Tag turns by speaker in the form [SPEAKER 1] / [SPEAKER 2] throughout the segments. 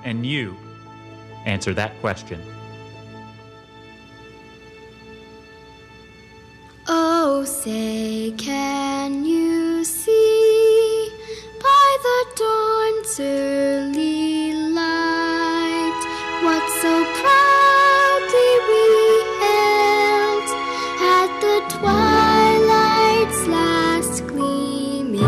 [SPEAKER 1] and you answer that question.
[SPEAKER 2] Oh, say, can you see by the dawn's early light what so proudly we hailed at the twilight's last gleaming?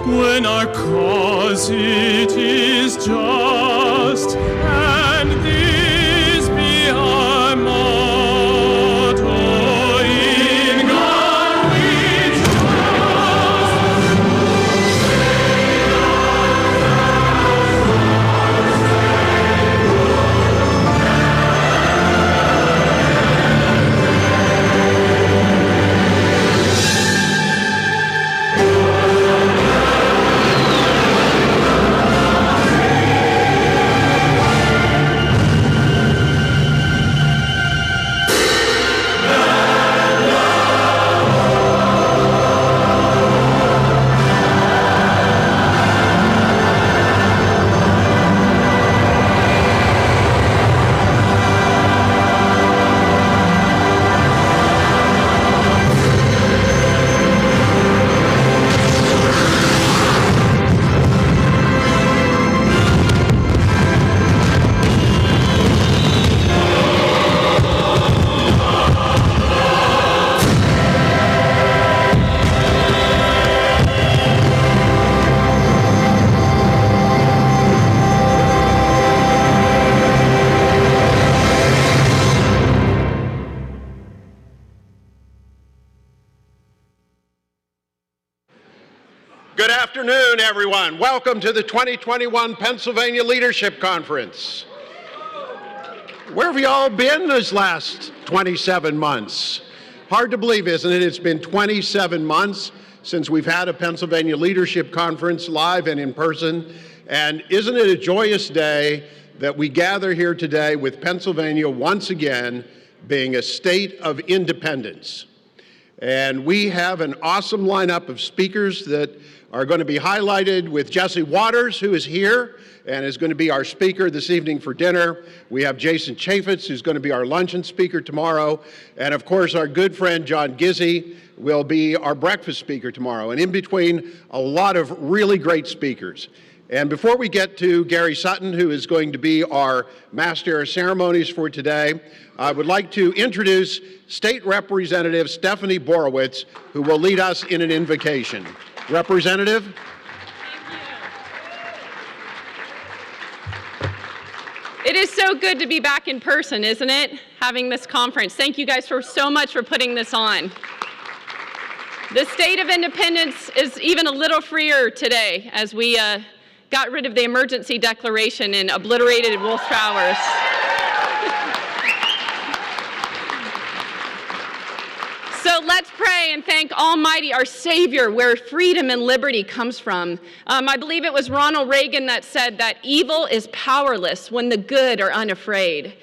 [SPEAKER 3] When our cause it is just, and this be our motto, in God we trust.
[SPEAKER 4] Good afternoon, everyone. Welcome to the 2021 Pennsylvania Leadership Conference. Where have you all been this last 27 months? Hard to believe, isn't it? It's been 27 months since we've had a Pennsylvania Leadership Conference live and in person. And isn't it a joyous day that we gather here today with Pennsylvania once again being a state of independence? And we have an awesome lineup of speakers that are going to be highlighted with Jesse Waters, who is here and is going to be our speaker this evening for dinner. We have Jason Chaffetz, who's going to be our luncheon speaker tomorrow. And of course, our good friend John Gizzi will be our breakfast speaker tomorrow. And in between, a lot of really great speakers. And before we get to Gary Sutton, who is going to be our Master of Ceremonies for today, I would like to introduce State Representative Stephanie Borowitz, who will lead us in an invocation. Representative?
[SPEAKER 5] It is so good to be back in person, isn't it? Having this conference. Thank you guys so much for putting this on. The State of Independence is even a little freer today as we got rid of the emergency declaration and obliterated Wolf Towers. So let's pray and thank Almighty, our Savior, where freedom and liberty comes from. I believe it was Ronald Reagan that said that evil is powerless when the good are unafraid.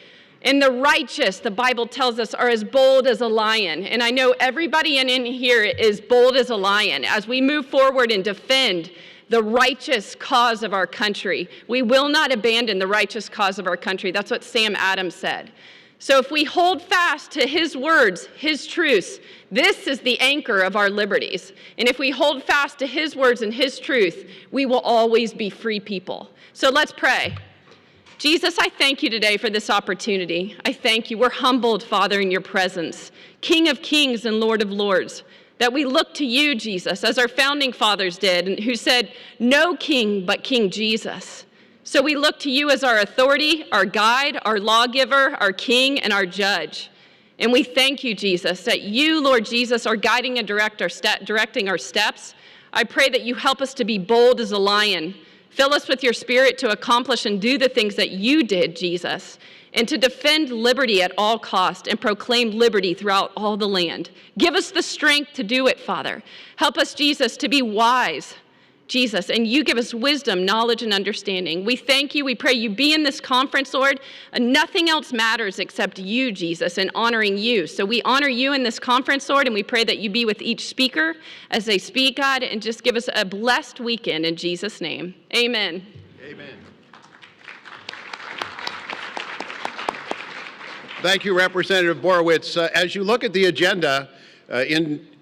[SPEAKER 5] And the righteous, the Bible tells us, are as bold as a lion. And I know everybody in here is bold as a lion as we move forward and defend the righteous cause of our country. We will not abandon the righteous cause of our country. That's what Sam Adams said. So if we hold fast to his words, his truths, this is the anchor of our liberties. And if we hold fast to his words and his truth, we will always be free people. So let's pray. Jesus, I thank you today for this opportunity. I thank you. We're humbled, Father, in your presence, King of kings and Lord of lords, that we look to you, Jesus, as our founding fathers did, and who said, no king but King Jesus. So we look to you as our authority, our guide, our lawgiver, our king, and our judge. And we thank you, Jesus, that you, Lord Jesus, are guiding and directing our steps. I pray that you help us to be bold as a lion. Fill us with your spirit to accomplish and do the things that you did, Jesus, and to defend liberty at all cost and proclaim liberty throughout all the land. Give us the strength to do it, Father. Help us, Jesus, to be wise, Jesus, and you give us wisdom, knowledge, and understanding. We thank you. We pray you be in this conference, Lord. Nothing else matters except you, Jesus, and honoring you. So we honor you in this conference, Lord, and we pray that you be with each speaker as they speak, God, and just give us a blessed weekend in Jesus' name. Amen.
[SPEAKER 4] Amen. Thank you, Representative Borowitz. As you look at the agenda,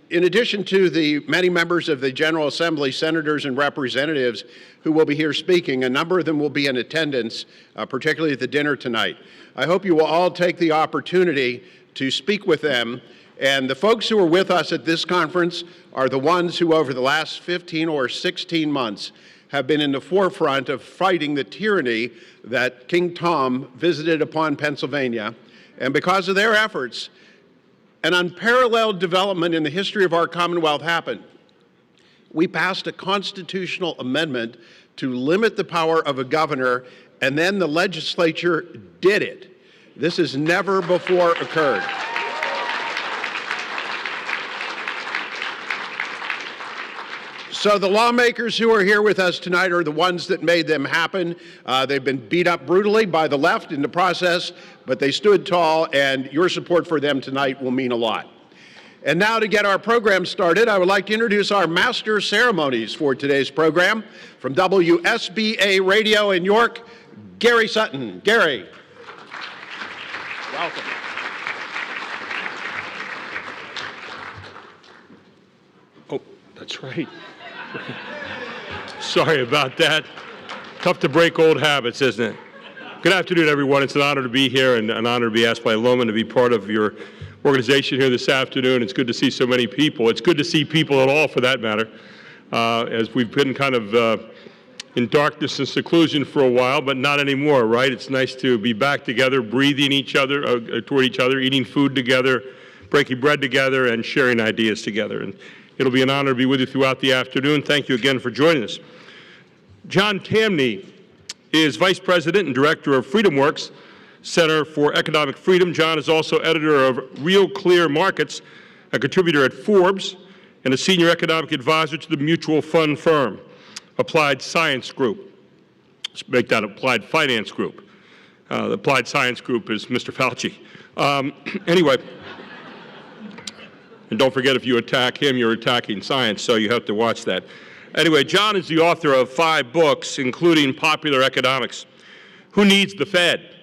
[SPEAKER 4] in addition to the many members of the General Assembly, senators and representatives who will be here speaking, a number of them will be in attendance, particularly at the dinner tonight. I hope you will all take the opportunity to speak with them. And the folks who are with us at this conference are the ones who over the last 15 or 16 months have been in the forefront of fighting the tyranny that King Tom visited upon Pennsylvania. And because of their efforts, an unparalleled development in the history of our Commonwealth happened. We passed a constitutional amendment to limit the power of a governor, and then the legislature did it. This has never before occurred. So the lawmakers who are here with us tonight are the ones that made them happen. They've been beat up brutally by the left in the process, but they stood tall, and your support for them tonight will mean a lot. And now to get our program started, I would like to introduce our master ceremonies for today's program. From WSBA Radio in York, Gary Sutton. Gary. Welcome.
[SPEAKER 3] Oh, that's right. Sorry about that. Tough to break old habits, isn't it? Good afternoon, everyone. It's an honor to be here and an honor to be asked by Loma to be part of your organization here this afternoon. It's good to see so many people. It's good to see people at all, for that matter, as we've been kind of in darkness and seclusion for a while, but not anymore, right? It's nice to be back together, breathing toward each other, eating food together, breaking bread together, and sharing ideas together. And it'll be an honor to be with you throughout the afternoon. Thank you again for joining us. John Tamny is Vice President and Director of FreedomWorks Center for Economic Freedom. John is also editor of Real Clear Markets, a contributor at Forbes, and a senior economic advisor to the mutual fund firm, Applied Science Group. Let's make that Applied Finance Group. The Applied Science Group is Mr. Fauci. Anyway. And don't forget, if you attack him, you're attacking science, so you have to watch that. Anyway, John is the author of 5 books, including Popular Economics, Who Needs the Fed?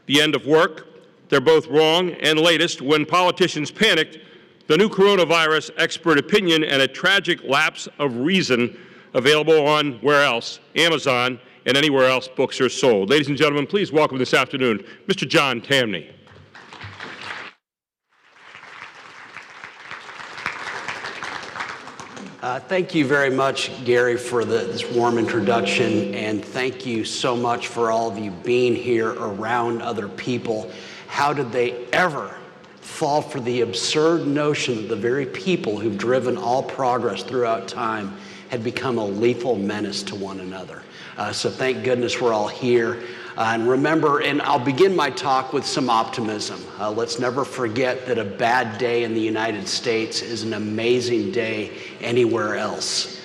[SPEAKER 3] The End of Work, They're Both Wrong, and latest, When Politicians Panicked, the New Coronavirus Expert Opinion and a Tragic Lapse of Reason, available on where else? Amazon and anywhere else books are sold. Ladies and gentlemen, please welcome this afternoon, Mr. John Tamny.
[SPEAKER 6] Thank you very much, Gary, for this warm introduction, and thank you so much for all of you being here around other people. How did they ever fall for the absurd notion that the very people who've driven all progress throughout time had become a lethal menace to one another? So thank goodness we're all here. And remember, and I'll begin my talk with some optimism. Let's never forget that a bad day in the United States is an amazing day anywhere else.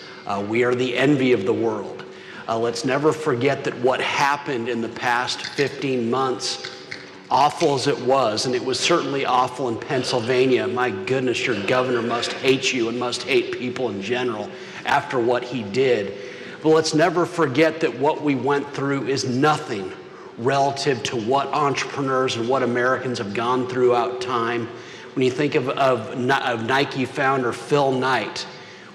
[SPEAKER 6] We are the envy of the world. Let's never forget that what happened in the past 15 months, awful as it was, and it was certainly awful in Pennsylvania. My goodness, your governor must hate you and must hate people in general after what he did. But let's never forget that what we went through is nothing relative to what entrepreneurs and what Americans have gone throughout time. When you think of Nike founder Phil Knight,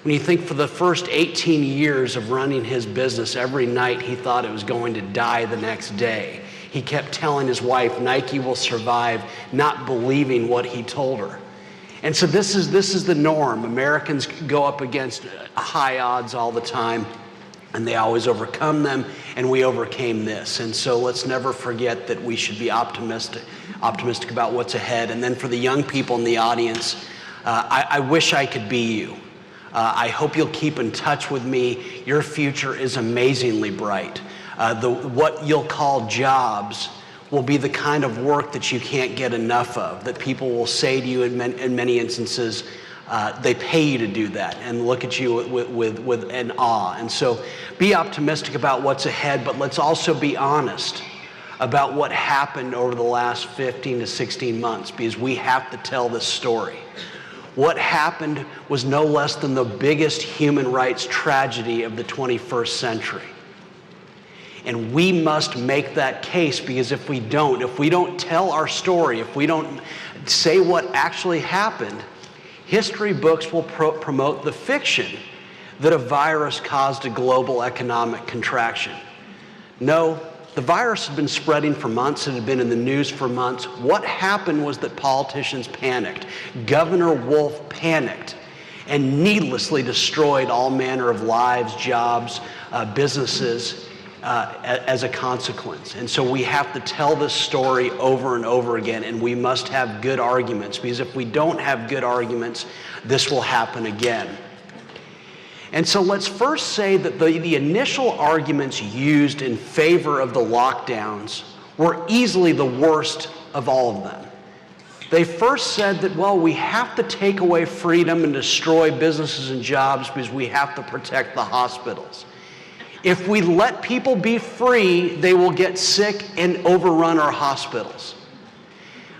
[SPEAKER 6] when you think for the first 18 years of running his business, every night he thought it was going to die the next day. He kept telling his wife, Nike will survive, not believing what he told her. And so this is the norm. Americans go up against high odds all the time, and they always overcome them, and we overcame this. And so let's never forget that we should be optimistic about what's ahead. And then for the young people in the audience, I wish I could be you. I hope you'll keep in touch with me. Your future is amazingly bright. What you'll call jobs will be the kind of work that you can't get enough of, that people will say to you in many instances, they pay you to do that, and look at you with an awe. And so be optimistic about what's ahead, but let's also be honest about what happened over the last 15 to 16 months, because we have to tell this story. What happened was no less than the biggest human rights tragedy of the 21st century. And we must make that case, because if we don't tell our story, if we don't say what actually happened, history books will promote the fiction that a virus caused a global economic contraction. No, the virus had been spreading for months. It had been in the news for months. What happened was that politicians panicked. Governor Wolf panicked and needlessly destroyed all manner of lives, jobs, businesses, as a consequence. And so we have to tell this story over and over again, and we must have good arguments, because if we don't have good arguments, this will happen again. And so let's first say that the initial arguments used in favor of the lockdowns were easily the worst of all of them. They first said that, well, we have to take away freedom and destroy businesses and jobs because we have to protect the hospitals. If we let people be free, they will get sick and overrun our hospitals.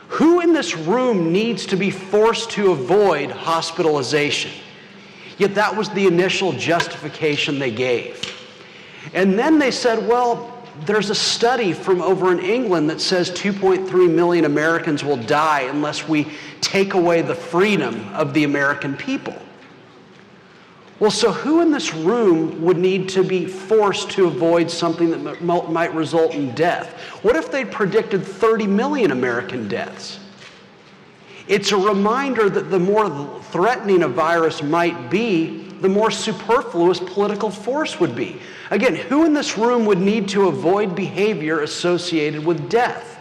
[SPEAKER 6] Who in this room needs to be forced to avoid hospitalization? Yet that was the initial justification they gave. And then they said, well, there's a study from over in England that says 2.3 million Americans will die unless we take away the freedom of the American people. Well, so who in this room would need to be forced to avoid something that might result in death? What if they predicted 30 million American deaths? It's a reminder that the more threatening a virus might be, the more superfluous political force would be. Again, who in this room would need to avoid behavior associated with death?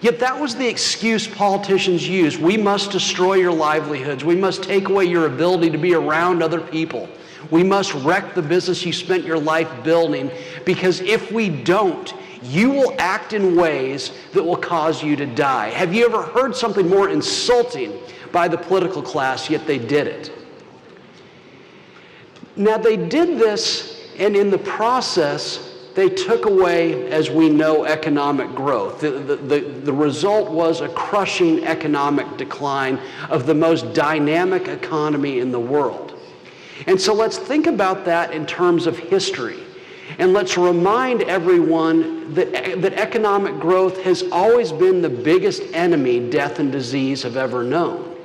[SPEAKER 6] Yet that was the excuse politicians used. We must destroy your livelihoods. We must take away your ability to be around other people. We must wreck the business you spent your life building, because if we don't, you will act in ways that will cause you to die. Have you ever heard something more insulting by the political class, yet they did it? Now, they did this, and in the process, they took away, as we know, economic growth. The result was a crushing economic decline of the most dynamic economy in the world. And so let's think about that in terms of history. And let's remind everyone that economic growth has always been the biggest enemy death and disease have ever known.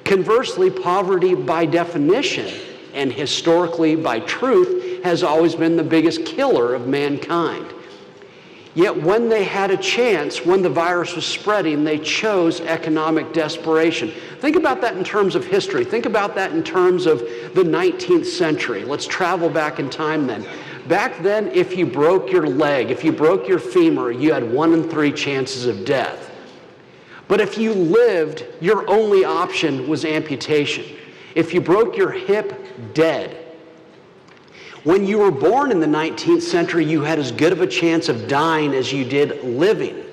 [SPEAKER 6] Conversely, poverty by definition and historically by truth has always been the biggest killer of mankind. Yet when they had a chance, when the virus was spreading, they chose economic desperation. Think about that in terms of history. Think about that in terms of the 19th century. Let's travel back in time then. Back then, if you broke your leg, if you broke your femur, you had 1 in 3 chances of death. But if you lived, your only option was amputation. If you broke your hip, dead. When you were born in the 19th century, you had as good of a chance of dying as you did living.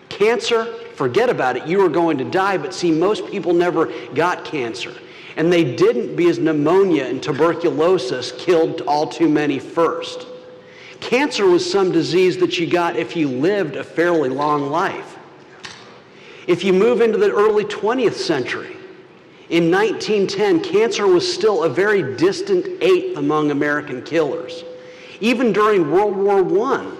[SPEAKER 6] Cancer, forget about it, you were going to die, but see, most people never got cancer. And they didn't because pneumonia and tuberculosis killed all too many first. Cancer was some disease that you got if you lived a fairly long life. If you move into the early 20th century, in 1910, cancer was still a very distant 8th among American killers. Even during World War I,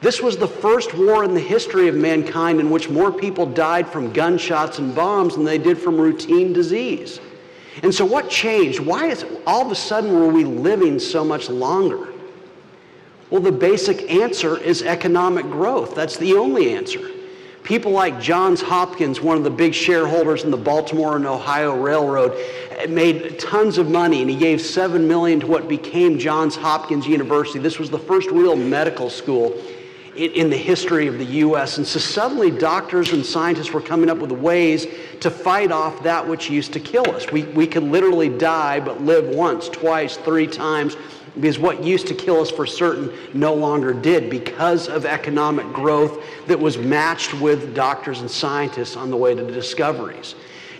[SPEAKER 6] this was the first war in the history of mankind in which more people died from gunshots and bombs than they did from routine disease. And so what changed? Why is all of a sudden were we living so much longer? Well, the basic answer is economic growth. That's the only answer. People like Johns Hopkins, one of the big shareholders in the Baltimore and Ohio Railroad, made tons of money, and he gave $7 million to what became Johns Hopkins University. This was the first real medical school in the history of the U.S. And so suddenly doctors and scientists were coming up with ways to fight off that which used to kill us. We could literally die but live once, twice, 3 times, because what used to kill us for certain no longer did, because of economic growth that was matched with doctors and scientists on the way to discoveries.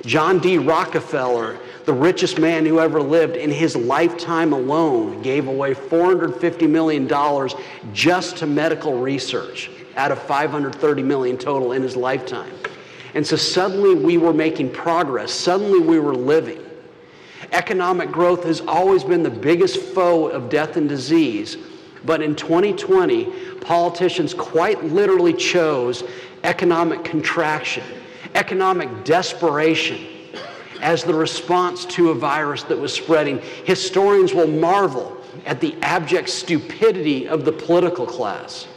[SPEAKER 6] John D. Rockefeller, the richest man who ever lived, in his lifetime alone gave away $450 million just to medical research out of $530 million total in his lifetime. And so suddenly we were making progress. Suddenly we were living. Economic growth has always been the biggest foe of death and disease. But in 2020, politicians quite literally chose economic contraction, economic desperation as the response to a virus that was spreading. Historians will marvel at the abject stupidity of the political class.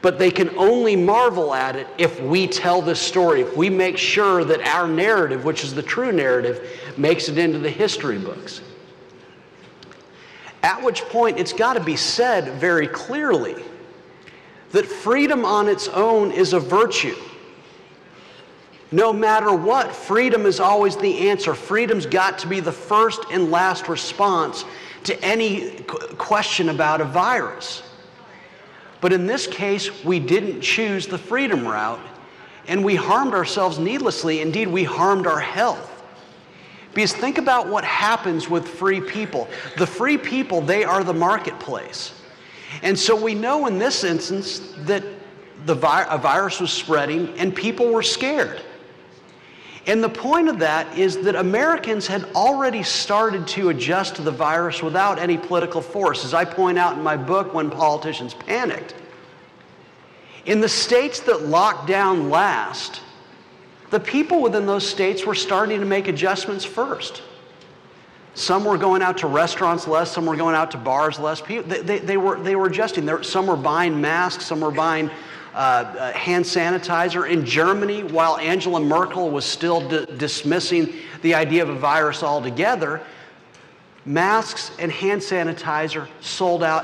[SPEAKER 6] But they can only marvel at it if we tell this story, if we make sure that our narrative, which is the true narrative, makes it into the history books. At which point, it's got to be said very clearly that freedom on its own is a virtue. No matter what, freedom is always the answer. Freedom's got to be the first and last response to any question about a virus. But in this case, we didn't choose the freedom route, and we harmed ourselves needlessly. Indeed, we harmed our health. Because think about what happens with free people. The free people, they are the marketplace. And so we know in this instance that a virus was spreading and people were scared. And the point of that is that Americans had already started to adjust to the virus without any political force. As I point out in my book, When Politicians Panicked, in the states that locked down last, the people within those states were starting to make adjustments first. Some were going out to restaurants less, some were going out to bars less. They were adjusting. Some were buying masks, some were buying hand sanitizer. In Germany, while Angela Merkel was still dismissing the idea of a virus altogether, masks and hand sanitizer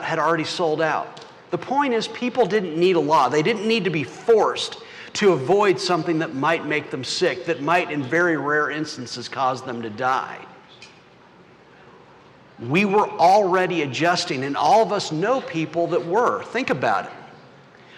[SPEAKER 6] had already sold out. The point is, people didn't need a law. They didn't need to be forced to avoid something that might make them sick, that might, in very rare instances, cause them to die. We were already adjusting, and all of us know people that were. Think about it.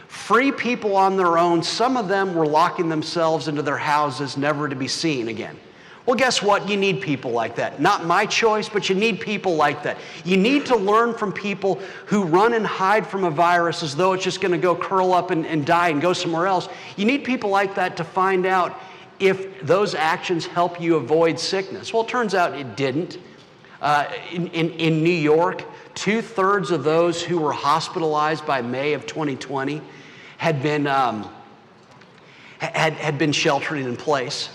[SPEAKER 6] Free people on their own, some of them were locking themselves into their houses, never to be seen again. Well, guess what? You need people like that. Not my choice, but you need people like that. You need to learn from people who run and hide from a virus as though it's just going to go curl up and die and go somewhere else. You need people like that to find out if those actions help you avoid sickness. Well, it turns out it didn't. In New York, 2/3 of those who were hospitalized by May of 2020 had been sheltering in place.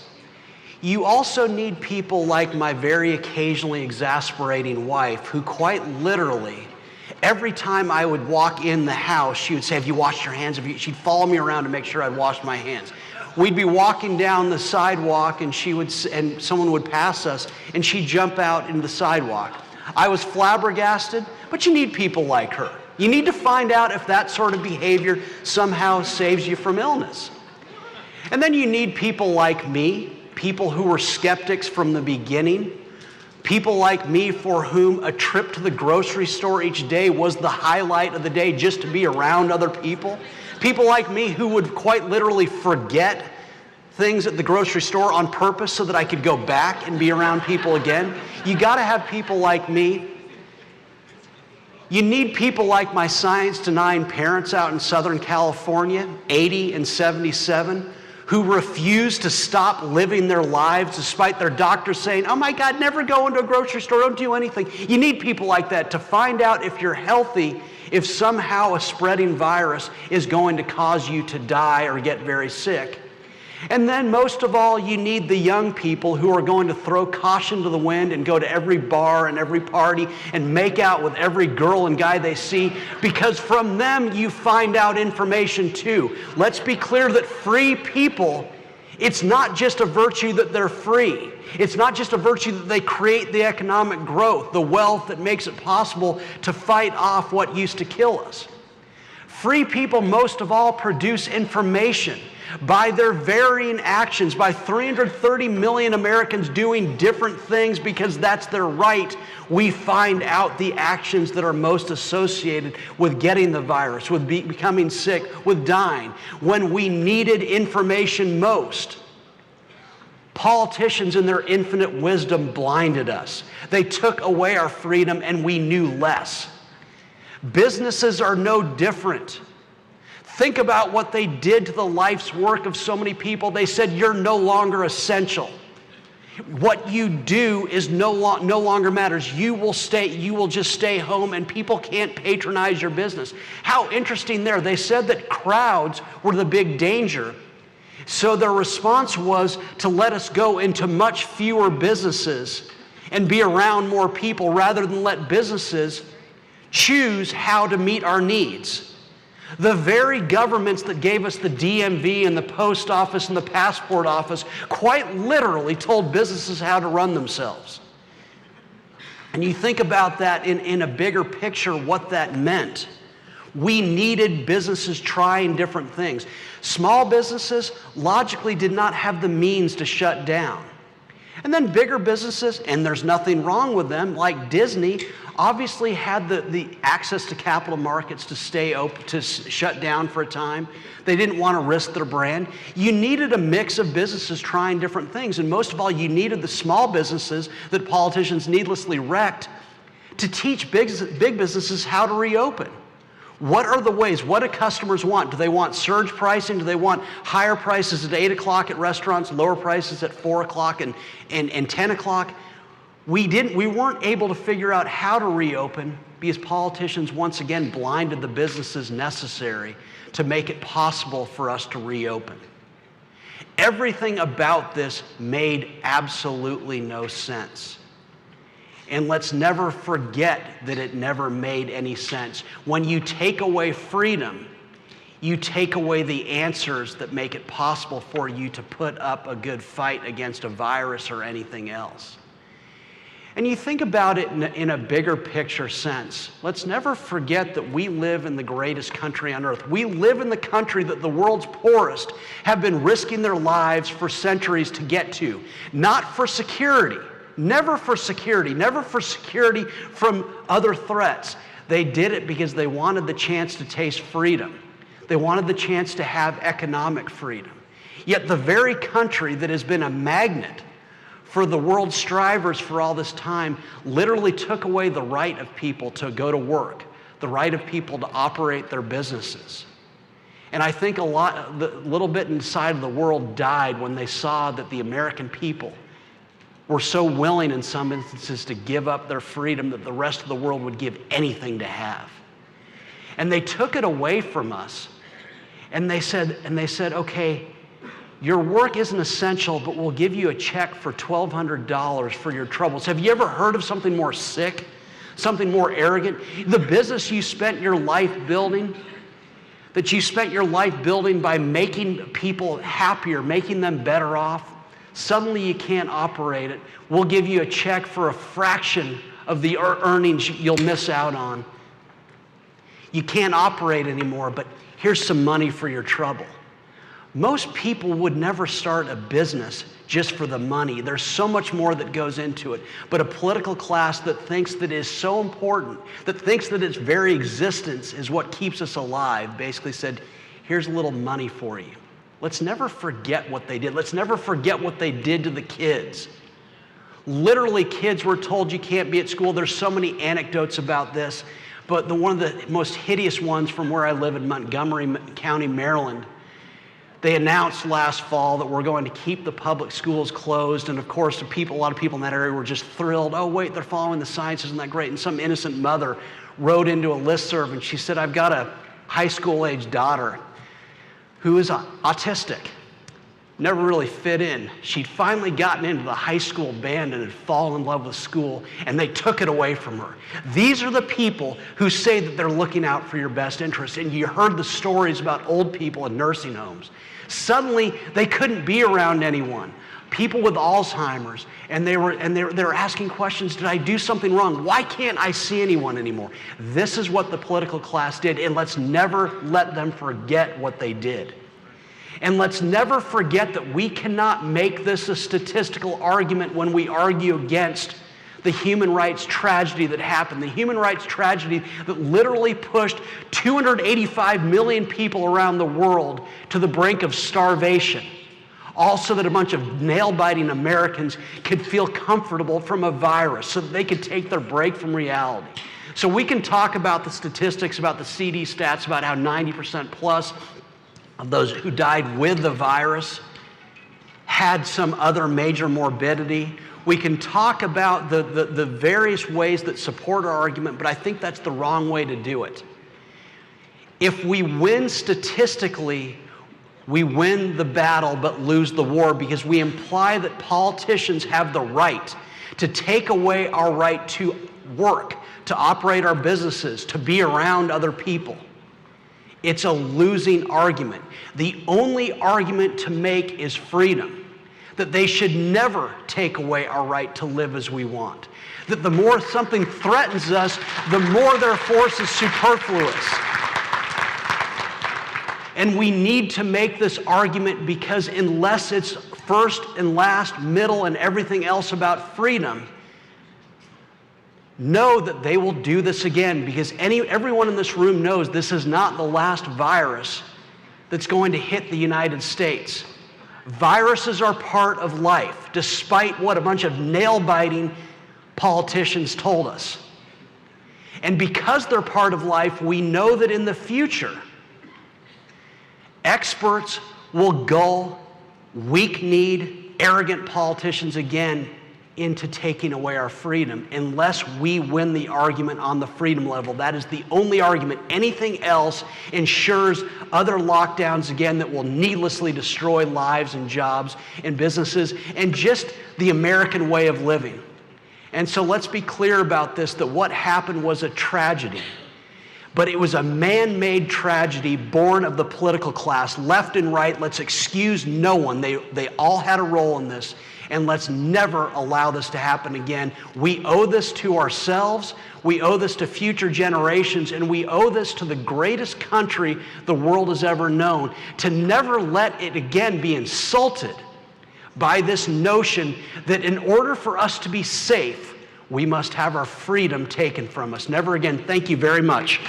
[SPEAKER 6] You also need people like my very occasionally exasperating wife, who quite literally, every time I would walk in the house, she would say, "Have you washed your hands?" She'd follow me around to make sure I'd washed my hands. We'd be walking down the sidewalk and someone would pass us and she'd jump out into the sidewalk. I was flabbergasted, but you need people like her. You need to find out if that sort of behavior somehow saves you from illness. And then you need people like me, people who were skeptics from the beginning, people like me for whom a trip to the grocery store each day was the highlight of the day, just to be around other people. People like me who would quite literally forget things at the grocery store on purpose so that I could go back and be around people again. You got to have people like me. You need people like my science-denying parents out in Southern California, 80 and 77, who refuse to stop living their lives despite their doctors saying, oh my God, never go into a grocery store, don't do anything. You need people like that to find out if you're healthy, if somehow a spreading virus is going to cause you to die or get very sick. And then most of all, you need the young people who are going to throw caution to the wind and go to every bar and every party and make out with every girl and guy they see, because from them you find out information too. Let's be clear that free people, it's not just a virtue that they're free. It's not just a virtue that they create the economic growth, the wealth that makes it possible to fight off what used to kill us. Free people, most of all, produce information. By their varying actions, by 330 million Americans doing different things because that's their right, we find out the actions that are most associated with getting the virus, with becoming sick, with dying, when we needed information most. Politicians in their infinite wisdom blinded us. They took away our freedom and we knew less. Businesses are no different. Think about what they did to the life's work of so many people. They said, you're no longer essential. What you do is no longer matters. You will just stay home and people can't patronize your business. How interesting there. They said that crowds were the big danger. So their response was to let us go into much fewer businesses and be around more people rather than let businesses choose how to meet our needs. The very governments that gave us the DMV and the post office and the passport office quite literally told businesses how to run themselves. And you think about that in a bigger picture, what that meant. We needed businesses trying different things. Small businesses logically did not have the means to shut down. And then bigger businesses, and there's nothing wrong with them, like Disney, obviously had the access to capital markets to stay open, to shut down for a time. They didn't want to risk their brand. You needed a mix of businesses trying different things. And most of all, you needed the small businesses that politicians needlessly wrecked to teach big businesses how to reopen. What are the ways? What do customers want? Do they want surge pricing? Do they want higher prices at 8 o'clock at restaurants, lower prices at 4 o'clock and 10 o'clock? We weren't able to figure out how to reopen because politicians once again blinded the businesses necessary to make it possible for us to reopen. Everything about this made absolutely no sense. And let's never forget that it never made any sense. When you take away freedom, you take away the answers that make it possible for you to put up a good fight against a virus or anything else. And you think about it in a bigger picture sense. Let's never forget that we live in the greatest country on earth. We live in the country that the world's poorest have been risking their lives for centuries to get to. Not for security. Never for security. Never for security from other threats. They did it because they wanted the chance to taste freedom. They wanted the chance to have economic freedom. Yet the very country that has been a magnet for the world's strivers for all this time literally took away the right of people to go to work, the right of people to operate their businesses. And I think a little bit inside of the world died when they saw that the American people were so willing in some instances to give up their freedom that the rest of the world would give anything to have. And they took it away from us. And they said, okay, your work isn't essential, but we'll give you a check for $1,200 for your troubles. Have you ever heard of something more sick, something more arrogant? The business you spent your life building, that you spent your life building by making people happier, making them better off, suddenly you can't operate it. We'll give you a check for a fraction of the earnings you'll miss out on. You can't operate anymore, but here's some money for your trouble. Most people would never start a business just for the money. There's so much more that goes into it. But a political class that thinks that it is so important, that thinks that its very existence is what keeps us alive, basically said, here's a little money for you. Let's never forget what they did. Let's never forget what they did to the kids. Literally, kids were told you can't be at school. There's so many anecdotes about this. But one of the most hideous ones from where I live in Montgomery County, Maryland, They announced last fall that we're going to keep the public schools closed. And of course, a lot of people in that area were just thrilled. Oh, wait, they're following the science. Isn't that great? And some innocent mother wrote into a listserv and she said, I've got a high school age daughter who is autistic. Never really fit in. She'd finally gotten into the high school band and had fallen in love with school, and they took it away from her. These are the people who say that they're looking out for your best interest. And you heard the stories about old people in nursing homes. Suddenly, they couldn't be around anyone. People with Alzheimer's, and they were asking questions, did I do something wrong? Why can't I see anyone anymore? This is what the political class did, and let's never let them forget what they did. And let's never forget that we cannot make this a statistical argument when we argue against the human rights tragedy that happened, the human rights tragedy that literally pushed 285 million people around the world to the brink of starvation. Also that a bunch of nail-biting Americans could feel comfortable from a virus so that they could take their break from reality. So we can talk about the statistics, about the CD stats, about how 90% plus of those who died with the virus had some other major morbidity. We can talk about the various ways that support our argument, but I think that's the wrong way to do it. If we win statistically, we win the battle but lose the war, because we imply that politicians have the right to take away our right to work, to operate our businesses, to be around other people. It's a losing argument. The only argument to make is freedom, that they should never take away our right to live as we want, that the more something threatens us, the more their force is superfluous. And we need to make this argument, because unless it's first and last, middle, and everything else about freedom, know that they will do this again, because everyone in this room knows this is not the last virus that's going to hit the United States. Viruses are part of life, despite what a bunch of nail-biting politicians told us. And because they're part of life, we know that in the future, experts will gull weak-kneed, arrogant politicians again into taking away our freedom, unless we win the argument on the freedom level. That is the only argument. Anything else ensures other lockdowns again that will needlessly destroy lives and jobs and businesses and just the American way of living. And so let's be clear about this, that what happened was a tragedy. But it was a man-made tragedy born of the political class, left and right. Let's excuse no one. They all had a role in this. And let's never allow this to happen again. We owe this to ourselves, we owe this to future generations, and we owe this to the greatest country the world has ever known, to never let it again be insulted by this notion that in order for us to be safe, we must have our freedom taken from us. Never again. Thank you very much.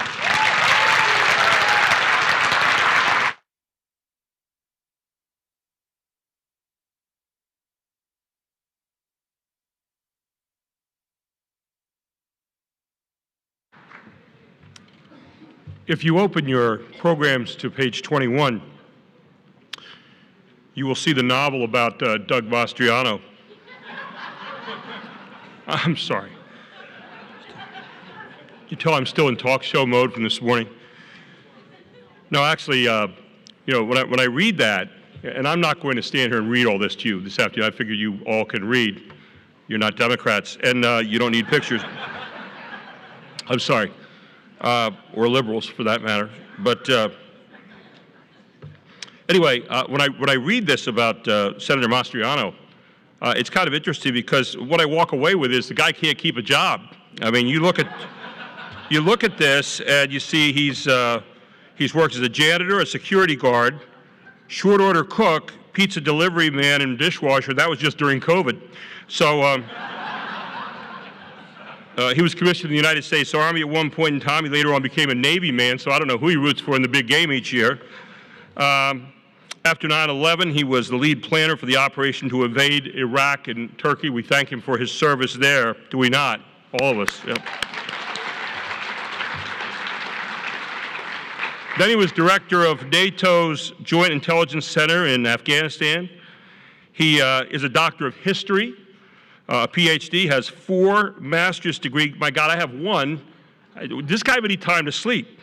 [SPEAKER 3] If you open your programs to page 21, you will see the novel about Doug Mastriano. I'm sorry. You tell I'm still in talk show mode from this morning. No, actually, when I read that, and I'm not going to stand here and read all this to you this afternoon. I figure you all can read. You're not Democrats, and you don't need pictures. I'm sorry. Or liberals, for that matter. But anyway, when I read this about Senator Mastriano, it's kind of interesting, because what I walk away with is the guy can't keep a job. I mean, you look at this and you see he's worked as a janitor, a security guard, short order cook, pizza delivery man, and dishwasher. That was just during COVID. So. He was commissioned in the United States Army at one point in time. He later on became a Navy man, so I don't know who he roots for in the big game each year. After 9/11, he was the lead planner for the operation to invade Iraq and Turkey. We thank him for his service there, do we not? All of us. Yep. Then he was director of NATO's Joint Intelligence Center in Afghanistan. He is a doctor of history, a PhD, has 4 master's degrees. My God, I have 1. This guy would need time to sleep.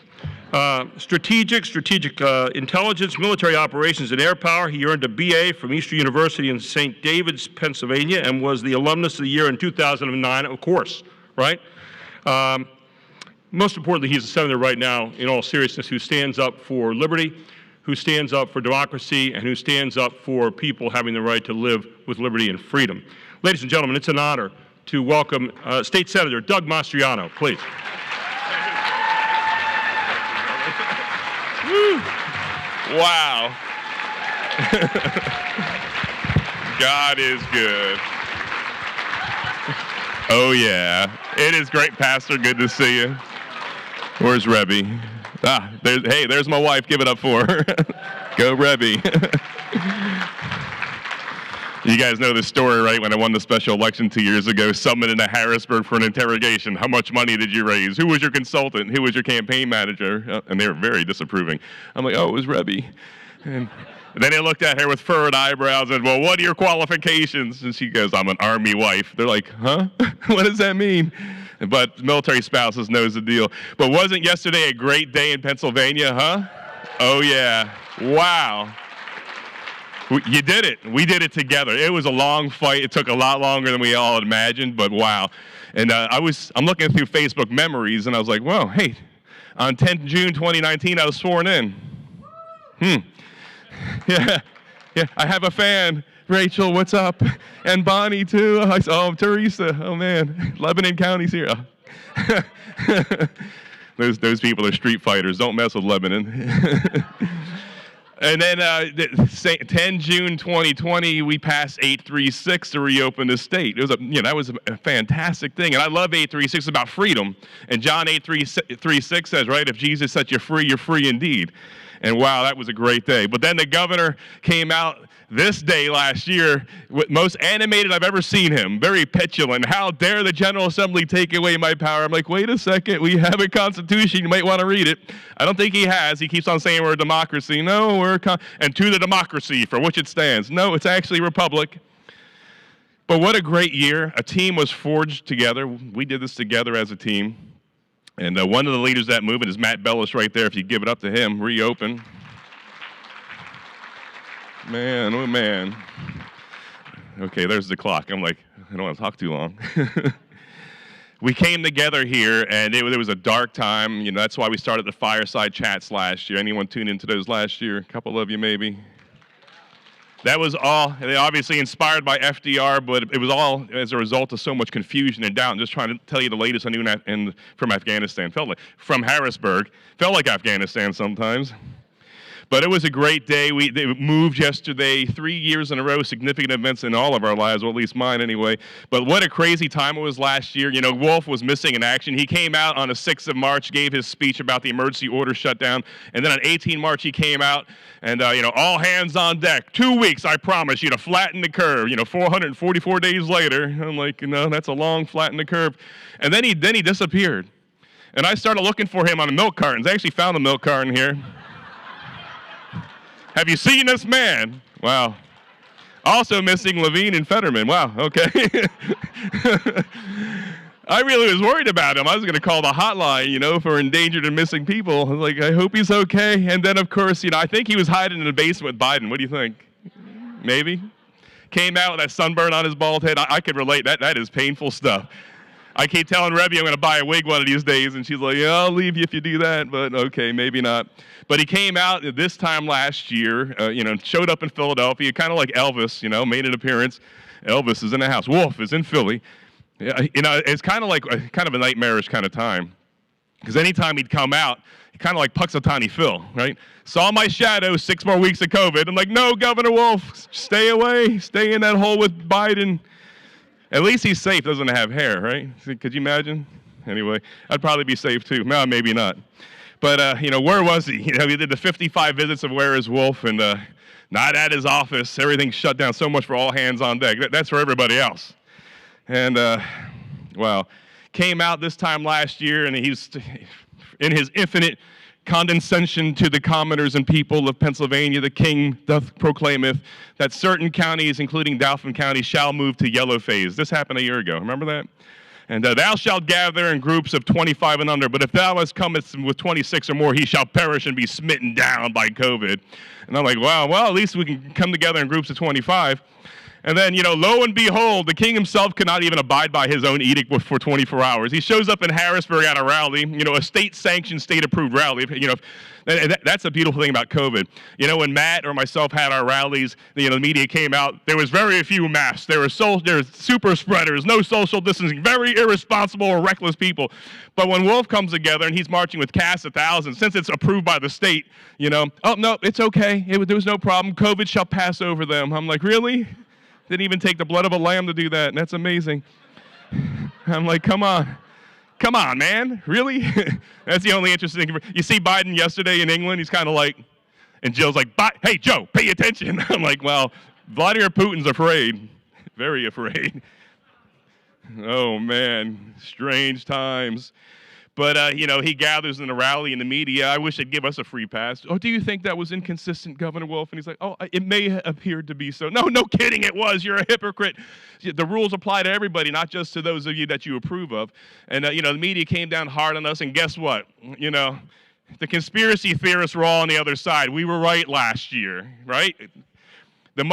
[SPEAKER 3] Strategic intelligence, military operations, and air power. He earned a BA from Eastern University in St. David's, Pennsylvania, and was the alumnus of the year in 2009, of course, right? Most importantly, he's a senator right now, in all seriousness, who stands up for liberty, who stands up for democracy, and who stands up for people having the right to live with liberty and freedom. Ladies and gentlemen, it's an honor to welcome State Senator Doug Mastriano, please.
[SPEAKER 7] Wow. God is good. Oh, yeah. It is great, Pastor. Good to see you. Where's Rebby? There's my wife. Give it up for her. Go, Rebby. You guys know this story, right? When I won the special election 2 years ago, summoned into Harrisburg for an interrogation. How much money did you raise? Who was your consultant? Who was your campaign manager? And they were very disapproving. I'm like, oh, it was Rebby. And then they looked at her with furrowed eyebrows and, well, what are your qualifications? And she goes, I'm an Army wife. They're like, huh? What does that mean? But military spouses knows the deal. But wasn't yesterday a great day in Pennsylvania, huh? Oh, yeah. Wow. You did it. We did it together. It was a long fight. It took a lot longer than we all had imagined, but wow. And I'm looking through Facebook memories, and I was like, whoa, hey, on 10th June 2019, I was sworn in. Yeah, I have a fan. Rachel, what's up? And Bonnie, too. Teresa. Oh, man. Lebanon County's here. Those people are street fighters. Don't mess with Lebanon. And then 10 June 2020, we passed 836 to reopen the state. It was that was a fantastic thing. And I love 836. It's about freedom. And John 8:36 says, right, if Jesus set you free, you're free indeed. And wow, that was a great day. But then the governor came out this day last year, most animated I've ever seen him, very petulant. How dare the General Assembly take away my power? I'm like, wait a second, we have a constitution, you might want to read it. I don't think he has. He keeps on saying we're a democracy. No, and to the democracy for which it stands. No, it's actually a republic. But what a great year. A team was forged together. We did this together as a team. And one of the leaders of that movement is Matt Bellis right there. If you give it up to him, reopen. Man, oh man. Okay, there's the clock. I'm like, I don't want to talk too long. We came together here, and it was a dark time. You know, that's why we started the fireside chats last year. Anyone tuned into those last year? A couple of you, maybe. That was all, obviously inspired by FDR, but it was all as a result of so much confusion and doubt. Just trying to tell you the latest I knew from Afghanistan. From Harrisburg. Felt like Afghanistan sometimes. But it was a great day. They moved yesterday, 3 years in a row, significant events in all of our lives, or at least mine anyway. But what a crazy time it was last year. You know, Wolf was missing in action. He came out on the 6th of March, gave his speech about the emergency order shutdown. And then on 18 March, he came out and, all hands on deck. 2 weeks, I promise you, to flatten the curve. 444 days later. I'm like, no, that's a long flatten the curve. And then he disappeared. And I started looking for him on the milk cartons. I actually found a milk carton here. Have you seen this man? Wow. Also missing Levine and Fetterman. Wow, okay. I really was worried about him. I was going to call the hotline, for endangered and missing people. I was like, I hope he's okay. And then, of course, I think he was hiding in the basement with Biden. What do you think? Maybe? Came out with that sunburn on his bald head. I could relate. That is painful stuff. I keep telling Rebby I'm going to buy a wig one of these days, and she's like, yeah, I'll leave you if you do that, but okay, maybe not. But he came out this time last year, showed up in Philadelphia, kind of like Elvis, made an appearance. Elvis is in the house. Wolf is in Philly. It's kind of like a nightmarish kind of time, because anytime he'd come out, he kind of like Puxatawny Phil, right? Saw my shadow, 6 more weeks of COVID. I'm like, no, Governor Wolf, stay away, stay in that hole with Biden. At least he's safe, doesn't have hair, right? Could you imagine? Anyway, I'd probably be safe too. No, maybe not. But, where was he? He did the 55 visits of Where is Wolf, and not at his office. Everything's shut down. So much for all hands on deck. That's for everybody else. And, came out this time last year, and he's, in his infinite condescension to the commoners and people of Pennsylvania, the king doth proclaimeth that certain counties, including Dauphin County, shall move to yellow phase. This happened a year ago. Remember that? And thou shalt gather in groups of 25 and under, but if thou hast comest with 26 or more, he shall perish and be smitten down by COVID. And I'm like, wow, well, at least we can come together in groups of 25. And then, lo and behold, the king himself could not even abide by his own edict for 24 hours. He shows up in Harrisburg at a rally, a state-sanctioned, state-approved rally. That's a beautiful thing about COVID. When Matt or myself had our rallies, the media came out, there was very few masks. There were super spreaders, no social distancing, very irresponsible or reckless people. But when Wolf comes together and he's marching with casts of thousands, since it's approved by the state, oh, no, it's okay. There was no problem. COVID shall pass over them. I'm like, really? Didn't even take the blood of a lamb to do that, and that's amazing. I'm like, come on, man, really? That's the only interesting thing. You see Biden yesterday in England, he's kind of like, and Jill's like, hey, Joe, pay attention. I'm like, well, Vladimir Putin's afraid, very afraid. Oh, man, strange times. But, he gathers in a rally in the media. I wish they'd give us a free pass. Oh, do you think that was inconsistent, Governor Wolf? And he's like, oh, it may have appeared to be so. No kidding, it was. You're a hypocrite. The rules apply to everybody, not just to those of you that you approve of. And, the media came down hard on us, and guess what? The conspiracy theorists were all on the other side. We were right last year, right? The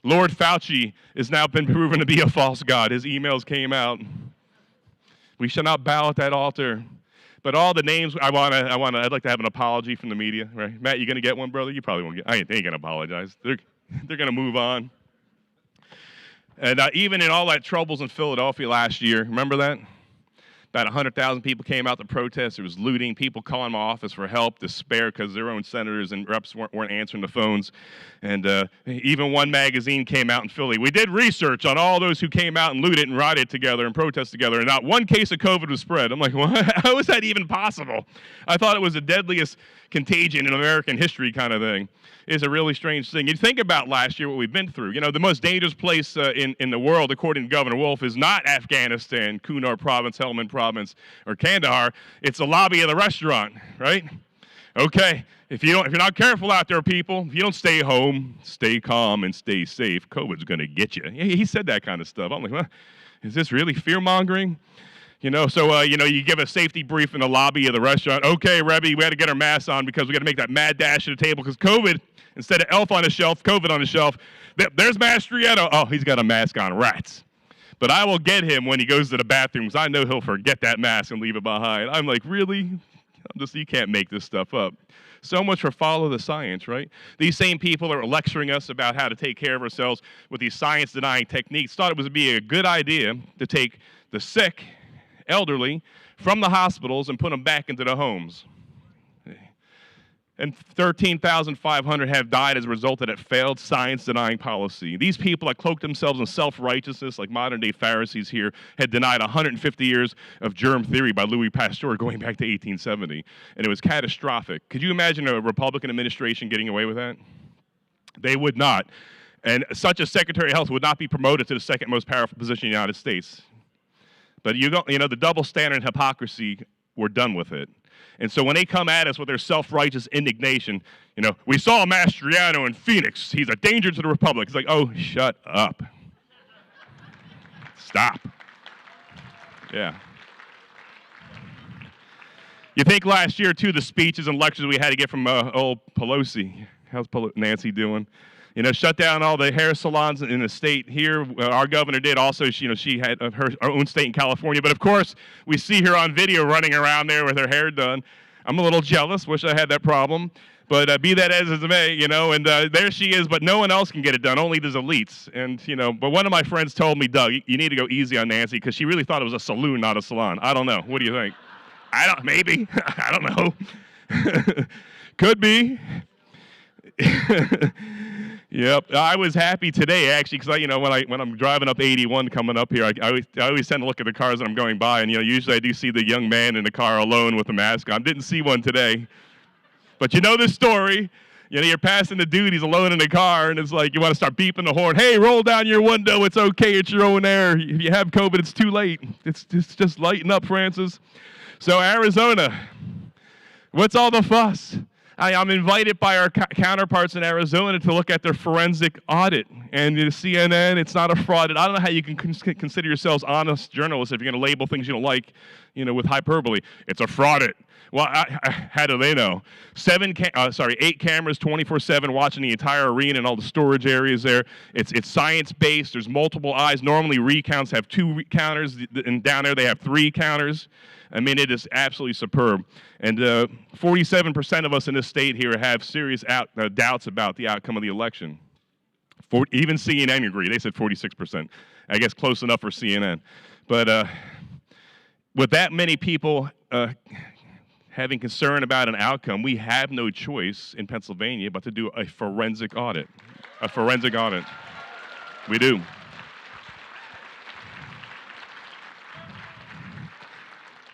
[SPEAKER 7] Lord Fauci has now been proven to be a false god. His emails came out. We shall not bow at that altar. But all the names, I'd like to have an apology from the media, right? Matt, you gonna get one, brother? You probably won't get. They ain't gonna apologize. They're gonna move on. And even in all that troubles in Philadelphia last year, remember that? About 100,000 people came out to protest. There was looting, people calling my office for help, despair because their own senators and reps weren't answering the phones. And even one magazine came out in Philly. We did research on all those who came out and looted and rioted together and protested together, and not one case of COVID was spread. I'm like, what? How is that even possible? I thought it was the deadliest contagion in American history kind of thing. Is a really strange thing. You think about last year what we've been through. The most dangerous place in the world, according to Governor Wolf, is not Afghanistan, Kunar Province, Helmand Province, or Kandahar. It's the lobby of the restaurant, right? Okay, if you're not careful out there, people, if you don't stay home, stay calm, and stay safe, COVID's going to get you. He said that kind of stuff. I'm like, well, is this really fear-mongering? So you give a safety brief in the lobby of the restaurant. Okay, Rebbe, we had to get our masks on because we got to make that mad dash to the table because COVID, instead of Elf on the shelf, COVID on the shelf. There's Mastriano. Oh, he's got a mask on. Rats. But I will get him when he goes to the bathroom because I know he'll forget that mask and leave it behind. I'm like, really? You can't make this stuff up. So much for follow the science, right? These same people are lecturing us about how to take care of ourselves with these science-denying techniques. Thought it would be a good idea to take the sick, elderly from the hospitals and put them back into the homes. And 13,500 have died as a result of that failed science-denying policy. These people that cloaked themselves in self-righteousness, like modern-day Pharisees here, had denied 150 years of germ theory by Louis Pasteur going back to 1870. And it was catastrophic. Could you imagine a Republican administration getting away with that? They would not. And such a Secretary of Health would not be promoted to the second most powerful position in the United States. But the double standard and hypocrisy, we're done with it. And so when they come at us with their self-righteous indignation, we saw Mastriano in Phoenix. He's a danger to the Republic. It's like, oh, shut up. Stop. Yeah. You think last year, too, the speeches and lectures we had to get from old Pelosi. How's Nancy doing? Shut down all the hair salons in the state here. Our governor did also. She had her own state in California. But, of course, we see her on video running around there with her hair done. I'm a little jealous. Wish I had that problem. But be that as it may, and there she is. But no one else can get it done, only these elites. And, but one of my friends told me, Doug, you need to go easy on Nancy because she really thought it was a saloon, not a salon. I don't know. What do you think? Maybe. I don't know. Could be. Yep, I was happy today actually because when I'm driving up 81 coming up here, I always tend to look at the cars that I'm going by, and usually I do see the young man in the car alone with a mask on. Didn't see one today, but this story. You're passing the dude, he's alone in the car, and it's like you want to start beeping the horn. Hey, roll down your window. It's okay. It's your own air. If you have COVID, it's too late. It's just lighten up, Francis. So Arizona. What's all the fuss? I'm invited by our counterparts in Arizona to look at their forensic audit. And CNN, it's not a fraud. I don't know how you can consider yourselves honest journalists if you're going to label things you don't like, with hyperbole. It's a fraud. Well, how do they know? 8 cameras, 24/7, watching the entire arena and all the storage areas there. It's science-based. There's multiple eyes. Normally, recounts have 2 counters, and down there they have 3 counters. I mean, it is absolutely superb. And 47% of us in this state here have serious doubts about the outcome of the election. Even CNN agreed. They said 46%. I guess close enough for CNN. But with that many people having concern about an outcome, we have no choice in Pennsylvania but to do a forensic audit. A forensic audit. We do.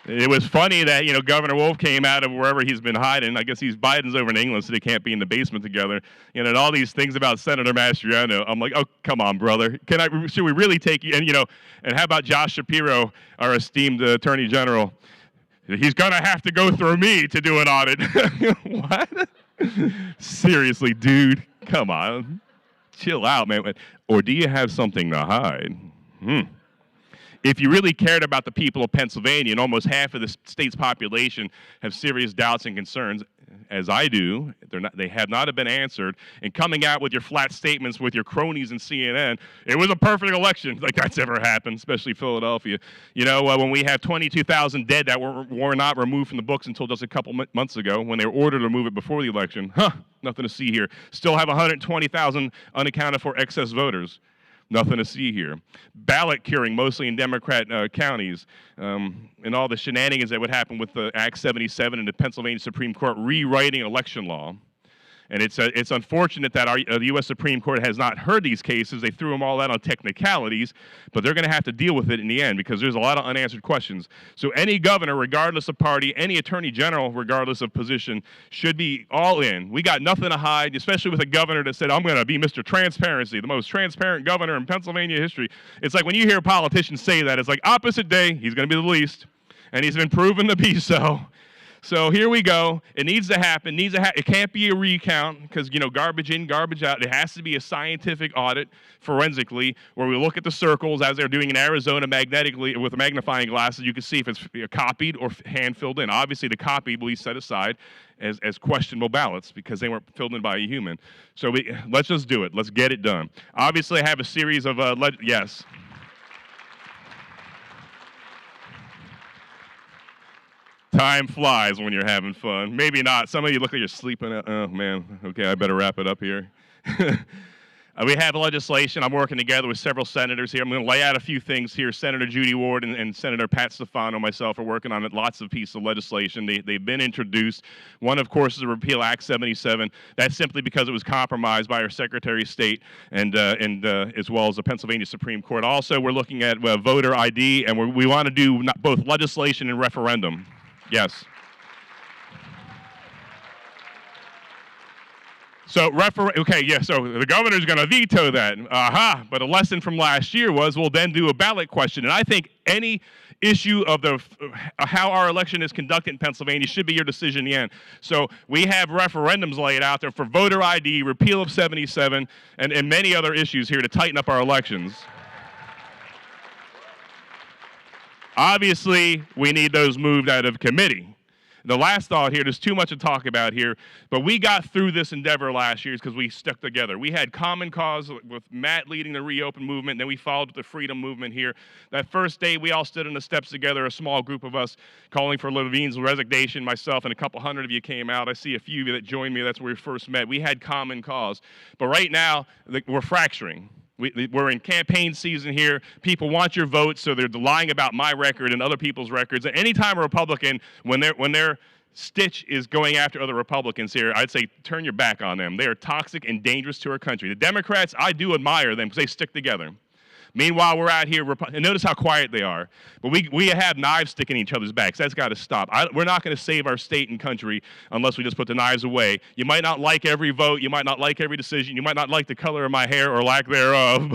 [SPEAKER 7] It was funny that, Governor Wolf came out of wherever he's been hiding. I guess Biden's over in England, so they can't be in the basement together. And all these things about Senator Mastriano. I'm like, oh, come on, brother. Should we really take you? And how about Josh Shapiro, our esteemed Attorney General? He's going to have to go through me to do an audit. What? Seriously, dude. Come on. Chill out, man. Or do you have something to hide? If you really cared about the people of Pennsylvania, and almost half of the state's population have serious doubts and concerns, as I do, they have not been answered, and coming out with your flat statements with your cronies in CNN, it was a perfect election, like that's ever happened, especially Philadelphia. When we have 22,000 dead that were not removed from the books until just a couple months ago, when they were ordered to remove it before the election, nothing to see here. Still have 120,000 unaccounted for excess voters. Nothing to see here. Ballot curing, mostly in Democrat counties, and all the shenanigans that would happen with the Act 77 and the Pennsylvania Supreme Court rewriting election law. And it's unfortunate that the U.S. Supreme Court has not heard these cases. They threw them all out on technicalities, but they're going to have to deal with it in the end because there's a lot of unanswered questions. So any governor, regardless of party, any attorney general, regardless of position, should be all in. We got nothing to hide, especially with a governor that said, I'm going to be Mr. Transparency, the most transparent governor in Pennsylvania history. It's like when you hear politicians say that, it's like opposite day, he's going to be the least, and he's been proven to be so. So here we go. It needs to happen. It can't be a recount because, garbage in, garbage out. It has to be a scientific audit forensically where we look at the circles as they're doing in Arizona magnetically with magnifying glasses. You can see if it's copied or hand filled in. Obviously, the copied will be set aside as questionable ballots because they weren't filled in by a human. So let's just do it. Let's get it done. Obviously, I have a series of, yes. Time flies when you're having fun. Maybe not. Some of you look like you're sleeping. Oh, man. Okay, I better wrap it up here. We have legislation. I'm working together with several senators here. I'm going to lay out a few things here. Senator Judy Ward and Senator Pat Stefano and myself are working on lots of pieces of legislation. They've been introduced. One, of course, is to repeal Act 77. That's simply because it was compromised by our Secretary of State and as well as the Pennsylvania Supreme Court. Also, we're looking at voter ID, and we want to do both legislation and referendum. Yes. So, so the governor's going to veto that. But a lesson from last year was we'll then do a ballot question. And I think any issue of how our election is conducted in Pennsylvania should be your decision in the end. So we have referendums laid out there for voter ID, repeal of 77, and many other issues here to tighten up our elections. Obviously, we need those moved out of committee. The last thought here, there's too much to talk about here, but we got through this endeavor last year because we stuck together. We had Common Cause with Matt leading the Reopen movement, then we followed with the Freedom movement here. That first day, we all stood in the steps together, a small group of us calling for Levine's resignation. Myself and a couple hundred of you came out. I see a few of you that joined me. That's where we first met. We had Common Cause. But right now, we're fracturing. We're in campaign season here. People want your vote, so they're lying about my record and other people's records. And anytime a Republican, when their stitch is going after other Republicans here, I'd say turn your back on them. They are toxic and dangerous to our country. The Democrats, I do admire them because they stick together. Meanwhile, we're out here, and notice how quiet they are. But we have knives sticking in each other's backs. That's got to stop. We're not going to save our state and country unless we just put the knives away. You might not like every vote. You might not like every decision. You might not like the color of my hair or lack thereof.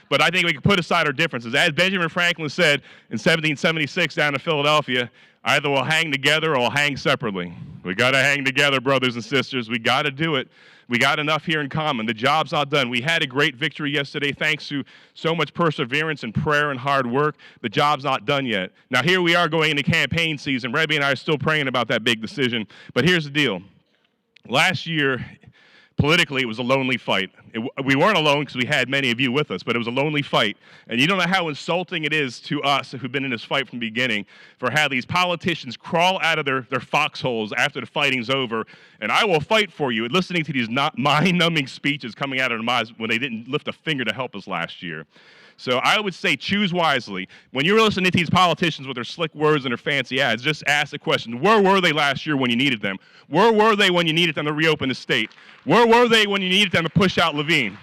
[SPEAKER 7] But I think we can put aside our differences. As Benjamin Franklin said in 1776 down in Philadelphia, either we'll hang together or we'll hang separately. We got to hang together, brothers and sisters. We got to do it. We got enough here in common. The job's not done. We had a great victory yesterday thanks to so much perseverance and prayer and hard work. The job's not done yet. Now, here we are going into campaign season. Rebby and I are still praying about that big decision. But here's the deal. Last year, politically, it was a lonely fight. We weren't alone because we had many of you with us, but it was a lonely fight. And you don't know how insulting it is to us who've been in this fight from the beginning for how these politicians crawl out of their foxholes after the fighting's over, and I will fight for you, and listening to these mind-numbing speeches coming out of their mouths when they didn't lift a finger to help us last year. So I would say choose wisely. When you're listening to these politicians with their slick words and their fancy ads, just ask the question, where were they last year when you needed them? Where were they when you needed them to reopen the state? Where were they when you needed them to push out Levine?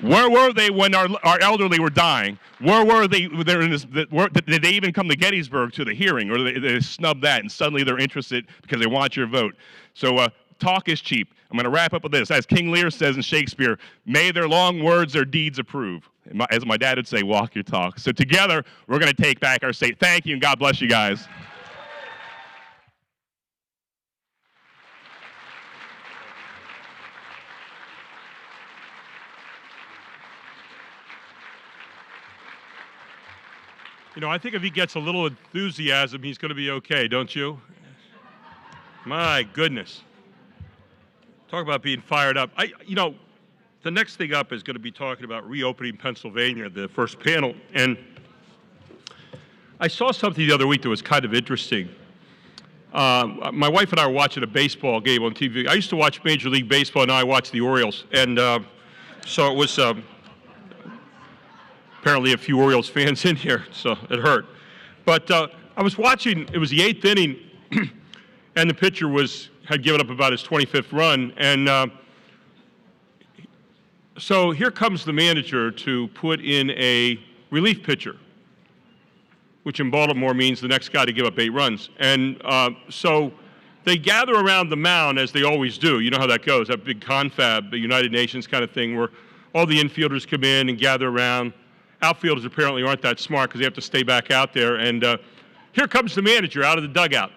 [SPEAKER 7] Where were they when our elderly were dying? Where were they? Did they even come to Gettysburg to the hearing, or they snubbed that and suddenly they're interested because they want your vote? So talk is cheap. I'm going to wrap up with this. As King Lear says in Shakespeare, may their long words their deeds approve. As my dad would say, walk your talk. So together, we're going to take back our state. Thank you, and God bless you guys.
[SPEAKER 3] You know, I think if he gets a little enthusiasm, he's going to be okay, don't you? My goodness. Talk about being fired up. The next thing up is going to be talking about reopening Pennsylvania, the first panel. And I saw something the other week that was kind of interesting. My wife and I were watching a baseball game on TV. I used to watch Major League Baseball, now I watch the Orioles. And so it was apparently a few Orioles fans in here, so it hurt. But I was watching, it was the 8th inning, and the pitcher had given up about his 25th run. And so here comes the manager to put in a relief pitcher, which in Baltimore means the next guy to give up 8 runs. And so they gather around the mound, as they always do. You know how that goes, that big confab, the United Nations kind of thing, where all the infielders come in and gather around. Outfielders apparently aren't that smart because they have to stay back out there. And here comes the manager out of the dugout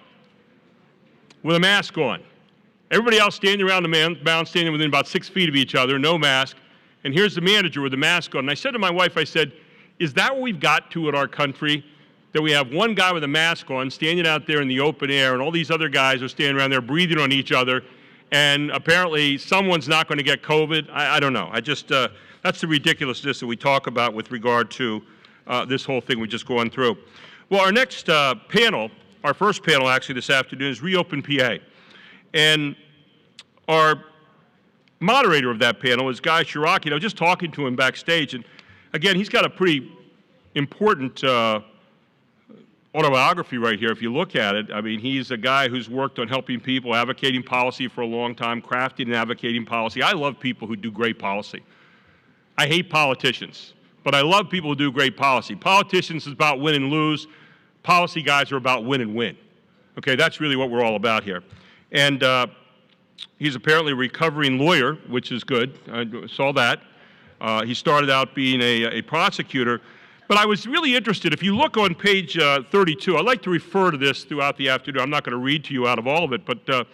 [SPEAKER 3] with a mask on. Everybody else standing around the mound, standing within about 6 feet of each other, no mask. And here's the manager with the mask on. And I said to my wife, I said, is that what we've got to in our country? That we have one guy with a mask on standing out there in the open air, and all these other guys are standing around there breathing on each other, and apparently someone's not going to get COVID? I don't know. That's the ridiculousness that we talk about with regard to this whole thing we're just going through. Well, our next panel, our first panel actually this afternoon, is Reopen PA. And our moderator of that panel is Guy Shiraki. I was just talking to him backstage, and again, he's got a pretty important autobiography right here if you look at it. I mean, he's a guy who's worked on helping people, advocating policy for a long time, crafting and advocating policy. I love people who do great policy. I hate politicians, but I love people who do great policy. Politicians is about win and lose. Policy guys are about win and win. Okay, that's really what we're all about here. And he's apparently a recovering lawyer, which is good. I saw that. He started out being a prosecutor. But I was really interested. If you look on page 32, I like to refer to this throughout the afternoon. I'm not going to read to you out of all of it, but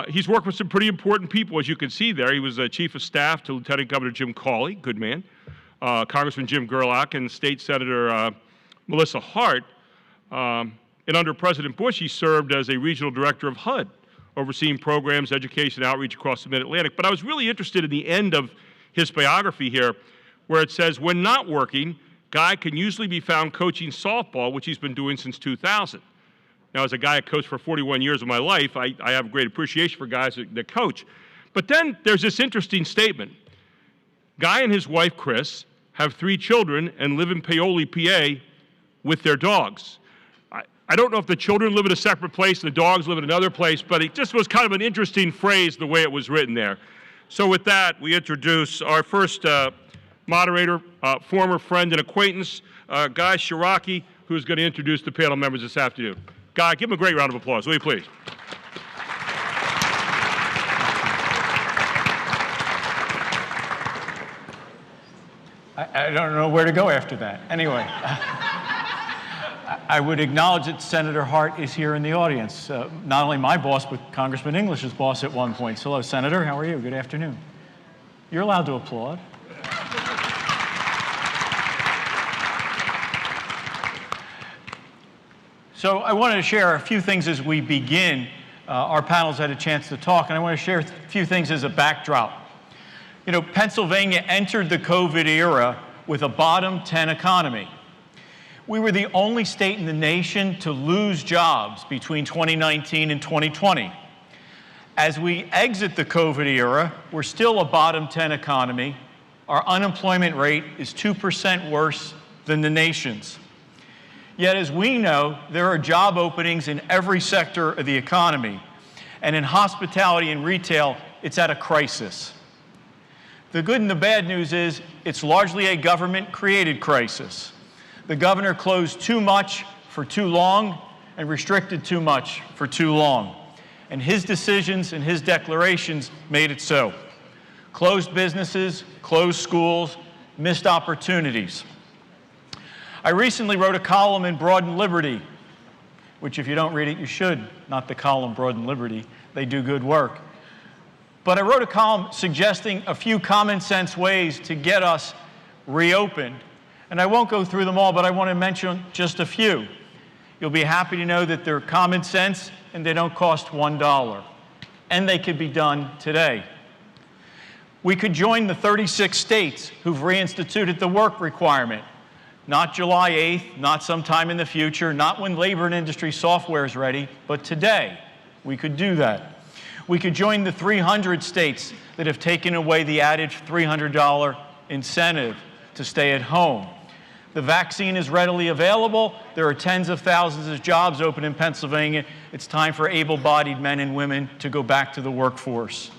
[SPEAKER 3] he's worked with some pretty important people, as you can see there. He was Chief of Staff to Lieutenant Governor Jim Cawley, good man, Congressman Jim Gerlach, and State Senator Melissa Hart. And under President Bush, he served as a regional director of HUD, overseeing programs, education, outreach across the Mid-Atlantic. But I was really interested in the end of his biography here, where it says, when not working, Guy can usually be found coaching softball, which he's been doing since 2000. Now, as a guy that coached for 41 years of my life, I have great appreciation for guys that coach. But then there's this interesting statement. Guy and his wife, Chris, have 3 children and live in Paoli, PA, with their dogs. I don't know if the children live in a separate place and the dogs live in another place, but it just was kind of an interesting phrase the way it was written there. So with that, we introduce our first moderator, former friend and acquaintance, Guy Shiraki, who's going to introduce the panel members this afternoon. Guy, give him a great round of applause, will you please?
[SPEAKER 8] I don't know where to go after that. Anyway, I would acknowledge that Senator Hart is here in the audience. Not only my boss, but Congressman English's boss at one point. So, hello, Senator. How are you? Good afternoon. You're allowed to applaud. So I wanted to share a few things as we begin. Our panel's had a chance to talk, and I want to share a few things as a backdrop. You know, Pennsylvania entered the COVID era with a bottom 10 economy. We were the only state in the nation to lose jobs between 2019 and 2020. As we exit the COVID era, we're still a bottom 10 economy. Our unemployment rate is 2% worse than the nation's. Yet, as we know, there are job openings in every sector of the economy. And in hospitality and retail, it's at a crisis. The good and the bad news is it's largely a government-created crisis. The governor closed too much for too long and restricted too much for too long. And his decisions and his declarations made it so. Closed businesses, closed schools, missed opportunities. I recently wrote a column in Broad and Liberty, which if you don't read it, you should, not the column Broad and Liberty. They do good work. But I wrote a column suggesting a few common sense ways to get us reopened. And I won't go through them all, but I want to mention just a few. You'll be happy to know that they're common sense and they don't cost $1. And they could be done today. We could join the 36 states who've reinstituted the work requirement. Not July 8th, not sometime in the future, not when labor and industry software is ready, but today we could do that. We could join the 300 states that have taken away the added $300 incentive to stay at home. The vaccine is readily available. There are tens of thousands of jobs open in Pennsylvania. It's time for able-bodied men and women to go back to the workforce.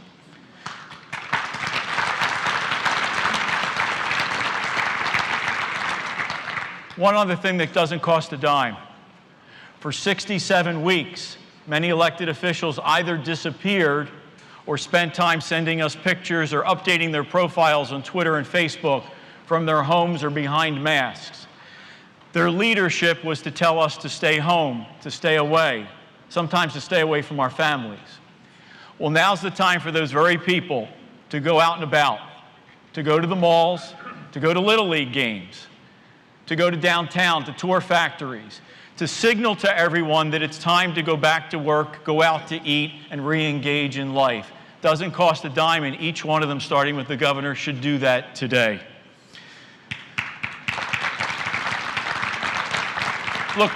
[SPEAKER 8] One other thing that doesn't cost a dime. For 67 weeks, many elected officials either disappeared or spent time sending us pictures or updating their profiles on Twitter and Facebook from their homes or behind masks. Their leadership was to tell us to stay home, to stay away, sometimes to stay away from our families. Well, now's the time for those very people to go out and about, to go to the malls, to go to Little League games, to go to downtown, to tour factories, to signal to everyone that it's time to go back to work, go out to eat, and re-engage in life. Doesn't cost a dime, and each one of them, starting with the governor, should do that today. Look,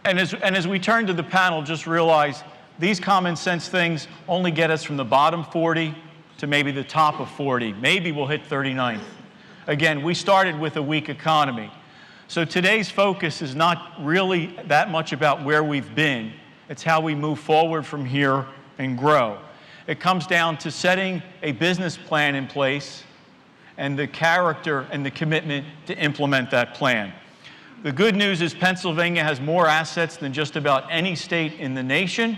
[SPEAKER 8] and as we turn to the panel, just realize these common sense things only get us from the bottom 40 to maybe the top of 40. Maybe we'll hit 39th. Again, we started with a weak economy. So today's focus is not really that much about where we've been. It's how we move forward from here and grow. It comes down to setting a business plan in place and the character and the commitment to implement that plan. The good news is Pennsylvania has more assets than just about any state in the nation.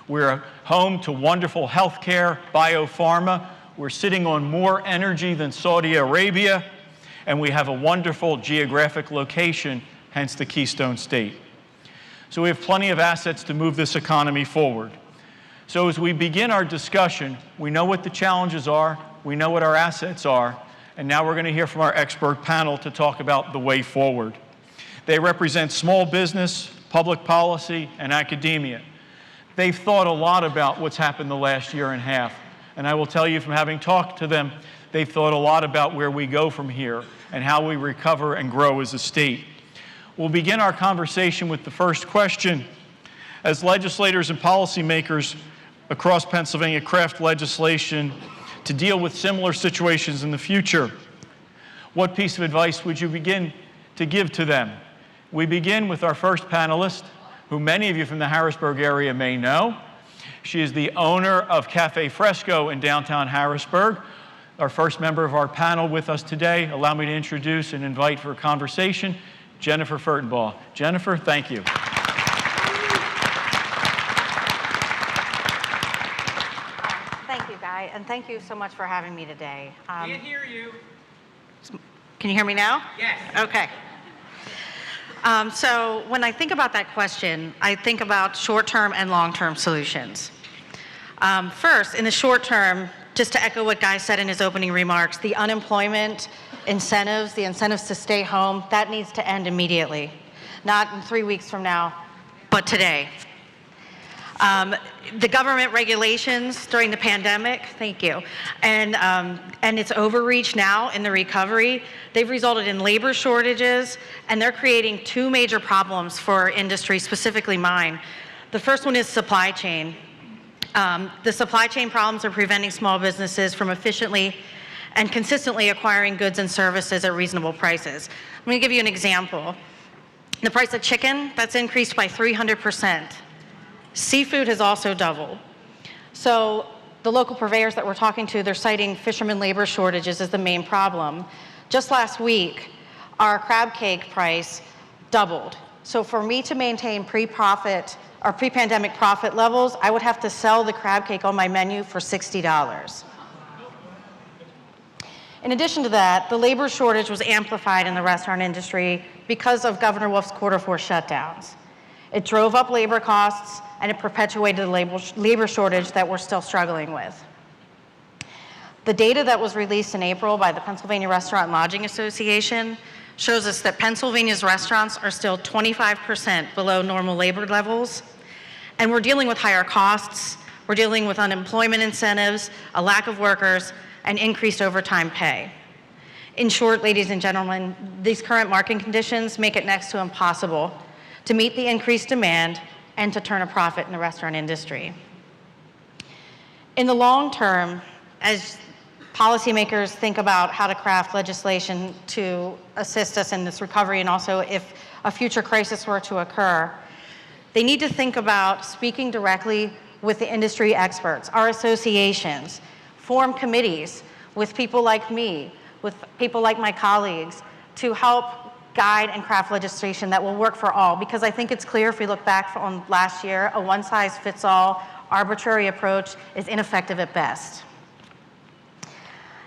[SPEAKER 8] We're home to wonderful health care, biopharma. We're sitting on more energy than Saudi Arabia, and we have a wonderful geographic location, hence the Keystone State. So we have plenty of assets to move this economy forward. So as we begin our discussion, we know what the challenges are, we know what our assets are, and now we're going to hear from our expert panel to talk about the way forward. They represent small business, public policy, and academia. They've thought a lot about what's happened the last year and a half. And I will tell you from having talked to them, they've thought a lot about where we go from here and how we recover and grow as a state. We'll begin our conversation with the first question. As legislators and policymakers across Pennsylvania craft legislation to deal with similar situations in the future, what piece of advice would you begin to give to them? We begin with our first panelist, who many of you from the Harrisburg area may know. She is the owner of Cafe Fresco in downtown Harrisburg. Our first member of our panel with us today, allow me to introduce and invite for a conversation, Jennifer Furtenbaugh. Jennifer, thank you.
[SPEAKER 9] Thank you, Guy, and thank you so much for having me today.
[SPEAKER 10] Can't hear you.
[SPEAKER 9] Can you hear me now?
[SPEAKER 10] Yes.
[SPEAKER 9] Okay. So when I think about that question, I think about short-term and long-term solutions. First, in the short term, just to echo what Guy said in his opening remarks, the unemployment incentives, the incentives to stay home, that needs to end immediately. Not in 3 weeks from now, but today. The government regulations during the pandemic, thank you, and its overreach now in the recovery, they've resulted in labor shortages, and they're creating two major problems for our industry, specifically mine. The first one is supply chain. The supply chain problems are preventing small businesses from efficiently and consistently acquiring goods and services at reasonable prices. I'm going to give you an example. The price of chicken, that's increased by 300%. Seafood has also doubled. So the local purveyors that we're talking to, they're citing fishermen labor shortages as the main problem. Just last week, our crab cake price doubled. So for me to maintain pre-pandemic profit levels, I would have to sell the crab cake on my menu for $60. In addition to that, the labor shortage was amplified in the restaurant industry because of Governor Wolf's Q4 shutdowns. It drove up labor costs, and it perpetuated the labor shortage that we're still struggling with. The data that was released in April by the Pennsylvania Restaurant and Lodging Association shows us that Pennsylvania's restaurants are still 25% below normal labor levels, and we're dealing with higher costs, we're dealing with unemployment incentives, a lack of workers, and increased overtime pay. In short, ladies and gentlemen, these current market conditions make it next to impossible to meet the increased demand and to turn a profit in the restaurant industry. In the long term, as policymakers think about how to craft legislation to assist us in this recovery, and also if a future crisis were to occur, they need to think about speaking directly with the industry experts, our associations, form committees with people like me, with people like my colleagues, to help guide and craft legislation that will work for all. Because I think it's clear, if we look back on last year, a one-size-fits-all arbitrary approach is ineffective at best.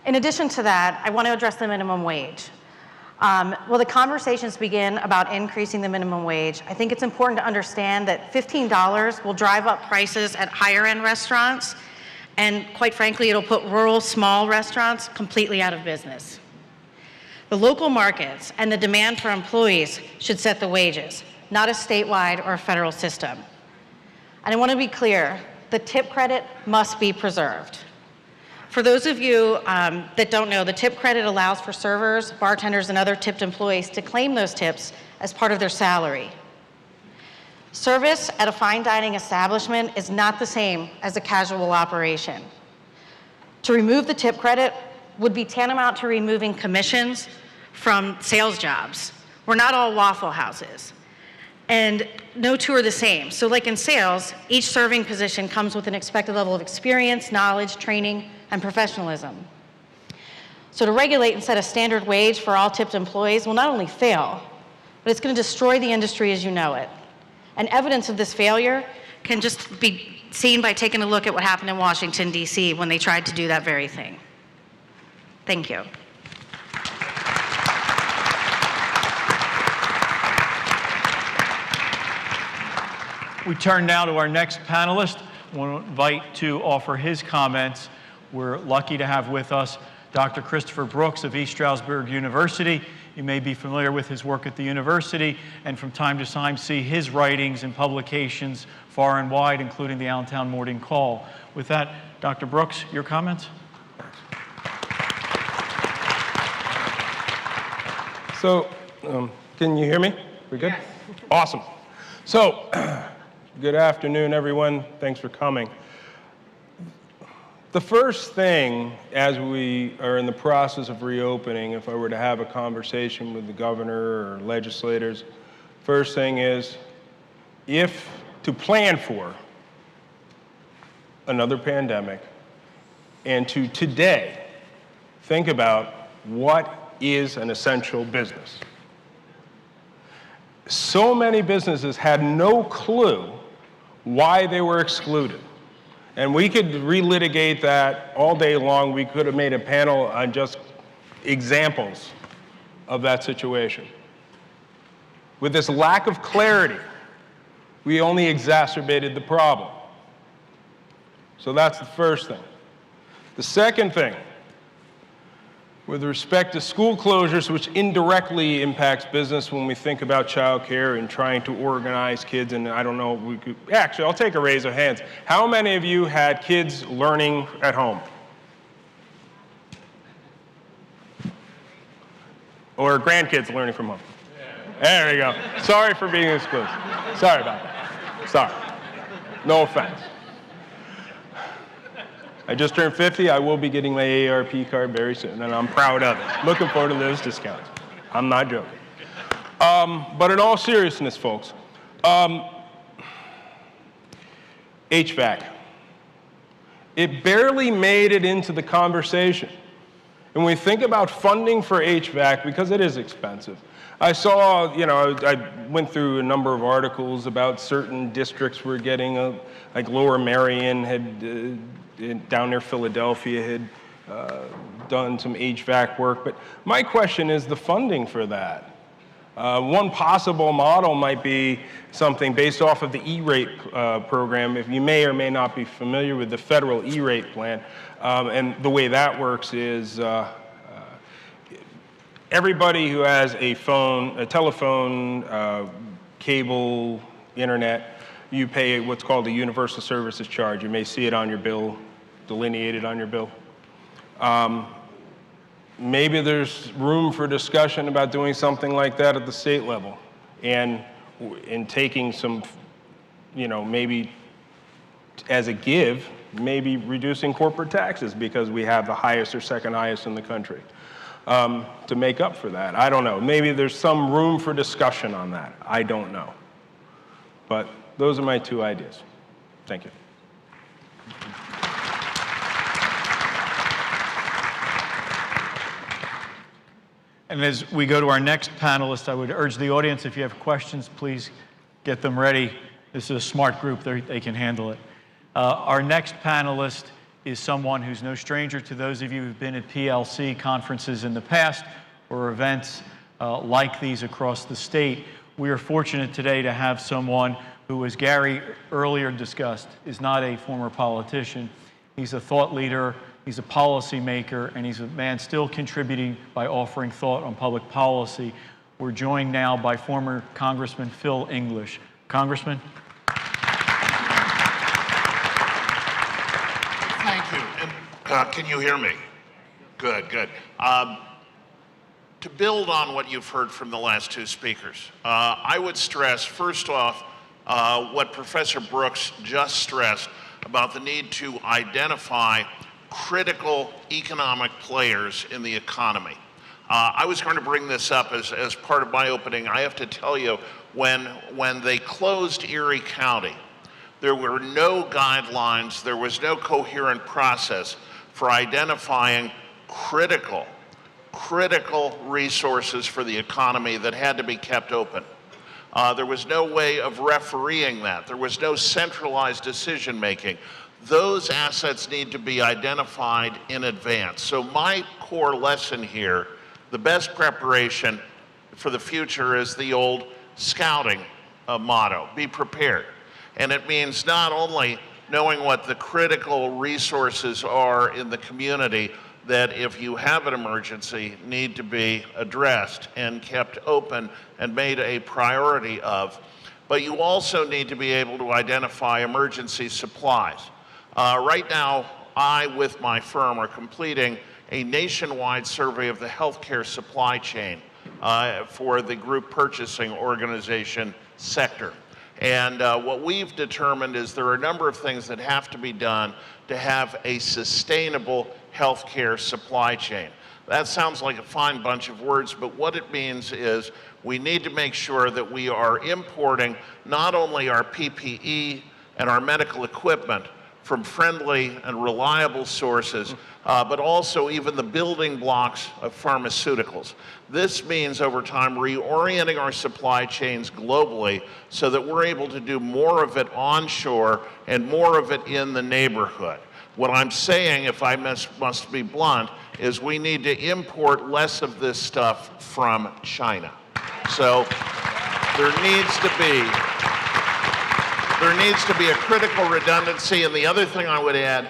[SPEAKER 9] In addition to that, I want to address the minimum wage. Well, the conversations begin about increasing the minimum wage. I think it's important to understand that $15 will drive up prices at higher-end restaurants, and quite frankly, it'll put rural small restaurants completely out of business. The local markets and the demand for employees should set the wages, not a statewide or a federal system. And I want to be clear, the tip credit must be preserved. For those of you that don't know, the tip credit allows for servers, bartenders, and other tipped employees to claim those tips as part of their salary. Service at a fine dining establishment is not the same as a casual operation. To remove the tip credit would be tantamount to removing commissions from sales jobs. We're not all Waffle Houses, and no two are the same. So like in sales, each serving position comes with an expected level of experience, knowledge, training, and professionalism. So to regulate and set a standard wage for all tipped employees will not only fail, but it's going to destroy the industry as you know it. And evidence of this failure can just be seen by taking a look at what happened in Washington, D.C. when they tried to do that very thing. Thank you.
[SPEAKER 8] We turn now to our next panelist. I want to invite to offer his comments. We're lucky to have with us Dr. Christopher Brooks of East Stroudsburg University. You may be familiar with his work at the university, and from time to time see his writings and publications far and wide, including the Allentown Morning Call. With that, Dr. Brooks, your comments?
[SPEAKER 10] So, can you hear me? We good? Yes. Awesome. So, good afternoon, everyone. Thanks for coming. The first thing, as we are in the process of reopening, if I were to have a conversation with the governor or legislators, first thing is, if to plan for another pandemic, and to today think about what is an essential business. So many businesses had no clue why they were excluded. And we could relitigate that all day long. We could have made a panel on just examples of that situation. With this lack of clarity, we only exacerbated the problem. So that's the first thing. The second thing, with respect to school closures, which indirectly impacts business when we think about childcare and trying to organize kids, and I don't know, actually, I'll take a raise of hands. How many of you had kids learning at home? Or grandkids learning from home? There we go. Sorry for being exclusive. Sorry about that. Sorry. No offense. I just turned 50. I will be getting my AARP card very soon, and I'm proud of it. Looking forward to those discounts. I'm not joking. But in all seriousness, folks, HVAC. It barely made it into the conversation. And when we think about funding for HVAC, because it is expensive, I saw, I went through a number of articles about certain districts were getting, like Lower Merion had, down near Philadelphia had done some HVAC work. But my question is the funding for that. One possible model might be something based off of the E-rate program. If you may or may not be familiar with the federal E-rate plan, and the way that works is everybody who has a phone, a telephone, cable, internet, you pay what's called a universal services charge. You may see it on your bill, delineated on your bill. Maybe there's room for discussion about doing something like that at the state level and in taking some, maybe as a give, maybe reducing corporate taxes because we have the highest or second highest in the country to make up for that. I don't know. Maybe there's some room for discussion on that. I don't know. But those are my two ideas. Thank you.
[SPEAKER 8] And as we go to our next panelist, I would urge the audience, if you have questions, please get them ready. This is a smart group. They can handle it. Our next panelist is someone who's no stranger to those of you who've been at PLC conferences in the past or events like these across the state. We are fortunate today to have someone who, as Gary earlier discussed, is not a former politician. He's a thought leader. He's a policymaker, and he's a man still contributing by offering thought on public policy. We're joined now by former Congressman Phil English. Congressman?
[SPEAKER 11] Thank you. And, can you hear me? Good, good. To build on what you've heard from the last two speakers, I would stress, first off, what Professor Brooks just stressed about the need to identify critical economic players in the economy. I was going to bring this up as part of my opening. I have to tell you, when they closed Erie County, there were no guidelines, there was no coherent process for identifying critical resources for the economy that had to be kept open. There was no way of refereeing that. There was no centralized decision making. Those assets need to be identified in advance. So my core lesson here, the best preparation for the future is the old scouting motto, be prepared. And it means not only knowing what the critical resources are in the community that if you have an emergency need to be addressed and kept open and made a priority of, but you also need to be able to identify emergency supplies. Right now, I, with my firm, are completing a nationwide survey of the healthcare supply chain for the group purchasing organization sector. And what we've determined is there are a number of things that have to be done to have a sustainable healthcare supply chain. That sounds like a fine bunch of words, but what it means is we need to make sure that we are importing not only our PPE and our medical equipment from friendly and reliable sources, but also even the building blocks of pharmaceuticals. This means over time reorienting our supply chains globally so that we're able to do more of it onshore and more of it in the neighborhood. What I'm saying, if I must be blunt, is we need to import less of this stuff from China. So There needs to be a critical redundancy, and the other thing I would add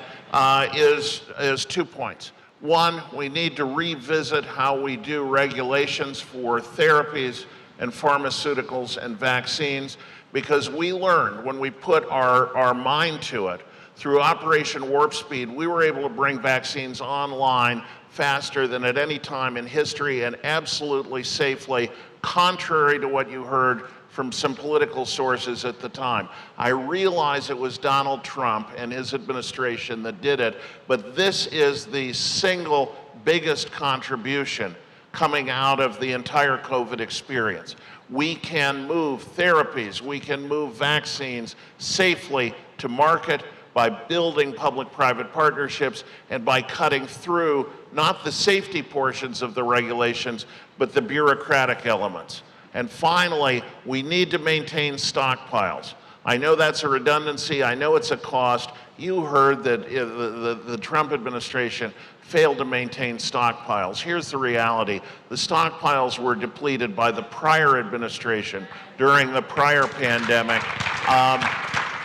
[SPEAKER 11] is 2 points. One, we need to revisit how we do regulations for therapies and pharmaceuticals and vaccines, because we learned when we put our mind to it, through Operation Warp Speed, we were able to bring vaccines online faster than at any time in history and absolutely safely, contrary to what you heard from some political sources at the time. I realize it was Donald Trump and his administration that did it, but this is the single biggest contribution coming out of the entire COVID experience. We can move therapies, we can move vaccines safely to market by building public-private partnerships and by cutting through not the safety portions of the regulations, but the bureaucratic elements. And finally, we need to maintain stockpiles. I know that's a redundancy, I know it's a cost. You heard that the Trump administration failed to maintain stockpiles. Here's the reality. The stockpiles were depleted by the prior administration during the prior pandemic.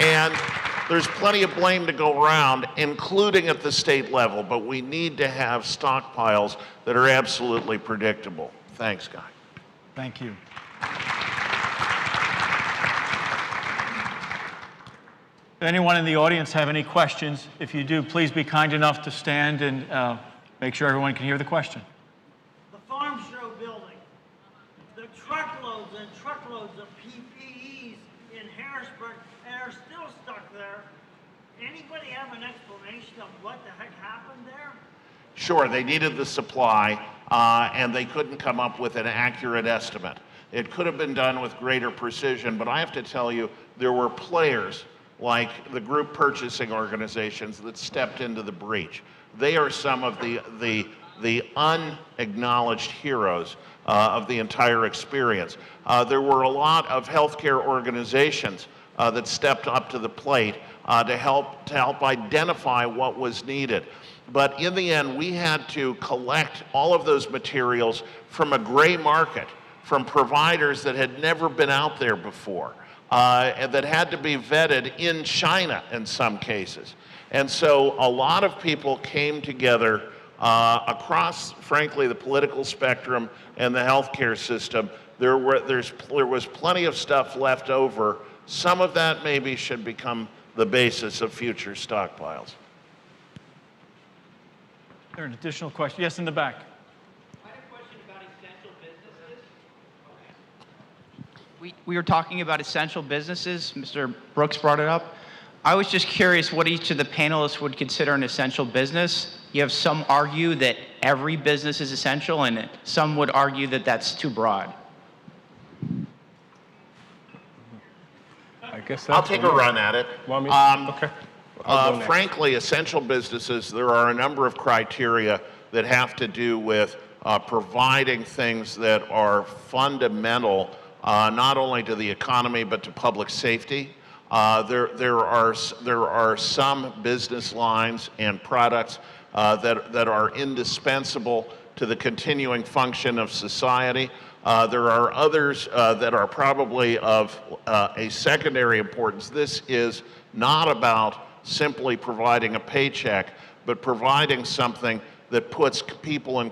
[SPEAKER 11] And there's plenty of blame to go around, including at the state level, but we need to have stockpiles that are absolutely predictable. Thanks, Guy.
[SPEAKER 8] Thank you. Does anyone in the audience have any questions? If you do, please be kind enough to stand and make sure everyone can hear the question.
[SPEAKER 12] The Farm Show building, the truckloads and truckloads of PPEs in Harrisburg and are still stuck there. Anybody have an explanation of what the heck happened there?
[SPEAKER 11] Sure, they needed the supply and they couldn't come up with an accurate estimate. It could have been done with greater precision, but I have to tell you, there were players like the group purchasing organizations that stepped into the breach. They are some of the unacknowledged heroes of the entire experience. There were a lot of healthcare organizations that stepped up to the plate to help identify what was needed. But in the end, we had to collect all of those materials from a gray market, from providers that had never been out there before, and that had to be vetted in China in some cases. And so a lot of people came together across, frankly, the political spectrum and the healthcare system. There was plenty of stuff left over. Some of that maybe should become the basis of future stockpiles.
[SPEAKER 8] There an additional question? Yes, in the back.
[SPEAKER 13] I have a question about essential businesses. We were talking about essential businesses. Mr. Brooks brought it up. I was just curious what each of the panelists would consider an essential business. You have some argue that every business is essential, and some would argue that that's too broad.
[SPEAKER 10] I guess
[SPEAKER 11] I'll take a run at it.
[SPEAKER 10] Want me? Okay.
[SPEAKER 11] Frankly, essential businesses, there are a number of criteria that have to do with providing things that are fundamental not only to the economy but to public safety. There are some business lines and products that are indispensable to the continuing function of society. There are others that are probably of a secondary importance. This is not about simply providing a paycheck, but providing something that puts people in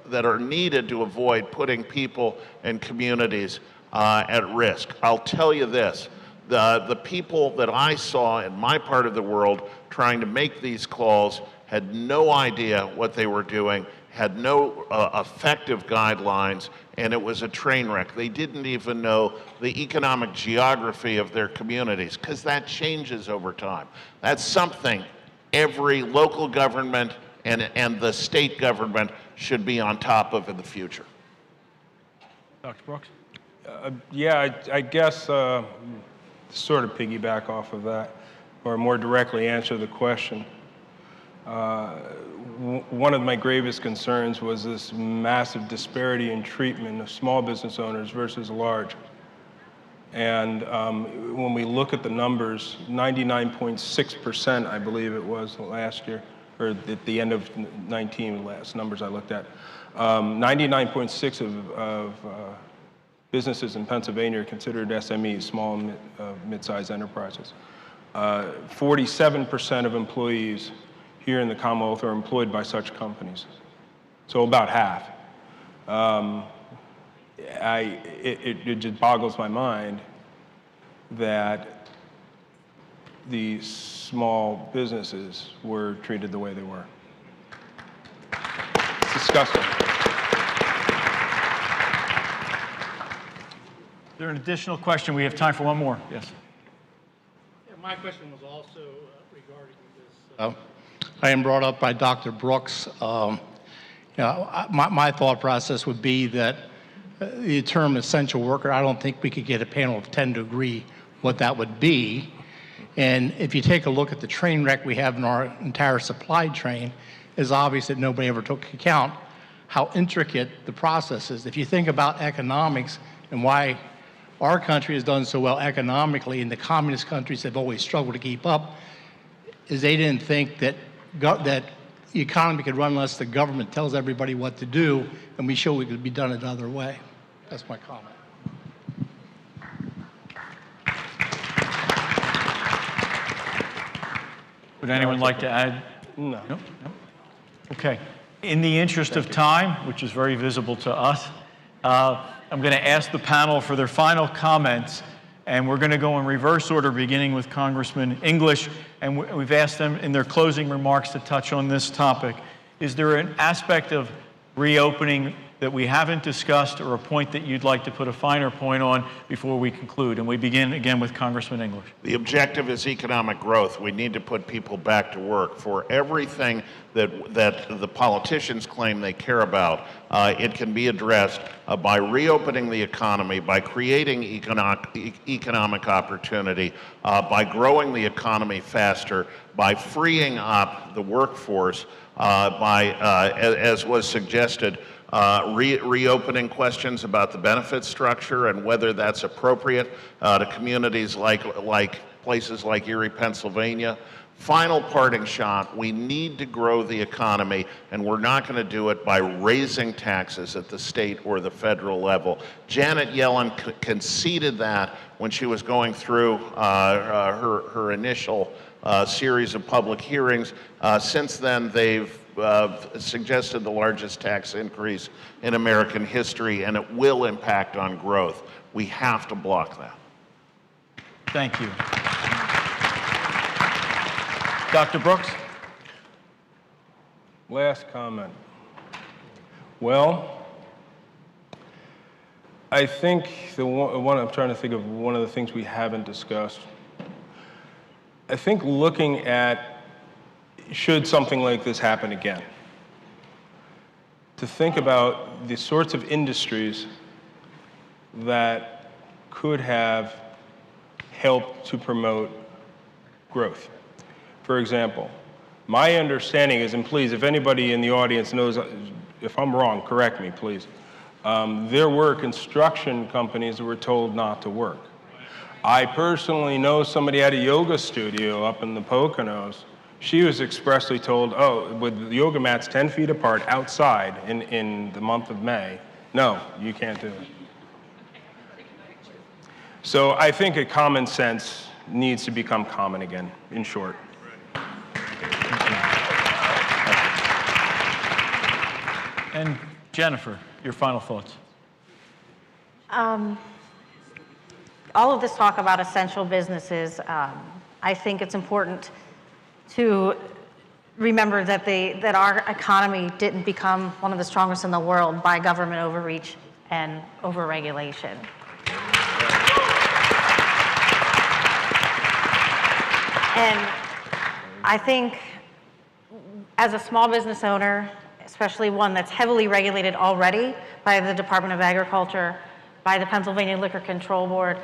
[SPEAKER 11] that are needed to avoid putting people and communities at risk. I'll tell you this, the people that I saw in my part of the world trying to make these calls had no idea what they were doing, had no effective guidelines, and it was a train wreck. They didn't even know the economic geography of their communities, because that changes over time. That's something every local government and the state government should be on top of in the future.
[SPEAKER 8] Dr. Brooks?
[SPEAKER 10] Yeah, I guess sort of piggyback off of that, or more directly answer the question. One of my gravest concerns was this massive disparity in treatment of small business owners versus large. And when we look at the numbers, 99.6%, I believe it was last year, or at the end of 19, the last numbers I looked at, 99.6% of businesses in Pennsylvania are considered SMEs, small and mid-sized enterprises. 47% of employees here in the Commonwealth are employed by such companies. So about half. It just boggles my mind that the small businesses were treated the way they were. It's disgusting.
[SPEAKER 8] Is there an additional question? We have time for one more. Yes.
[SPEAKER 14] Yeah, my question was also regarding this. I am brought up by Dr. Brooks. My thought process would be that the term essential worker, I don't think we could get a panel of 10 to agree what that would be. And if you take a look at the train wreck we have in our entire supply chain, it's obvious that nobody ever took account how intricate the process is. If you think about economics and why our country has done so well economically and the communist countries have always struggled to keep up, is they didn't think that the economy could run unless the government tells everybody what to do, and we show we could be done another way. That's my comment.
[SPEAKER 8] Would anyone like to add?
[SPEAKER 10] No.
[SPEAKER 8] No? Okay. In the interest of time, which is very visible to us, I'm going to ask the panel for their final comments, and we're going to go in reverse order, beginning with Congressman English, and we've asked them in their closing remarks to touch on this topic. Is there an aspect of reopening that we haven't discussed, or a point that you'd like to put a finer point on before we conclude? And we begin again with Congressman English.
[SPEAKER 11] The objective is economic growth. We need to put people back to work. For everything that the politicians claim they care about, it can be addressed by reopening the economy, by creating economic opportunity, by growing the economy faster, by freeing up the workforce, as was suggested, reopening questions about the benefit structure and whether that's appropriate to communities like places like Erie, Pennsylvania. Final parting shot, we need to grow the economy, and we're not going to do it by raising taxes at the state or the federal level. Janet Yellen conceded that when she was going through her initial series of public hearings. Since then, they've suggested the largest tax increase in American history, and it will impact on growth. We have to block that.
[SPEAKER 8] Thank you. Dr. Brooks?
[SPEAKER 10] Last comment. Well, I think I'm trying to think of one of the things we haven't discussed. I think looking at, should something like this happen again, to think about the sorts of industries that could have helped to promote growth. For example, my understanding is, and please, if anybody in the audience knows, if I'm wrong, correct me, please. There were construction companies that were told not to work. I personally know somebody at a yoga studio up in the Poconos. She was expressly told, oh, with the yoga mats 10 feet apart outside in the month of May, no, you can't do it. So I think a common sense needs to become common again, in short.
[SPEAKER 8] And Jennifer, your final thoughts.
[SPEAKER 9] All of this talk about essential businesses, I think it's important to remember that our economy didn't become one of the strongest in the world by government overreach and overregulation. And I think as a small business owner, especially one that's heavily regulated already by the Department of Agriculture, by the Pennsylvania Liquor Control Board,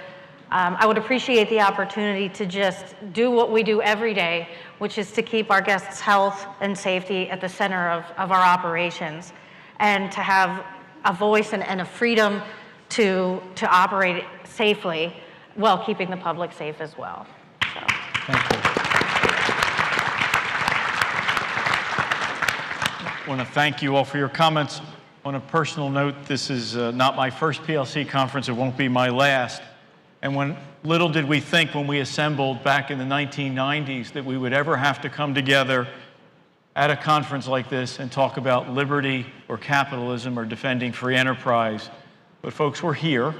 [SPEAKER 9] I would appreciate the opportunity to just do what we do every day, which is to keep our guests' health and safety at the center of our operations, and to have a voice and a freedom to operate safely while keeping the public safe as well. So.
[SPEAKER 8] Thank you. I want to thank you all for your comments On a personal note, this is not my first PLC conference. It won't be my last. And when little did we think when we assembled back in the 1990s that we would ever have to come together at a conference like this and talk about liberty or capitalism or defending free enterprise. But folks, we're here,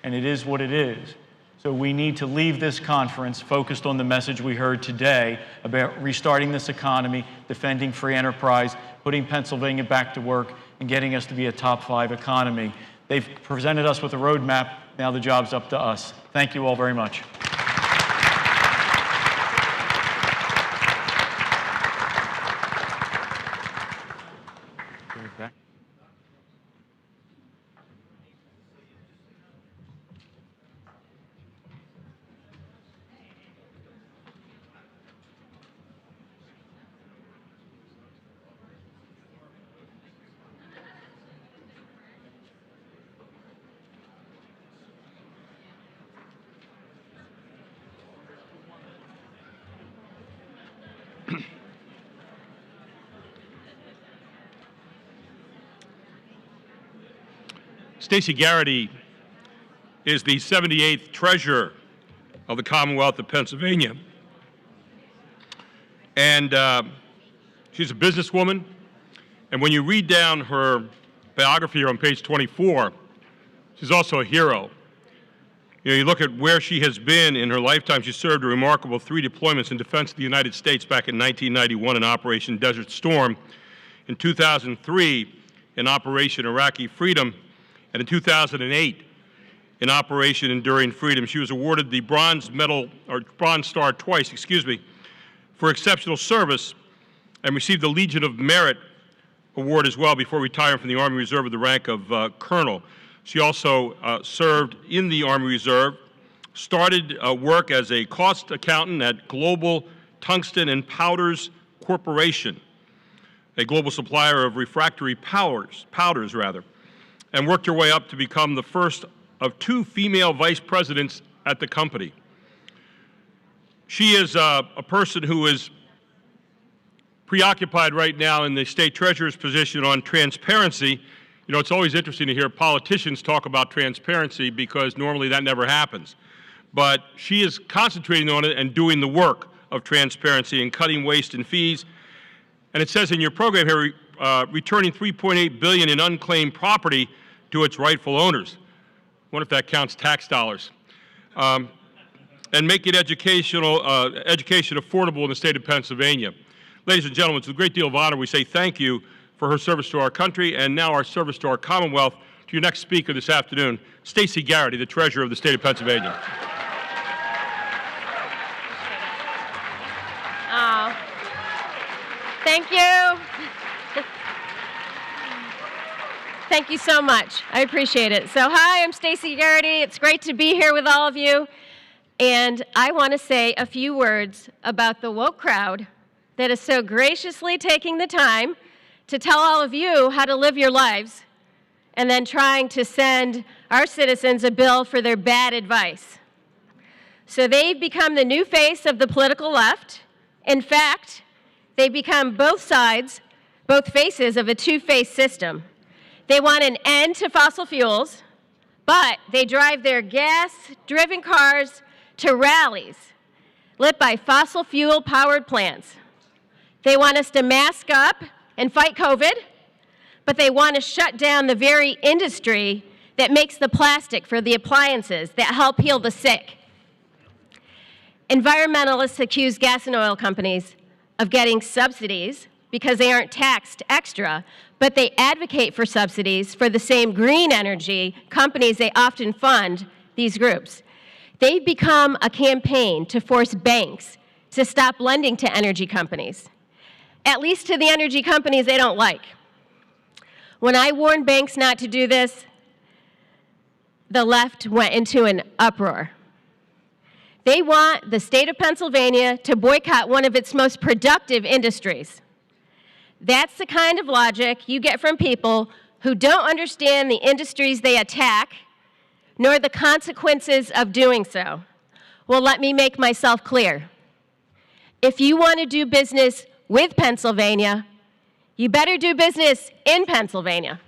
[SPEAKER 8] and it is what it is. So we need to leave this conference focused on the message we heard today about restarting this economy, defending free enterprise, putting Pennsylvania back to work, and getting us to be a top 5 economy. They've presented us with a roadmap. Now the job's up to us. Thank you all very much.
[SPEAKER 3] Stacey Garrity is the 78th Treasurer of the Commonwealth of Pennsylvania. And she's a businesswoman. And when you read down her biography here on page 24, she's also a hero. You know, you look at where she has been in her lifetime. She served a remarkable 3 deployments in defense of the United States back in 1991 in Operation Desert Storm, in 2003 in Operation Iraqi Freedom, and in 2008 in Operation Enduring Freedom. She was awarded the Bronze Medal, or Bronze Star twice, for exceptional service, and received the Legion of Merit award as well before retiring from the Army Reserve with the rank of Colonel. She also served in the Army Reserve, started work as a cost accountant at Global Tungsten and Powders Corporation, a global supplier of refractory powders, and worked her way up to become the first of 2 female vice presidents at the company. She is a person who is preoccupied right now in the state treasurer's position on transparency. You know, it's always interesting to hear politicians talk about transparency because normally that never happens. But she is concentrating on it and doing the work of transparency and cutting waste and fees. And it says in your program here, returning $3.8 billion in unclaimed property to its rightful owners. I wonder if that counts tax dollars. And making education affordable in the state of Pennsylvania. Ladies and gentlemen, it's with a great deal of honor we say thank you for her service to our country and now our service to our Commonwealth. To your next speaker this afternoon, Stacey Garrity, the Treasurer of the state of Pennsylvania.
[SPEAKER 15] Oh, thank you. Thank you so much. I appreciate it. So hi, I'm Stacey Garrity. It's great to be here with all of you. And I want to say a few words about the woke crowd that is so graciously taking the time to tell all of you how to live your lives and then trying to send our citizens a bill for their bad advice. So they've become the new face of the political left. In fact, they've become both sides, both faces of a two-faced system. They want an end to fossil fuels, but they drive their gas-driven cars to rallies lit by fossil fuel-powered plants. They want us to mask up and fight COVID, but they want to shut down the very industry that makes the plastic for the appliances that help heal the sick. Environmentalists accuse gas and oil companies of getting subsidies because they aren't taxed extra, but they advocate for subsidies for the same green energy companies they often fund these groups. They've become a campaign to force banks to stop lending to energy companies, at least to the energy companies they don't like. When I warned banks not to do this, the left went into an uproar. They want the state of Pennsylvania to boycott one of its most productive industries. That's the kind of logic you get from people who don't understand the industries they attack, nor the consequences of doing so. Well, let me make myself clear. If you want to do business with Pennsylvania, you better do business in Pennsylvania.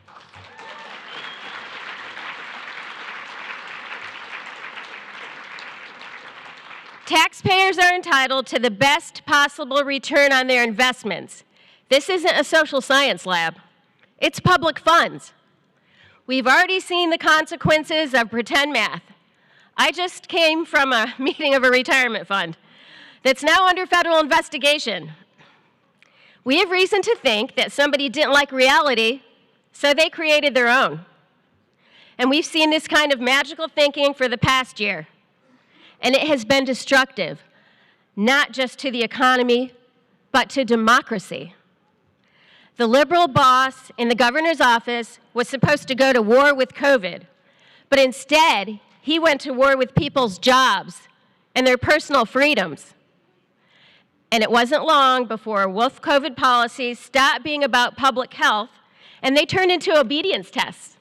[SPEAKER 15] Taxpayers are entitled to the best possible return on their investments. This isn't a social science lab. It's public funds. We've already seen the consequences of pretend math. I just came from a meeting of a retirement fund that's now under federal investigation. We have reason to think that somebody didn't like reality, so they created their own. And we've seen this kind of magical thinking for the past year. And it has been destructive, not just to the economy, but to democracy. The liberal boss in the governor's office was supposed to go to war with COVID, but instead, he went to war with people's jobs and their personal freedoms. And it wasn't long before Wolf COVID policies stopped being about public health, and they turned into obedience tests.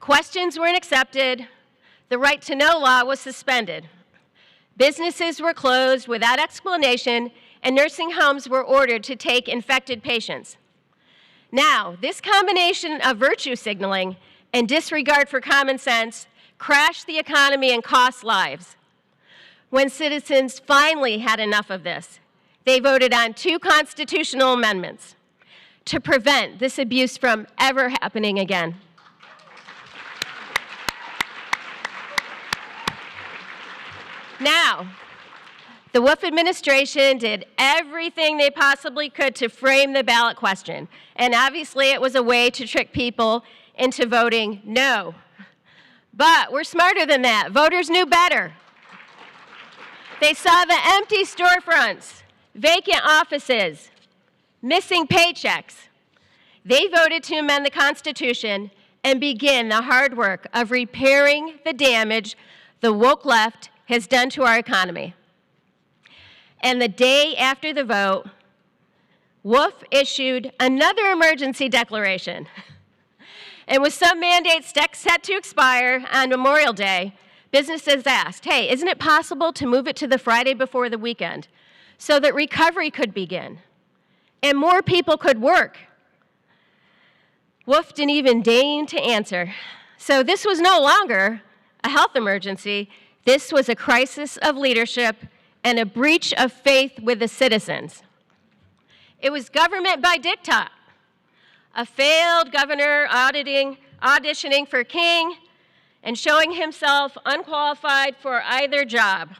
[SPEAKER 15] Questions weren't accepted. The right to know law was suspended. Businesses were closed without explanation, and nursing homes were ordered to take infected patients. Now, this combination of virtue signaling and disregard for common sense crashed the economy and cost lives. When citizens finally had enough of this, they voted on 2 constitutional amendments to prevent this abuse from ever happening again. Now, the Wolf administration did everything they possibly could to frame the ballot question, and obviously it was a way to trick people into voting no. But we're smarter than that. Voters knew better. They saw the empty storefronts, vacant offices, missing paychecks. They voted to amend the Constitution and begin the hard work of repairing the damage the woke left has done to our economy. And the day after the vote, Wolf issued another emergency declaration. And with some mandates set to expire on Memorial Day, businesses asked, hey, isn't it possible to move it to the Friday before the weekend so that recovery could begin and more people could work? Wolf didn't even deign to answer. So this was no longer a health emergency. This was a crisis of leadership and a breach of faith with the citizens. It was government by diktat. A failed governor auditioning for king and showing himself unqualified for either job.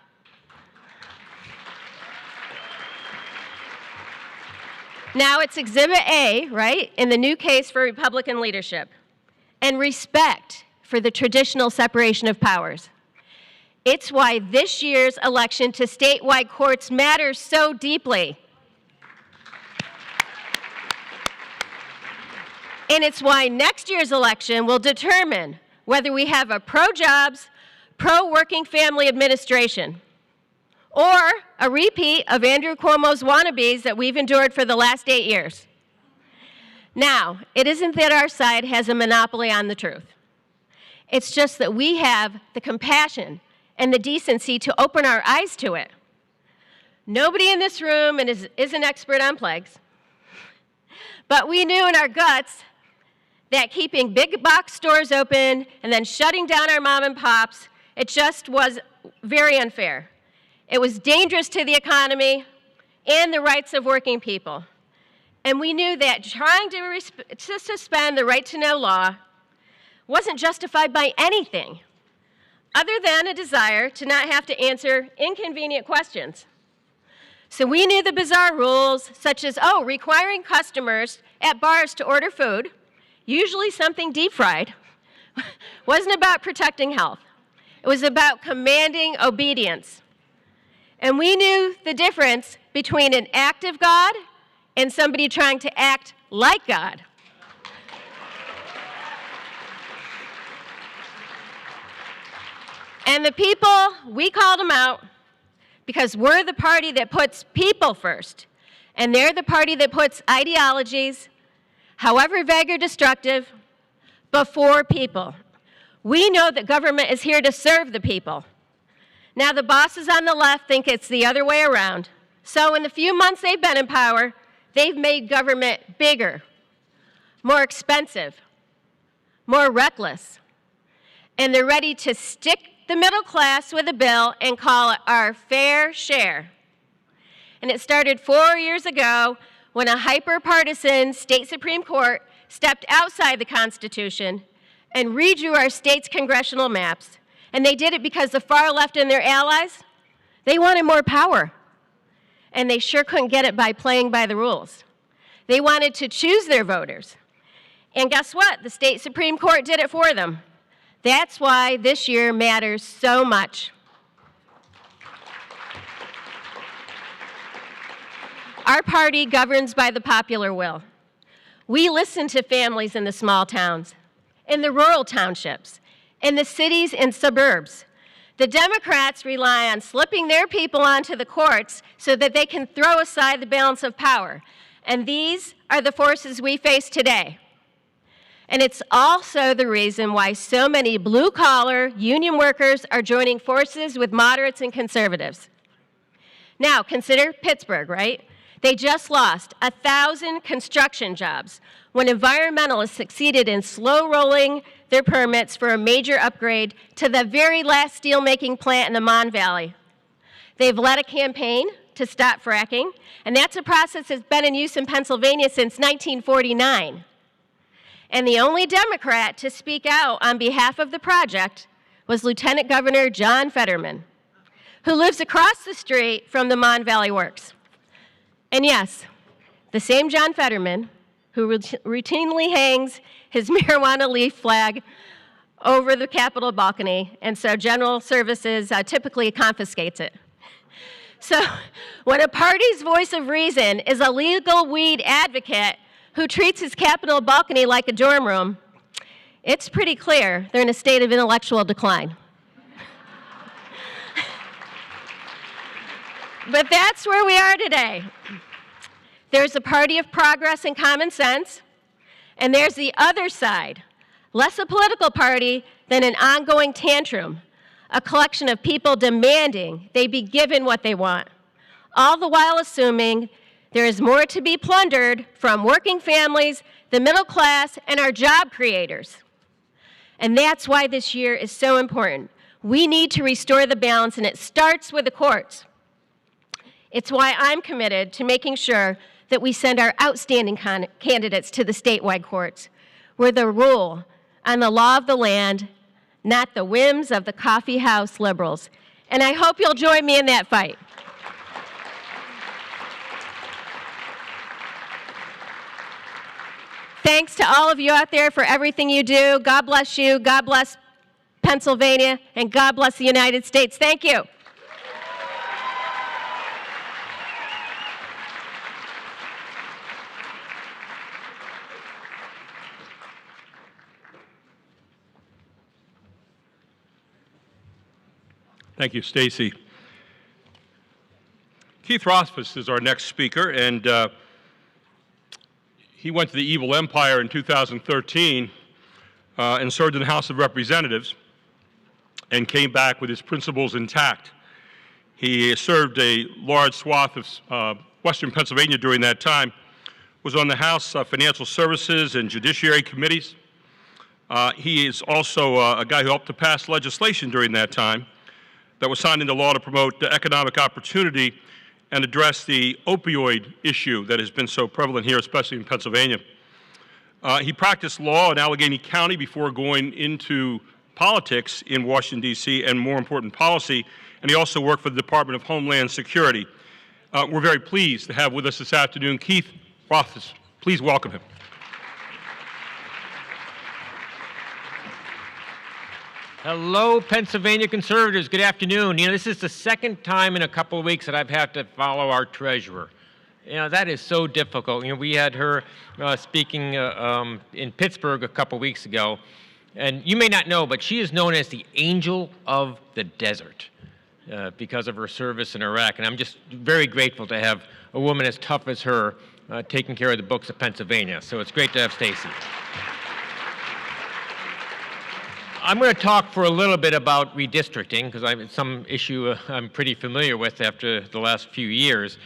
[SPEAKER 15] Now it's Exhibit A, right, in the new case for Republican leadership, and respect for the traditional separation of powers. It's why this year's election to statewide courts matters so deeply. And it's why next year's election will determine whether we have a pro-jobs, pro-working family administration, or a repeat of Andrew Cuomo's wannabes that we've endured for the last 8 years. Now, it isn't that our side has a monopoly on the truth. It's just that we have the compassion and the decency to open our eyes to it. Nobody in this room is an expert on plagues, but we knew in our guts that keeping big box stores open and then shutting down our mom and pops, it just was very unfair. It was dangerous to the economy and the rights of working people. And we knew that trying to suspend the right to know law wasn't justified by anything other than a desire to not have to answer inconvenient questions. So we knew the bizarre rules, such as, requiring customers at bars to order food, usually something deep fried, wasn't about protecting health. It was about commanding obedience. And we knew the difference between an active God and somebody trying to act like God. And the people, we called them out because we're the party that puts people first, and they're the party that puts ideologies, however vague or destructive, before people. We know that government is here to serve the people. Now, the bosses on the left think it's the other way around. So in the few months they've been in power, they've made government bigger, more expensive, more reckless, and they're ready to stick the middle class with a bill and call it our fair share. And it started 4 years ago when a hyper-partisan state Supreme Court stepped outside the Constitution and redrew our state's congressional maps. And they did it because the far left and their allies, they wanted more power. And they sure couldn't get it by playing by the rules. They wanted to choose their voters. And guess what? The state Supreme Court did it for them. That's why this year matters so much. Our party governs by the popular will. We listen to families in the small towns, in the rural townships, in the cities and suburbs. The Democrats rely on slipping their people onto the courts so that they can throw aside the balance of power. And these are the forces we face today. And it's also the reason why so many blue-collar union workers are joining forces with moderates and conservatives. Now, consider Pittsburgh, right? They just lost 1,000 construction jobs when environmentalists succeeded in slow-rolling their permits for a major upgrade to the very last steelmaking plant in the Mon Valley. They've led a campaign to stop fracking, and that's a process that's been in use in Pennsylvania since 1949. And the only Democrat to speak out on behalf of the project was Lieutenant Governor John Fetterman, who lives across the street from the Mon Valley Works. And yes, the same John Fetterman who routinely hangs his marijuana leaf flag over the Capitol balcony, and so General Services typically confiscates it. So when a party's voice of reason is a legal weed advocate who treats his Capitol balcony like a dorm room, it's pretty clear they're in a state of intellectual decline. But that's where we are today. There's a party of progress and common sense, and there's the other side, less a political party than an ongoing tantrum, a collection of people demanding they be given what they want, all the while assuming there is more to be plundered from working families, the middle class, and our job creators. And that's why this year is so important. We need to restore the balance, and it starts with the courts. It's why I'm committed to making sure that we send our outstanding candidates to the statewide courts, where the rule on the law of the land, not the whims of the coffee house liberals. And I hope you'll join me in that fight. Thanks to all of you out there for everything you do. God bless you, God bless Pennsylvania, and God bless the United States. Thank you.
[SPEAKER 3] Thank you, Stacy. Keith Rothfuss is our next speaker, and he went to the evil empire in 2013 and served in the House of Representatives and came back with his principles intact. He served a large swath of Western Pennsylvania during that time, was on the House Financial Services and Judiciary Committees. He is also a guy who helped to pass legislation during that time that was signed into law to promote economic opportunity and address the opioid issue that has been so prevalent here, especially in Pennsylvania. He practiced law in Allegheny County before going into politics in Washington, D.C., and more important, policy, and he also worked for the Department of Homeland Security. We're very pleased to have with us this afternoon Keith Rothfuss. Please welcome him.
[SPEAKER 16] Hello, Pennsylvania conservatives. Good afternoon. You know, this is the second time in a couple of weeks that I've had to follow our treasurer. You know, that is so difficult. You know, we had her speaking in Pittsburgh a couple of weeks ago, and you may not know, but she is known as the angel of the desert because of her service in Iraq. And I'm just very grateful to have a woman as tough as her taking care of the books of Pennsylvania. So it's great to have Stacy. I'm going to talk for a little bit about redistricting, because it's some issue I'm pretty familiar with after the last few years.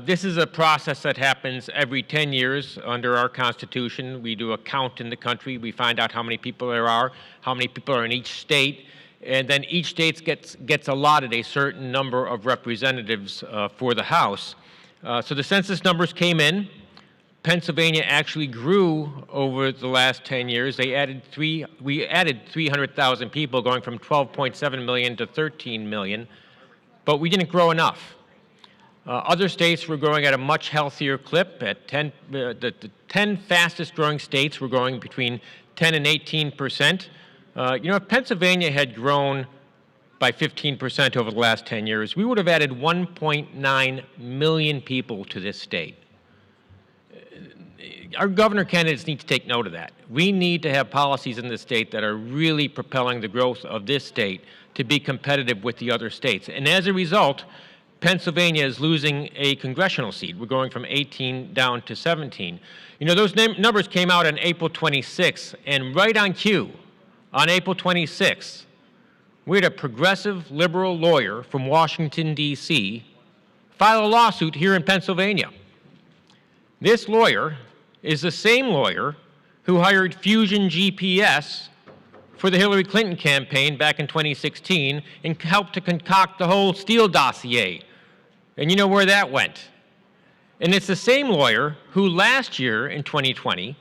[SPEAKER 16] This is a process that happens every 10 years under our Constitution. We do a count in the country. We find out how many people there are, how many people are in each state, and then each state gets allotted a certain number of representatives for the House. So the census numbers came in. Pennsylvania actually grew over the last 10 years. We added 300,000 people, going from 12.7 million to 13 million, but we didn't grow enough. Other states were growing at a much healthier clip. The 10 fastest growing states were growing between 10 and 18%. If Pennsylvania had grown by 15% over the last 10 years, we would have added 1.9 million people to this state. Our governor candidates need to take note of that. We need to have policies in this state that are really propelling the growth of this state to be competitive with the other states. And as a result, Pennsylvania is losing a congressional seat. We're going from 18 down to 17. Those numbers came out on April 26th, and right on cue, on April 26th, we had a progressive liberal lawyer from Washington, D.C., file a lawsuit here in Pennsylvania. This lawyer is the same lawyer who hired Fusion GPS for the Hillary Clinton campaign back in 2016 and helped to concoct the whole Steele dossier. And you know where that went. And it's the same lawyer who last year in 2020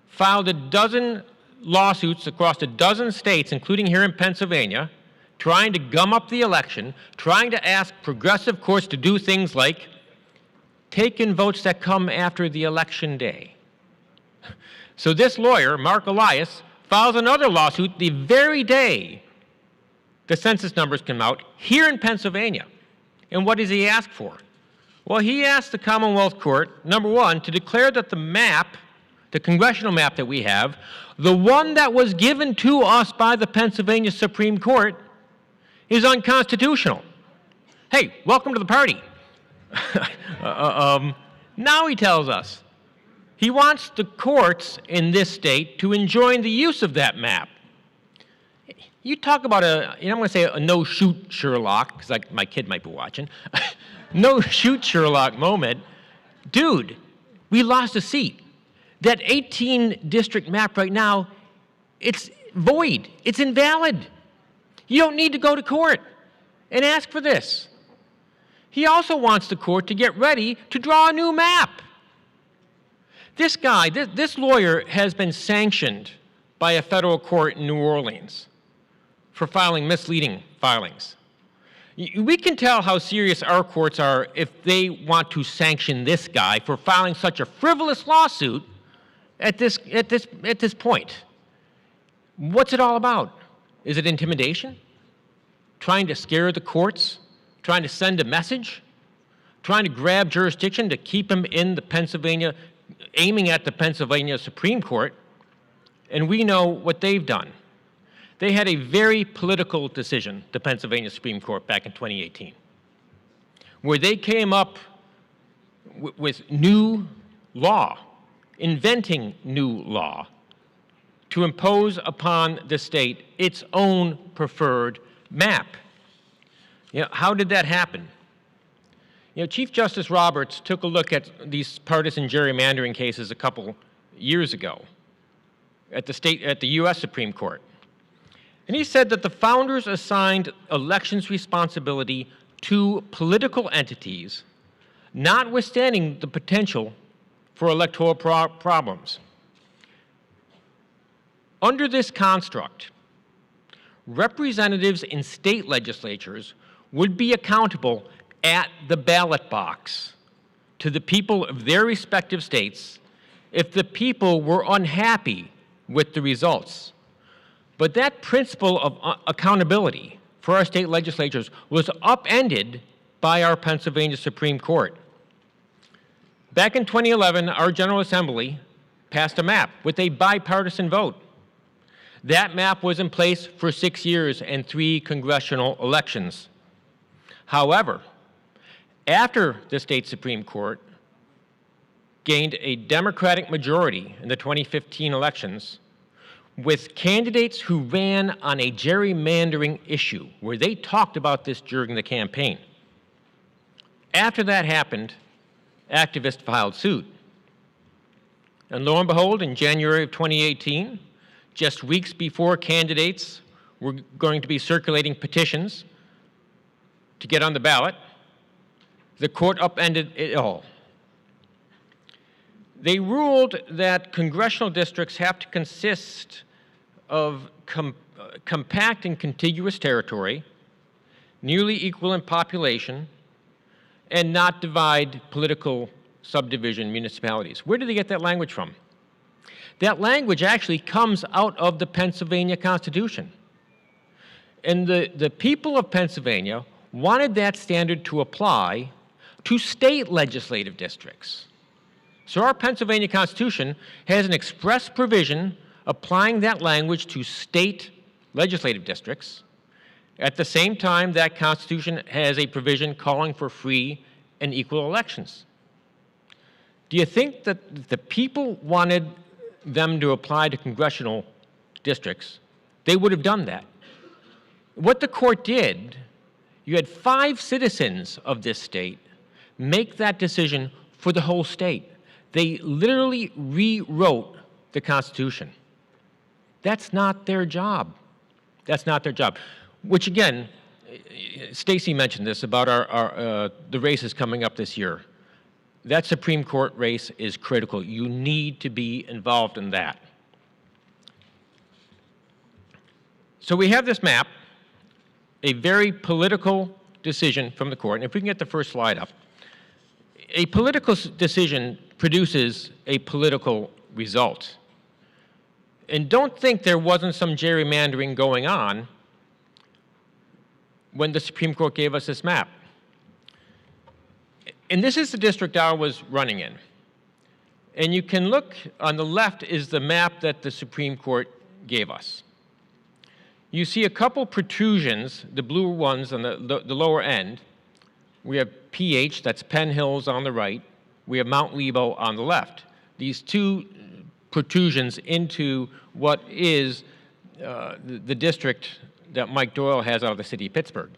[SPEAKER 16] filed a dozen lawsuits across a dozen states, including here in Pennsylvania, trying to gum up the election, trying to ask progressive courts to do things like take in votes that come after the election day. So this lawyer, Mark Elias, files another lawsuit the very day the census numbers come out here in Pennsylvania. And what does he ask for? Well, he asked the Commonwealth Court, number one, to declare that the map, the congressional map that we have, the one that was given to us by the Pennsylvania Supreme Court, is unconstitutional. Hey, welcome to the party. Now he tells us he wants the courts in this state to enjoin the use of that map. You talk about I'm going to say a no-shoot Sherlock, because my kid might be watching. No-shoot Sherlock moment. Dude, we lost a seat. That 18-district map right now, it's void. It's invalid. You don't need to go to court and ask for this. He also wants the court to get ready to draw a new map. This guy, this lawyer has been sanctioned by a federal court in New Orleans for filing misleading filings. We can tell how serious our courts are if they want to sanction this guy for filing such a frivolous lawsuit at this point. What's it all about? Is it intimidation? Trying to scare the courts? Trying to send a message? Trying to grab jurisdiction to keep him in the Pennsylvania, aiming at the Pennsylvania Supreme Court? And we know what they've done. They had a very political decision, the Pennsylvania Supreme Court, back in 2018, where they came up with new law, inventing new law, to impose upon the state its own preferred map. How did that happen? Chief Justice Roberts took a look at these partisan gerrymandering cases a couple years ago at the U.S. Supreme Court. And he said that the founders assigned elections responsibility to political entities, notwithstanding the potential for electoral problems. Under this construct, representatives in state legislatures would be accountable at the ballot box to the people of their respective states if the people were unhappy with the results. But that principle of accountability for our state legislatures was upended by our Pennsylvania Supreme Court. Back in 2011, our General Assembly passed a map with a bipartisan vote. That map was in place for 6 years and 3 congressional elections. However, after the state Supreme Court gained a Democratic majority in the 2015 elections, with candidates who ran on a gerrymandering issue, where they talked about this during the campaign. After that happened, activists filed suit. And lo and behold, in January of 2018, just weeks before candidates were going to be circulating petitions to get on the ballot. The court upended it all. They ruled that congressional districts have to consist of compact and contiguous territory, nearly equal in population, and not divide political subdivision municipalities. Where did they get that language from? That language actually comes out of the Pennsylvania Constitution. And the people of Pennsylvania wanted that standard to apply to state legislative districts. So our Pennsylvania Constitution has an express provision applying that language to state legislative districts. At the same time, that Constitution has a provision calling for free and equal elections. Do you think that the people wanted them to apply to congressional districts? They would have done that. What the court did, you had 5 citizens of this state make that decision for the whole state. They literally rewrote the Constitution. That's not their job. That's not their job. Which again, Stacy mentioned this about the races coming up this year. That Supreme Court race is critical. You need to be involved in that. So we have this map, a very political decision from the court. And if we can get the first slide up. A political decision produces a political result. And don't think there wasn't some gerrymandering going on when the Supreme Court gave us this map. And this is the district I was running in. And you can look on the left is the map that the Supreme Court gave us. You see a couple protrusions, the blue ones on the lower end. We have PH, that's Penn Hills on the right. We have Mount Lebo on the left. These two protrusions into what is the district that Mike Doyle has out of the city of Pittsburgh.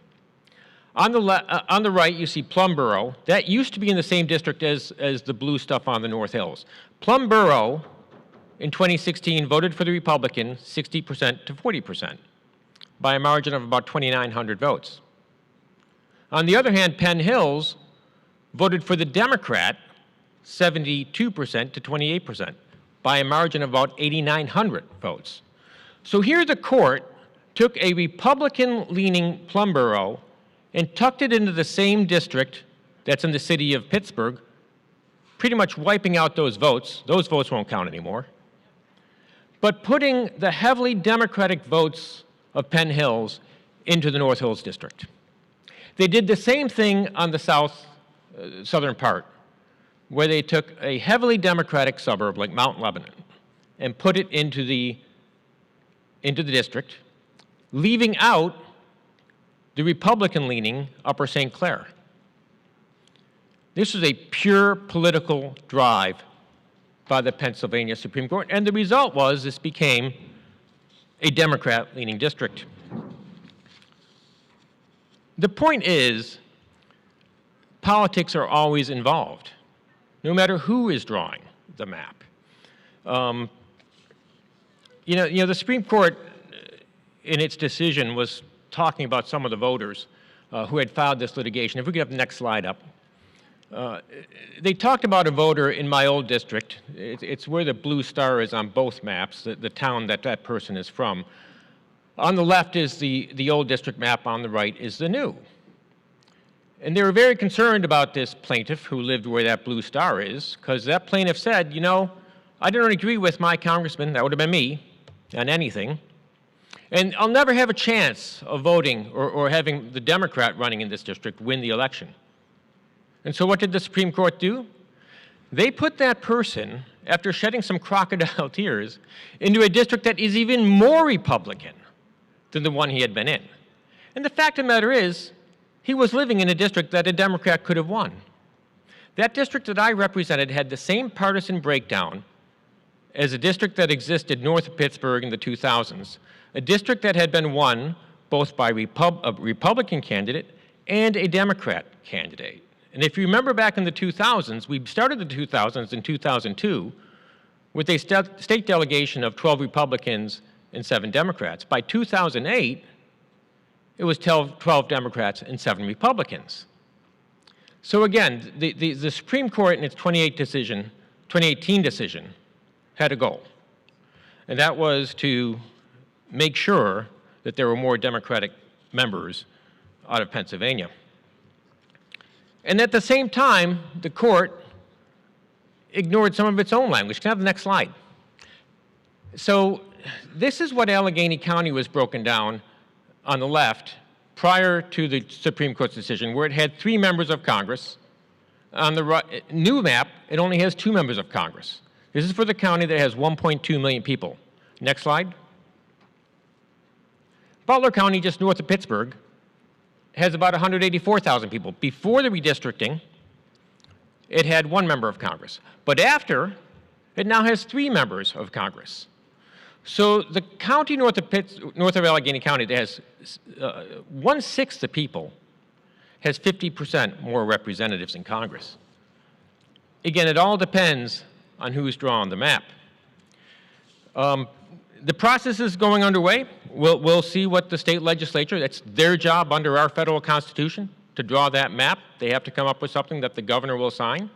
[SPEAKER 16] On the right, you see Plum Borough. That used to be in the same district as the blue stuff on the North Hills. Plum Borough, in 2016, voted for the Republican 60% to 40% by a margin of about 2,900 votes. On the other hand, Penn Hills voted for the Democrat 72% to 28% by a margin of about 8,900 votes. So here the court took a Republican-leaning Plum Borough and tucked it into the same district that's in the city of Pittsburgh, pretty much wiping out those votes. Those votes won't count anymore. But putting the heavily Democratic votes of Penn Hills into the North Hills district. They did the same thing on the southern part, where they took a heavily Democratic suburb like Mount Lebanon and put it into the district, leaving out the Republican-leaning Upper St. Clair. This was a pure political drive by the Pennsylvania Supreme Court, and the result was this became a Democrat-leaning district. The point is, politics are always involved, no matter who is drawing the map. The Supreme Court, in its decision, was talking about some of the voters who had filed this litigation. If we could have the next slide up. They talked about a voter in my old district. It's where the blue star is on both maps, the town that person is from. On the left is the old district map, on the right is the new. And they were very concerned about this plaintiff who lived where that blue star is, because that plaintiff said, I don't agree with my congressman, that would have been me, on anything. And I'll never have a chance of voting or having the Democrat running in this district win the election. And so what did the Supreme Court do? They put that person, after shedding some crocodile tears, into a district that is even more Republican than the one he had been in. And the fact of the matter is, he was living in a district that a Democrat could have won. That district that I represented had the same partisan breakdown as a district that existed north of Pittsburgh in the 2000s, a district that had been won both by a Republican candidate and a Democrat candidate. And if you remember back in the 2000s, we started the 2000s in 2002 with a state delegation of 12 Republicans and 7 Democrats. By 2008, it was 12 Democrats and 7 Republicans. So again, the Supreme Court in its 2018 decision had a goal, and that was to make sure that there were more Democratic members out of Pennsylvania. And at the same time, the court ignored some of its own language. Can I have the next slide? So this is what Allegheny County was broken down on the left prior to the Supreme Court's decision, where it had 3 members of Congress. On the new map, it only has 2 members of Congress. This is for the county that has 1.2 million people. Next slide. Butler County, just north of Pittsburgh, has about 184,000 people. Before the redistricting, it had 1 member of Congress. But after, it now has 3 members of Congress. So the county north of Allegheny County that has 1/6 the people has 50% more representatives in Congress. Again, it all depends on who's drawing the map. The process is going underway. We'll see what the state legislature, it's their job under our federal constitution to draw that map. They have to come up with something that the governor will sign.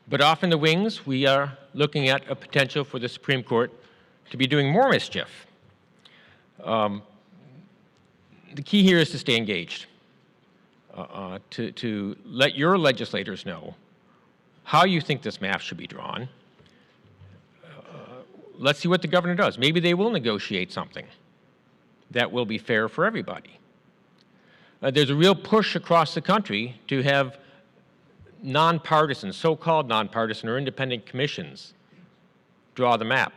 [SPEAKER 16] But off in the wings, we are looking at a potential for the Supreme Court to be doing more mischief. The key here is to stay engaged, to let your legislators know how you think this map should be drawn. Let's see what the governor does. Maybe they will negotiate something that will be fair for everybody. There's a real push across the country to have nonpartisan, so-called nonpartisan or independent commissions draw the map.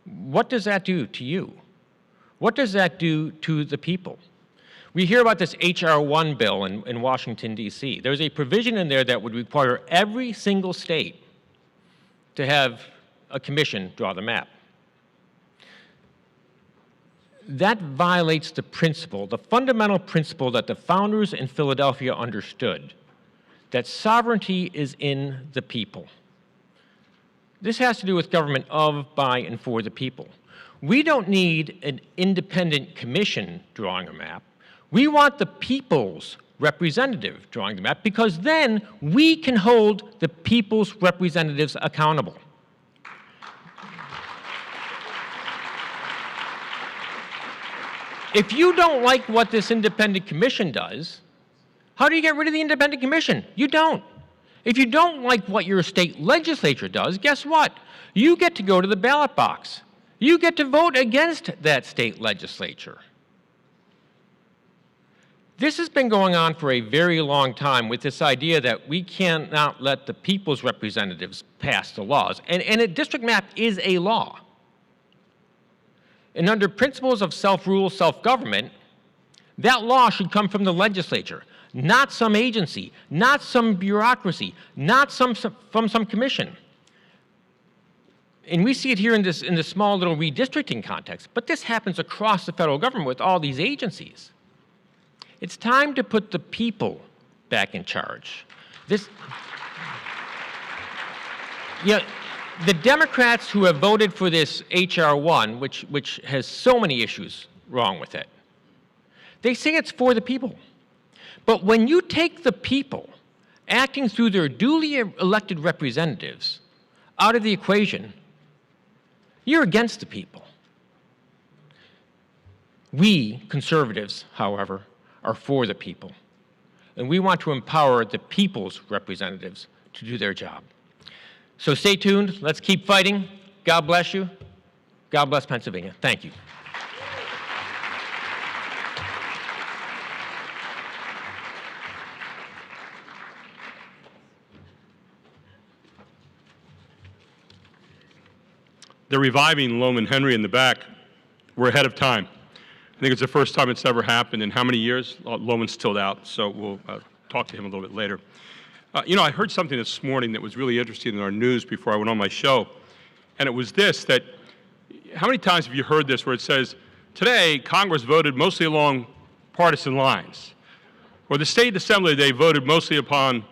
[SPEAKER 16] What does that do to you? What does that do to the people? We hear about this H.R. 1 bill in Washington, D.C. There's a provision in there that would require every single state to have a commission draw the map. That violates the principle, the fundamental principle that the founders in Philadelphia understood, that sovereignty is in the people. This has to do with government of, by, and for the people. We don't need an independent commission drawing a map. We want the people's representative drawing the map, because then we can hold the people's representatives accountable. If you don't like what this independent commission does, how do you get rid of the independent commission? You don't. If you don't like what your state legislature does, guess what? You get to go to the ballot box. You get to vote against that state legislature. This has been going on for a very long time with this idea that we cannot let the people's representatives pass the laws. And a district map is a law. And under principles of self-rule, self-government, that law should come from the legislature, not some agency, not some bureaucracy, not from some commission. And we see it here in this small little redistricting context, but this happens across the federal government with all these agencies. It's time to put the people back in charge. The Democrats who have voted for this H.R. 1, which has so many issues wrong with it, they say it's for the people. But when you take the people acting through their duly elected representatives out of the equation, you're against the people. We, conservatives, however, are for the people. And we want to empower the people's representatives to do their job. So stay tuned. Let's keep fighting. God bless you. God bless Pennsylvania. Thank you.
[SPEAKER 3] They're reviving Lowman Henry in the back. We're ahead of time. I think it's the first time it's ever happened in how many years? Lowman's still out, so we'll talk to him a little bit later. I heard something this morning that was really interesting in our news before I went on my show, and it was this, that how many times have you heard this where it says, today Congress voted mostly along partisan lines, or the State Assembly, they voted mostly along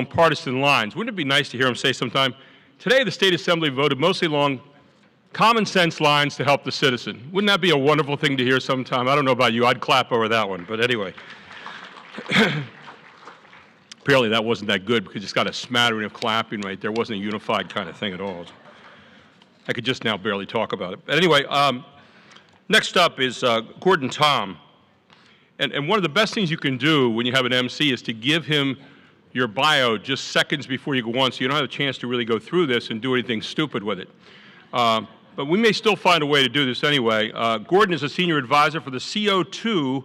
[SPEAKER 3] partisan lines. Wouldn't it be nice to hear them say sometime, today the State Assembly voted mostly along common sense lines to help the citizen. Wouldn't that be a wonderful thing to hear sometime? I don't know about you, I'd clap over that one, but anyway. Apparently that wasn't that good because it's got a smattering of clapping right there. It wasn't a unified kind of thing at all. I could just now barely talk about it. But anyway, next up is Gordon Tom. And one of the best things you can do when you have an MC is to give him your bio just seconds before you go on, so you don't have a chance to really go through this and do anything stupid with it. But we may still find a way to do this anyway. Gordon is a senior advisor for the CO2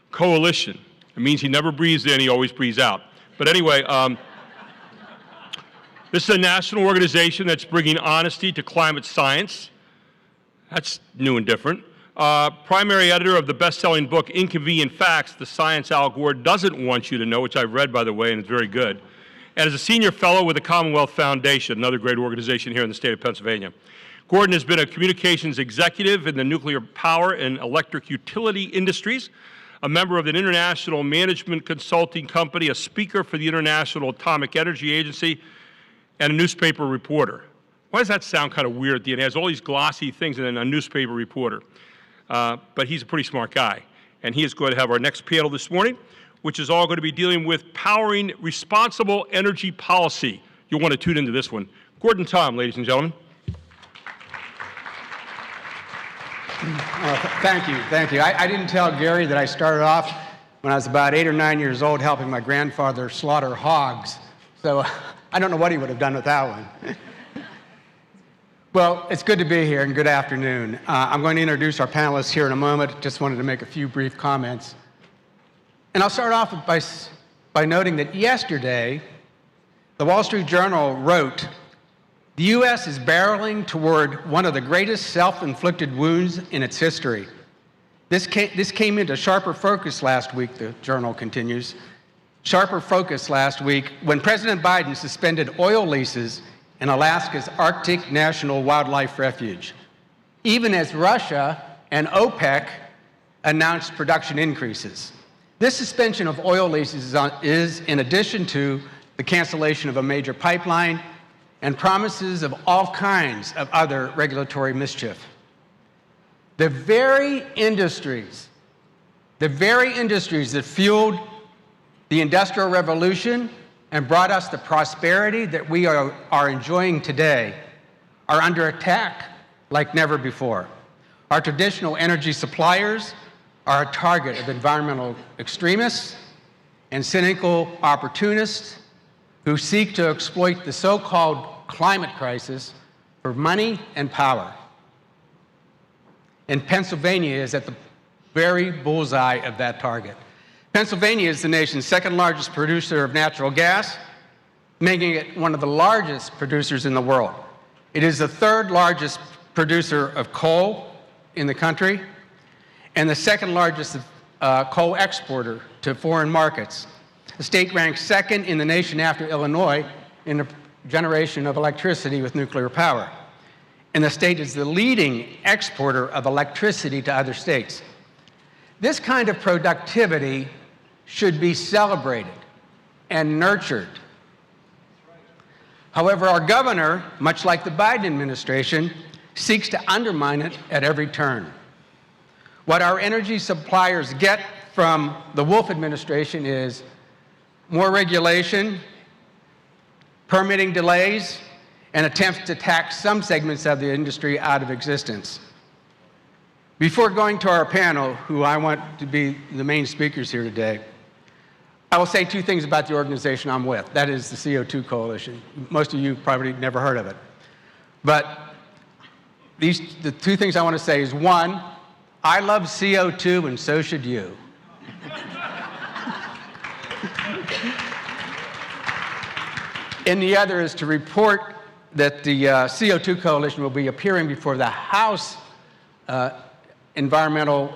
[SPEAKER 3] Coalition. It means he never breathes in, he always breathes out. But anyway, this is a national organization that's bringing honesty to climate science. That's new and different. Primary editor of the best-selling book, Inconvenient Facts, The Science Al Gore Doesn't Want You to Know, which I've read, by the way, and it's very good. And is a senior fellow with the Commonwealth Foundation, another great organization here in the state of Pennsylvania. Gordon has been a communications executive in the nuclear power and electric utility industries, a member of an international management consulting company, a speaker for the International Atomic Energy Agency, and a newspaper reporter. Why does that sound kind of weird at the end? It has all these glossy things and then a newspaper reporter. But he's a pretty smart guy. And he is going to have our next panel this morning, which is all going to be dealing with powering responsible energy policy. You'll want to tune into this one. Gordon Tom, ladies and gentlemen.
[SPEAKER 17] Thank you. I didn't tell Gary that I started off when I was about 8 or 9 years old helping my grandfather slaughter hogs. So I don't know what he would have done with that one. Well, it's good to be here and good afternoon. I'm going to introduce our panelists here in a moment. Just wanted to make a few brief comments. And I'll start off by noting that yesterday, the Wall Street Journal wrote, "The U.S. is barreling toward one of the greatest self-inflicted wounds in its history." This came into sharper focus last week, the Journal continues, sharper focus last week when President Biden suspended oil leases in Alaska's Arctic National Wildlife Refuge, even as Russia and OPEC announced production increases. This suspension of oil leases is in addition to the cancellation of a major pipeline and promises of all kinds of other regulatory mischief. The very industries that fueled the Industrial Revolution and brought us the prosperity that we are enjoying today are under attack like never before. Our traditional energy suppliers are a target of environmental extremists and cynical opportunists who seek to exploit the so-called climate crisis for money and power. And Pennsylvania is at the very bullseye of that target. Pennsylvania is the nation's second largest producer of natural gas, making it one of the largest producers in the world. It is the third largest producer of coal in the country and the second largest coal exporter to foreign markets. The state ranks second in the nation after Illinois in the generation of electricity with nuclear power. And the state is the leading exporter of electricity to other states. This kind of productivity should be celebrated and nurtured. However, our governor, much like the Biden administration, seeks to undermine it at every turn. What our energy suppliers get from the Wolf administration is more regulation, permitting delays, and attempts to tax some segments of the industry out of existence. Before going to our panel, who I want to be the main speakers here today, I will say two things about the organization I'm with. That is the CO2 Coalition. Most of you probably never heard of it. But the two things I want to say is, one, I love CO2 and so should you. And the other is to report that the CO2 Coalition will be appearing before the House Environmental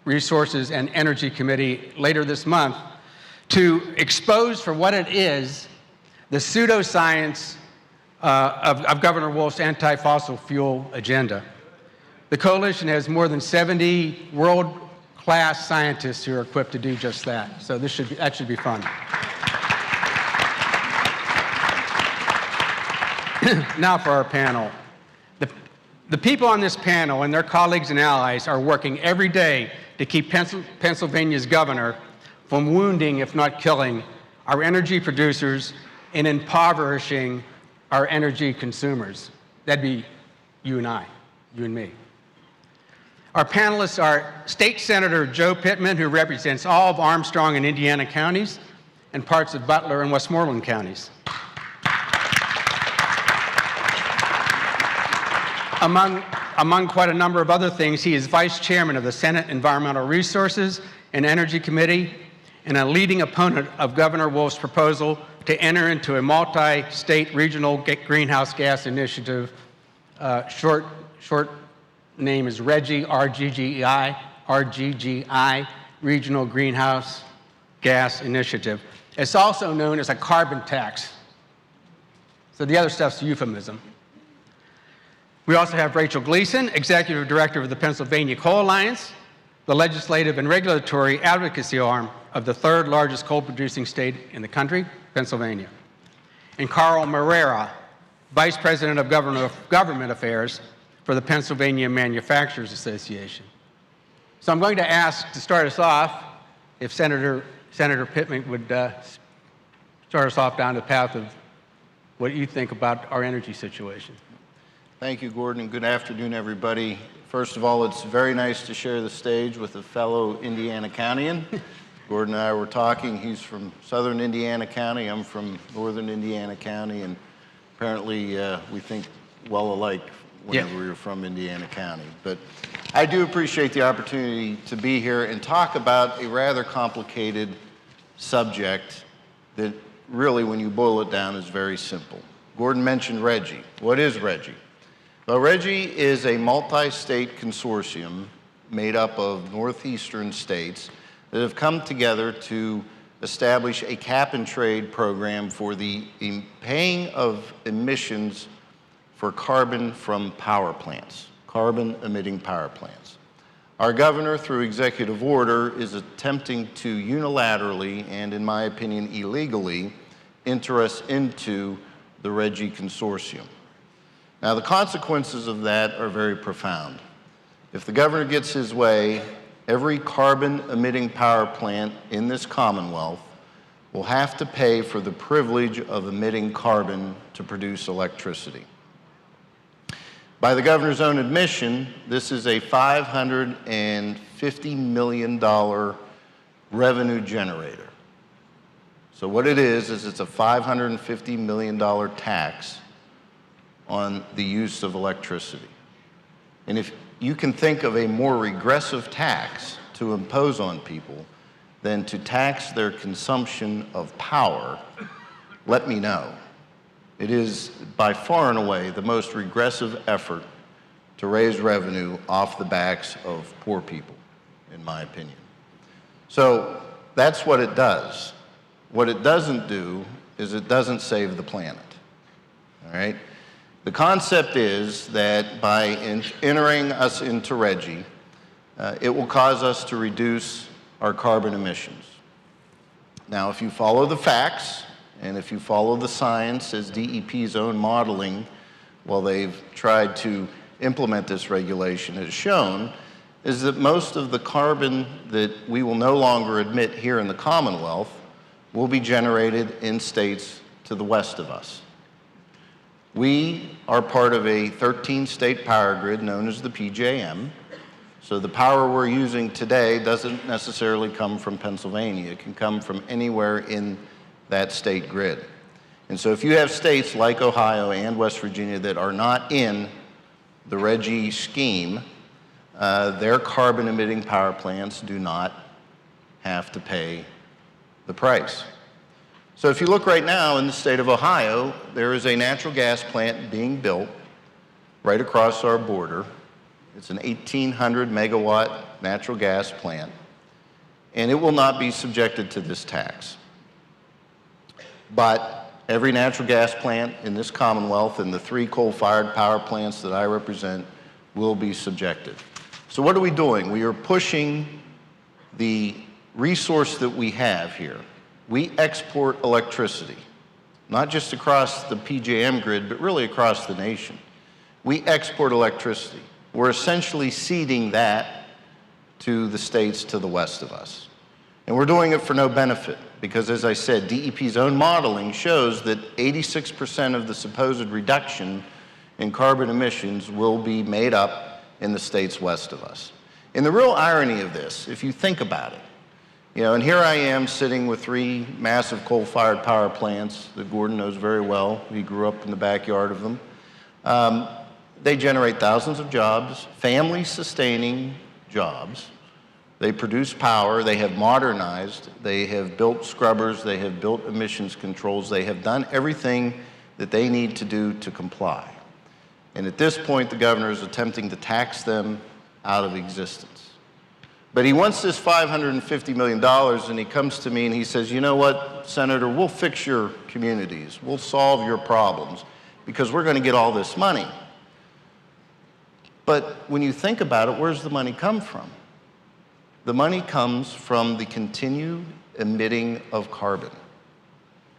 [SPEAKER 17] Resources and Energy Committee later this month to expose for what it is the pseudoscience of Governor Wolf's anti-fossil fuel agenda. The coalition has more than 70 world-class scientists who are equipped to do just that. So that should be fun. Now for our panel. The people on this panel and their colleagues and allies are working every day to keep Pennsylvania's governor from wounding, if not killing, our energy producers and impoverishing our energy consumers. That'd be you and I, you and me. Our panelists are State Senator Joe Pittman, who represents all of Armstrong and Indiana counties and parts of Butler and Westmoreland counties. Among quite a number of other things, he is Vice Chairman of the Senate Environmental Resources and Energy Committee and a leading opponent of Governor Wolf's proposal to enter into a multi-state regional greenhouse gas initiative. Short name is RGGI, RGGI, Regional Greenhouse Gas Initiative. It's also known as a carbon tax. So the other stuff's a euphemism. We also have Rachel Gleason, Executive Director of the Pennsylvania Coal Alliance, the legislative and regulatory advocacy arm of the third largest coal-producing state in the country, Pennsylvania. And Carl Moreira, Vice President of Government Affairs for the Pennsylvania Manufacturers Association. So I'm going to ask, to start us off, if Senator Pittman would start us off down the path of what you think about our energy situation.
[SPEAKER 18] Thank you, Gordon, and good afternoon, everybody. First of all, it's very nice to share the stage with a fellow Indiana Countian. Gordon and I were talking. He's from southern Indiana County. I'm from northern Indiana County, and apparently we think well alike whenever we were from Indiana County. But I do appreciate the opportunity to be here and talk about a rather complicated subject that really, when you boil it down, is very simple. Gordon mentioned RGGI. What is RGGI? Well, RGGI is a multi-state consortium made up of northeastern states that have come together to establish a cap-and-trade program for the paying of emissions for carbon from power plants, carbon-emitting power plants. Our governor, through executive order, is attempting to unilaterally and, in my opinion, illegally enter us into the RGGI consortium. Now, the consequences of that are very profound. If the governor gets his way, every carbon-emitting power plant in this Commonwealth will have to pay for the privilege of emitting carbon to produce electricity. By the governor's own admission, this is a $550 million revenue generator. So what it is it's a $550 million tax on the use of electricity. And if you can think of a more regressive tax to impose on people than to tax their consumption of power, let me know. It is by far and away the most regressive effort to raise revenue off the backs of poor people, in my opinion. So that's what it does. What it doesn't do is it doesn't save the planet, all right? The concept is that by entering us into RGGI, it will cause us to reduce our carbon emissions. Now, if you follow the facts, and if you follow the science as DEP's own modeling, while they've tried to implement this regulation has shown, is that most of the carbon that we will no longer emit here in the Commonwealth will be generated in states to the west of us. We are part of a 13-state power grid known as the PJM. So the power we're using today doesn't necessarily come from Pennsylvania. It can come from anywhere in that state grid. And so if you have states like Ohio and West Virginia that are not in the RGGI scheme, their carbon-emitting power plants do not have to pay the price. So if you look right now in the state of Ohio, there is a natural gas plant being built right across our border. It's an 1,800 megawatt natural gas plant, and it will not be subjected to this tax. But every natural gas plant in this Commonwealth and the 3 coal-fired power plants that I represent will be subjected. So what are we doing? We are pushing the resource that we have here. We export electricity, not just across the PJM grid, but really across the nation. We export electricity. We're essentially ceding that to the states to the west of us. And we're doing it for no benefit because, as I said, DEP's own modeling shows that 86% of the supposed reduction in carbon emissions will be made up in the states west of us. And the real irony of this, if you think about it, and here I am sitting with 3 massive coal-fired power plants that Gordon knows very well. He grew up in the backyard of them. They generate thousands of jobs, family-sustaining jobs. They produce power. They have modernized. They have built scrubbers. They have built emissions controls. They have done everything that they need to do to comply. And at this point, the governor is attempting to tax them out of existence. But he wants this $550 million, and he comes to me and he says, you know what, Senator, we'll fix your communities. We'll solve your problems because we're going to get all this money. But when you think about it, where's the money come from? The money comes from the continued emitting of carbon.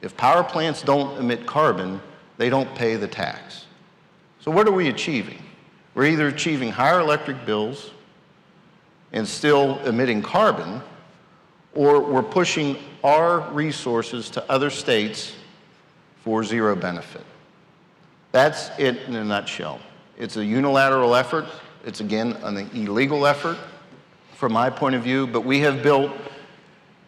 [SPEAKER 18] If power plants don't emit carbon, they don't pay the tax. So what are we achieving? We're either achieving higher electric bills and still emitting carbon, or we're pushing our resources to other states for zero benefit. That's it in a nutshell. It's a unilateral effort. It's, again, an illegal effort from my point of view, but we have built,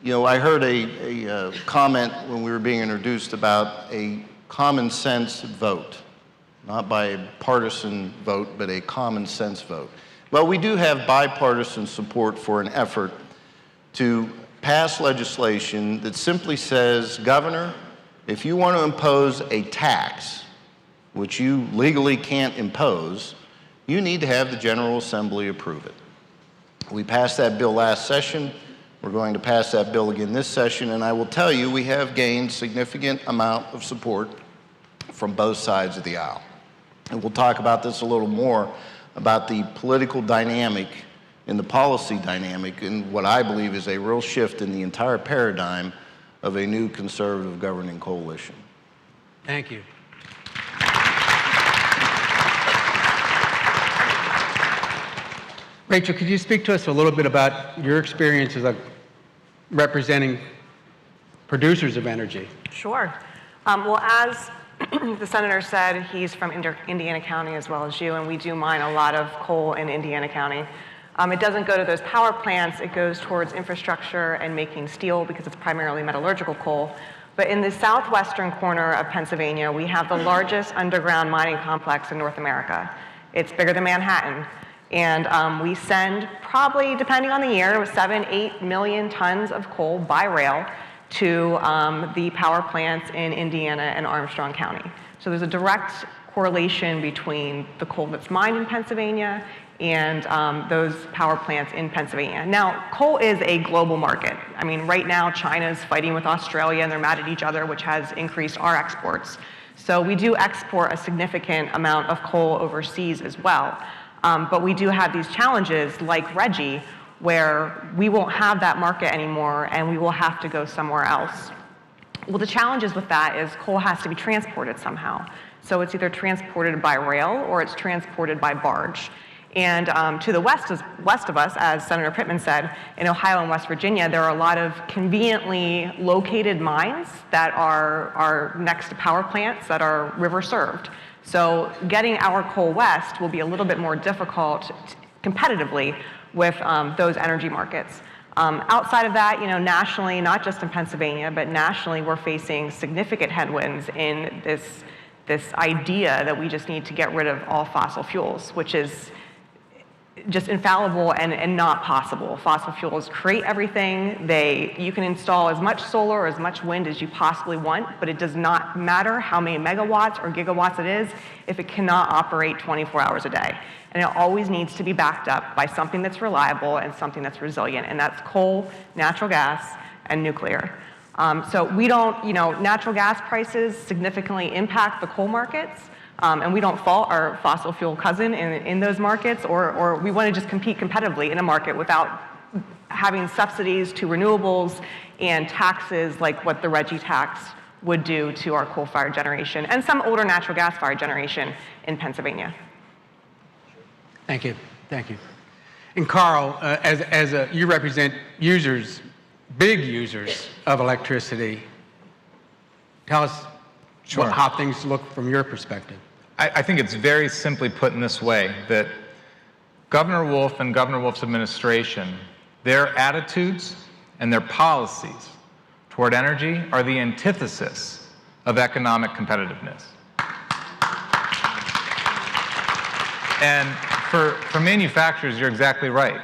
[SPEAKER 18] I heard a comment when we were being introduced about a common sense vote, not by a partisan vote, but a common sense vote. Well, we do have bipartisan support for an effort to pass legislation that simply says, Governor, if you want to impose a tax, which you legally can't impose, you need to have the General Assembly approve it. We passed that bill last session. We're going to pass that bill again this session, and I will tell you we have gained significant amount of support from both sides of the aisle. And we'll talk about this a little more, about the political dynamic and the policy dynamic and what I believe is a real shift in the entire paradigm of a new conservative governing coalition.
[SPEAKER 17] Thank you. Rachel, could you speak to us a little bit about your experience as representing producers of energy?
[SPEAKER 19] Sure. Well, as the senator said, he's from Indiana County as well as you, and we do mine a lot of coal in Indiana County. It doesn't go to those power plants. It goes towards infrastructure and making steel because it's primarily metallurgical coal. But in the southwestern corner of Pennsylvania, we have the largest underground mining complex in North America. It's bigger than Manhattan. And we send probably, depending on the year, 7-8 million tons of coal by rail to the power plants in Indiana and Armstrong County. So there's a direct correlation between the coal that's mined in Pennsylvania and those power plants in Pennsylvania. Now, coal is a global market. I mean, right now, China's fighting with Australia and they're mad at each other, which has increased our exports. So we do export a significant amount of coal overseas as well. But we do have these challenges like RGGI, where we won't have that market anymore and we will have to go somewhere else. Well, the challenges with that is coal has to be transported somehow. So it's either transported by rail or it's transported by barge. And to the west of us, as Senator Pittman said, in Ohio and West Virginia, there are a lot of conveniently located mines that are next to power plants that are river served. So getting our coal west will be a little bit more difficult competitively with those energy markets. Outside of that, nationally, not just in Pennsylvania, but nationally, we're facing significant headwinds in this idea that we just need to get rid of all fossil fuels, which is just infallible and not possible. Fossil fuels create everything. You can install as much solar or as much wind as you possibly want, but it does not matter how many megawatts or gigawatts it is if it cannot operate 24 hours a day. And it always needs to be backed up by something that's reliable and something that's resilient, and that's coal, natural gas, and nuclear. So we don't, natural gas prices significantly impact the coal markets. And we don't fault our fossil fuel cousin in those markets, or we want to just compete competitively in a market without having subsidies to renewables and taxes like what the RGGI tax would do to our coal-fired generation and some older natural gas-fired generation in Pennsylvania.
[SPEAKER 17] Thank you. Thank you. And Carl, you represent users, big users of electricity. Tell us how things look from your perspective.
[SPEAKER 20] I think it's very simply put in this way, that Governor Wolf and Governor Wolf's administration, their attitudes and their policies toward energy are the antithesis of economic competitiveness. And for manufacturers, you're exactly right.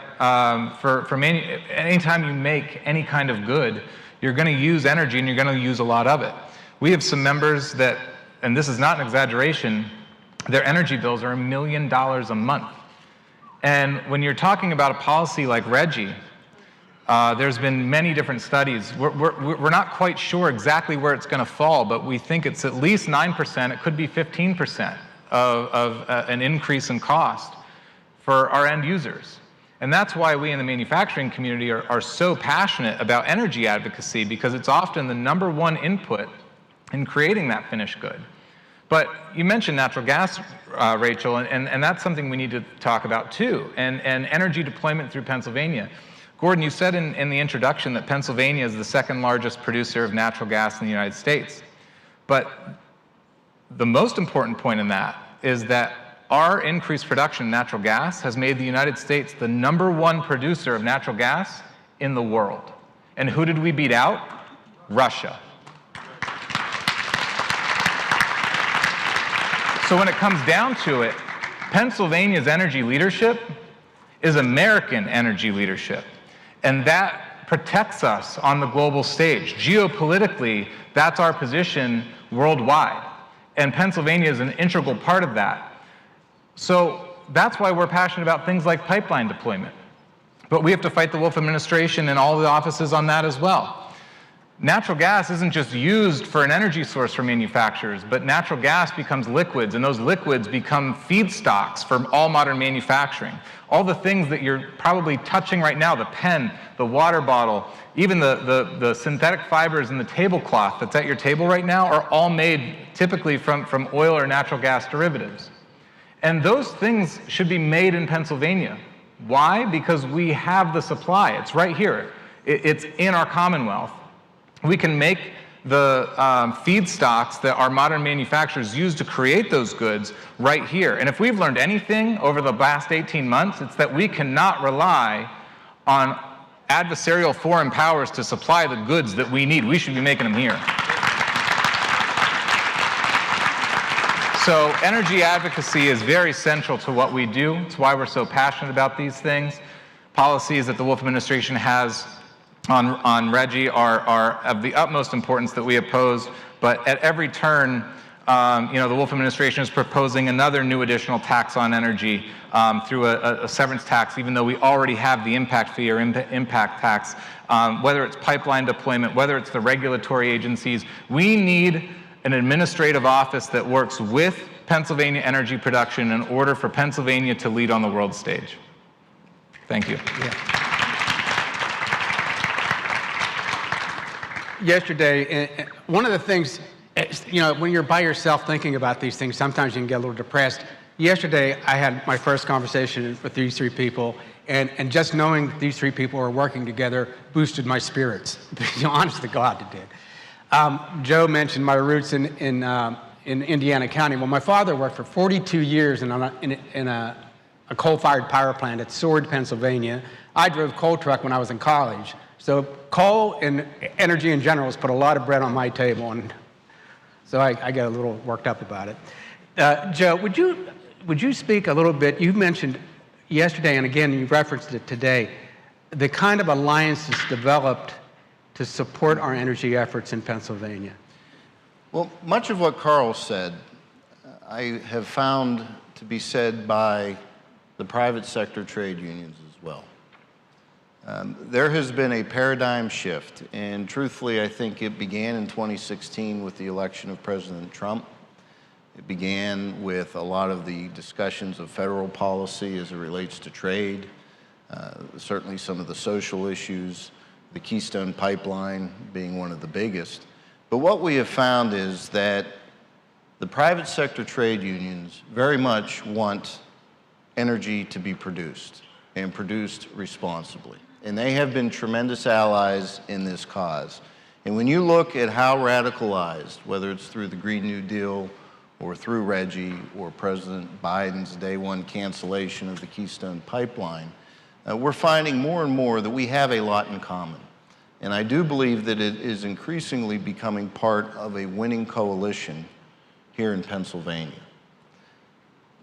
[SPEAKER 20] Anytime you make any kind of good, you're going to use energy and you're going to use a lot of it. We have some members that, and this is not an exaggeration, their energy bills are $1 million a month. And when you're talking about a policy like RGGI, there's been many different studies. We're not quite sure exactly where it's going to fall, but we think it's at least 9%. It could be 15% of an increase in cost for our end users. And that's why we in the manufacturing community are so passionate about energy advocacy, because it's often the #1 input in creating that finished good. But you mentioned natural gas, Rachel, and that's something we need to talk about too, and energy deployment through Pennsylvania. Gordon, you said in the introduction that Pennsylvania is the second largest producer of natural gas in the United States. But the most important point in that is that our increased production of natural gas has made the United States the #1 producer of natural gas in the world. And who did we beat out? Russia. So when it comes down to it, Pennsylvania's energy leadership is American energy leadership. And that protects us on the global stage. Geopolitically, that's our position worldwide. And Pennsylvania is an integral part of that. So that's why we're passionate about things like pipeline deployment. But we have to fight the Wolf administration and all the offices on that as well. Natural gas isn't just used for an energy source for manufacturers, but natural gas becomes liquids, and those liquids become feedstocks for all modern manufacturing. All the things that you're probably touching right now, the pen, the water bottle, even the synthetic fibers in the tablecloth that's at your table right now are all made typically from oil or natural gas derivatives. And those things should be made in Pennsylvania. Why? Because we have the supply. It's right here. It's in our Commonwealth. We can make the feedstocks that our modern manufacturers use to create those goods right here. And if we've learned anything over the last 18 months, it's that we cannot rely on adversarial foreign powers to supply the goods that we need. We should be making them here. So energy advocacy is very central to what we do. It's why we're so passionate about these things. Policies that the Wolf administration has on RGGI are of the utmost importance that we oppose, but at every turn, the Wolf administration is proposing another new additional tax on energy through a severance tax, even though we already have the impact fee or impact tax. Whether it's pipeline deployment, whether it's the regulatory agencies, we need an administrative office that works with Pennsylvania energy production in order for Pennsylvania to lead on the world stage. Thank you.
[SPEAKER 17] Yeah. Yesterday, one of the things, when you're by yourself thinking about these things, sometimes you can get a little depressed. Yesterday, I had my first conversation with these three people, and just knowing that these three people are working together boosted my spirits. Honest to God, it did. Joe mentioned my roots in Indiana County. Well, my father worked for 42 years in a coal-fired power plant at Sword, Pennsylvania. I drove coal truck when I was in college. So coal and energy in general has put a lot of bread on my table, and so I get a little worked up about it. Joe, would you speak a little bit? You mentioned yesterday, and again you referenced it today, the kind of alliances developed to support our energy efforts in Pennsylvania.
[SPEAKER 18] Well, much of what Carl said, I have found to be said by the private sector trade unions as well. There has been a paradigm shift, and truthfully, I think it began in 2016 with the election of President Trump. It began with a lot of the discussions of federal policy as it relates to trade, certainly some of the social issues, the Keystone Pipeline being one of the biggest. But what we have found is that the private sector trade unions very much want energy to be produced and produced responsibly. And they have been tremendous allies in this cause. And when you look at how radicalized, whether it's through the Green New Deal or through RGGI or President Biden's day one cancellation of the Keystone Pipeline, we're finding more and more that we have a lot in common. And I do believe that it is increasingly becoming part of a winning coalition here in Pennsylvania.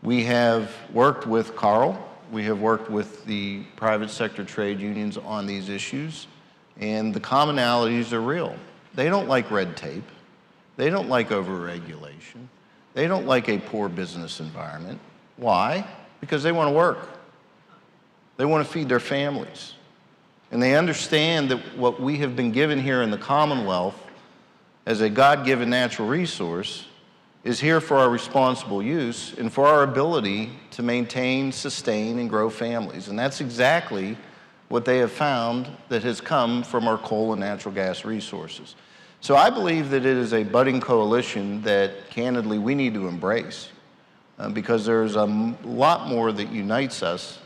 [SPEAKER 18] We have worked with Carl, we have worked with the private sector trade unions on these issues, and the commonalities are real. They don't like red tape. They don't like overregulation. They don't like a poor business environment. Why? Because they want to work. They want to feed their families. And they understand that what we have been given here in the Commonwealth as a God-given natural resource is here for our responsible use and for our ability to maintain, sustain, and grow families. And that's exactly what they have found that has come from our coal and natural gas resources. So I believe that it is a budding coalition that, candidly, we need to embrace because there's a lot more that unites us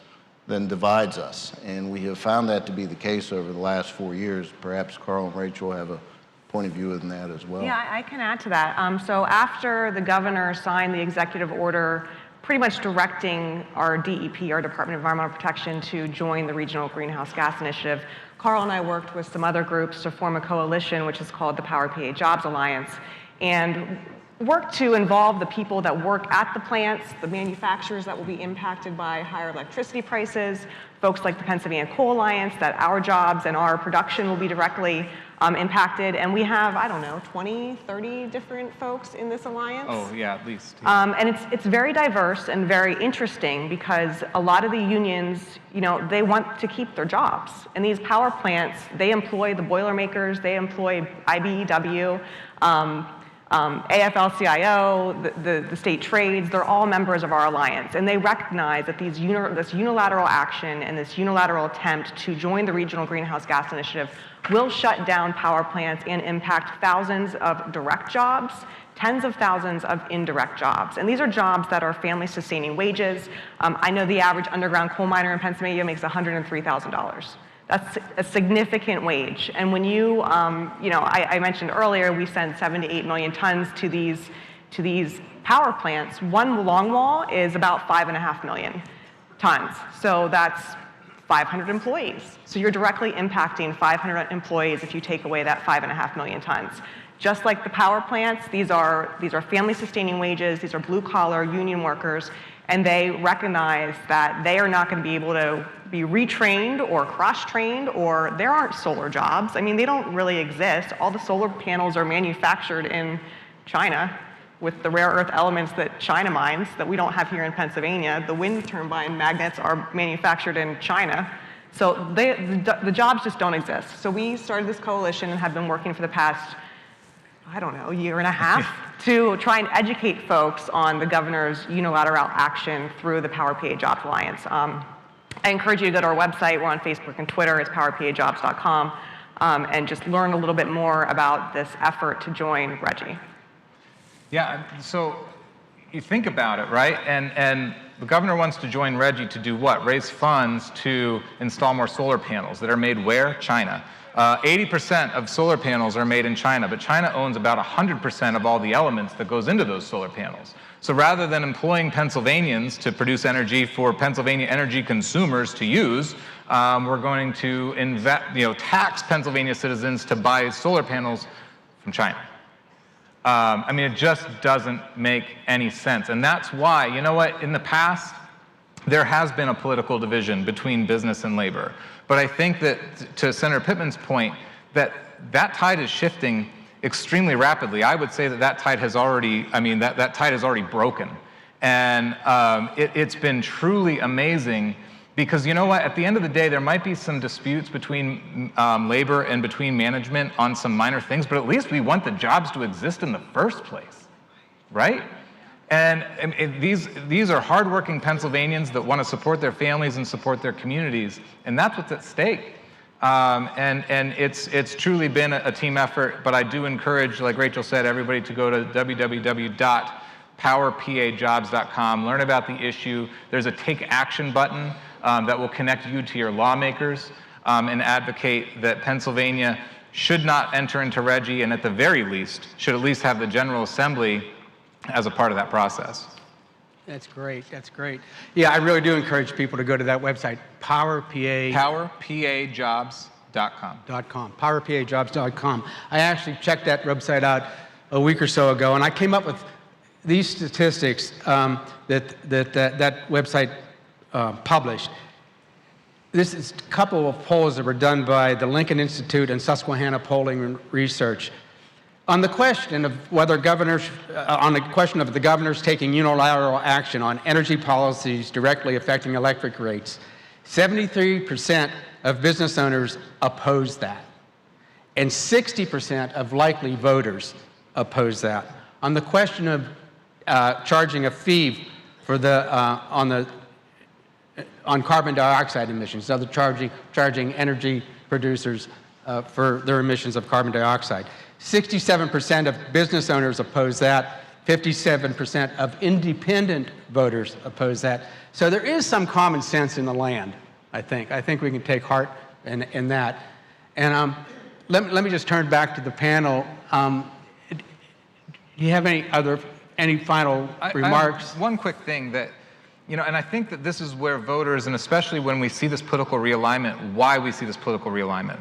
[SPEAKER 18] than divides us. And we have found that to be the case over the last 4 years. Perhaps Carl and Rachel have a point of view in that as well.
[SPEAKER 19] Yeah, I can add to that. So after the governor signed the executive order pretty much directing our DEP, our Department of Environmental Protection, to join the Regional Greenhouse Gas Initiative, Carl and I worked with some other groups to form a coalition, which is called the Power PA Jobs Alliance, and work to involve the people that work at the plants, the manufacturers that will be impacted by higher electricity prices, folks like the Pennsylvania Coal Alliance, that our jobs and our production will be directly impacted. And we have, I don't know, 20, 30 different folks in this alliance.
[SPEAKER 20] Oh, yeah, at least. Yeah.
[SPEAKER 19] And it's very diverse and very interesting because a lot of the unions, you know, they want to keep their jobs. And these power plants, they employ the Boilermakers, they employ IBEW, AFL-CIO, the state trades, they're all members of our alliance. And they recognize that this unilateral action and this unilateral attempt to join the Regional Greenhouse Gas Initiative will shut down power plants and impact thousands of direct jobs, tens of thousands of indirect jobs. And these are jobs that are family-sustaining wages. I know the average underground coal miner in Pennsylvania makes $103,000. That's a significant wage. And when you know, I mentioned earlier, we send 7 to 8 million tons to these power plants. One longwall is about 5.5 million tons. So that's 500 employees. So you're directly impacting 500 employees if you take away that 5.5 million tons. Just like the power plants, these are family-sustaining wages, these are blue-collar union workers, and they recognize that they are not going to be able to be retrained or cross-trained, or there aren't solar jobs. I mean, they don't really exist. All the solar panels are manufactured in China with the rare earth elements that China mines that we don't have here in Pennsylvania. The wind turbine magnets are manufactured in China. So the jobs just don't exist. So we started this coalition and have been working for the past, I don't know, year and a half to try and educate folks on the governor's unilateral action through the Power PA Jobs Alliance. I encourage you to go to our website. We're on Facebook and Twitter. It's powerpajobs.com, and just learn a little bit more about this effort to join RGGI.
[SPEAKER 20] Yeah, so you think about it, right? And the governor wants to join RGGI to do what? Raise funds to install more solar panels that are made where? China. 80% of solar panels are made in China, but China owns about 100% of all the elements that goes into those solar panels. So rather than employing Pennsylvanians to produce energy for Pennsylvania energy consumers to use, we're going to tax Pennsylvania citizens to buy solar panels from China. I mean, it just doesn't make any sense. And that's why, you know what, in the past, there has been a political division between business and labor. But I think that, to Senator Pittman's point, that tide is shifting extremely rapidly. I would say that tide has already, that tide has already broken. And it's been truly amazing because, you know what, at the end of the day, there might be some disputes between labor and between management on some minor things, but at least we want the jobs to exist in the first place, right? And these are hardworking Pennsylvanians that want to support their families and support their communities, and that's what's at stake. And it's truly been a team effort, but I do encourage, like Rachel said, everybody to go to www.powerpa.jobs powerpajobs.com. Learn about the issue. There's a take action button that will connect you to your lawmakers and advocate that Pennsylvania should not enter into RGGI, and at the very least, should at least have the General Assembly as a part of that process.
[SPEAKER 17] That's great. That's great. Yeah, I really do encourage people to go to that website,
[SPEAKER 20] powerpajobs.com.
[SPEAKER 17] powerpajobs.com. I actually checked that website out a week or so ago, and I came up with these statistics that website published. This is a couple of polls that were done by the Lincoln Institute and Susquehanna Polling and Research. On the question of whether governors, on the question of the governors taking unilateral action on energy policies directly affecting electric rates, 73% of business owners oppose that, and 60% of likely voters oppose that. On the question of charging a fee for the on carbon dioxide emissions, so charging energy producers for their emissions of carbon dioxide. 67% of business owners oppose that. 57% of independent voters oppose that. So there is some common sense in the land, I think. I think we can take heart in that. And let me just turn back to the panel. Do you have any final remarks?
[SPEAKER 20] One quick thing that, and I think that this is where voters, and especially when we see this political realignment, why we see this political realignment.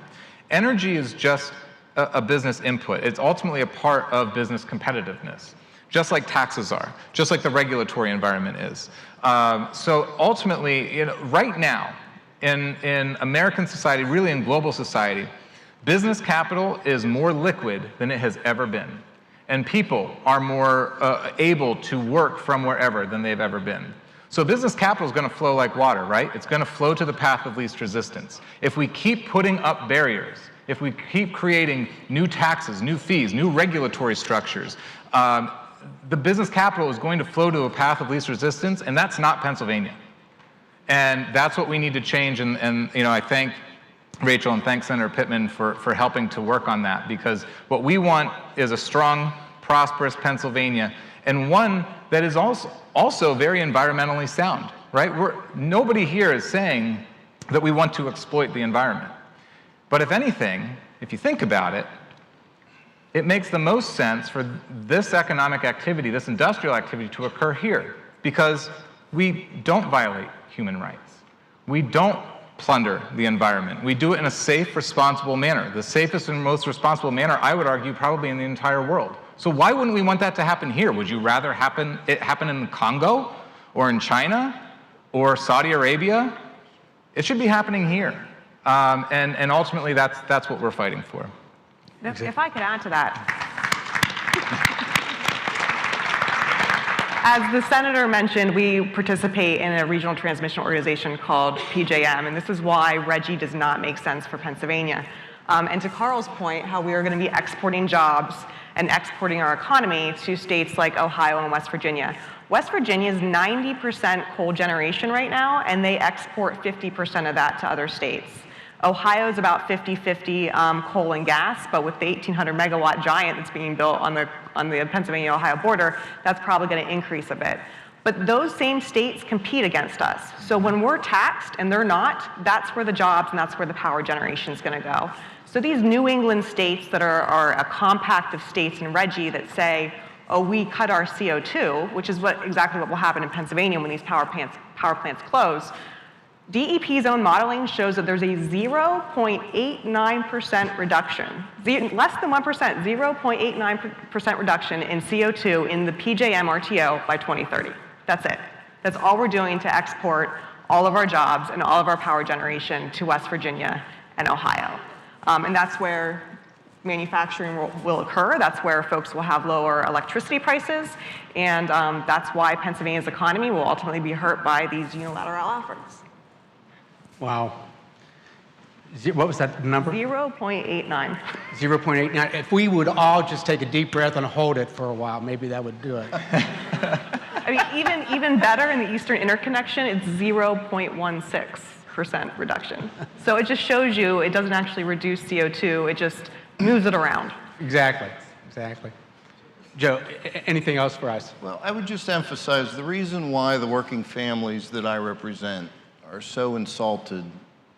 [SPEAKER 20] Energy is just a business input. It's ultimately a part of business competitiveness, just like taxes are, just like the regulatory environment is. So ultimately, right now, in American society, really in global society, business capital is more liquid than it has ever been. And people are more able to work from wherever than they've ever been. So business capital is going to flow like water, right? It's going to flow to the path of least resistance. If we keep putting up barriers, if we keep creating new taxes, new fees, new regulatory structures, the business capital is going to flow to a path of least resistance, and that's not Pennsylvania. And that's what we need to change, and I thank Rachel and thank Senator Pittman for helping to work on that, because what we want is a strong, prosperous Pennsylvania, and one that is also very environmentally sound, right? Nobody here is saying that we want to exploit the environment. But if anything, if you think about it, it makes the most sense for this economic activity, this industrial activity, to occur here, because we don't violate human rights. We don't plunder the environment. We do it in a safe, responsible manner. The safest and most responsible manner, I would argue, probably in the entire world. So why wouldn't we want that to happen here? Would you rather it happen in the Congo or in China or Saudi Arabia? It should be happening here. And ultimately, that's what we're fighting for.
[SPEAKER 19] If I could add to that. As the senator mentioned, we participate in a regional transmission organization called PJM, and this is why RGGI does not make sense for Pennsylvania. And to Carl's point, how we are going to be exporting jobs and exporting our economy to states like Ohio and West Virginia. West Virginia is 90% coal generation right now, and they export 50% of that to other states. Ohio is about 50-50 coal and gas, but with the 1,800 megawatt giant that's being built on the Pennsylvania-Ohio border, that's probably going to increase a bit. But those same states compete against us. So when we're taxed and they're not, that's where the jobs and that's where the power generation is going to go. So these New England states that are a compact of states in RGGI that say, oh, we cut our CO2, which is exactly what will happen in Pennsylvania when these power plants close. DEP's own modeling shows that there's a 0.89% reduction, less than 1%, 0.89% reduction in CO2 in the PJM RTO by 2030. That's it. That's all we're doing to export all of our jobs and all of our power generation to West Virginia and Ohio. And that's where manufacturing will occur. That's where folks will have lower electricity prices. And that's why Pennsylvania's economy will ultimately be hurt by these unilateral efforts.
[SPEAKER 17] Wow. What was that number?
[SPEAKER 19] 0.89.
[SPEAKER 17] 0.89. If we would all just take a deep breath and hold it for a while, maybe that would do it.
[SPEAKER 19] I mean, even better in the Eastern Interconnection, it's 0.16% reduction. So it just shows you it doesn't actually reduce CO2, it just moves it around.
[SPEAKER 17] Exactly. Joe, anything else for us?
[SPEAKER 18] Well, I would just emphasize the reason why the working families that I represent are so insulted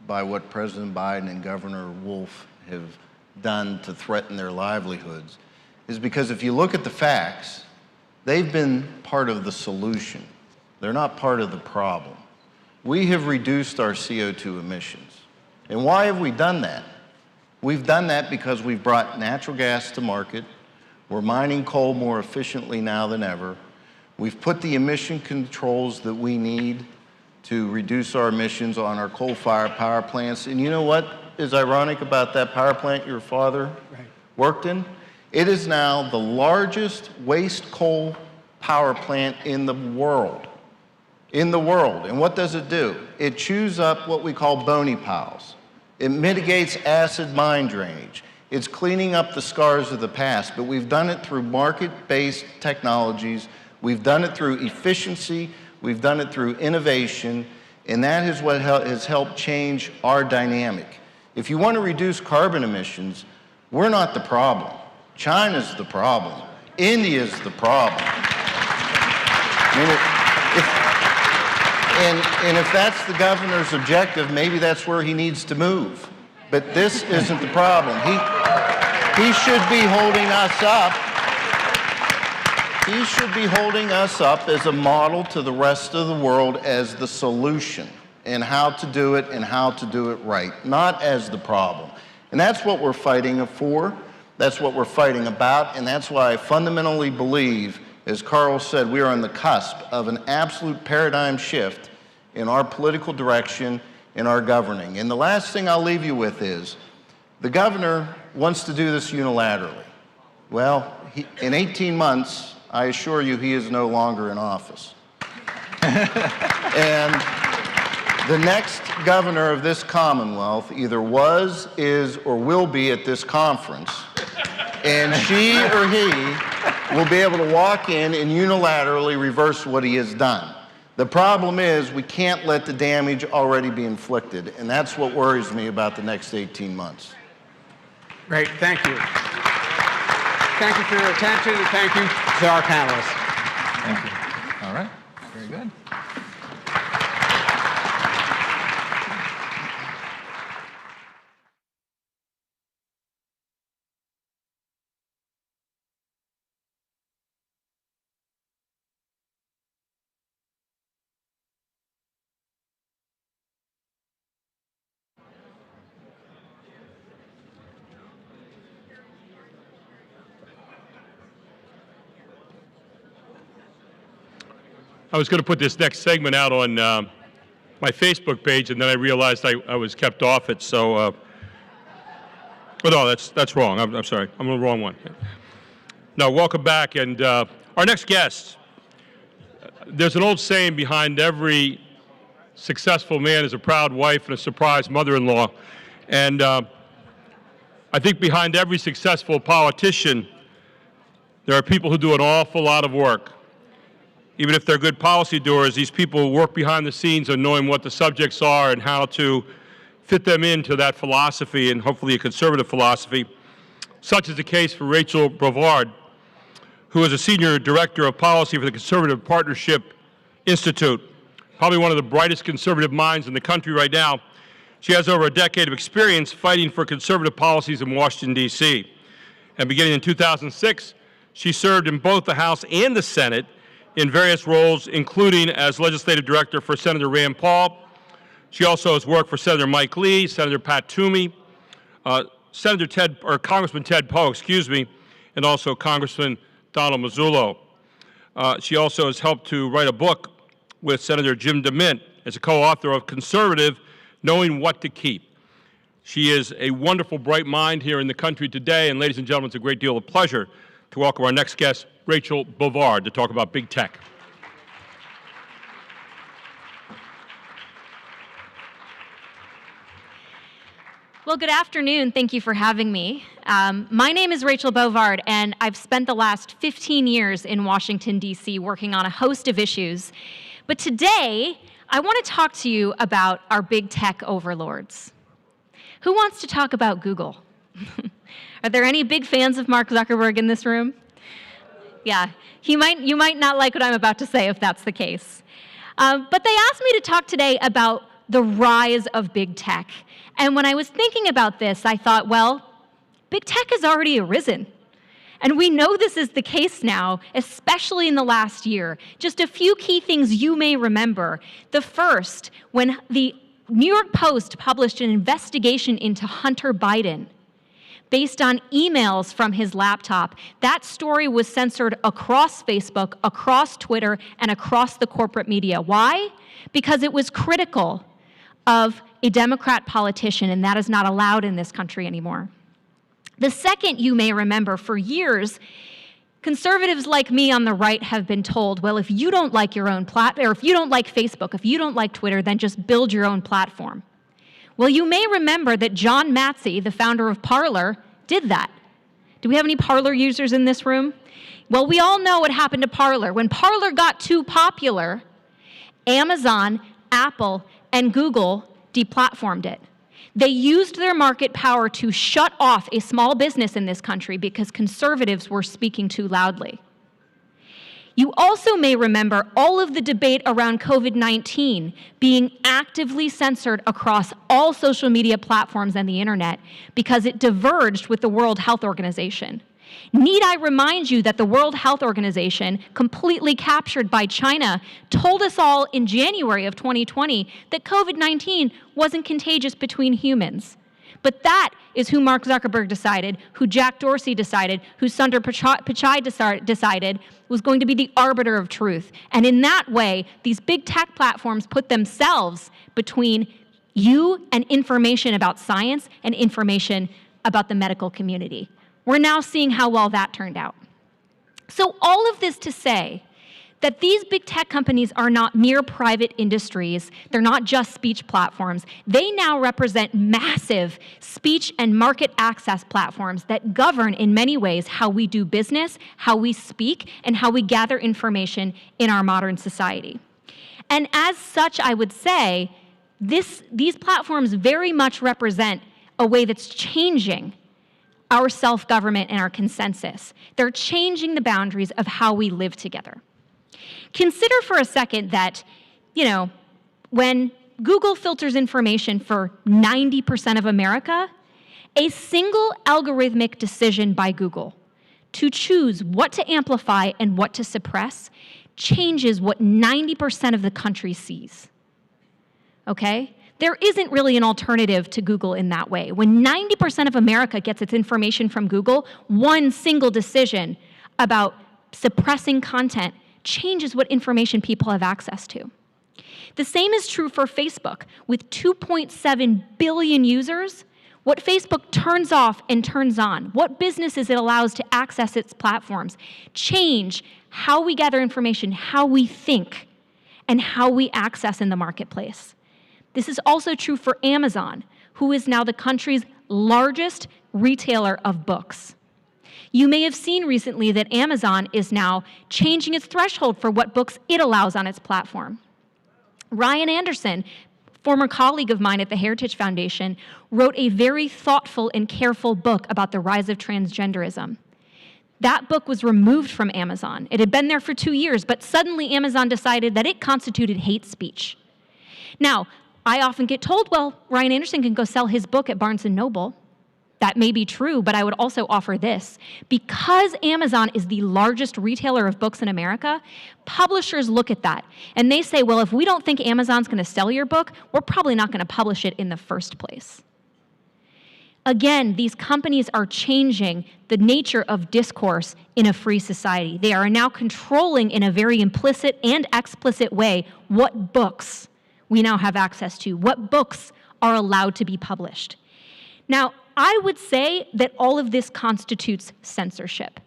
[SPEAKER 18] by what President Biden and Governor Wolf have done to threaten their livelihoods is because if you look at the facts, they've been part of the solution. They're not part of the problem. We have reduced our CO2 emissions. And why have we done that? We've done that because we've brought natural gas to market. We're mining coal more efficiently now than ever. We've put the emission controls that we need to reduce our emissions on our coal-fired power plants. And you know what is ironic about that power plant your father worked in? It is now the largest waste coal power plant in the world. In the world. And what does it do? It chews up what we call bony piles. It mitigates acid mine drainage. It's cleaning up the scars of the past, but we've done it through market-based technologies. We've done it through efficiency. We've done it through innovation, and that is what has helped change our dynamic. If you want to reduce carbon emissions, we're not the problem. China's the problem. India's the problem. And if that's the governor's objective, maybe that's where he needs to move. But this isn't the problem. He should be holding us up. He should be holding us up as a model to the rest of the world as the solution and how to do it and how to do it right, not as the problem. And that's what we're fighting for. That's what we're fighting about. And that's why I fundamentally believe, as Carl said, we are on the cusp of an absolute paradigm shift in our political direction, in our governing. And the last thing I'll leave you with is, the governor wants to do this unilaterally. Well, in 18 months, I assure you he is no longer in office. And the next governor of this Commonwealth either was, is, or will be at this conference, and she or he will be able to walk in and unilaterally reverse what he has done. The problem is we can't let the damage already be inflicted, and that's what worries me about the next 18 months.
[SPEAKER 17] Great, thank you. Thank you for your attention, and thank you to our panelists.
[SPEAKER 20] Thank you. All right, very good.
[SPEAKER 3] I was going to put this next segment out on my Facebook page, and then I realized I was kept off it. So, oh no, that's wrong. I'm sorry. I'm on the wrong one. No, welcome back. And our next guest, there's an old saying behind every successful man is a proud wife and a surprised mother-in-law. And I think behind every successful politician, there are people who do an awful lot of work. Even if they're good policy doers, these people work behind the scenes on knowing what the subjects are and how to fit them into that philosophy, and hopefully a conservative philosophy. Such is the case for Rachel Bovard, who is a senior director of policy for the Conservative Partnership Institute, probably one of the brightest conservative minds in the country right now. She has over a decade of experience fighting for conservative policies in Washington, D.C. And beginning in 2006, she served in both the House and the Senate in various roles, including as legislative director for Senator Rand Paul. She also has worked for Senator Mike Lee, Senator Pat Toomey, Congressman Ted Poe, and also Congressman Donald Mazzullo. She also has helped to write a book with Senator Jim DeMint as a co-author of Conservative, Knowing What to Keep. She is a wonderful, bright mind here in the country today, and ladies and gentlemen, it's a great deal of pleasure to welcome our next guest, Rachel Bovard, to talk about big tech.
[SPEAKER 21] Well, good afternoon. Thank you for having me. My name is Rachel Bovard, and I've spent the last 15 years in Washington, D.C., working on a host of issues. But today, I want to talk to you about our big tech overlords. Who wants to talk about Google? Are there any big fans of Mark Zuckerberg in this room? Yeah, you might not like what I'm about to say if that's the case. But they asked me to talk today about the rise of big tech. And when I was thinking about this, I thought, well, big tech has already arisen. And we know this is the case now, especially in the last year. Just a few key things you may remember. The first, when the New York Post published an investigation into Hunter Biden based on emails from his laptop, that story was censored across Facebook, across Twitter, and across the corporate media. Why? Because it was critical of a Democrat politician, and that is not allowed in this country anymore. The second, you may remember, for years, conservatives like me on the right have been told, well, if you don't like your own platform, or if you don't like Facebook, if you don't like Twitter, then just build your own platform. Well, you may remember that John Matzey, the founder of Parler, did that. Do we have any Parler users in this room? Well, we all know what happened to Parler. When Parler got too popular, Amazon, Apple, and Google deplatformed it. They used their market power to shut off a small business in this country because conservatives were speaking too loudly. You also may remember all of the debate around COVID-19 being actively censored across all social media platforms and the internet because it diverged with the World Health Organization. Need I remind you that the World Health Organization, completely captured by China, told us all in January of 2020 that COVID-19 wasn't contagious between humans. But that is who Mark Zuckerberg decided, who Jack Dorsey decided, who Sundar Pichai decided was going to be the arbiter of truth. And in that way, these big tech platforms put themselves between you and information about science and information about the medical community. We're now seeing how well that turned out. So all of this to say that these big tech companies are not mere private industries. They're not just speech platforms. They now represent massive speech and market access platforms that govern in many ways how we do business, how we speak, and how we gather information in our modern society. And as such, I would say, these platforms very much represent a way that's changing our self-government and our consensus. They're changing the boundaries of how we live together. Consider for a second that, when Google filters information for 90% of America, a single algorithmic decision by Google to choose what to amplify and what to suppress changes what 90% of the country sees. Okay? There isn't really an alternative to Google in that way. When 90% of America gets its information from Google, one single decision about suppressing content changes what information people have access to. The same is true for Facebook. With 2.7 billion users, what Facebook turns off and turns on, what businesses it allows to access its platforms, change how we gather information, how we think, and how we access in the marketplace. This is also true for Amazon, who is now the country's largest retailer of books. You may have seen recently that Amazon is now changing its threshold for what books it allows on its platform. Ryan Anderson, former colleague of mine at the Heritage Foundation, wrote a very thoughtful and careful book about the rise of transgenderism. That book was removed from Amazon. It had been there for 2 years, but suddenly Amazon decided that it constituted hate speech. Now, I often get told, well, Ryan Anderson can go sell his book at Barnes & Noble. That may be true, but I would also offer this. Because Amazon is the largest retailer of books in America, publishers look at that and they say, well, if we don't think Amazon's going to sell your book, we're probably not going to publish it in the first place. Again, these companies are changing the nature of discourse in a free society. They are now controlling in a very implicit and explicit way what books we now have access to, what books are allowed to be published. Now, I would say that all of this constitutes censorship.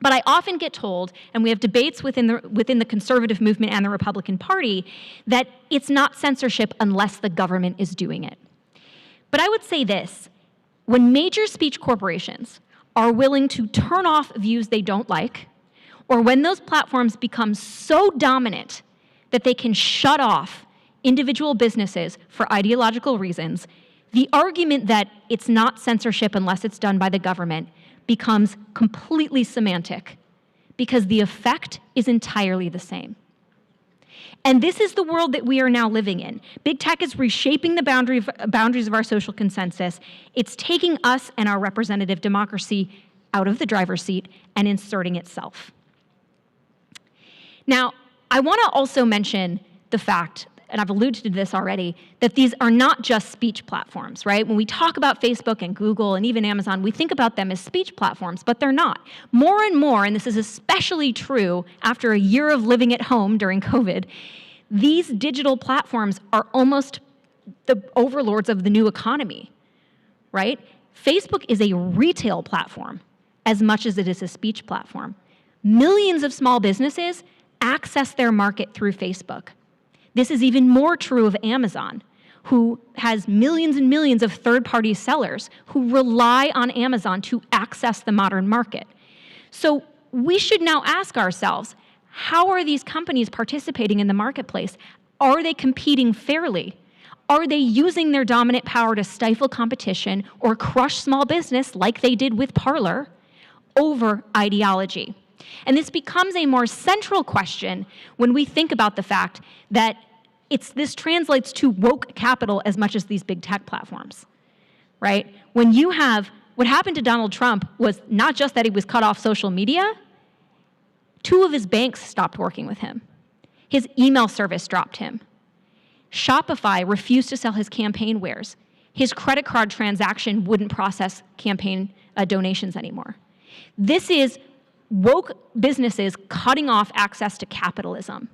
[SPEAKER 21] But I often get told, and we have debates within the conservative movement and the Republican Party, that it's not censorship unless the government is doing it. But I would say this, when major speech corporations are willing to turn off views they don't like, or when those platforms become so dominant that they can shut off individual businesses for ideological reasons, the argument that it's not censorship unless it's done by the government becomes completely semantic. because the effect is entirely the same. And this is the world that we are now living in. Big tech is reshaping the boundaries of our social consensus. It's taking us and our representative democracy out of the driver's seat and inserting itself. Now, I want to also mention the fact, and I've alluded to this already, that these are not just speech platforms, right? When we talk about Facebook and Google and even Amazon, we think about them as speech platforms, but they're not. More and more, and this is especially true after a year of living at home during COVID, these digital platforms are almost the overlords of the new economy, right? Facebook is a retail platform as much as it is a speech platform. Millions of small businesses access their market through Facebook. This is even more true of Amazon, who has millions and millions of third-party sellers who rely on Amazon to access the modern market. So we should now ask ourselves, how are these companies participating in the marketplace? Are they competing fairly? Are they using their dominant power to stifle competition or crush small business like they did with Parler over ideology? And this becomes a more central question when we think about the fact that this translates to woke capital as much as these big tech platforms, right? When you have, what happened to Donald Trump was not just that he was cut off social media, 2 of his banks stopped working with him. His email service dropped him. Shopify refused to sell his campaign wares. His credit card transaction wouldn't process campaign donations anymore. This is woke businesses cutting off access to capitalism.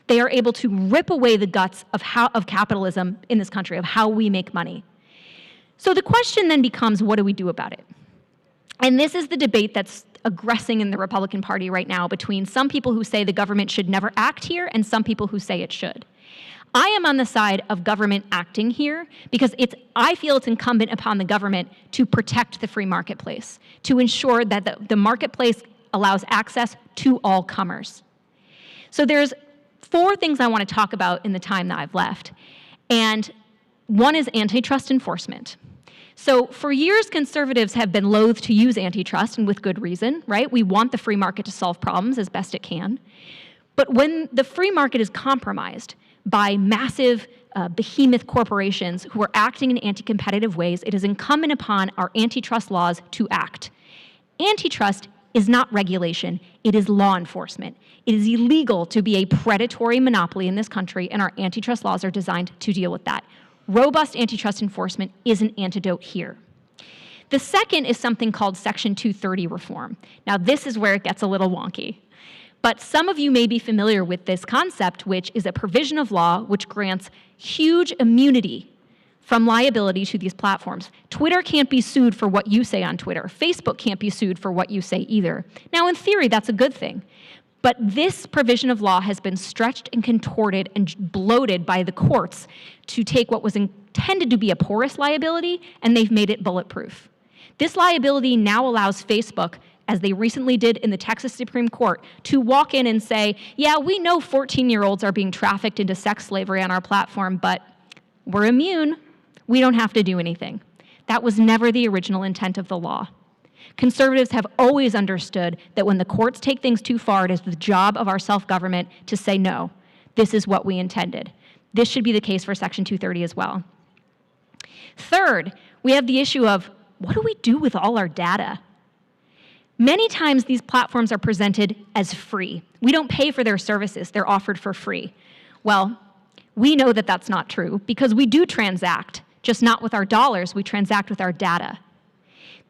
[SPEAKER 21] They are able to rip away the guts of capitalism in this country, of how we make money. So the question then becomes, what do we do about it? And this is the debate that's aggressing in the Republican Party right now between some people who say the government should never act here and some people who say it should. I am on the side of government acting here because I feel it's incumbent upon the government to protect the free marketplace, to ensure that the marketplace allows access to all comers. So there's 4 things I want to talk about in the time that I've left. And one is antitrust enforcement. So for years, conservatives have been loath to use antitrust, and with good reason, right? We want the free market to solve problems as best it can. But when the free market is compromised by massive behemoth corporations who are acting in anti-competitive ways, it is incumbent upon our antitrust laws to act. Antitrust is not regulation, it is law enforcement. It is illegal to be a predatory monopoly in this country, and our antitrust laws are designed to deal with that. Robust antitrust enforcement is an antidote here. The second is something called Section 230 reform. Now, this is where it gets a little wonky. But some of you may be familiar with this concept, which is a provision of law which grants huge immunity from liability to these platforms. Twitter can't be sued for what you say on Twitter. Facebook can't be sued for what you say either. Now, in theory, that's a good thing. But this provision of law has been stretched and contorted and bloated by the courts to take what was intended to be a porous liability, and they've made it bulletproof. This liability now allows Facebook, as they recently did in the Texas Supreme Court, to walk in and say, yeah, we know 14-year-olds are being trafficked into sex slavery on our platform, but we're immune. We don't have to do anything. That was never the original intent of the law. Conservatives have always understood that when the courts take things too far, it is the job of our self-government to say, no, this is what we intended. This should be the case for Section 230 as well. Third, we have the issue of, what do we do with all our data? Many times these platforms are presented as free. We don't pay for their services, they're offered for free. Well, we know that that's not true because we do transact, just not with our dollars, we transact with our data.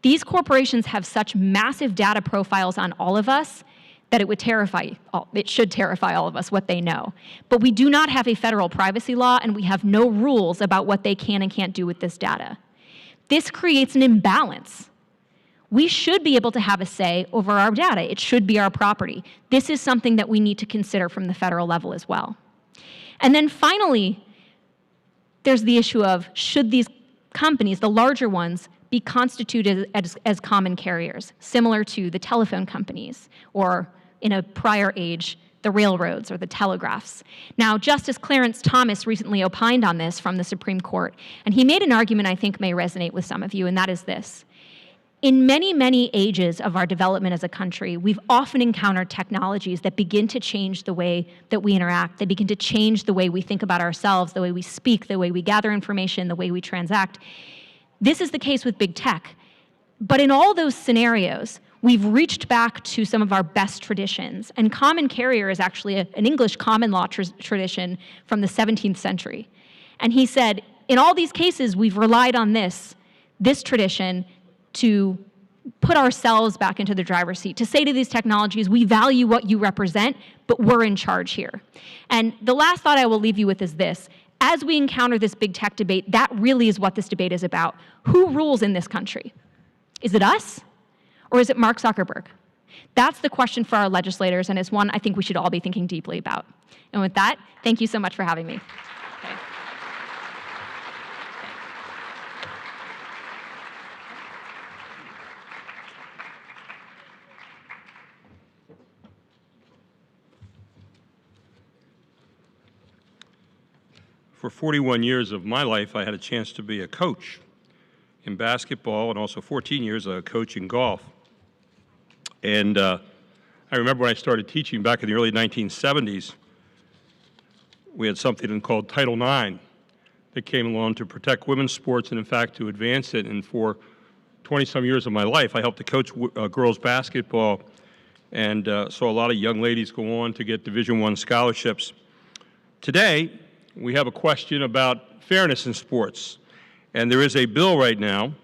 [SPEAKER 21] These corporations have such massive data profiles on all of us that it should terrify all of us what they know. But we do not have a federal privacy law, and we have no rules about what they can and can't do with this data. This creates an imbalance. We should be able to have a say over our data. It should be our property. This is something that we need to consider from the federal level as well. And then finally, there's the issue of, should these companies, the larger ones, be constituted as common carriers, similar to the telephone companies, or in a prior age, the railroads or the telegraphs. Now, Justice Clarence Thomas recently opined on this from the Supreme Court, and he made an argument I think may resonate with some of you, and that is this. In many, many ages of our development as a country, we've often encountered technologies that begin to change the way that we interact. They begin to change the way we think about ourselves, the way we speak, the way we gather information, the way we transact. This is the case with big tech. But in all those scenarios, we've reached back to some of our best traditions. And common carrier is actually an English common law tradition from the 17th century. And he said, in all these cases, we've relied on this tradition to put ourselves back into the driver's seat, to say to these technologies, we value what you represent, but we're in charge here. And the last thought I will leave you with is this. As we encounter this big tech debate, that really is what this debate is about. Who rules in this country? Is it us, or is it Mark Zuckerberg? That's the question for our legislators, and it's one I think we should all be thinking deeply about. And with that, thank you so much for having me.
[SPEAKER 3] For 41 years of my life, I had a chance to be a coach in basketball and also 14 years a coach in golf. And I remember when I started teaching back in the early 1970s, we had something called Title IX that came along to protect women's sports and, in fact, to advance it. And for 20-some years of my life, I helped to coach girls basketball and saw a lot of young ladies go on to get Division I scholarships. Today, we have a question about fairness in sports. And there is a bill right now,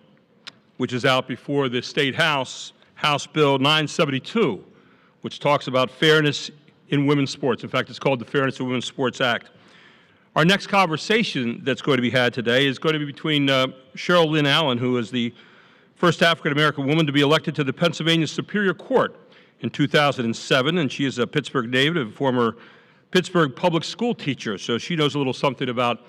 [SPEAKER 3] which is out before the State House, House Bill 972, which talks about fairness in women's sports. In fact, it's called the Fairness in Women's Sports Act. Our next conversation that's going to be had today is going to be between Cheryl Lynn Allen, who is the first African-American woman to be elected to the Pennsylvania Superior Court in 2007, and she is a Pittsburgh native, a former Pittsburgh public school teacher, so she knows a little something about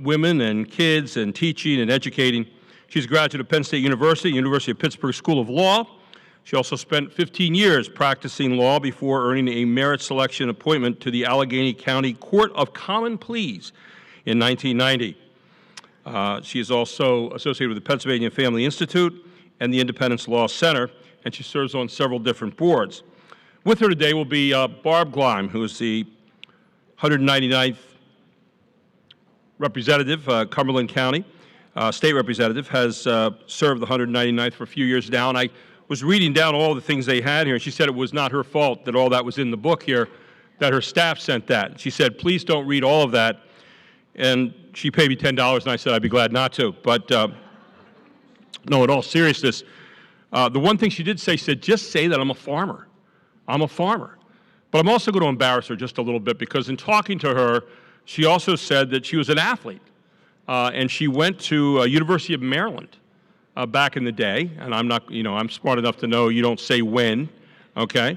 [SPEAKER 3] women and kids and teaching and educating. She's a graduate of Penn State University, University of Pittsburgh School of Law. She also spent 15 years practicing law before earning a merit selection appointment to the Allegheny County Court of Common Pleas in 1990. She is also associated with the Pennsylvania Family Institute and the Independence Law Center, and she serves on several different boards. With her today will be Barb Gleim, who is the 199th representative, Cumberland County, state representative, has served the 199th for a few years now. And I was reading down all the things they had here, and she said it was not her fault that all that was in the book here, that her staff sent that. She said, please don't read all of that. And she paid me $10, and I said I'd be glad not to. But no, in all seriousness, the one thing she did say, she said, just say that I'm a farmer. I'm a farmer. But I'm also going to embarrass her just a little bit, because in talking to her, she also said that she was an athlete. And she went to University of Maryland back in the day. And I'm not, I'm smart enough to know you don't say when, okay?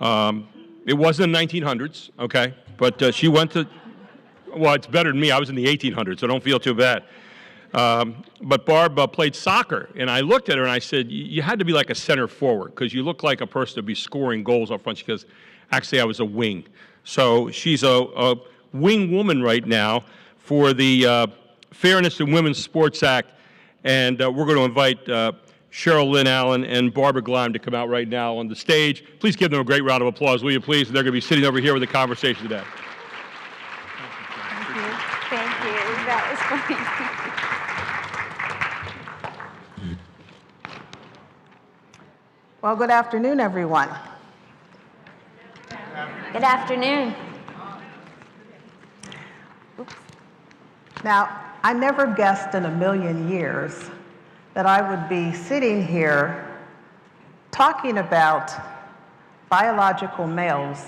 [SPEAKER 3] It wasn't the 1900s, okay? But she went to, well, it's better than me. I was in the 1800s, so don't feel too bad. But Barb played soccer, and I looked at her and I said, you had to be like a center forward, because you look like a person to be scoring goals up front. She goes, actually, I was a wing. So she's a wing woman right now for the Fairness in Women's Sports Act, and we're going to invite Cheryl Lynn Allen and Barbara Gleim to come out right now on the stage. Please give them a great round of applause, will you please? They're going to be sitting over here with the conversation today.
[SPEAKER 1] Thank you. That was funny.
[SPEAKER 22] Well, good afternoon, everyone.
[SPEAKER 1] Good afternoon.
[SPEAKER 22] Oops. Now, I never guessed in a million years that I would be sitting here talking about biological males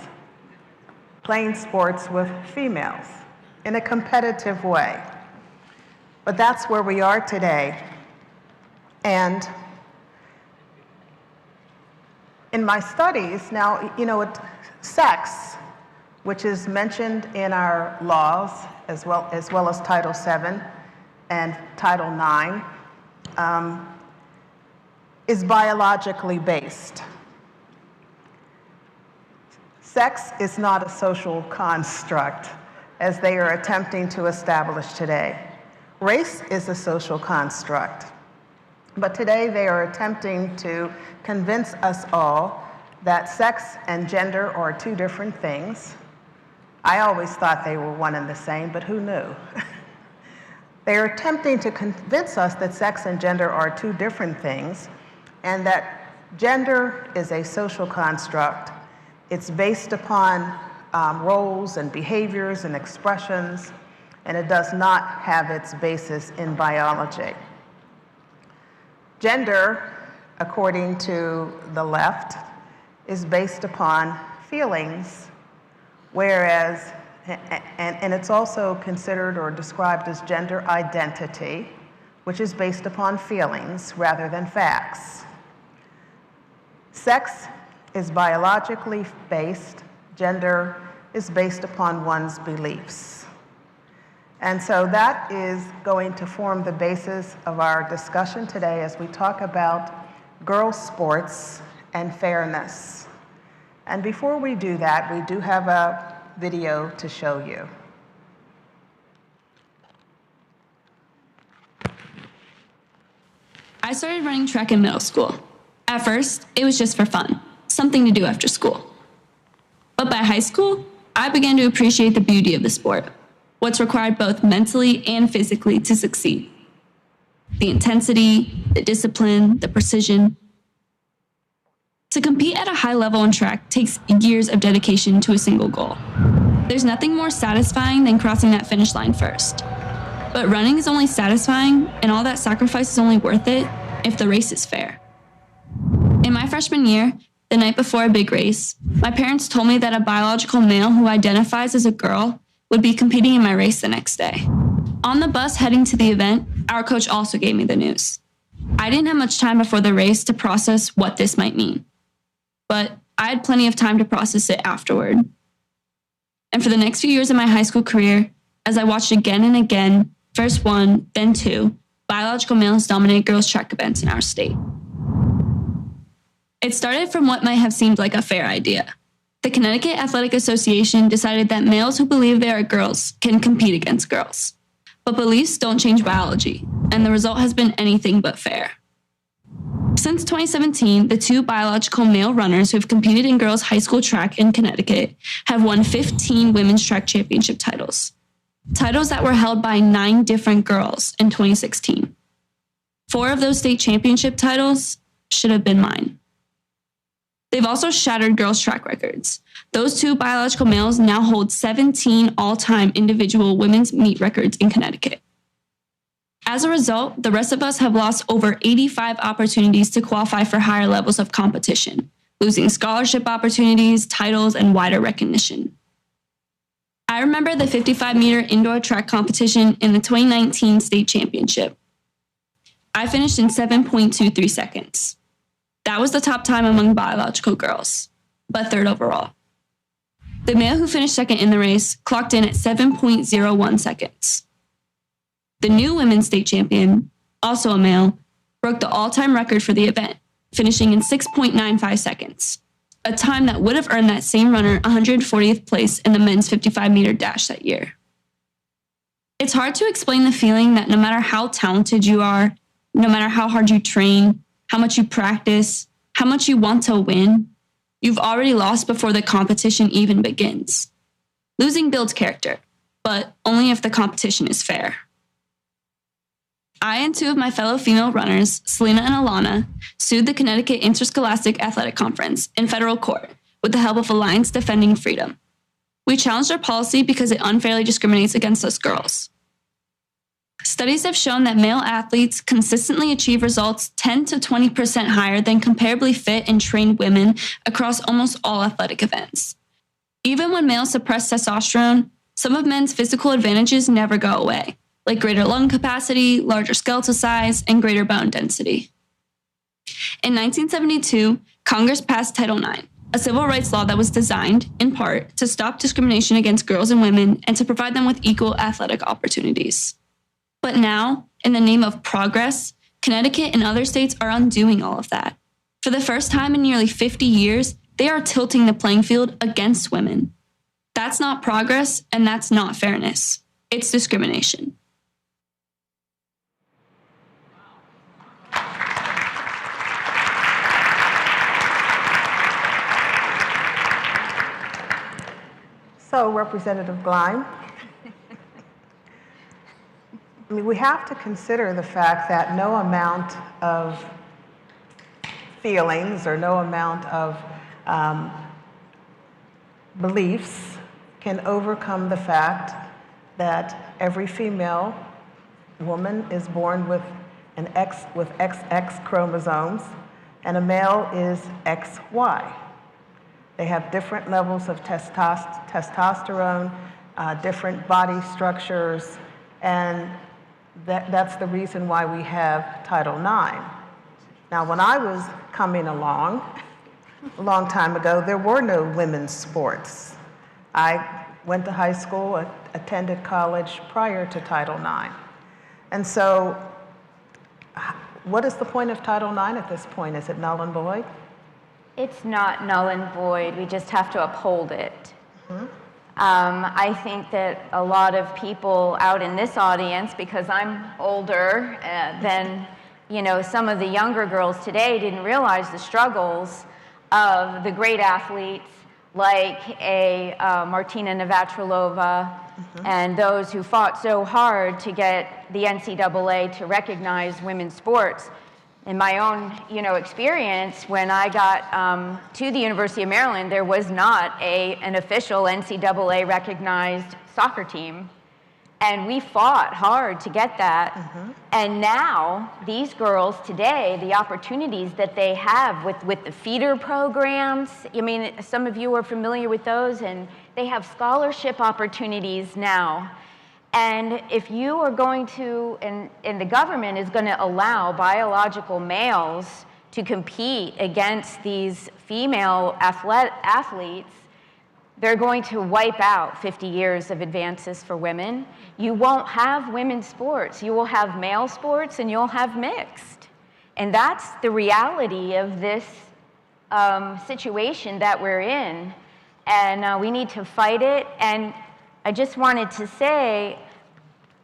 [SPEAKER 22] playing sports with females in a competitive way. But that's where we are today. And in my studies, now, sex, which is mentioned in our laws as well as Title VII and Title IX, is biologically based. Sex is not a social construct, as they are attempting to establish today. Race is a social construct. But today they are attempting to convince us all that sex and gender are two different things. I always thought they were one and the same, but who knew? They are attempting to convince us that sex and gender are two different things, and that gender is a social construct. It's based upon roles and behaviors and expressions, and it does not have its basis in biology. Gender, according to the left, is based upon feelings, whereas, and it's also considered or described as gender identity, which is based upon feelings rather than facts. Sex is biologically based, gender is based upon one's beliefs. And so that is going to form the basis of our discussion today as we talk about girls' sports and fairness. And before we do that, we do have a video to show you.
[SPEAKER 2] I started running track in middle school. At first, it was just for fun, something to do after school. But by high school, I began to appreciate the beauty of the sport, what's required both mentally and physically to succeed. The intensity, the discipline, the precision. To compete at a high level in track takes years of dedication to a single goal. There's nothing more satisfying than crossing that finish line first. But running is only satisfying, and all that sacrifice is only worth it if the race is fair. In my freshman year, the night before a big race, my parents told me that a biological male who identifies as a girl would be competing in my race the next day. On the bus heading to the event, our coach also gave me the news. I didn't have much time before the race to process what this might mean, but I had plenty of time to process it afterward. And for the next few years of my high school career, as I watched again and again, first one, then two, biological males dominate girls' track events in our state. It started from what might have seemed like a fair idea. The Connecticut Athletic Association decided that males who believe they are girls can compete against girls. But beliefs don't change biology, and the result has been anything but fair. Since 2017, the two biological male runners who have competed in girls' high school track in Connecticut have won 15 women's track championship titles. Titles that were held by 9 different girls in 2016. 4 of those state championship titles should have been mine. They've also shattered girls' track records. Those two biological males now hold 17 all-time individual women's meet records in Connecticut. As a result, the rest of us have lost over 85 opportunities to qualify for higher levels of competition, losing scholarship opportunities, titles, and wider recognition. I remember the 55-meter indoor track competition in the 2019 state championship. I finished in 7.23 seconds. That was the top time among biological girls, but third overall. The male who finished second in the race clocked in at 7.01 seconds. The new women's state champion, also a male, broke the all-time record for the event, finishing in 6.95 seconds, a time that would have earned that same runner 140th place in the men's 55-meter dash that year. It's hard to explain the feeling that no matter how talented you are, no matter how hard you train, how much you practice, how much you want to win, you've already lost before the competition even begins. Losing builds character, but only if the competition is fair. I and 2 of my fellow female runners, Selena and Alana, sued the Connecticut Interscholastic Athletic Conference in federal court with the help of Alliance Defending Freedom. We challenged their policy because it unfairly discriminates against us girls. Studies have shown that male athletes consistently achieve results 10 to 20% higher than comparably fit and trained women across almost all athletic events. Even when males suppress testosterone, some of men's physical advantages never go away, like greater lung capacity, larger skeletal size, and greater bone density. In 1972, Congress passed Title IX, a civil rights law that was designed, in part, to stop discrimination against girls and women and to provide them with equal athletic opportunities. But now, in the name of progress, Connecticut and other states are undoing all of that. For the first time in nearly 50 years, they are tilting the playing field against women. That's not progress, and that's not fairness. It's discrimination.
[SPEAKER 22] So, Representative Gleim, I mean, we have to consider the fact that no amount of feelings or no amount of beliefs can overcome the fact that every female woman is born with an X with XX chromosomes, and a male is XY. They have different levels of testosterone, different body structures, and that's the reason why we have Title IX. Now, when I was coming along, a long time ago, there were no women's sports. I went to high school, attended college prior to Title IX. And so, what is the point of Title IX at this point? Is it null and void?
[SPEAKER 1] It's not null and void. We just have to uphold it. I think that a lot of people out in this audience, because I'm older than some of the younger girls today, didn't realize the struggles of the great athletes like a Martina Navratilova and those who fought so hard to get the NCAA to recognize women's sports. In my own, experience, when I got to the University of Maryland, there was not an official NCAA recognized soccer team. And we fought hard to get that. And now, these girls today, the opportunities that they have with the feeder programs, I mean, some of you are familiar with those, and they have scholarship opportunities now. And if you are going to, and the government is going to allow biological males to compete against these female athletes, they're going to wipe out 50 years of advances for women. You won't have women's sports. You will have male sports and you'll have mixed. And that's the reality of this situation that we're in. And we need to fight it. And I just wanted to say,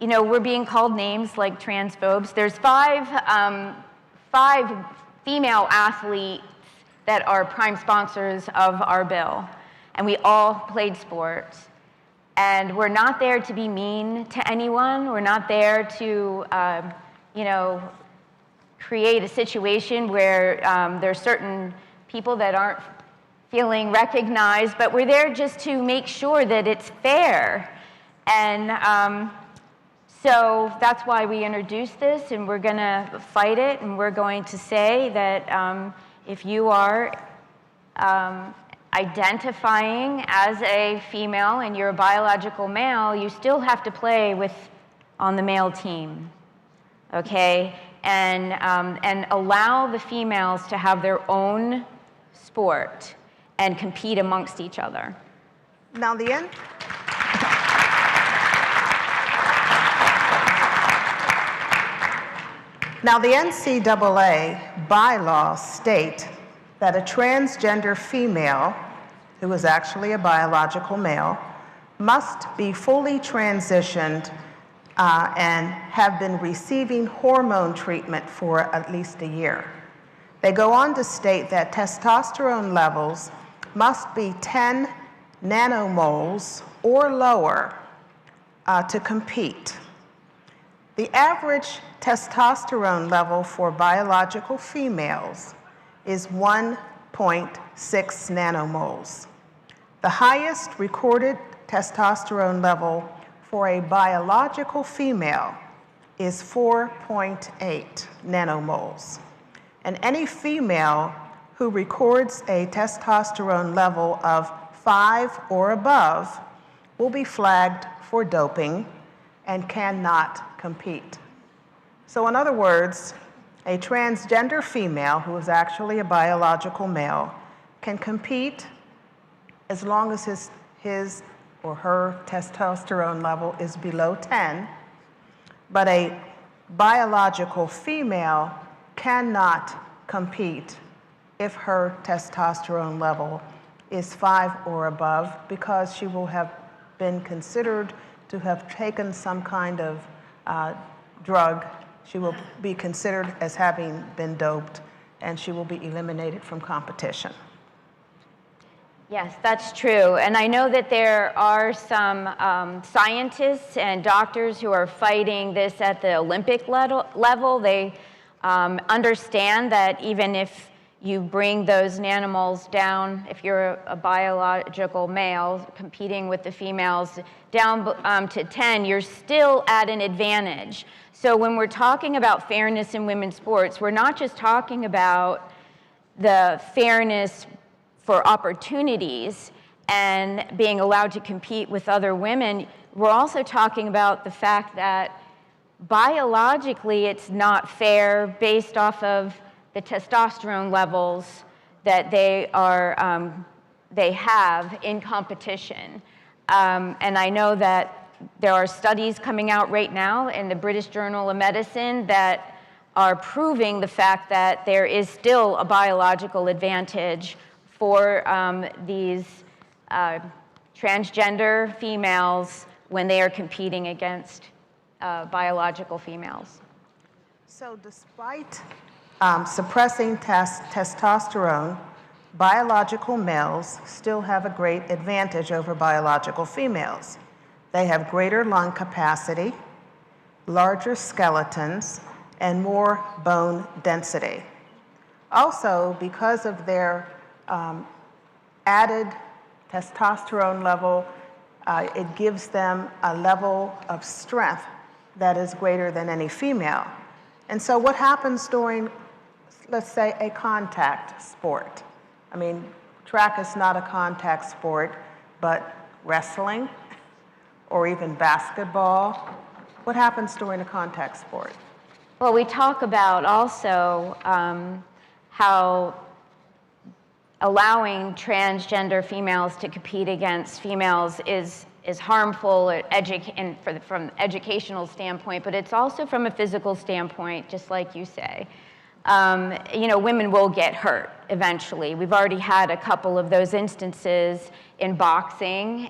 [SPEAKER 1] we're being called names like transphobes. There's five female athletes that are prime sponsors of our bill. And we all played sports. And we're not there to be mean to anyone. We're not there to, create a situation where there's certain people that aren't feeling recognized, but we're there just to make sure that it's fair. And so that's why we introduced this, and we're going to fight it, and we're going to say that if you are identifying as a female and you're a biological male, you still have to play on the male team, okay? And allow the females to have their own sport and compete amongst each other.
[SPEAKER 22] Now, the end. Now, the NCAA bylaws state that a transgender female, who is actually a biological male, must be fully transitioned and have been receiving hormone treatment for at least a year. They go on to state that testosterone levels must be 10 nanomoles or lower to compete. The average testosterone level for biological females is 1.6 nanomoles. The highest recorded testosterone level for a biological female is 4.8 nanomoles. And any female who records a testosterone level of 5 or above will be flagged for doping and cannot compete. So in other words, a transgender female who is actually a biological male can compete as long as his or her testosterone level is below 10, but a biological female cannot compete if her testosterone level is 5 or above, because she will have been considered to have taken some kind of drug. She will be considered as having been doped, and she will be eliminated from competition.
[SPEAKER 1] Yes, that's true. And I know that there are some scientists and doctors who are fighting this at the Olympic level. They understand that even if you bring those nanomals down, if you're a biological male competing with the females, down to 10, you're still at an advantage. So when we're talking about fairness in women's sports, we're not just talking about the fairness for opportunities and being allowed to compete with other women. We're also talking about the fact that biologically it's not fair based off of the testosterone levels that they have in competition. And I know that there are studies coming out right now in the British Journal of Medicine that are proving the fact that there is still a biological advantage for these transgender females when they are competing against biological females.
[SPEAKER 22] So despite suppressing testosterone, biological males still have a great advantage over biological females. They have greater lung capacity, larger skeletons, and more bone density. Also, because of their added testosterone level, it gives them a level of strength that is greater than any female. And so what happens during, let's say, a contact sport? I mean, track is not a contact sport, but wrestling or even basketball, what happens during a contact sport?
[SPEAKER 1] Well, we talk about also how allowing transgender females to compete against females is harmful from an educational standpoint, but it's also from a physical standpoint, just like you say. You know, women will get hurt eventually. We've already had a couple of those instances in boxing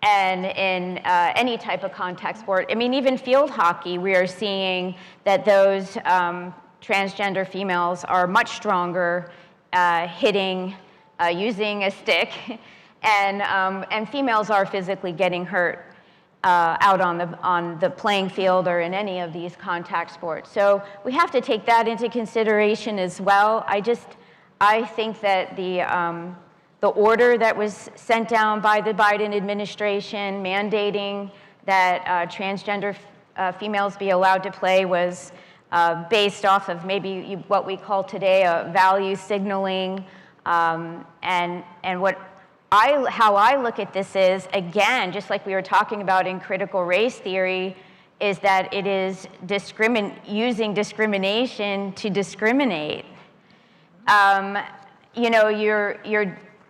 [SPEAKER 1] and in any type of contact sport. I mean, even field hockey, we are seeing that those transgender females are much stronger hitting, using a stick, and females are physically getting hurt out on the playing field or in any of these contact sports. So we have to take that into consideration as well. I think that the order that was sent down by the Biden administration mandating that transgender females be allowed to play was based off of maybe what we call today a value signaling, and how I look at this is, again, just like we were talking about in critical race theory, is that it is using discrimination to discriminate. You know,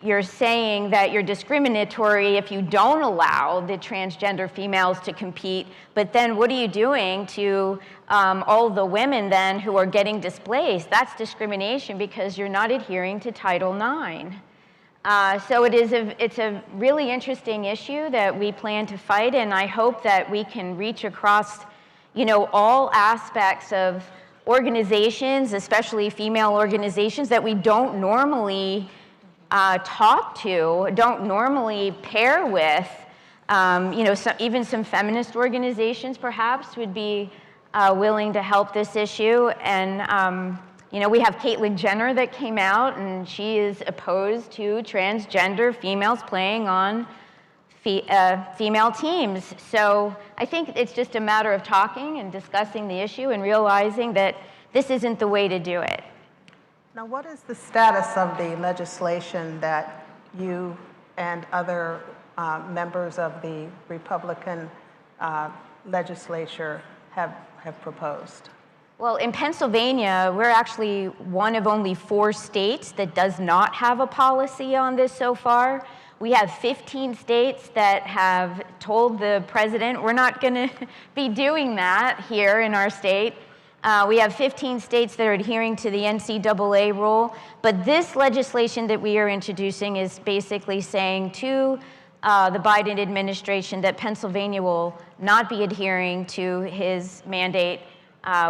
[SPEAKER 1] you're saying that you're discriminatory if you don't allow the transgender females to compete, but then what are you doing to all the women then who are getting displaced? That's discrimination because you're not adhering to Title IX. So it's a really interesting issue that we plan to fight, and I hope that we can reach across, you know, all aspects of organizations, especially female organizations that we don't normally talk to, don't normally pair with. You know, even some feminist organizations perhaps would be willing to help this issue. And you know, we have Caitlyn Jenner that came out, and she is opposed to transgender females playing on female teams. So I think it's just a matter of talking and discussing the issue and realizing that this isn't the way to do it.
[SPEAKER 22] Now, what is the status of the legislation that you and other members of the Republican legislature have proposed?
[SPEAKER 1] Well, in Pennsylvania, we're actually one of only 4 states that does not have a policy on this so far. We have 15 states that have told the president we're not going to be doing that here in our state. We have 15 states that are adhering to the NCAA rule, but this legislation that we are introducing is basically saying to the Biden administration that Pennsylvania will not be adhering to his mandate.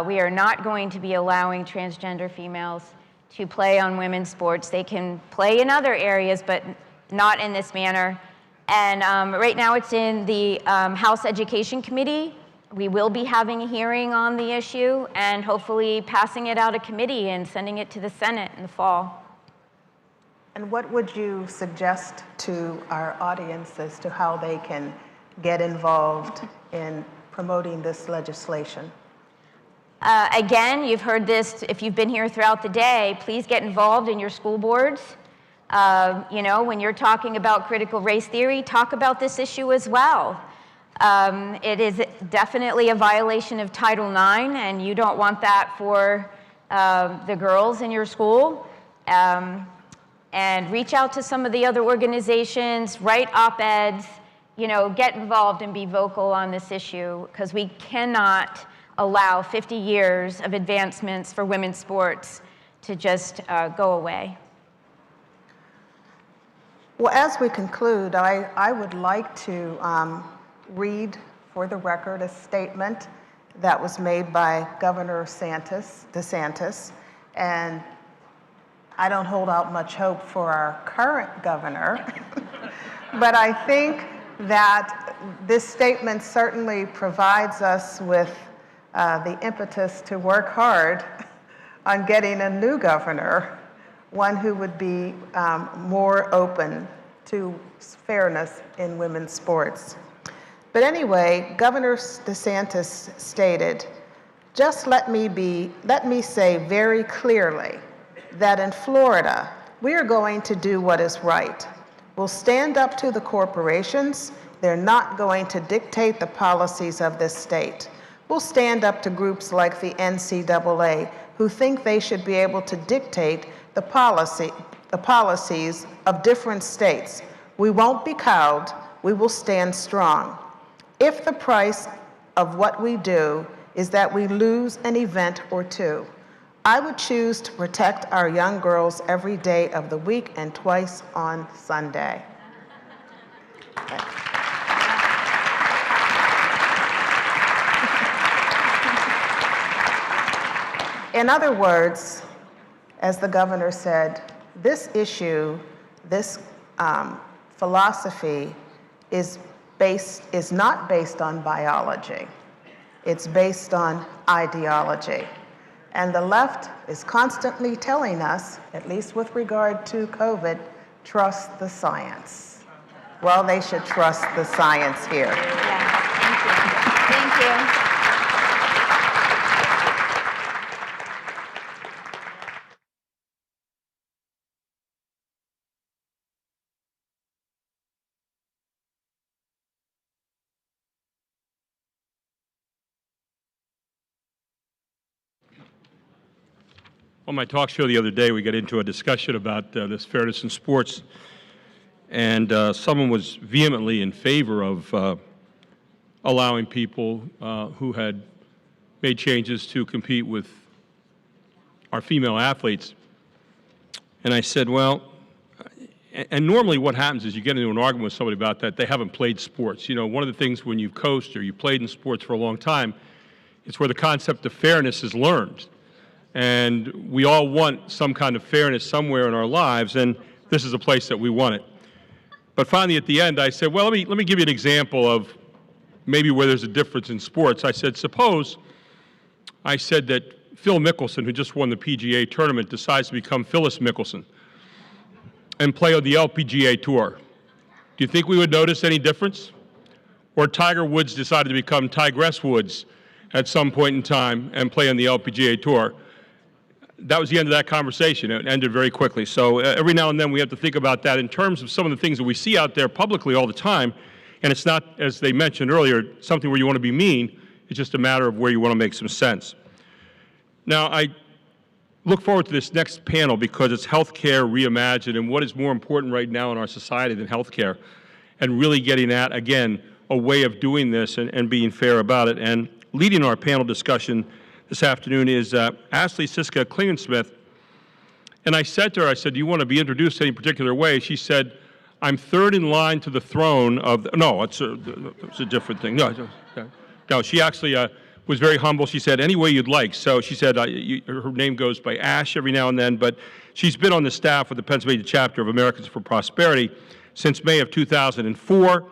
[SPEAKER 1] We are not going to be allowing transgender females to play on women's sports. They can play in other areas, but not in this manner. And right now it's in the House Education Committee. We will be having a hearing on the issue and hopefully passing it out of committee and sending it to the Senate in the fall.
[SPEAKER 22] And what would you suggest to our audience as to how they can get involved in promoting this legislation?
[SPEAKER 1] Again, you've heard this, if you've been here throughout the day, please get involved in your school boards. You know, when you're talking about critical race theory, talk about this issue as well. It is definitely a violation of Title IX, and you don't want that for the girls in your school. And reach out to some of the other organizations, write op-eds, you know, get involved and be vocal on this issue, because we cannot allow 50 years of advancements for women's sports to just go away.
[SPEAKER 22] Well, as we conclude, I would like to read for the record a statement that was made by Governor DeSantis, and I don't hold out much hope for our current governor, but I think that this statement certainly provides us with the impetus to work hard on getting a new governor, one who would be more open to fairness in women's sports. But anyway, Governor DeSantis stated, "Just let me say very clearly that in Florida, we are going to do what is right. We'll stand up to the corporations. They're not going to dictate the policies of this state. We'll stand up to groups like the NCAA, who think they should be able to dictate the policies of different states. We won't be cowed. We will stand strong. If the price of what we do is that we lose an event or two, I would choose to protect our young girls every day of the week and twice on Sunday." In other words, as the governor said, this issue, this philosophy is not based on biology. It's based on ideology. And the left is constantly telling us, at least with regard to COVID, trust the science. Well, they should trust the science here.
[SPEAKER 1] Yeah, thank you. Thank you.
[SPEAKER 3] On my talk show the other day, we got into a discussion about this fairness in sports, and someone was vehemently in favor of allowing people who had made changes to compete with our female athletes. And I said, well, and normally what happens is you get into an argument with somebody about that, they haven't played sports. You know, one of the things when you've coached or you played in sports for a long time, it's where the concept of fairness is learned. And we all want some kind of fairness somewhere in our lives, and this is a place that we want it. But finally, at the end, I said, well, let me give you an example of maybe where there's a difference in sports. I said, suppose I said that Phil Mickelson, who just won the PGA tournament, decides to become Phyllis Mickelson and play on the LPGA Tour. Do you think we would notice any difference? Or Tiger Woods decided to become Tigress Woods at some point in time and play on the LPGA Tour. That was the end of that conversation. It ended very quickly. So every now and then we have to think about that in terms of some of the things that we see out there publicly all the time. And it's not, as they mentioned earlier, something where you want to be mean. It's just a matter of where you want to make some sense. Now, I look forward to this next panel because it's healthcare reimagined and what is more important right now in our society than healthcare, and really getting at, again, a way of doing this and being fair about it. And leading our panel discussion this afternoon is Ashley Siska Klingensmith. And I said to her, I said, do you want to be introduced any particular way? She said, I'm third in line to the throne of, no, it's a different thing. No, she actually was very humble. She said, any way you'd like. So she said, her name goes by Ash every now and then, but she's been on the staff with the Pennsylvania chapter of Americans for Prosperity since May of 2004.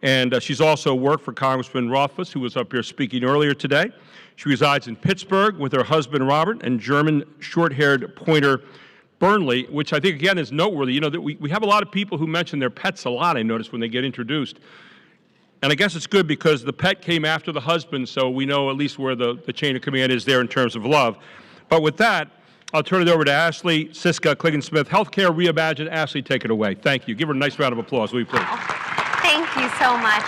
[SPEAKER 3] And she's also worked for Congressman Rothfuss, who was up here speaking earlier today. She resides in Pittsburgh with her husband, Robert, and German short-haired pointer, Burnley, which I think, again, is noteworthy. You know, that we have a lot of people who mention their pets a lot, I notice, when they get introduced. And I guess it's good because the pet came after the husband, so we know at least where the chain of command is there in terms of love. But with that, I'll turn it over to Ashley Siska Kliggensmith, Healthcare Reimagined. Ashley, take it away. Thank you. Give her a nice round of applause, will you please?
[SPEAKER 4] Thank you so much.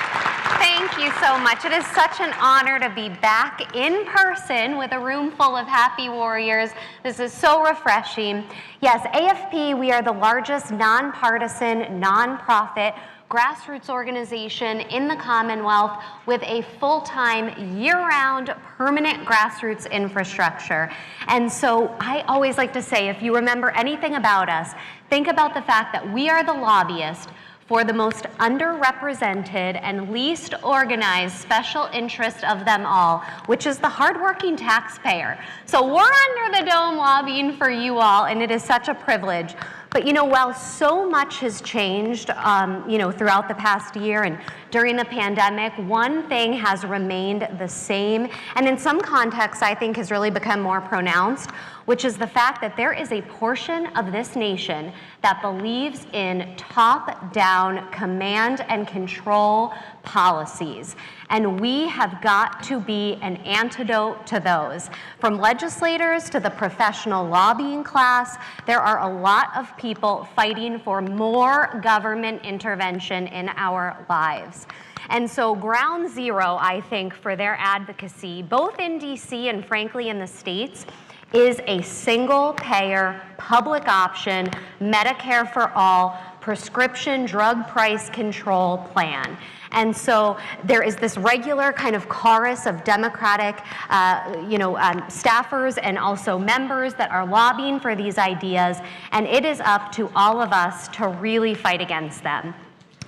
[SPEAKER 4] Thank you so much. It is such an honor to be back in person with a room full of happy warriors. This is so refreshing. Yes, AFP, we are the largest nonpartisan, nonprofit, grassroots organization in the Commonwealth with a full-time, year-round, permanent grassroots infrastructure. And so I always like to say, if you remember anything about us, think about the fact that we are the lobbyist for the most underrepresented and least organized special interest of them all, which is the hardworking taxpayer. So we're under the dome lobbying for you all, and it is such a privilege. But you know, while so much has changed, throughout the past year and during the pandemic, one thing has remained the same, and in some contexts, I think has really become more pronounced, which is the fact that there is a portion of this nation that believes in top-down command and control policies. And we have got to be an antidote to those. From legislators to the professional lobbying class, there are a lot of people fighting for more government intervention in our lives. And so ground zero, I think, for their advocacy, both in DC and frankly in the states, is a single-payer, public option, Medicare for all, prescription drug price control plan. And so there is this regular kind of chorus of Democratic, staffers and also members that are lobbying for these ideas, and it is up to all of us to really fight against them.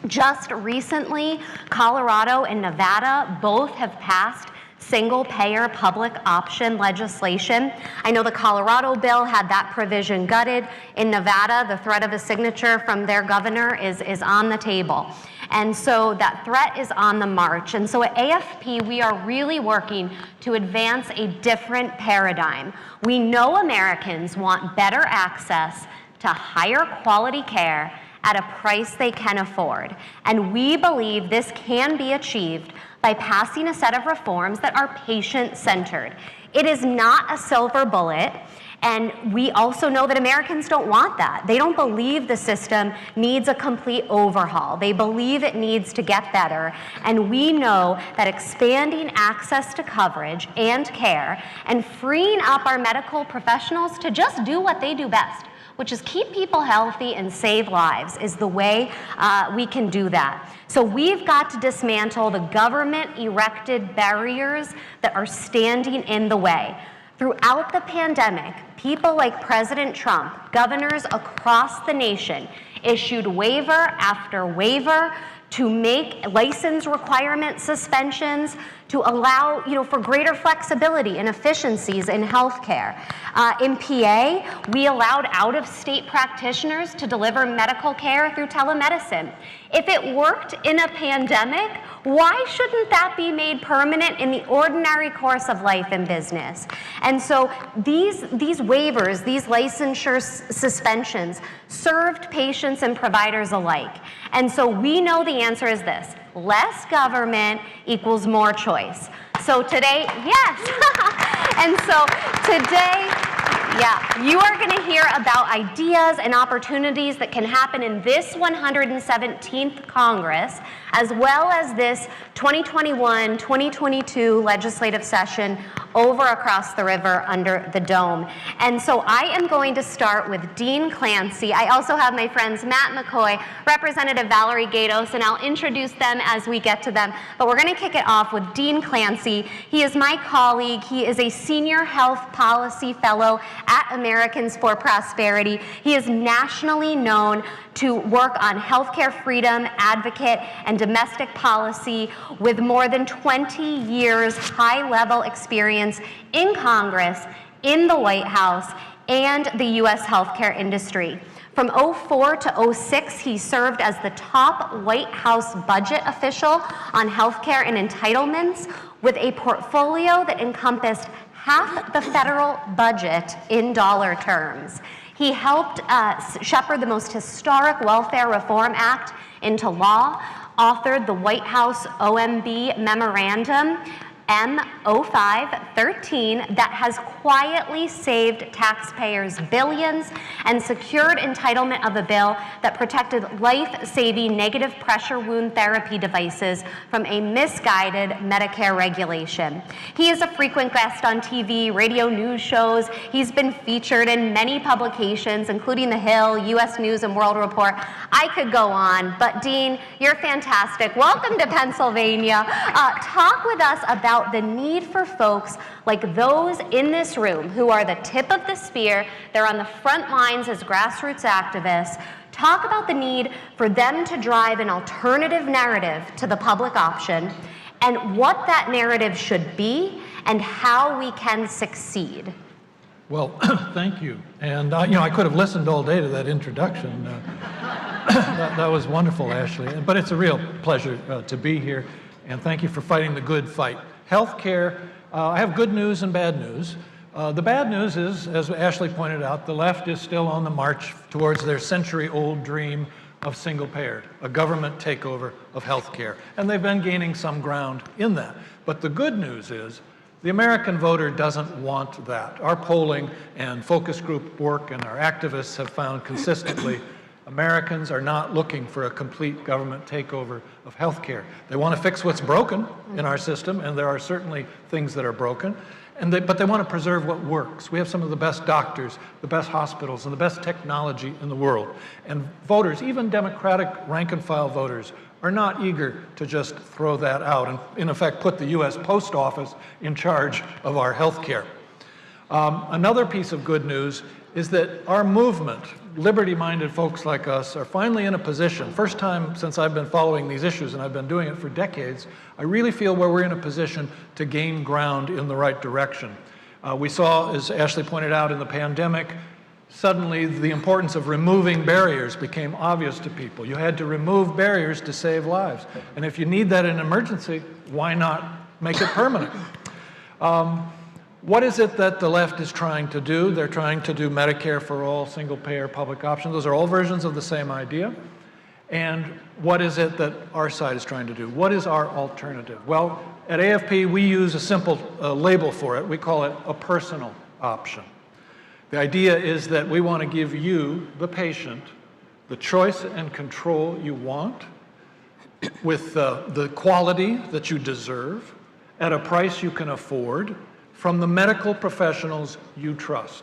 [SPEAKER 4] Just recently, Colorado and Nevada both have passed single-payer public option legislation. I know the Colorado bill had that provision gutted. In Nevada, the threat of a signature from their governor is on the table. And so that threat is on the march. And so at AFP, we are really working to advance a different paradigm. We know Americans want better access to higher quality care at a price they can afford. And we believe this can be achieved by passing a set of reforms that are patient-centered. It is not a silver bullet, and we also know that Americans don't want that. They don't believe the system needs a complete overhaul. They believe it needs to get better, and we know that expanding access to coverage and care and freeing up our medical professionals to just do what they do best, which is keep people healthy and save lives, is the way we can do that. So we've got to dismantle the government-erected barriers that are standing in the way. Throughout the pandemic, people like President Trump, governors across the nation, issued waiver after waiver to make license requirement suspensions, to allow, for greater flexibility and efficiencies in healthcare. In PA, we allowed out-of-state practitioners to deliver medical care through telemedicine. If it worked in a pandemic, why shouldn't that be made permanent in the ordinary course of life and business? And so these waivers, these licensure suspensions, served patients and providers alike. And so we know the answer is this: less government equals more choice. So today, yes. And so today, you are going to hear about ideas and opportunities that can happen in this 117th Congress, as well as this 2021-2022 legislative session over across the river under the dome. And so I am going to start with Dean Clancy. I also have my friends Matt McCoy, Representative Valerie Gatos, and I'll introduce them as we get to them. But we're going to kick it off with Dean Clancy. He is my colleague. He is a Senior Health Policy Fellow at Americans for Prosperity. He is nationally known to work on healthcare freedom, advocate, and domestic policy with more than 20 years high-level experience in Congress, in the White House, and the U.S. healthcare industry. From 2004 to 2006, he served as the top White House budget official on healthcare and entitlements, with a portfolio that encompassed half the federal budget in dollar terms. He helped shepherd the most historic Welfare Reform Act into law, authored the White House OMB Memorandum M0513 that has quietly saved taxpayers billions and secured entitlement of a bill that protected life-saving negative pressure wound therapy devices from a misguided Medicare regulation. He is a frequent guest on TV, radio news shows. He's been featured in many publications, including The Hill, U.S. News and World Report. I could go on, but Dean, you're fantastic. Welcome to Pennsylvania. Talk with us about the need for folks like those in this room who are the tip of the spear. They're on the front lines as grassroots activists. Talk about the need for them to drive an alternative narrative to the public option and what that narrative should be and how we can succeed.
[SPEAKER 5] Well, thank you. And, I could have listened all day to that introduction. That was wonderful, Ashley. But it's a real pleasure to be here. And thank you for fighting the good fight. Healthcare, I have good news and bad news. The bad news is, as Ashley pointed out, the left is still on the march towards their century-old dream of single payer, a government takeover of healthcare. And they've been gaining some ground in that. But the good news is the American voter doesn't want that. Our polling and focus group work and our activists have found consistently Americans are not looking for a complete government takeover of healthcare. They want to fix what's broken in our system, and there are certainly things that are broken, but they want to preserve what works. We have some of the best doctors, the best hospitals, and the best technology in the world. And voters, even Democratic rank-and-file voters, are not eager to just throw that out and, in effect, put the U.S. Post Office in charge of our healthcare. Another piece of good news is that our movement, liberty-minded folks like us, are finally in a position, first time since I've been following these issues, and I've been doing it for decades, I really feel where we're in a position to gain ground in the right direction. We saw, as Ashley pointed out, in the pandemic, suddenly the importance of removing barriers became obvious to people. You had to remove barriers to save lives. And if you need that in an emergency, why not make it permanent? What is it that the left is trying to do? They're trying to do Medicare for all, single-payer public option. Those are all versions of the same idea. And what is it that our side is trying to do? What is our alternative? Well, at AFP, we use a simple label for it. We call it a personal option. The idea is that we want to give you, the patient, the choice and control you want with the quality that you deserve at a price you can afford, from the medical professionals you trust.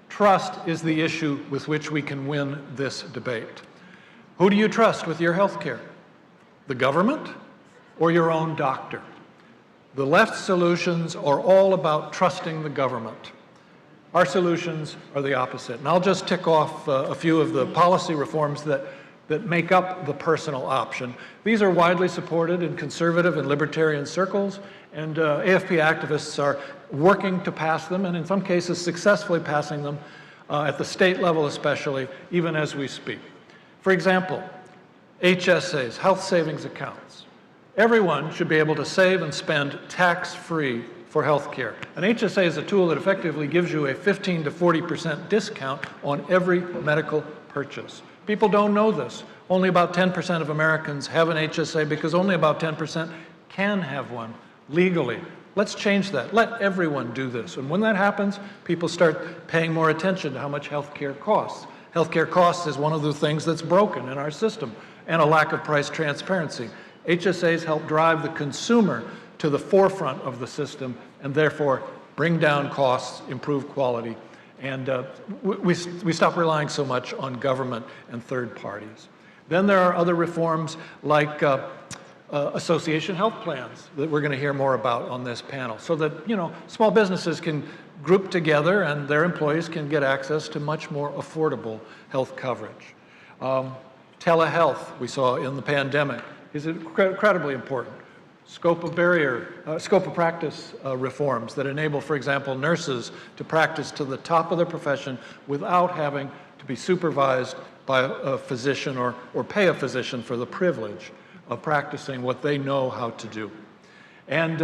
[SPEAKER 5] Trust is the issue with which we can win this debate. Who do you trust with your health care? The government or your own doctor? The left's solutions are all about trusting the government. Our solutions are the opposite. And I'll just tick off a few of the policy reforms that make up the personal option. These are widely supported in conservative and libertarian circles, and AFP activists are working to pass them, and in some cases successfully passing them at the state level especially, even as we speak. For example, HSAs, health savings accounts. Everyone should be able to save and spend tax-free for health care. An HSA is a tool that effectively gives you a 15 to 40% discount on every medical purchase. People don't know this. Only about 10% of Americans have an HSA because only about 10% can have one legally. Let's change that. Let everyone do this. And when that happens, people start paying more attention to how much health care costs. Health care costs is one of the things that's broken in our system, and a lack of price transparency. HSAs help drive the consumer to the forefront of the system and therefore bring down costs, improve quality, and we stop relying so much on government and third parties. Then there are other reforms like association health plans that we're going to hear more about on this panel, so that small businesses can group together and their employees can get access to much more affordable health coverage. Telehealth, we saw in the pandemic, is incredibly important. Scope of practice reforms that enable, for example, nurses to practice to the top of their profession without having to be supervised by a physician or pay a physician for the privilege of practicing what they know how to do. And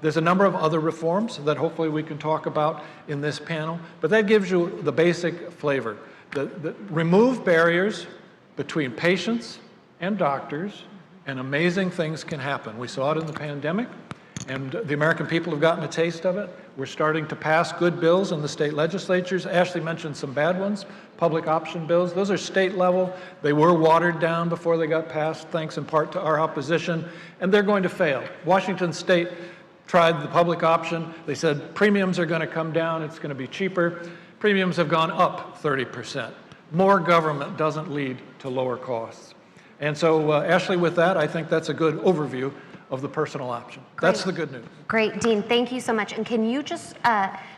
[SPEAKER 5] there's a number of other reforms that hopefully we can talk about in this panel, but that gives you the basic flavor. Remove barriers between patients and doctors, and amazing things can happen. We saw it in the pandemic, and the American people have gotten a taste of it. We're starting to pass good bills in the state legislatures. Ashley mentioned some bad ones, public option bills. Those are state level. They were watered down before they got passed, thanks in part to our opposition, and they're going to fail. Washington State tried the public option. They said premiums are going to come down, it's going to be cheaper. Premiums have gone up 30%. More government doesn't lead to lower costs. And so, Ashley, with that, I think that's a good overview of the personal option.
[SPEAKER 4] Great.
[SPEAKER 5] That's the good news.
[SPEAKER 4] Great, Dean, thank you so much. And can you just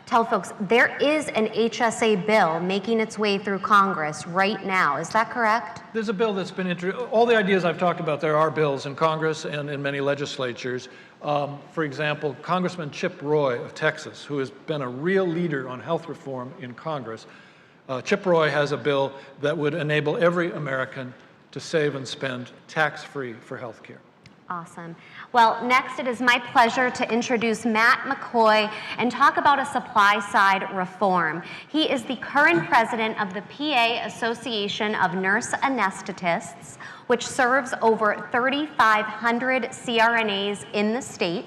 [SPEAKER 4] tell folks, there is an HSA bill making its way through Congress right now, is that correct?
[SPEAKER 5] There's a bill that's been introduced. All the ideas I've talked about, there are bills in Congress and in many legislatures. For example, Congressman Chip Roy of Texas, who has been a real leader on health reform in Congress, Chip Roy has a bill that would enable every American to save and spend tax-free for health care.
[SPEAKER 4] Awesome. Well, next it is my pleasure to introduce Matt McCoy and talk about a supply-side reform. He is the current president of the PA Association of Nurse Anesthetists, which serves over 3,500 CRNAs in the state.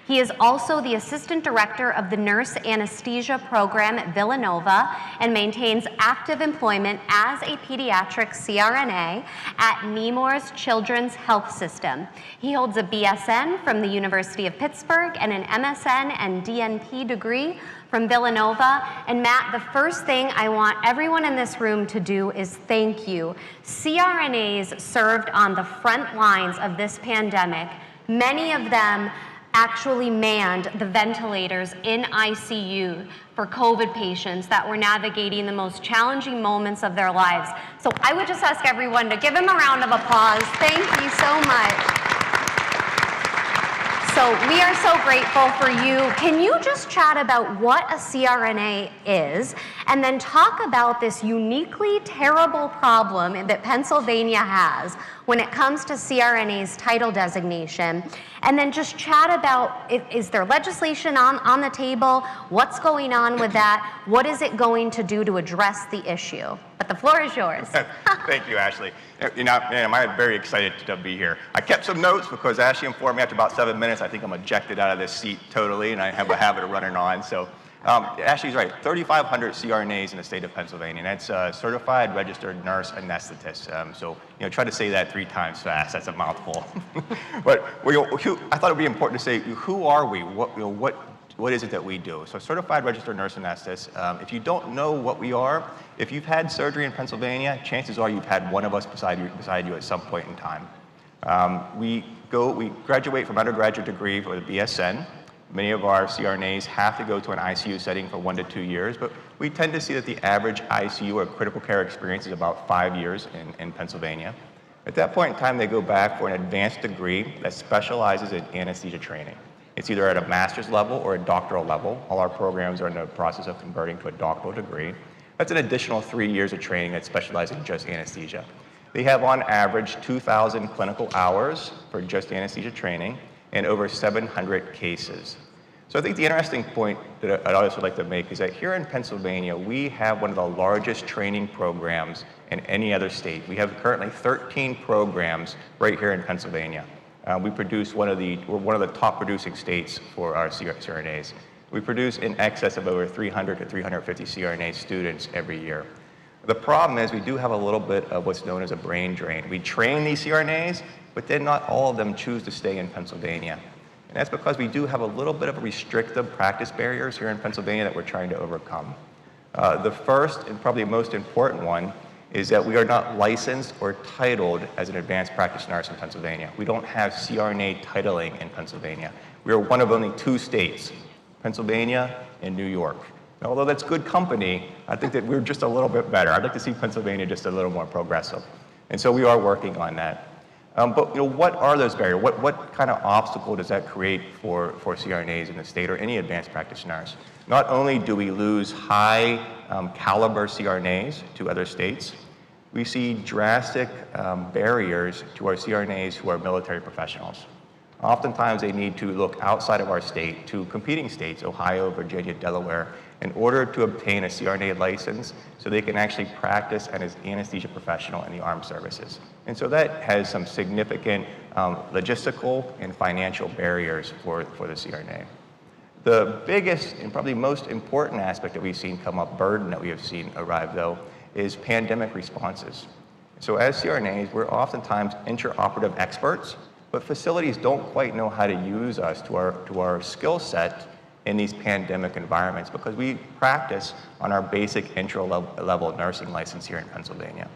[SPEAKER 4] He is also the assistant director of the Nurse Anesthesia Program at Villanova and maintains active employment as a pediatric CRNA at Nemours Children's Health System. He holds a BSN from the University of Pittsburgh and an MSN and DNP degree from Villanova. And Matt, the first thing I want everyone in this room to do is thank you. CRNAs served on the front lines of this pandemic. Many of them actually manned the ventilators in ICU for COVID patients that were navigating the most challenging moments of their lives. So I would just ask everyone to give him a round of applause. Thank you so much. So we are so grateful for you. Can you just chat about what a CRNA is, and then talk about this uniquely terrible problem that Pennsylvania has when it comes to CRNA's title designation, and then just chat about, is there legislation on the table? What's going on with that? What is it going to do to address the issue? But the floor is yours.
[SPEAKER 6] Thank you, Ashley. You know, man, I'm very excited to be here. I kept some notes because Ashley informed me after about 7 minutes, I think I'm ejected out of this seat totally, and I have a habit of running on. So Ashley's right, 3,500 CRNAs in the state of Pennsylvania, and that's certified registered nurse anesthetist. So, you know, try to say that 3 times fast, that's a mouthful. But I thought it would be important to say, who are we? What is it that we do? So certified registered nurse anesthetist, if you don't know what we are, if you've had surgery in Pennsylvania, chances are you've had one of us beside you at some point in time. We graduate from undergraduate degree with a BSN. Many of our CRNAs have to go to an ICU setting for 1 to 2 years, but we tend to see that the average ICU or critical care experience is about 5 years in Pennsylvania. At that point in time, they go back for an advanced degree that specializes in anesthesia training. It's either at a master's level or a doctoral level. All our programs are in the process of converting to a doctoral degree. That's an additional 3 years of training that specializes in just anesthesia. They have on average 2,000 clinical hours for just anesthesia training and over 700 cases. So I think the interesting point that I'd also like to make is that here in Pennsylvania, we have one of the largest training programs in any other state. We have currently 13 programs right here in Pennsylvania. We produce we're one of the top producing states for our CRNAs. We produce in excess of over 300 to 350 CRNA students every year. The problem is we do have a little bit of what's known as a brain drain. We train these CRNAs, but then not all of them choose to stay in Pennsylvania. And that's because we do have a little bit of restrictive practice barriers here in Pennsylvania that we're trying to overcome. The first and probably most important one is that we are not licensed or titled as an advanced practice nurse in Pennsylvania. We don't have CRNA titling in Pennsylvania. We are one of only 2 states, Pennsylvania and New York. And although that's good company, I think that we're just a little bit better. I'd like to see Pennsylvania just a little more progressive. And so we are working on that. But what are those barriers? What kind of obstacle does that create for CRNAs in the state or any advanced practitioners? Not only do we lose high caliber CRNAs to other states, we see drastic barriers to our CRNAs who are military professionals. Oftentimes they need to look outside of our state to competing states, Ohio, Virginia, Delaware, in order to obtain a CRNA license so they can actually practice as an anesthesia professional in the armed services. And so that has some significant logistical and financial barriers for the CRNA. The biggest and probably most important aspect that we've seen come up, burden that we have seen arrive though, is pandemic responses. So as CRNAs, we're oftentimes interoperative experts, but facilities don't quite know how to use us to our skill set in these pandemic environments because we practice on our basic intro-level nursing license here in Pennsylvania.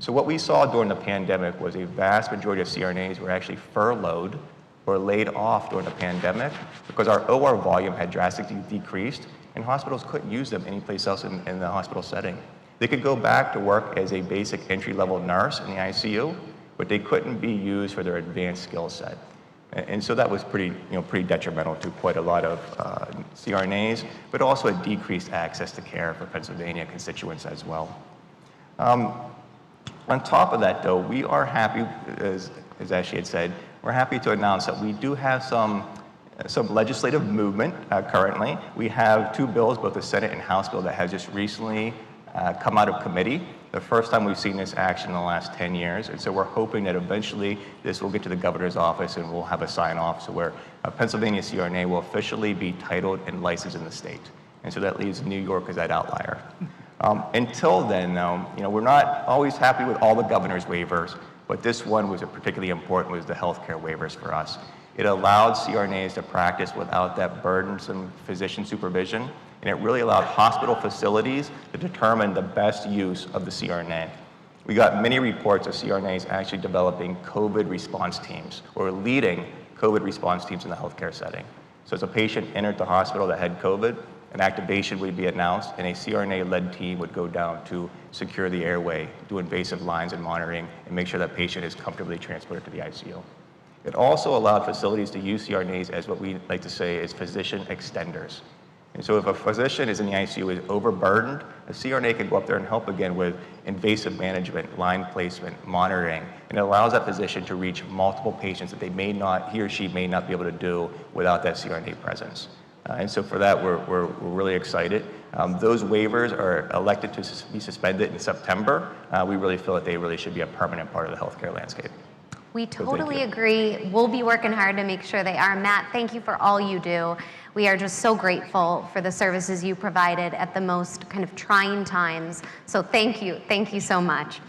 [SPEAKER 6] So what we saw during the pandemic was a vast majority of CRNAs were actually furloughed or laid off during the pandemic because our OR volume had drastically decreased and hospitals couldn't use them anyplace else in the hospital setting. They could go back to work as a basic entry-level nurse in the ICU, but they couldn't be used for their advanced skill set. And so that was pretty detrimental to quite a lot of CRNAs, but also a decreased access to care for Pennsylvania constituents as well. On top of that, though, we are happy, as Ashley had said, we're happy to announce that we do have some legislative movement currently. We have two bills, both the Senate and House bill, that has just recently come out of committee. The first time we've seen this action in the last 10 years. And so we're hoping that eventually this will get to the governor's office and we'll have a sign off so where Pennsylvania CRNA will officially be titled and licensed in the state. And so that leaves New York as that outlier. Until then, though, we're not always happy with all the governor's waivers, but this one was particularly important, was the healthcare waivers for us. It allowed CRNAs to practice without that burdensome physician supervision, and it really allowed hospital facilities to determine the best use of the CRNA. We got many reports of CRNAs actually developing COVID response teams or leading COVID response teams in the healthcare setting. So as a patient entered the hospital that had COVID, an activation would be announced and a CRNA-led team would go down to secure the airway, do invasive lines and monitoring, and make sure that patient is comfortably transported to the ICU. It also allowed facilities to use CRNAs as what we like to say is physician extenders. And so if a physician is in the ICU is overburdened, a CRNA can go up there and help again with invasive management, line placement, monitoring, and it allows that physician to reach multiple patients that he or she may not be able to do without that CRNA presence. And so for that, we're really excited. Those waivers are elected to be suspended in September. We really feel that they really should be a permanent part of the healthcare landscape.
[SPEAKER 4] We totally agree. We'll be working hard to make sure they are. Matt, thank you for all you do. We are just so grateful for the services you provided at the most kind of trying times. So thank you so much.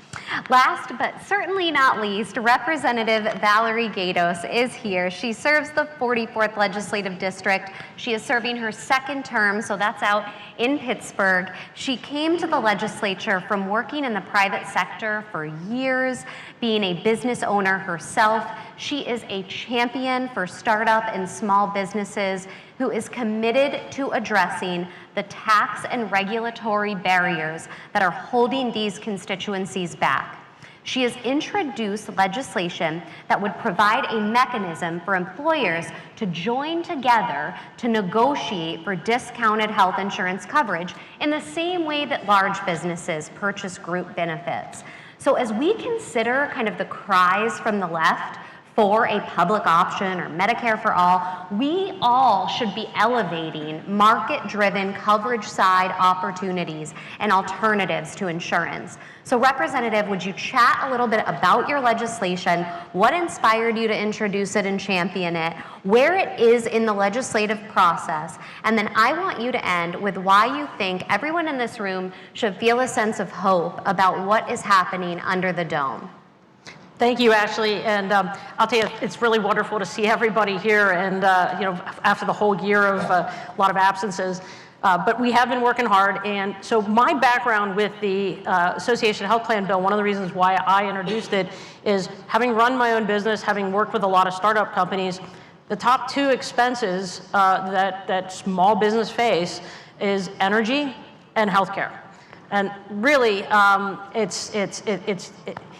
[SPEAKER 4] Last but certainly not least, Representative Valerie Gatos is here. She serves the 44th Legislative District. She is serving her second term, so that's out in Pittsburgh. She came to the legislature from working in the private sector for years, being a business owner herself. She is a champion for startup and small businesses who is committed to addressing the tax and regulatory barriers that are holding these constituencies back. She has introduced legislation that would provide a mechanism for employers to join together to negotiate for discounted health insurance coverage in the same way that large businesses purchase group benefits. So as we consider kind of the cries from the left for a public option or Medicare for all, we all should be elevating market-driven coverage side opportunities and alternatives to insurance. So Representative, would you chat a little bit about your legislation, what inspired you to introduce it and champion it, where it is in the legislative process, and then I want you to end with why you think everyone in this room should feel a sense of hope about what is happening under the dome.
[SPEAKER 9] Thank you, Ashley. And I'll tell you, it's really wonderful to see everybody here. And after the whole year of a lot of absences, but we have been working hard. And so my background with the Association Health Plan Bill, one of the reasons why I introduced it is having run my own business, having worked with a lot of startup companies. The top two expenses that small business face is energy and healthcare. And really,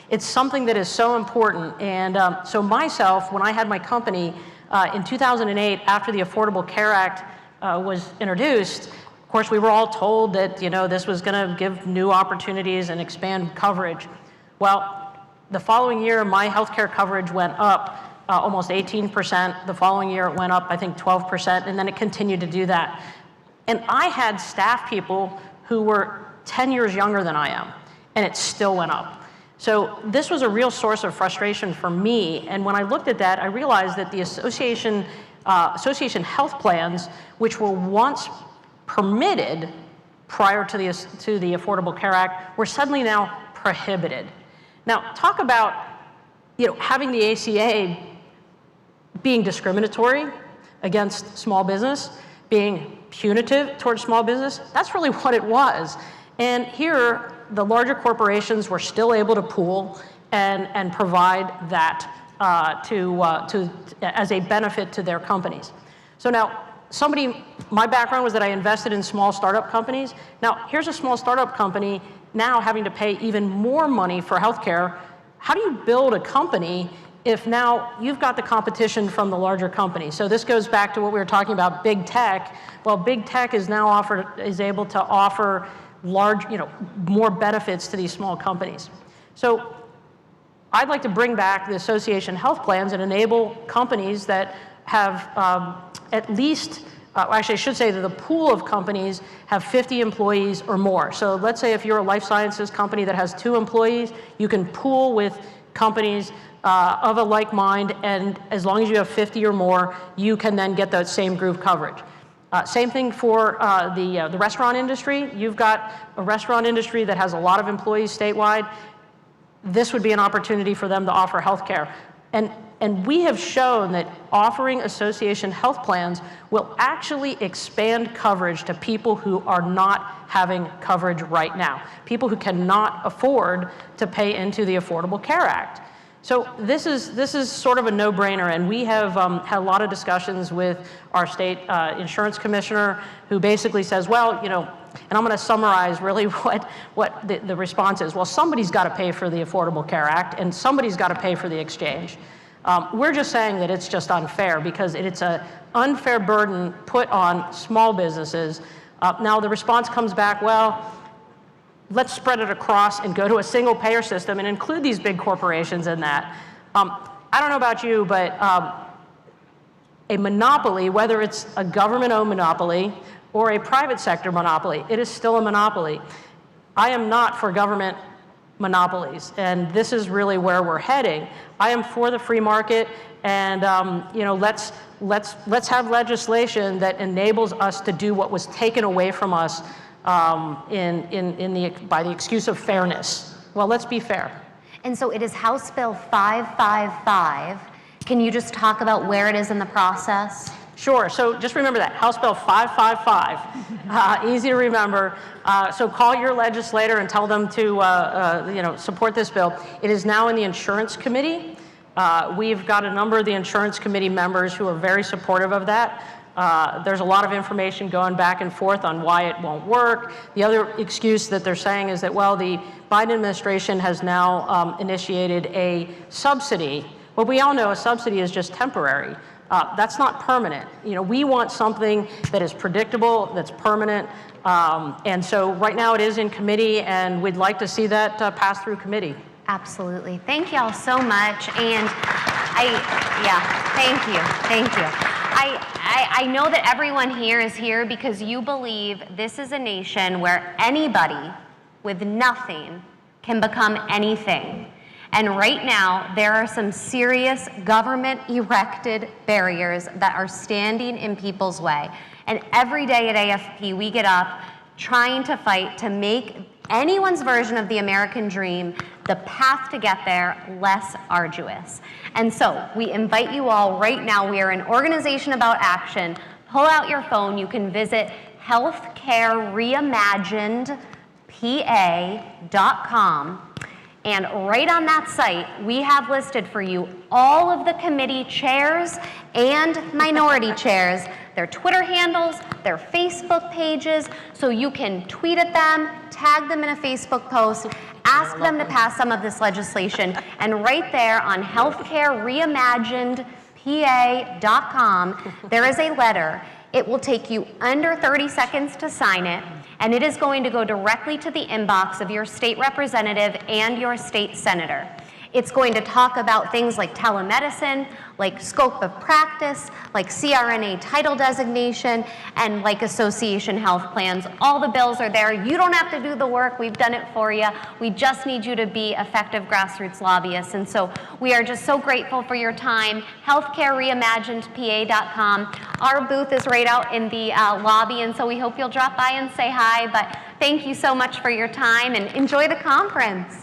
[SPEAKER 7] It's something that is so important. And so myself, when I had my company in 2008, after the Affordable Care Act was introduced, of course, we were all told that, this was going to give new opportunities and expand coverage. Well, the following year, my healthcare coverage went up almost 18%. The following year, it went up, I think, 12%, and then it continued to do that. And I had staff people who were 10 years younger than I am, and it still went up. So this was a real source of frustration for me. And when I looked at that, I realized that the association health plans, which were once permitted prior to the Affordable Care Act, were suddenly now prohibited. Now, talk about having the ACA being discriminatory against small business, being punitive towards small business. That's really what it was. And here, the larger corporations were still able to pool and provide that as a benefit to their companies. So now, my background was that I invested in small startup companies. Now, here's a small startup company now having to pay even more money for healthcare. How do you build a company if now you've got the competition from the larger companies? So this goes back to what we were talking about, big tech. Well, big tech is now able to offer more benefits to these small companies. So I'd like to bring back the association health plans and enable companies that have at least, actually I should say that the pool of companies have 50 employees or more. So let's say if you're a life sciences company that has 2 employees, you can pool with companies of a like mind, and as long as you have 50 or more, you can then get that same group coverage. Same thing for the restaurant industry. You've got a restaurant industry that has a lot of employees statewide. This would be an opportunity for them to offer health care. And we have shown that offering association health plans will actually expand coverage to people who are not having coverage right now, people who cannot afford to pay into the Affordable Care Act. So this is sort of a no-brainer, and we have had a lot of discussions with our state insurance commissioner, who basically says, well, and I'm going to summarize really what the response is. Well, somebody's got to pay for the Affordable Care Act, and somebody's got to pay for the exchange. We're just saying that it's just unfair because it's an unfair burden put on small businesses. Now the response comes back, well, let's spread it across and go to a single payer system and include these big corporations in that. I don't know about you, but a monopoly, whether it's a government-owned monopoly or a private sector monopoly, it is still a monopoly. I am not for government monopolies, and this is really where we're heading. I am for the free market, and let's have legislation that enables us to do what was taken away from us by the excuse of fairness. Well, let's be fair.
[SPEAKER 4] And so it is House Bill 555. Can you just talk about where it is in the process?
[SPEAKER 7] Sure. So just remember that, House Bill 555, easy to remember. So call your legislator and tell them to support this bill. It is now in the Insurance Committee. We've got a number of the Insurance Committee members who are very supportive of that. There's a lot of information going back and forth on why it won't work. The other excuse that they're saying is that, well, the Biden administration has now initiated a subsidy. Well, we all know a subsidy is just temporary. That's not permanent. We want something that is predictable, that's permanent. And so right now it is in committee, and we'd like to see that pass through committee.
[SPEAKER 4] Absolutely. Thank y'all so much. And thank you. I know that everyone here is here because you believe this is a nation where anybody with nothing can become anything. And right now, there are some serious government-erected barriers that are standing in people's way. And every day at AFP, we get up trying to fight to make anyone's version of the American dream, the path to get there, less arduous. And so we invite you all right now. We are an organization about action. Pull out your phone. You can visit healthcarereimaginedpa.com. And right on that site, we have listed for you all of the committee chairs and minority chairs, their Twitter handles, their Facebook pages, so you can tweet at them, tag them in a Facebook post, ask them to pass some of this legislation. And right there on healthcareimaginedpa.com, there is a letter. It will take you under 30 seconds to sign it, and it is going to go directly to the inbox of your state representative and your state senator. It's going to talk about things like telemedicine, like scope of practice, like CRNA title designation, and like association health plans. All the bills are there. You don't have to do the work. We've done it for you. We just need you to be effective grassroots lobbyists. And so we are just so grateful for your time. Healthcareimaginedpa.com. Our booth is right out in the lobby, and so we hope you'll drop by and say hi. But thank you so much for your time, and enjoy the conference.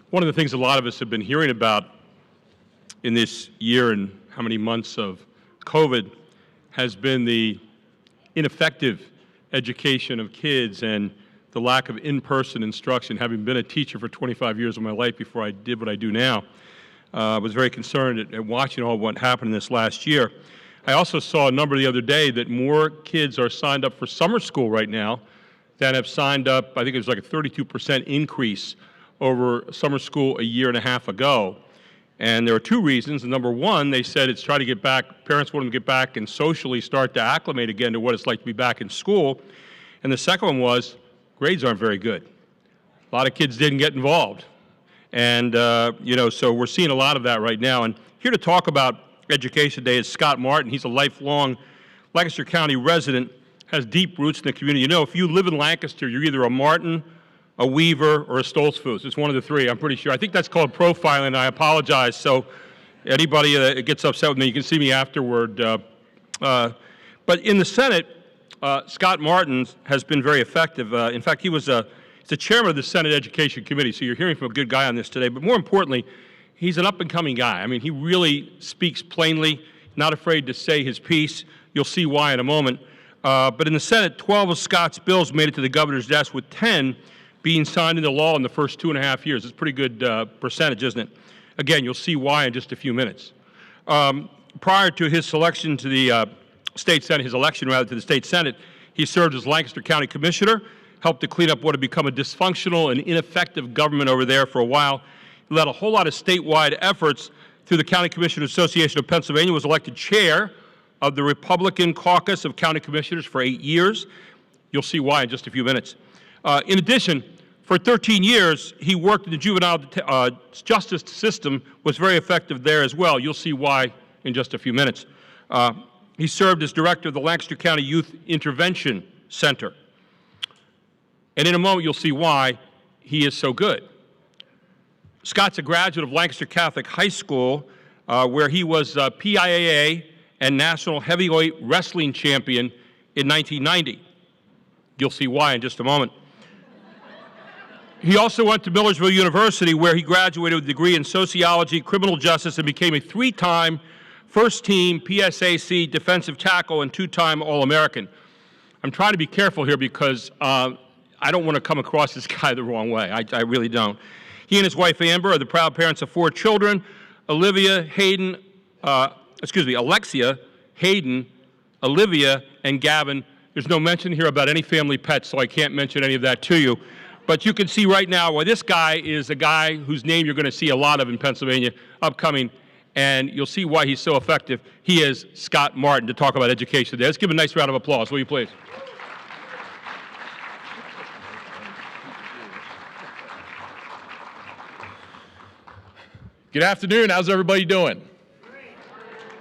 [SPEAKER 3] One of the things a lot of us have been hearing about in this year and how many months of COVID has been the ineffective education of kids and the lack of in-person instruction. Having been a teacher for 25 years of my life before I did what I do now, I was very concerned at watching all what happened in this last year. I also saw a number the other day that more kids are signed up for summer school right now than have signed up. I think it was like a 32% increase over summer school a year and a half ago. And there are two reasons. Number one, they said it's trying to get back, parents want them to get back and socially start to acclimate again to what it's like to be back in school. And the second one was grades aren't very good. A lot of kids didn't get involved. And, so we're seeing a lot of that right now. And here to talk about Education Day is Scott Martin. He's a lifelong Lancaster County resident, has deep roots in the community. You know, if you live in Lancaster, you're either a Martin, a Weaver, or a Stoltzfus. It's one of the three, I'm pretty sure. I think that's called profiling, and I apologize. So anybody that gets upset with me, you can see me afterward. But in the Senate, Scott Martin has been very effective. In fact, he's the chairman of the Senate Education Committee, so you're hearing from a good guy on this today. But more importantly, he's an up-and-coming guy. I mean, he really speaks plainly, not afraid to say his piece. You'll see why in a moment. But in the Senate, 12 of Scott's bills made it to the governor's desk, with 10 being signed into law in the first 2.5 years. It's a pretty good percentage, isn't it? Again, you'll see why in just a few minutes. Prior to his selection to the state Senate, his election rather to the state Senate, he served as Lancaster County Commissioner, helped to clean up what had become a dysfunctional and ineffective government over there for a while. He led a whole lot of statewide efforts through the County Commissioners Association of Pennsylvania, was elected chair of the Republican Caucus of County Commissioners for 8 years. You'll see why in just a few minutes. In addition, for 13 years, he worked in the juvenile justice system, was very effective there as well. You'll see why in just a few minutes. He served as director of the Lancaster County Youth Intervention Center. And in a moment, you'll see why he is so good. Scott's a graduate of Lancaster Catholic High School, where he was PIAA and National Heavyweight Wrestling Champion in 1990. You'll see why in just a moment. He also went to Millersville University, where he graduated with a degree in sociology, criminal justice, and became a 3-time first-team PSAC defensive tackle and 2-time All-American. I'm trying to be careful here because I don't want to come across this guy the wrong way. I really don't. He and his wife, Amber, are the proud parents of 4 children, Alexia, Hayden, Olivia, and Gavin. There's no mention here about any family pets, so I can't mention any of that to you. But you can see right now why this guy is a guy whose name you're going to see a lot of in Pennsylvania upcoming, and you'll see why he's so effective. He is Scott Martin to talk about education today. Let's give him a nice round of applause, will you please?
[SPEAKER 12] Good afternoon. How's everybody doing?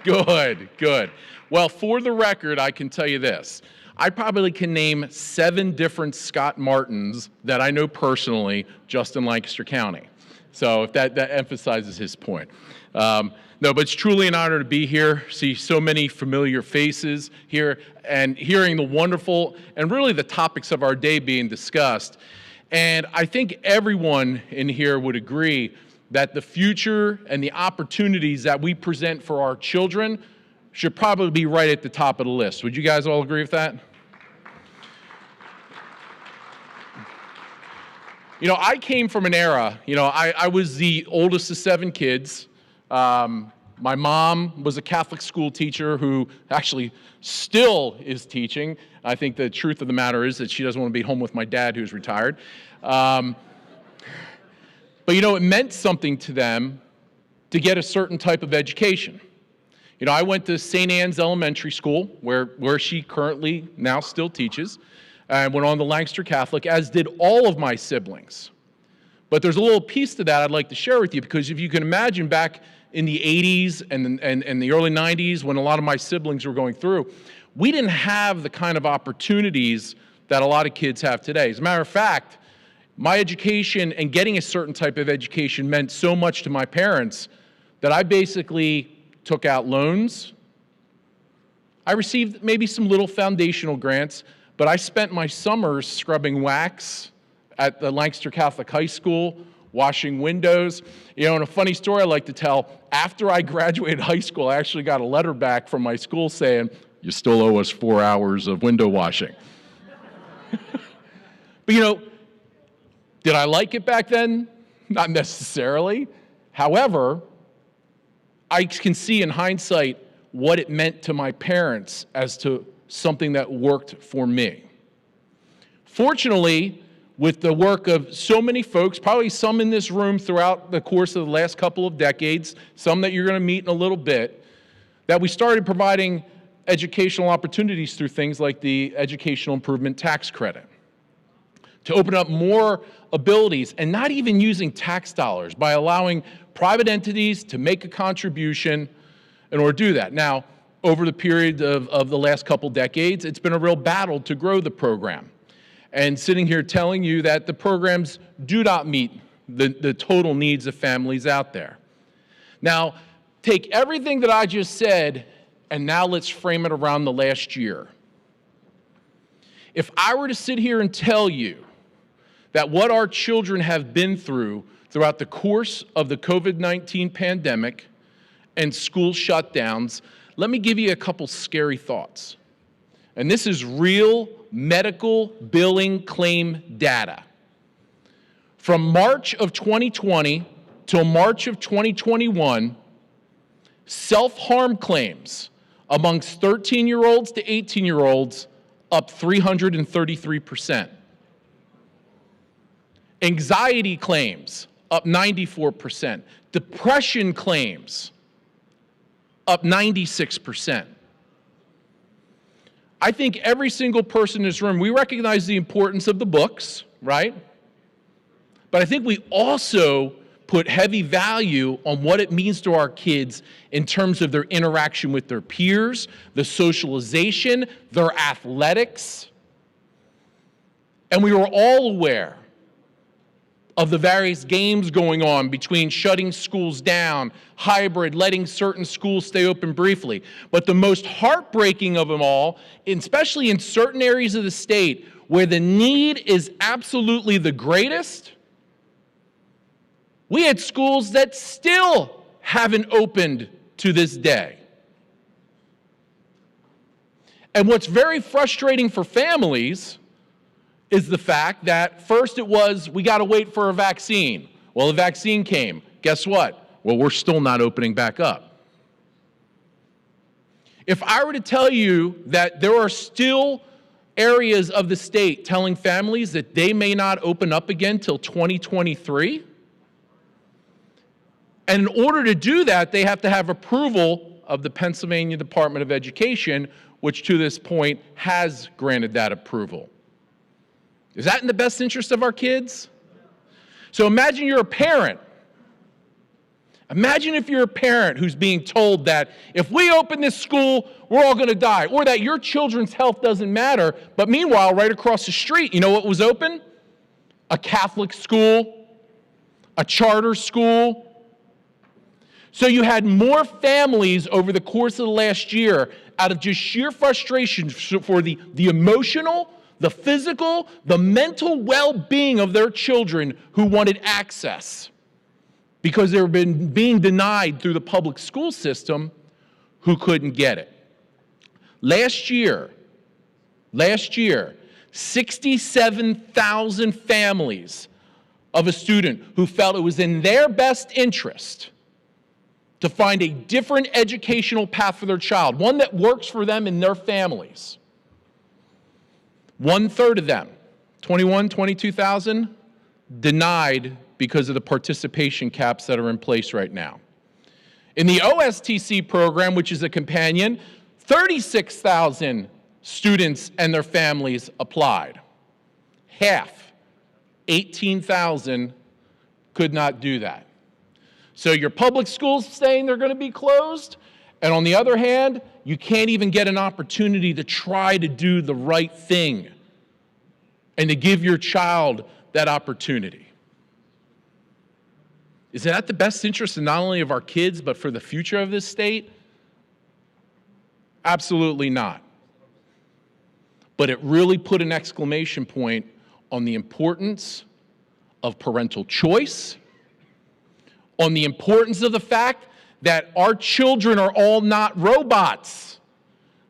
[SPEAKER 12] Good, good. Well, for the record, I can tell you this. I probably can name 7 different Scott Martins that I know personally just in Lancaster County. So if that emphasizes his point. No, but it's truly an honor to be here, see so many familiar faces here, and hearing the wonderful and really the topics of our day being discussed. And I think everyone in here would agree that the future and the opportunities that we present for our children should probably be right at the top of the list. Would you guys all agree with that? You know, I came from an era, you know, I was the oldest of 7 kids. My mom was a Catholic school teacher who actually still is teaching. I think the truth of the matter is that she doesn't want to be home with my dad, who's retired. But, you know, it meant something to them to get a certain type of education. You know, I went to St. Anne's Elementary School, where she currently now still teaches. I went on to Lancaster Catholic, as did all of my siblings. But there's a little piece to that I'd like to share with you, because if you can imagine back in the 80s and the early 90s, when a lot of my siblings were going through, we didn't have the kind of opportunities that a lot of kids have today. As a matter of fact, my education and getting a certain type of education meant so much to my parents that I basically took out loans. I received maybe some little foundational grants, but I spent my summers scrubbing wax at the Lancaster Catholic High School, washing windows. You know, and a funny story I like to tell, after I graduated high school, I actually got a letter back from my school saying, "You still owe us 4 hours of window washing." But you know, did I like it back then? Not necessarily. However, I can see in hindsight what it meant to my parents as to something that worked for me. Fortunately, with the work of so many folks, probably some in this room throughout the course of the last couple of decades, some that you're going to meet in a little bit, that we started providing educational opportunities through things like the Educational Improvement Tax Credit, to open up more abilities, and not even using tax dollars, by allowing private entities to make a contribution in order to do that. Now, over the period of the last couple decades, it's been a real battle to grow the program. And sitting here telling you that the programs do not meet the total needs of families out there. Now, take everything that I just said, and now let's frame it around the last year. If I were to sit here and tell you that what our children have been through throughout the course of the COVID-19 pandemic and school shutdowns, let me give you a couple scary thoughts. And this is real medical billing claim data. From March of 2020 till March of 2021, self-harm claims amongst 13-year-olds to 18-year-olds up 333%. Anxiety claims up 94%. Depression claims up 96%. I think every single person in this room, we recognize the importance of the books, right? But I think we also put heavy value on what it means to our kids in terms of their interaction with their peers, the socialization, their athletics. And we were all aware of the various games going on between shutting schools down, hybrid, letting certain schools stay open briefly. But the most heartbreaking of them all, especially in certain areas of the state where the need is absolutely the greatest, we had schools that still haven't opened to this day. And what's very frustrating for families is the fact that first it was, we got to wait for a vaccine. Well, the vaccine came. Guess what? Well, we're still not opening back up. If I were to tell you that there are still areas of the state telling families that they may not open up again till 2023, and in order to do that, they have to have approval of the Pennsylvania Department of Education, which to this point has granted that approval. Is that in the best interest of our kids? So imagine you're a parent. Imagine if you're a parent who's being told that if we open this school, we're all going to die, or that your children's health doesn't matter, but meanwhile, right across the street, you know what was open? A Catholic school, a charter school. So you had more families over the course of the last year, out of just sheer frustration for the emotional, the physical, the mental well-being of their children, who wanted access because they were being denied through the public school system, who couldn't get it. Last year, 67,000 families of a student who felt it was in their best interest to find a different educational path for their child, one that works for them and their families. 1/3 of them, 22,000, denied because of the participation caps that are in place right now. In the OSTC program, which is a companion, 36,000 students and their families applied. Half, 18,000, could not do that. So your public schools saying they're going to be closed, and on the other hand, you can't even get an opportunity to try to do the right thing and to give your child that opportunity. Is that the best interest in not only of our kids, but for the future of this state? Absolutely not. But it really put an exclamation point on the importance of parental choice, on the importance of the fact that our children are all not robots,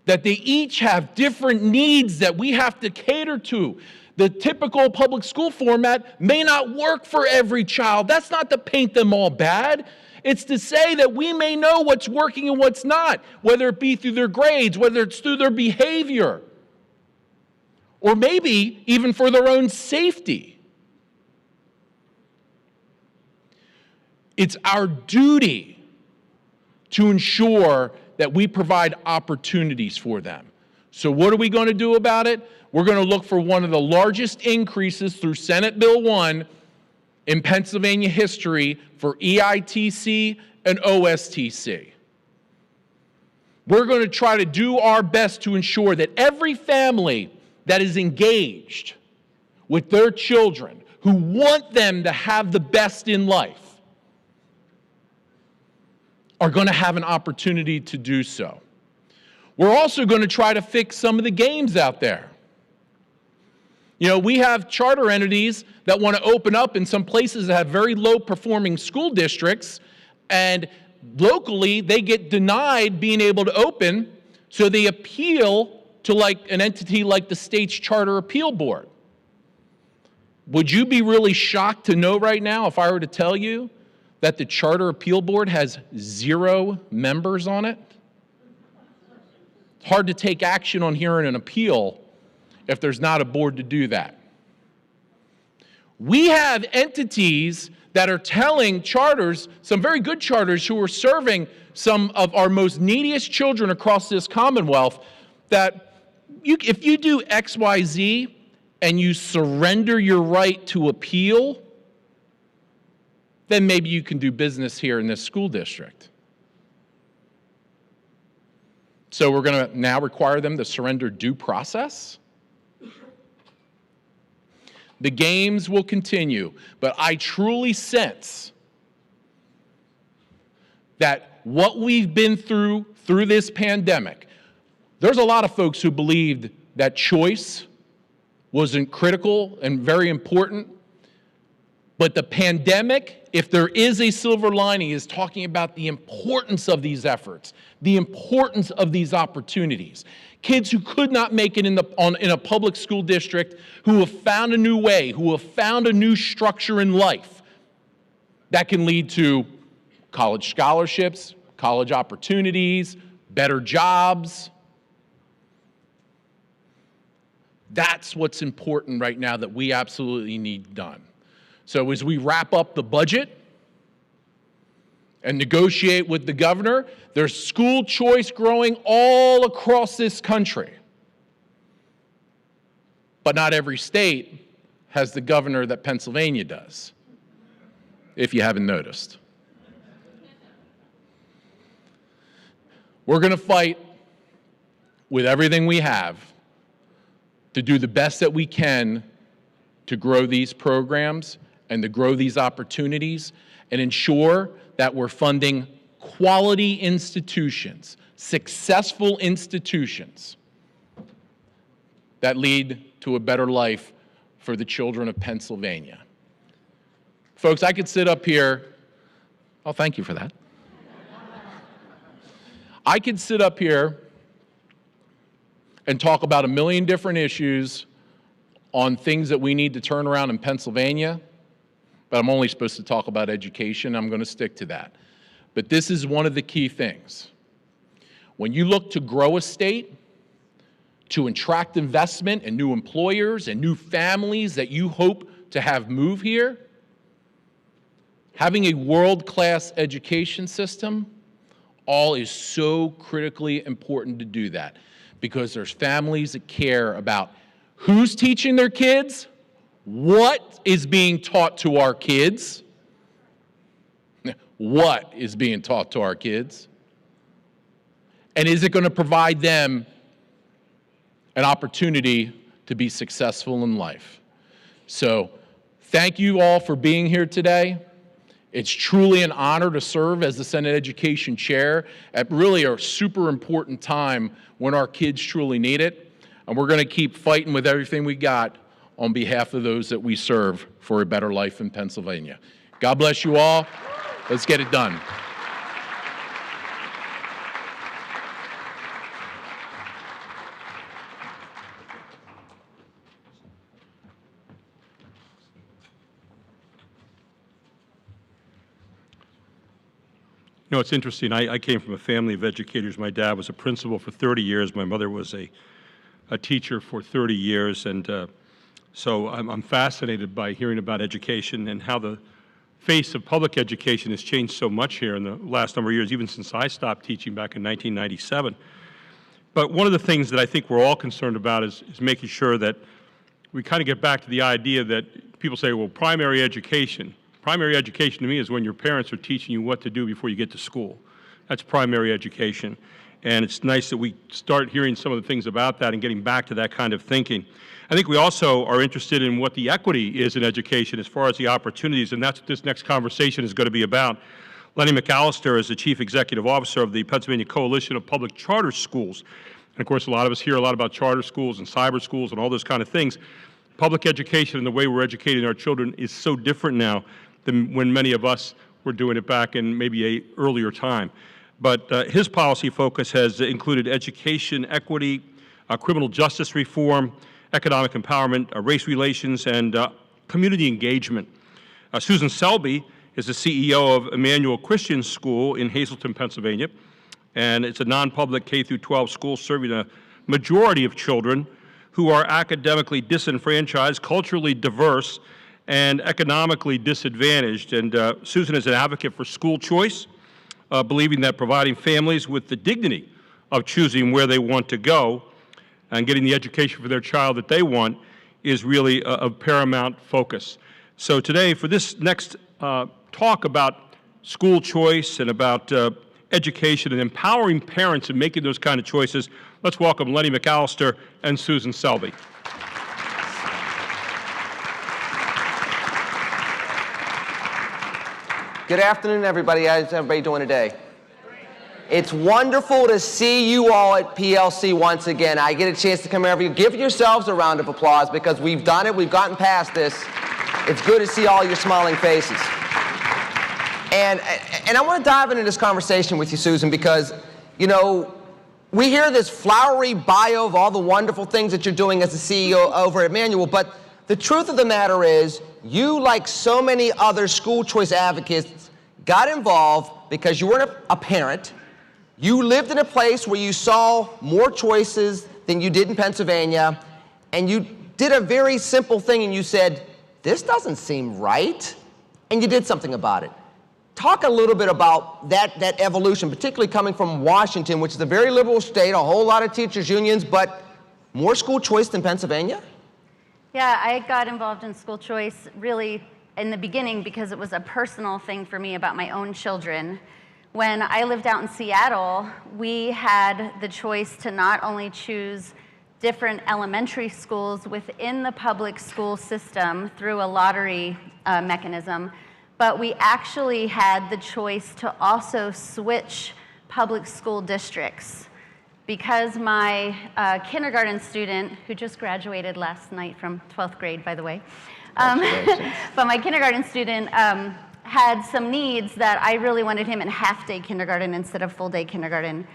[SPEAKER 12] that they each have different needs that we have to cater to. The typical public school format may not work for every child. That's not to paint them all bad. It's to say that we may know what's working and what's not, whether it be through their grades, whether it's through their behavior, or maybe even for their own safety. It's our duty to ensure that we provide opportunities for them. So what are we going to do about it? We're going to look for one of the largest increases through Senate Bill 1 in Pennsylvania history for EITC and OSTC. We're going to try to do our best to ensure that every family that is engaged with their children, who want them to have the best in life, are going to have an opportunity to do so. We're also going to try to fix some of the games out there. You know, we have charter entities that want to open up in some places that have very low-performing school districts, and locally they get denied being able to open, so they appeal to like an entity like the state's Charter Appeal Board. Would you be really shocked to know right now if I were to tell you that the Charter Appeal Board has 0 members on it? It's hard to take action on hearing an appeal if there's not a board to do that. We have entities that are telling charters, some very good charters who are serving some of our most neediest children across this Commonwealth, that if you do X, Y, Z and you surrender your right to appeal, then maybe you can do business here in this school district. So we're going to now require them to surrender due process. The games will continue, but I truly sense that what we've been through this pandemic, there's a lot of folks who believed that choice wasn't critical and very important, but the pandemic, if there is a silver lining, is talking about the importance of these efforts, the importance of these opportunities. Kids who could not make it in a public school district, who have found a new way, who have found a new structure in life that can lead to college scholarships, college opportunities, better jobs. That's what's important right now that we absolutely need done. So as we wrap up the budget and negotiate with the governor, there's school choice growing all across this country. But not every state has the governor that Pennsylvania does, if you haven't noticed. We're going to fight with everything we have to do the best that we can to grow these programs and to grow these opportunities and ensure that we're funding quality institutions, successful institutions that lead to a better life for the children of Pennsylvania. Folks, I could sit up here, oh, thank you for that. I could sit up here and talk about a million different issues on things that we need to turn around in Pennsylvania, but I'm only supposed to talk about education. I'm going to stick to that. But this is one of the key things. When you look to grow a state, to attract investment and new employers and new families that you hope to have move here, having a world-class education system all is so critically important to do that, because there's families that care about who's teaching their kids, what is being taught to our kids, what is being taught to our kids, and is it going to provide them an opportunity to be successful in life. So thank you all for being here today. It's truly an honor to serve as the Senate Education Chair at really a super important time when our kids truly need it. And we're going to keep fighting with everything we got on behalf of those that we serve for a better life in Pennsylvania. God bless you all. Let's get it done.
[SPEAKER 3] You know, it's interesting. I came from a family of educators. My dad was a principal for 30 years. My mother was a teacher for 30 years. And so I'm fascinated by hearing about education and how the face of public education has changed so much here in the last number of years, even since I stopped teaching back in 1997. But one of the things that I think we're all concerned about is making sure that we kind of get back to the idea that people say, well, primary education. Primary education to me is when your parents are teaching you what to do before you get to school. That's primary education. And it's nice that we start hearing some of the things about that and getting back to that kind of thinking. I think we also are interested in what the equity is in education as far as the opportunities, and that's what this next conversation is going to be about. Lenny McAllister is the Chief Executive Officer of the Pennsylvania Coalition of Public Charter Schools. And of course, a lot of us hear a lot about charter schools and cyber schools and all those kind of things. Public education and the way we're educating our children is so different now than when many of us were doing it back in maybe an earlier time. But his policy focus has included education, equity, criminal justice reform, economic empowerment, race relations, and community engagement. Susan Selby is the CEO of Emmanuel Christian School in Hazleton, Pennsylvania, and it's a non-public K-12 school serving a majority of children who are academically disenfranchised, culturally diverse, and economically disadvantaged. And Susan is an advocate for school choice, believing that providing families with the dignity of choosing where they want to go and getting the education for their child that they want is really a paramount focus. So today, for this next talk about school choice and about education and empowering parents in making those kind of choices, let's welcome Lenny McAllister and Susan Selby.
[SPEAKER 13] Good afternoon, everybody. How's everybody doing today? It's wonderful to see you all at PLC once again. I get a chance to come here every year. Give yourselves a round of applause because we've done it. We've gotten past this. It's good to see all your smiling faces. And I want to dive into this conversation with you, Susan, because, you know, we hear this flowery bio of all the wonderful things that you're doing as the CEO over at Emmanuel, but the truth of the matter is, you, like so many other school choice advocates, got involved because you weren't a parent. You lived in a place where you saw more choices than you did in Pennsylvania, and you did a very simple thing, and you said, this doesn't seem right, and you did something about it. Talk a little bit about that evolution, particularly coming from Washington, which is a very liberal state, a whole lot of teachers' unions, but more school choice than Pennsylvania?
[SPEAKER 14] Yeah, I got involved in school choice really in the beginning because it was a personal thing for me about my own children. When I lived out in Seattle, we had the choice to not only choose different elementary schools within the public school system through a lottery mechanism, but we actually had the choice to also switch public school districts. Because my kindergarten student, who just graduated last night from 12th grade, by the way, but my kindergarten student had some needs that I really wanted him in half-day kindergarten instead of full-day kindergarten.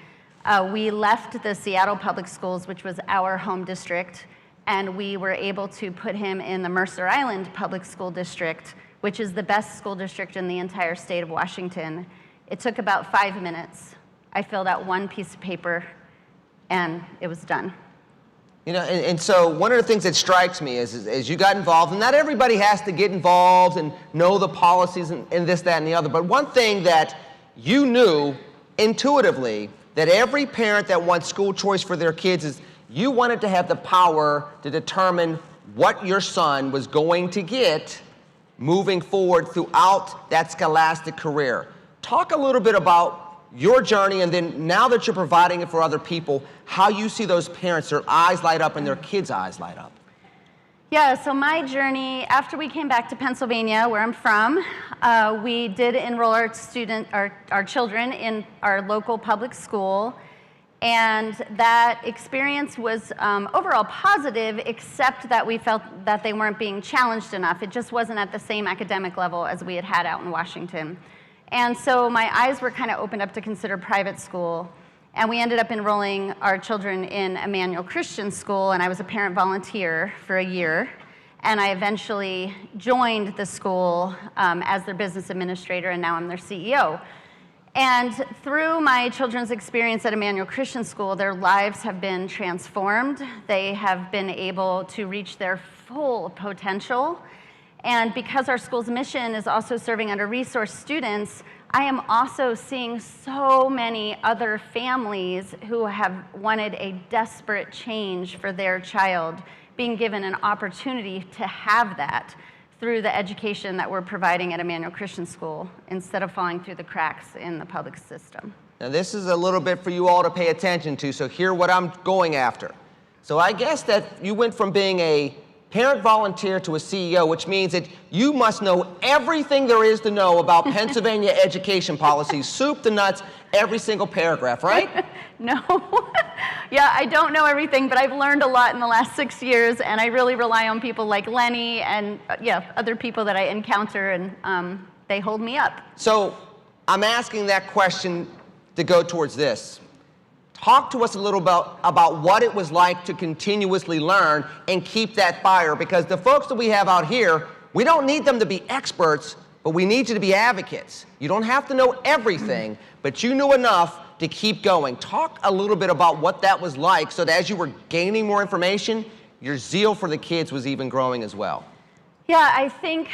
[SPEAKER 14] We left the Seattle Public Schools, which was our home district, and we were able to put him in the Mercer Island Public School District, which is the best school district in the entire state of Washington. It took about 5 minutes. I filled out one piece of paper, and it was done.
[SPEAKER 13] You know, and so one of the things that strikes me is you got involved, and not everybody has to get involved and know the policies and this, that, and the other, but one thing that you knew intuitively, that every parent that wants school choice for their kids is you wanted to have the power to determine what your son was going to get moving forward throughout that scholastic career. Talk a little bit about your journey, and then now that you're providing it for other people, how you see those parents, their eyes light up and their kids' eyes light up.
[SPEAKER 14] Yeah, so my journey, after we came back to Pennsylvania, where I'm from, we did enroll our children in our local public school, and that experience was overall positive, except that we felt that they weren't being challenged enough. It just wasn't at the same academic level as we had out in Washington. And so my eyes were kind of opened up to consider private school. And we ended up enrolling our children in Emmanuel Christian School, and I was a parent volunteer for a year. And I eventually joined the school as their business administrator, and now I'm their CEO. And through my children's experience at Emmanuel Christian School, their lives have been transformed. They have been able to reach their full potential. And because our school's mission is also serving under-resourced students, I am also seeing so many other families who have wanted a desperate change for their child being given an opportunity to have that through the education that we're providing at Emmanuel Christian School instead of falling through the cracks in the public system.
[SPEAKER 13] Now this is a little bit for you all to pay attention to, so hear what I'm going after. So I guess that you went from being a parent volunteer to a CEO, which means that you must know everything there is to know about Pennsylvania education policies, soup to nuts, every single paragraph, right?
[SPEAKER 14] No. Yeah, I don't know everything, but I've learned a lot in the last 6 years, and I really rely on people like Lenny and other people that I encounter, and they hold me up.
[SPEAKER 13] So I'm asking that question to go towards this. Talk to us a little about what it was like to continuously learn and keep that fire, because the folks that we have out here, we don't need them to be experts, but we need you to be advocates. You don't have to know everything, but you knew enough to keep going. Talk a little bit about what that was like so that as you were gaining more information, your zeal for the kids was even growing as well.
[SPEAKER 14] Yeah, I think,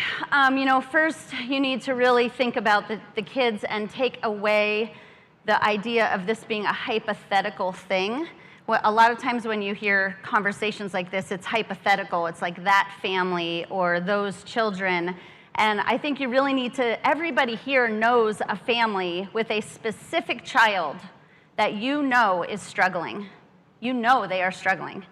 [SPEAKER 14] first you need to really think about the kids and take away the idea of this being a hypothetical thing. Well, a lot of times when you hear conversations like this, it's hypothetical. It's like that family or those children. And I think you really need to, everybody here knows a family with a specific child that you know is struggling. You know they are struggling.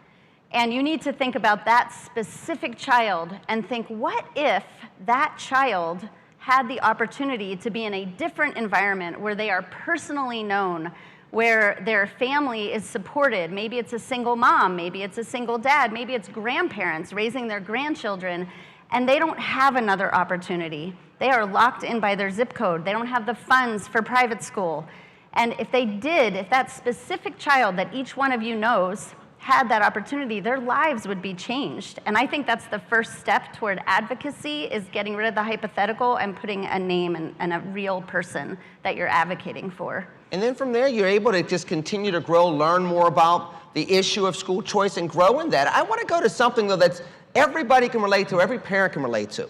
[SPEAKER 14] And you need to think about that specific child and think, what if that child had the opportunity to be in a different environment where they are personally known, where their family is supported. Maybe it's a single mom, maybe it's a single dad, maybe it's grandparents raising their grandchildren, and they don't have another opportunity. They are locked in by their zip code. They don't have the funds for private school. And if they did, if that specific child that each one of you knows had that opportunity, their lives would be changed. And I think that's the first step toward advocacy, is getting rid of the hypothetical and putting a name and a real person that you're advocating for.
[SPEAKER 13] And then from there, you're able to just continue to grow, learn more about the issue of school choice and grow in that. I want to go to something, though, that's everybody can relate to, every parent can relate to.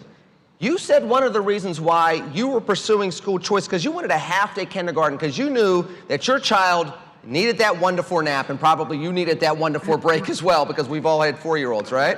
[SPEAKER 13] You said one of the reasons why you were pursuing school choice because you wanted a half-day kindergarten, because you knew that your child needed that 1 to 4 nap, and probably you needed that 1 to 4 break as well, because we've all had 4-year-olds, right?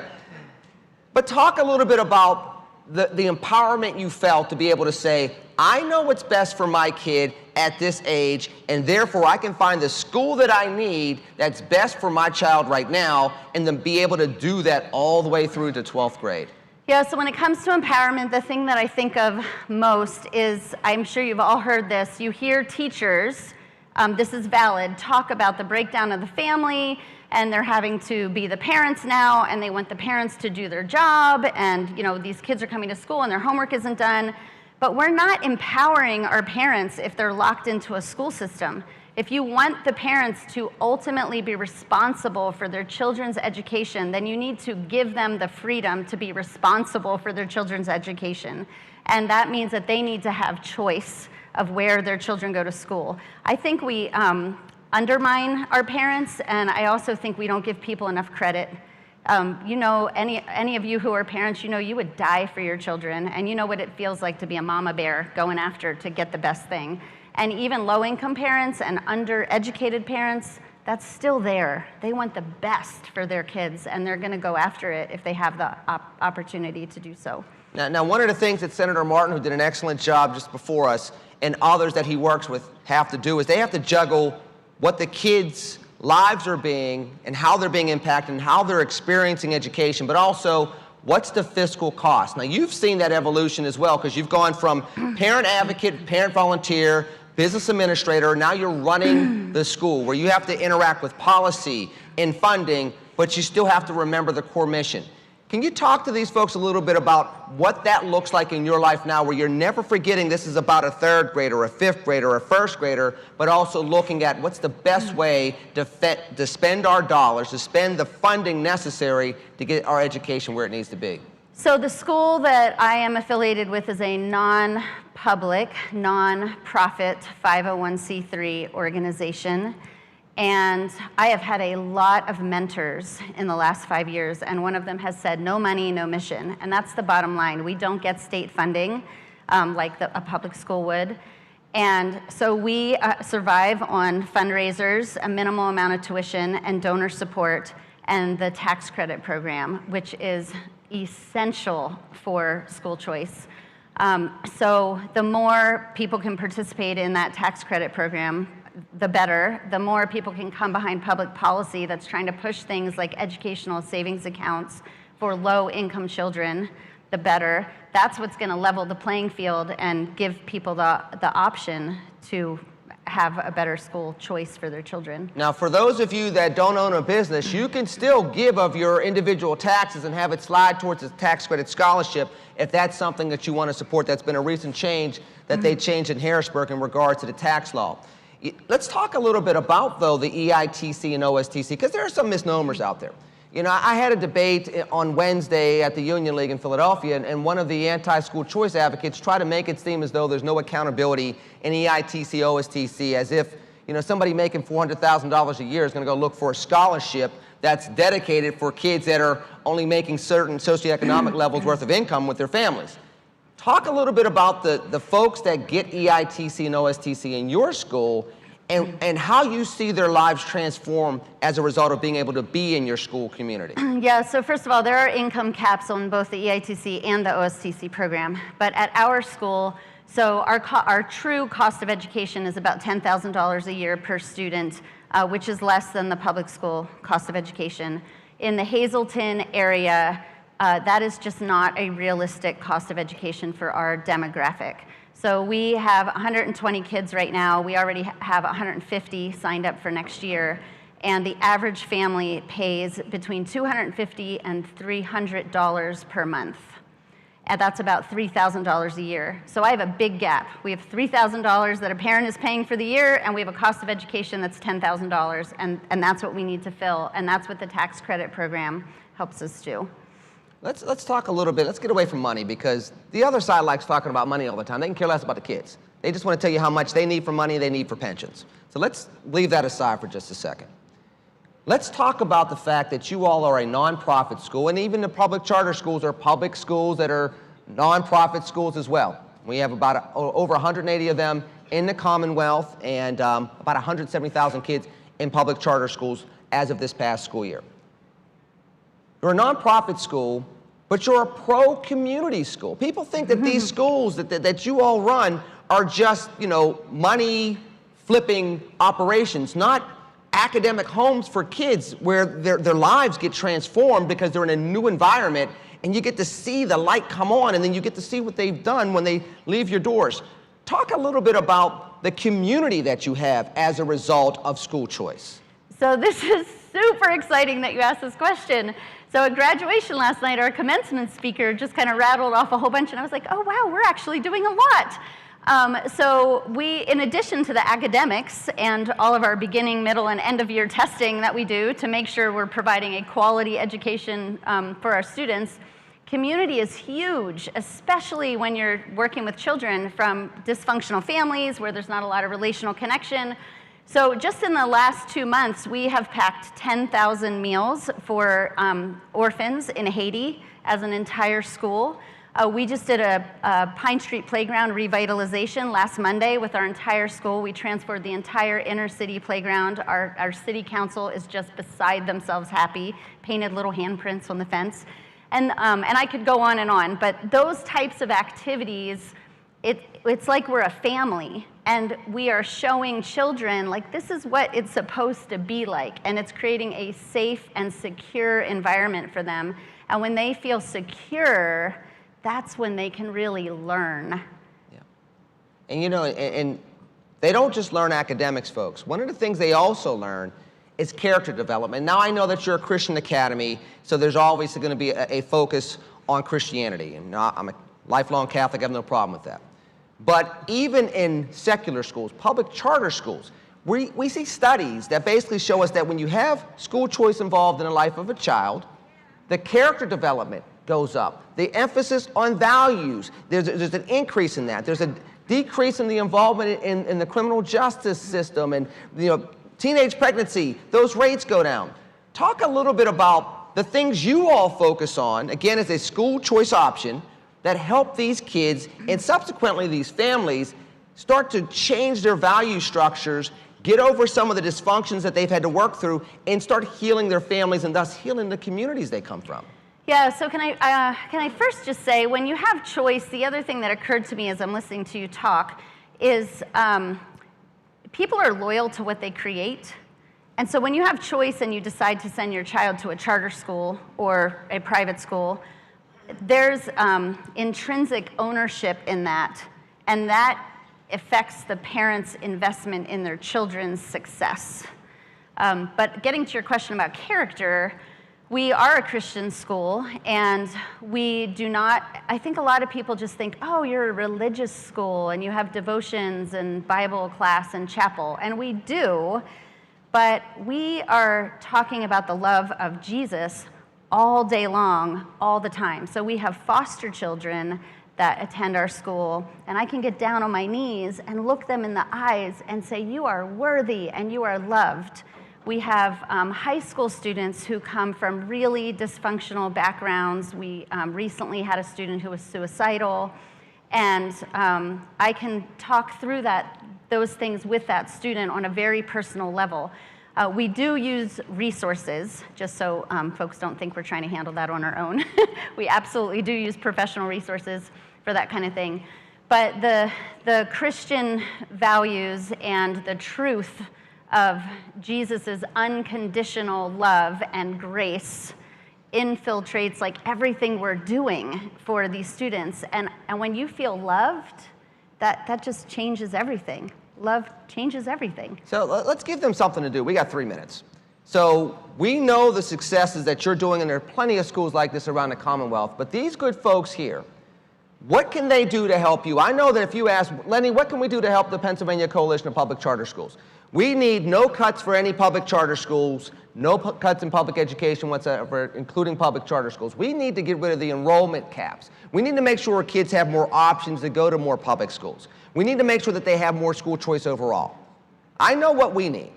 [SPEAKER 13] But talk a little bit about the empowerment you felt to be able to say, I know what's best for my kid, at this age, and therefore I can find the school that I need that's best for my child right now, and then be able to do that all the way through to 12th grade.
[SPEAKER 14] Yeah, so when it comes to empowerment, the thing that I think of most is, I'm sure you've all heard this, you hear teachers, this is valid, talk about the breakdown of the family, and they're having to be the parents now, and they want the parents to do their job, and these kids are coming to school and their homework isn't done. But we're not empowering our parents if they're locked into a school system. If you want the parents to ultimately be responsible for their children's education, then you need to give them the freedom to be responsible for their children's education. And that means that they need to have choice of where their children go to school. I think we undermine our parents, and I also think we don't give people enough credit. Any of you who are parents, you would die for your children, and you know what it feels like to be a mama bear going after to get the best thing. And even low-income parents and undereducated parents, that's still there. They want the best for their kids, and they're going to go after it if they have the opportunity to do so.
[SPEAKER 13] Now, one of the things that Senator Martin, who did an excellent job just before us, and others that he works with have to do is they have to juggle what the kids' lives are being and how they're being impacted and how they're experiencing education, but also what's the fiscal cost. Now, you've seen that evolution as well, because you've gone from parent advocate, parent volunteer, business administrator, now you're running the school where you have to interact with policy and funding, but you still have to remember the core mission. Can you talk to these folks a little bit about what that looks like in your life now, where you're never forgetting this is about a third grader, a fifth grader, or a first grader, but also looking at what's the best way to spend our dollars, to spend the funding necessary to get our education where it needs to be?
[SPEAKER 14] So the school that I am affiliated with is a non-public, non-profit 501c3 organization. And I have had a lot of mentors in the last 5 years, and one of them has said, no money, no mission. And that's the bottom line. We don't get state funding like a public school would. And so we survive on fundraisers, a minimal amount of tuition, and donor support, and the tax credit program, which is essential for school choice. So the more people can participate in that tax credit program, the better. The more people can come behind public policy that's trying to push things like educational savings accounts for low-income children, the better. That's what's going to level the playing field and give people the option to have a better school choice for their children.
[SPEAKER 13] Now, for those of you that don't own a business, you can still give of your individual taxes and have it slide towards a tax credit scholarship if that's something that you want to support. That's been a recent change that they changed in Harrisburg in regard to the tax law. Let's talk a little bit about, though, the EITC and OSTC, because there are some misnomers out there. I had a debate on Wednesday at the Union League in Philadelphia, and one of the anti-school choice advocates tried to make it seem as though there's no accountability in EITC, OSTC, as if somebody making $400,000 a year is going to go look for a scholarship that's dedicated for kids that are only making certain socioeconomic levels worth of income with their families. Talk a little bit about the folks that get EITC and OSTC in your school and how you see their lives transform as a result of being able to be in your school community.
[SPEAKER 14] Yeah, so first of all, there are income caps on both the EITC and the OSTC program. But at our school, so our true cost of education is about $10,000 a year per student, which is less than the public school cost of education. In the Hazleton area, that is just not a realistic cost of education for our demographic. So we have 120 kids right now. We already have 150 signed up for next year. And the average family pays between $250 and $300 per month. And that's about $3,000 a year. So I have a big gap. We have $3,000 that a parent is paying for the year, and we have a cost of education that's $10,000, and that's what we need to fill. And that's what the tax credit program helps us do.
[SPEAKER 13] Let's talk a little bit. Let's get away from money, because the other side likes talking about money all the time. They can care less about the kids. They just want to tell you how much they need for money, they need for pensions. So let's leave that aside for just a second. Let's talk about the fact that you all are a nonprofit school, and even the public charter schools are public schools that are nonprofit schools as well. We have about over 180 of them in the Commonwealth, and about 170,000 kids in public charter schools as of this past school year. You're a nonprofit school, but you're a pro-community school. People think that these schools that you all run are just, money flipping operations, not academic homes for kids where their lives get transformed because they're in a new environment and you get to see the light come on and then you get to see what they've done when they leave your doors. Talk a little bit about the community that you have as a result of school choice.
[SPEAKER 14] So this is super exciting that you asked this question. So at graduation last night, our commencement speaker just kind of rattled off a whole bunch, and I was like, oh wow, we're actually doing a lot. So we, in addition to the academics and all of our beginning, middle, and end of year testing that we do to make sure we're providing a quality education for our students, community is huge, especially when you're working with children from dysfunctional families where there's not a lot of relational connection. So just in the last 2 months, we have packed 10,000 meals for orphans in Haiti as an entire school. We just did a Pine Street Playground revitalization last Monday with our entire school. We transferred the entire inner city playground. Our city council is just beside themselves happy, painted little handprints on the fence. And I could go on, but those types of activities, it's like we're a family, and we are showing children, like, this is what it's supposed to be like, and it's creating a safe and secure environment for them. And when they feel secure, that's when they can really learn.
[SPEAKER 13] Yeah. And and they don't just learn academics, folks. One of the things they also learn is character development. Now I know that you're a Christian academy, so there's always going to be a focus on Christianity. And I'm a lifelong Catholic, I have no problem with that. But even in secular schools, public charter schools, we see studies that basically show us that when you have school choice involved in the life of a child, the character development goes up. The emphasis on values, there's an increase in that. There's a decrease in the involvement in the criminal justice system, and teenage pregnancy, those rates go down. Talk a little bit about the things you all focus on, again, as a school choice option, that help these kids and subsequently these families start to change their value structures, get over some of the dysfunctions that they've had to work through, and start healing their families and thus healing the communities they come from.
[SPEAKER 14] Yeah, so can I first just say, when you have choice, the other thing that occurred to me as I'm listening to you talk is people are loyal to what they create. And so when you have choice and you decide to send your child to a charter school or a private school, there's intrinsic ownership in that, and that affects the parents' investment in their children's success. But getting to your question about character, we are a Christian school, and we do not, I think a lot of people just think, oh, you're a religious school, and you have devotions and Bible class and chapel, and we do, but we are talking about the love of Jesus all day long, all the time. So we have foster children that attend our school, and I can get down on my knees and look them in the eyes and say, you are worthy and you are loved. We have high school students who come from really dysfunctional backgrounds. We recently had a student who was suicidal, and I can talk through those things with that student on a very personal level. We do use resources, just so folks don't think we're trying to handle that on our own. We absolutely do use professional resources for that kind of thing. But the Christian values and the truth of Jesus' unconditional love and grace infiltrates like everything we're doing for these students. And when you feel loved, that just changes everything. Love changes everything.
[SPEAKER 13] So let's give them something to do. We got 3 minutes. So we know the successes that you're doing, and there are plenty of schools like this around the Commonwealth, but these good folks here, what can they do to help you? I know that if you ask, Lenny, what can we do to help the Pennsylvania Coalition of Public Charter Schools? We need no cuts for any public charter schools, no cuts in public education whatsoever, including public charter schools. We need to get rid of the enrollment caps. We need to make sure our kids have more options to go to more public schools. We need to make sure that they have more school choice overall. I know what we need.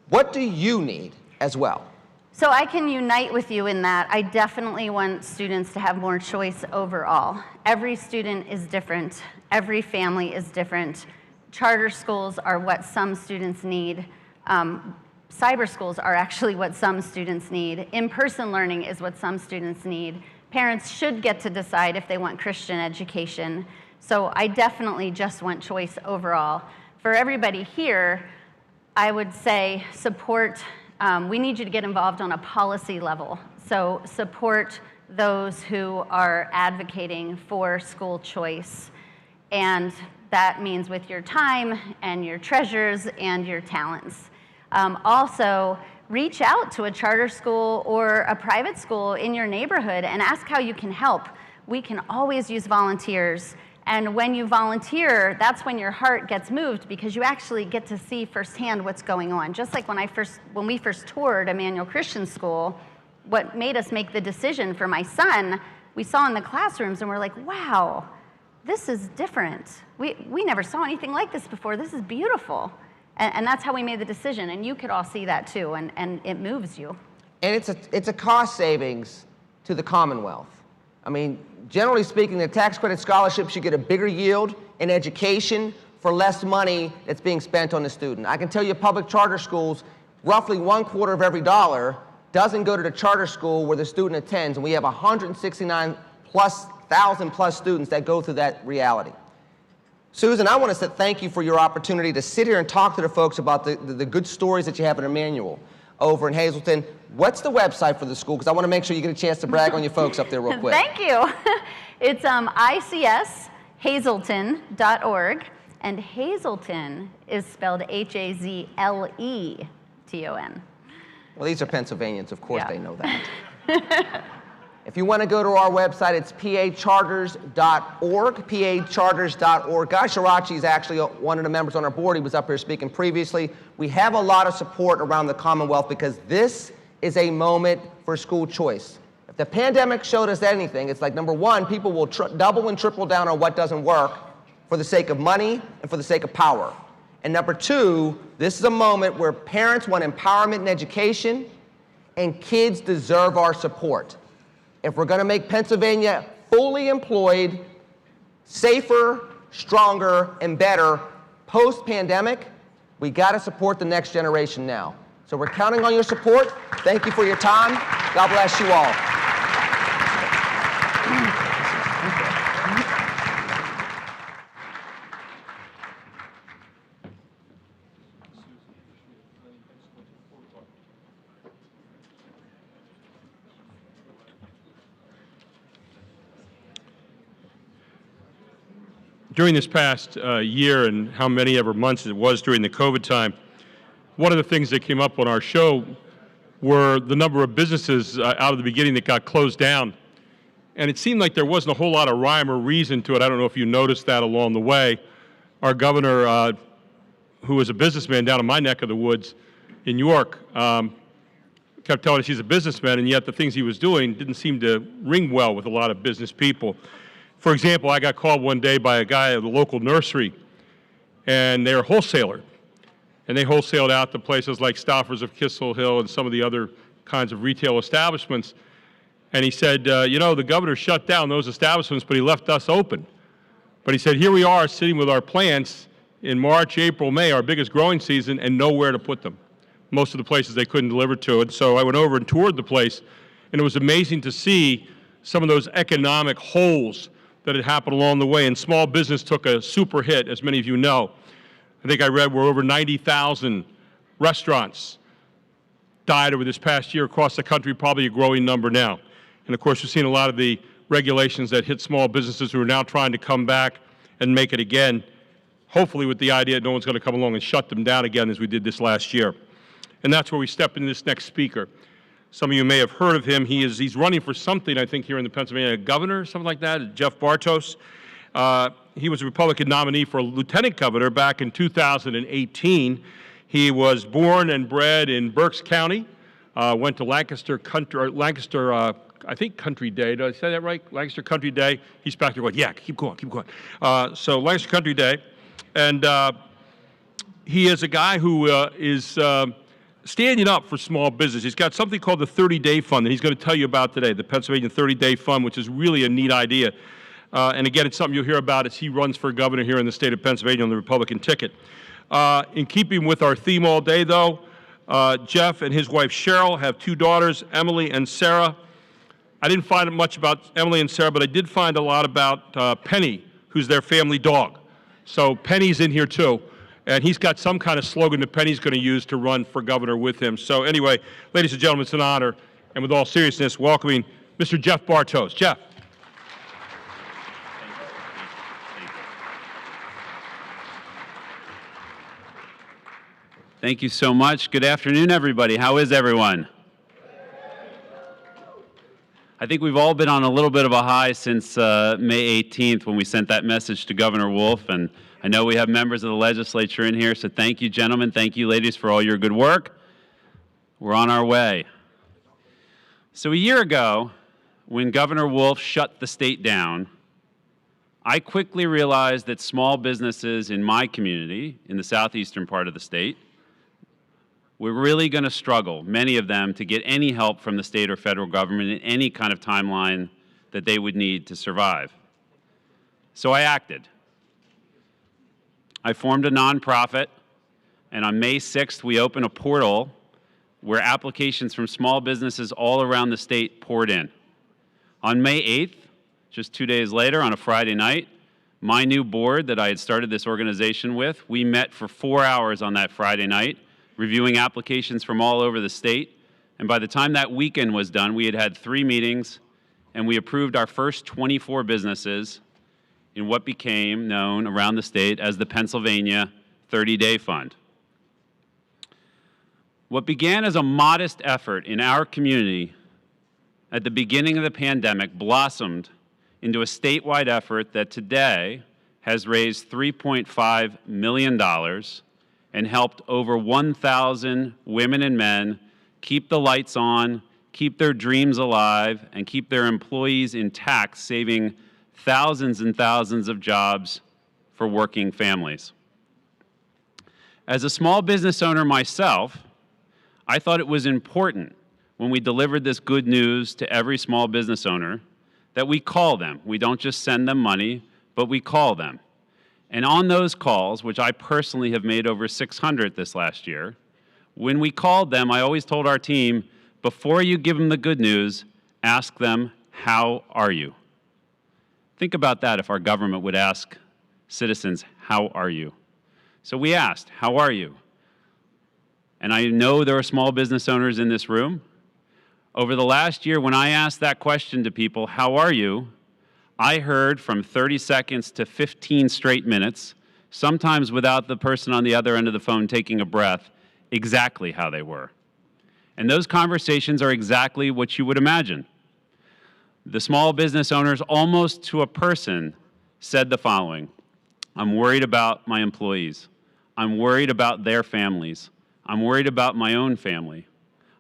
[SPEAKER 13] What do you need as well?
[SPEAKER 14] So I can unite with you in that. I definitely want students to have more choice overall. Every student is different. Every family is different. Charter schools are what some students need. Cyber schools are actually what some students need. In-person learning is what some students need. Parents should get to decide if they want Christian education. So I definitely just want choice overall. For everybody here, I would say support, we need you to get involved on a policy level. So support those who are advocating for school choice. And that means with your time and your treasures and your talents. Also, reach out to a charter school or a private school in your neighborhood and ask how you can help. We can always use volunteers. And when you volunteer, that's when your heart gets moved because you actually get to see firsthand what's going on. Just like when we first toured Emmanuel Christian School, what made us make the decision for my son, we saw in the classrooms and we're like, wow, this is different. We never saw anything like this before. This is beautiful. And that's how we made the decision. And you could all see that too, and it moves you.
[SPEAKER 13] And it's a cost savings to the Commonwealth. I mean, generally speaking, the tax credit scholarships, you get a bigger yield in education for less money that's being spent on the student. I can tell you public charter schools, roughly 1/4 of every dollar doesn't go to the charter school where the student attends, and we have 169,000 plus students that go through that reality. Susan, I want to say thank you for your opportunity to sit here and talk to the folks about the good stories that you have in Emmanuel over in Hazleton. What's the website for the school? Because I want to make sure you get a chance to brag on your folks up there real quick.
[SPEAKER 14] Thank you. It's icshazelton.org, and Hazleton is spelled Hazleton.
[SPEAKER 13] Well, these are Pennsylvanians. Of course they know that. If you want to go to our website, it's pacharters.org, pacharters.org. Guy Shirachi is actually one of the members on our board. He was up here speaking previously. We have a lot of support around the Commonwealth because this is a moment for school choice. If the pandemic showed us anything, it's like, number one, people will double and triple down on what doesn't work for the sake of money and for the sake of power. And number two, this is a moment where parents want empowerment in education, and kids deserve our support. If we're going to make Pennsylvania fully employed, safer, stronger, and better post-pandemic, we got to support the next generation now. So we're counting on your support. Thank you for your time. God bless you all.
[SPEAKER 3] During this past year and how many ever months it was during the COVID time, one of the things that came up on our show were the number of businesses out of the beginning that got closed down. And it seemed like there wasn't a whole lot of rhyme or reason to it. I don't know if you noticed that along the way. Our governor, who was a businessman down in my neck of the woods in York, kept telling us he's a businessman, and yet the things he was doing didn't seem to ring well with a lot of business people. For example, I got called one day by a guy at the local nursery, and they're a wholesaler. And they wholesaled out to places like Stouffer's of Kissel Hill and some of the other kinds of retail establishments. And he said, you know, the governor shut down those establishments, but he left us open. But he said, here we are sitting with our plants in March, April, May, our biggest growing season, and nowhere to put them. Most of the places they couldn't deliver to. And so I went over and toured the place, and it was amazing to see some of those economic holes that had happened along the way. And small business took a super hit, as many of you know. I think I read we're over 90,000 restaurants died over this past year across the country, probably a growing number now. And of course, we've seen a lot of the regulations that hit small businesses who are now trying to come back and make it again, hopefully with the idea that no one's going to come along and shut them down again as we did this last year. And that's where we step into this next speaker. Some of you may have heard of him. He's running for something, I think, here in the Pennsylvania governor, something like that, Jeff Bartos. He was a Republican nominee for lieutenant governor back in 2018. He was born and bred in Berks County, went to Lancaster I think Country Day. Did I say that right? Lancaster Country Day. He's back there going, yeah, keep going, keep going. So Lancaster Country Day. And he is a guy who is standing up for small business. He's got something called the 30-Day Fund that he's going to tell you about today, the Pennsylvania 30-Day Fund, which is really a neat idea. And again, it's something you'll hear about as he runs for governor here in the state of Pennsylvania on the Republican ticket. In keeping with our theme all day, though, Jeff and his wife Cheryl have two daughters, Emily and Sarah. I didn't find much about Emily and Sarah, but I did find a lot about Penny, who's their family dog. So Penny's in here too, and he's got some kind of slogan that Penny's going to use to run for governor with him. So anyway, ladies and gentlemen, it's an honor, and with all seriousness, welcoming Mr. Jeff Bartos. Jeff.
[SPEAKER 10] Thank you so much. Good afternoon, everybody. How is everyone? I think we've all been on a little bit of a high since May 18th when we sent that message to Governor Wolf, and I know we have members of the legislature in here, so thank you, gentlemen. Thank you, ladies, for all your good work. We're on our way. So a year ago, when Governor Wolf shut the state down, I quickly realized that small businesses in my community, in the southeastern part of the state, were really going to struggle, many of them, to get any help from the state or federal government in any kind of timeline that they would need to survive. So I acted. I formed a nonprofit, and on May 6th, we opened a portal where applications from small businesses all around the state poured in. On May 8th, just 2 days later, on a Friday night, my new board that I had started this organization with, we met for 4 hours on that Friday night, reviewing applications from all over the state. And by the time that weekend was done, we had had 3 meetings, and we approved our first 24 businesses in what became known around the state as the Pennsylvania 30-Day Fund. What began as a modest effort in our community at the beginning of the pandemic blossomed into a statewide effort that today has raised $3.5 million and helped over 1,000 women and men keep the lights on, keep their dreams alive, and keep their employees intact, saving thousands and thousands of jobs for working families. As a small business owner myself, I thought it was important when we delivered this good news to every small business owner that we call them. We don't just send them money, but we call them. And on those calls, which I personally have made over 600 this last year, when we called them, I always told our team, before you give them the good news, ask them, how are you? Think about that if our government would ask citizens, how are you? So we asked, how are you? And I know there are small business owners in this room. Over the last year, when I asked that question to people, how are you? I heard from 30 seconds to 15 straight minutes, sometimes without the person on the other end of the phone taking a breath, exactly how they were. And those conversations are exactly what you would imagine. The small business owners, almost to a person, said the following: I'm worried about my employees. I'm worried about their families. I'm worried about my own family.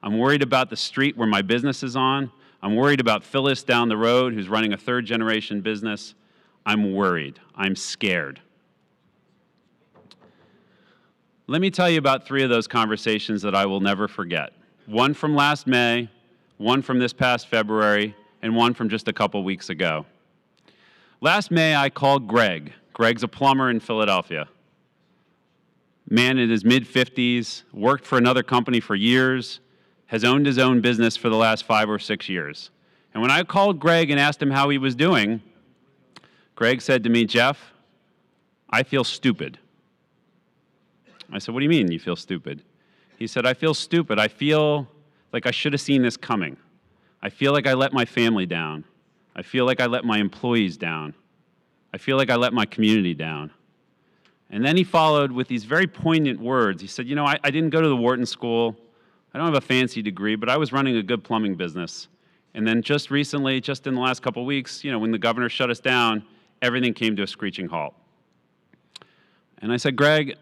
[SPEAKER 10] I'm worried about the street where my business is on. I'm worried about Phyllis down the road who's running a third-generation business. I'm worried. I'm scared. Let me tell you about 3 of those conversations that I will never forget. One from last May, one from this past February, and one from just a couple weeks ago. Last May, I called Greg. Greg's a plumber in Philadelphia. Man in his mid-50s, worked for another company for years, has owned his own business for the last 5 or 6 years. And when I called Greg and asked him how he was doing, Greg said to me, Jeff, I feel stupid. I said, what do you mean you feel stupid? He said, I feel stupid. I feel like I should have seen this coming. I feel like I let my family down. I feel like I let my employees down. I feel like I let my community down. And then he followed with these very poignant words. He said, you know, I didn't go to the Wharton School. I don't have a fancy degree, but I was running a good plumbing business. And then just recently, just in the last couple of weeks, you know, when the governor shut us down, everything came to a screeching halt. And I said, Greg,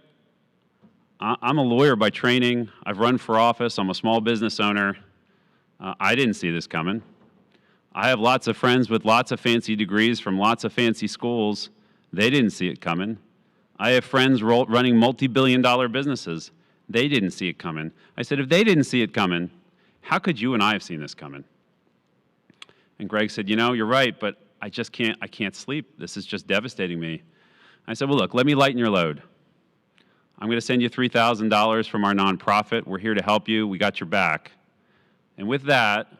[SPEAKER 10] I'm a lawyer by training. I've run for office. I'm a small business owner. I didn't see this coming. I have lots of friends with lots of fancy degrees from lots of fancy schools. They didn't see it coming. I have friends running multi-billion-dollar businesses. They didn't see it coming. I said, if they didn't see it coming, how could you and I have seen this coming? And Greg said, you know, you're right, but I can't sleep. This is just devastating me. I said, well, look, let me lighten your load. I'm going to send you $3,000 from our nonprofit. We're here to help you. We got your back. And with that,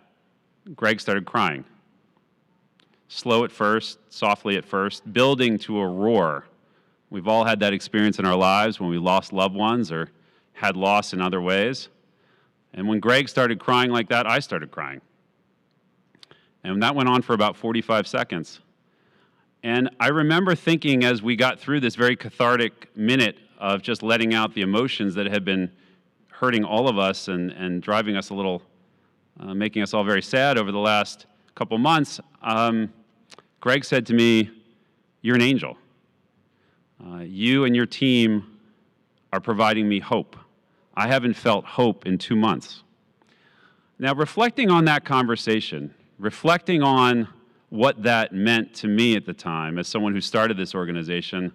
[SPEAKER 10] Greg started crying. slow at first, softly at first, building to a roar. We've all had that experience in our lives when we lost loved ones or had loss in other ways. And when Greg started crying like that, I started crying. And that went on for about 45 seconds. And I remember thinking as we got through this very cathartic minute of just letting out the emotions that had been hurting all of us and driving us a little, making us all very sad over the last couple months, Greg said to me, "You're an angel. You and your team are providing me hope. I haven't felt hope in 2 months." Now, reflecting on that conversation, reflecting on what that meant to me at the time as someone who started this organization,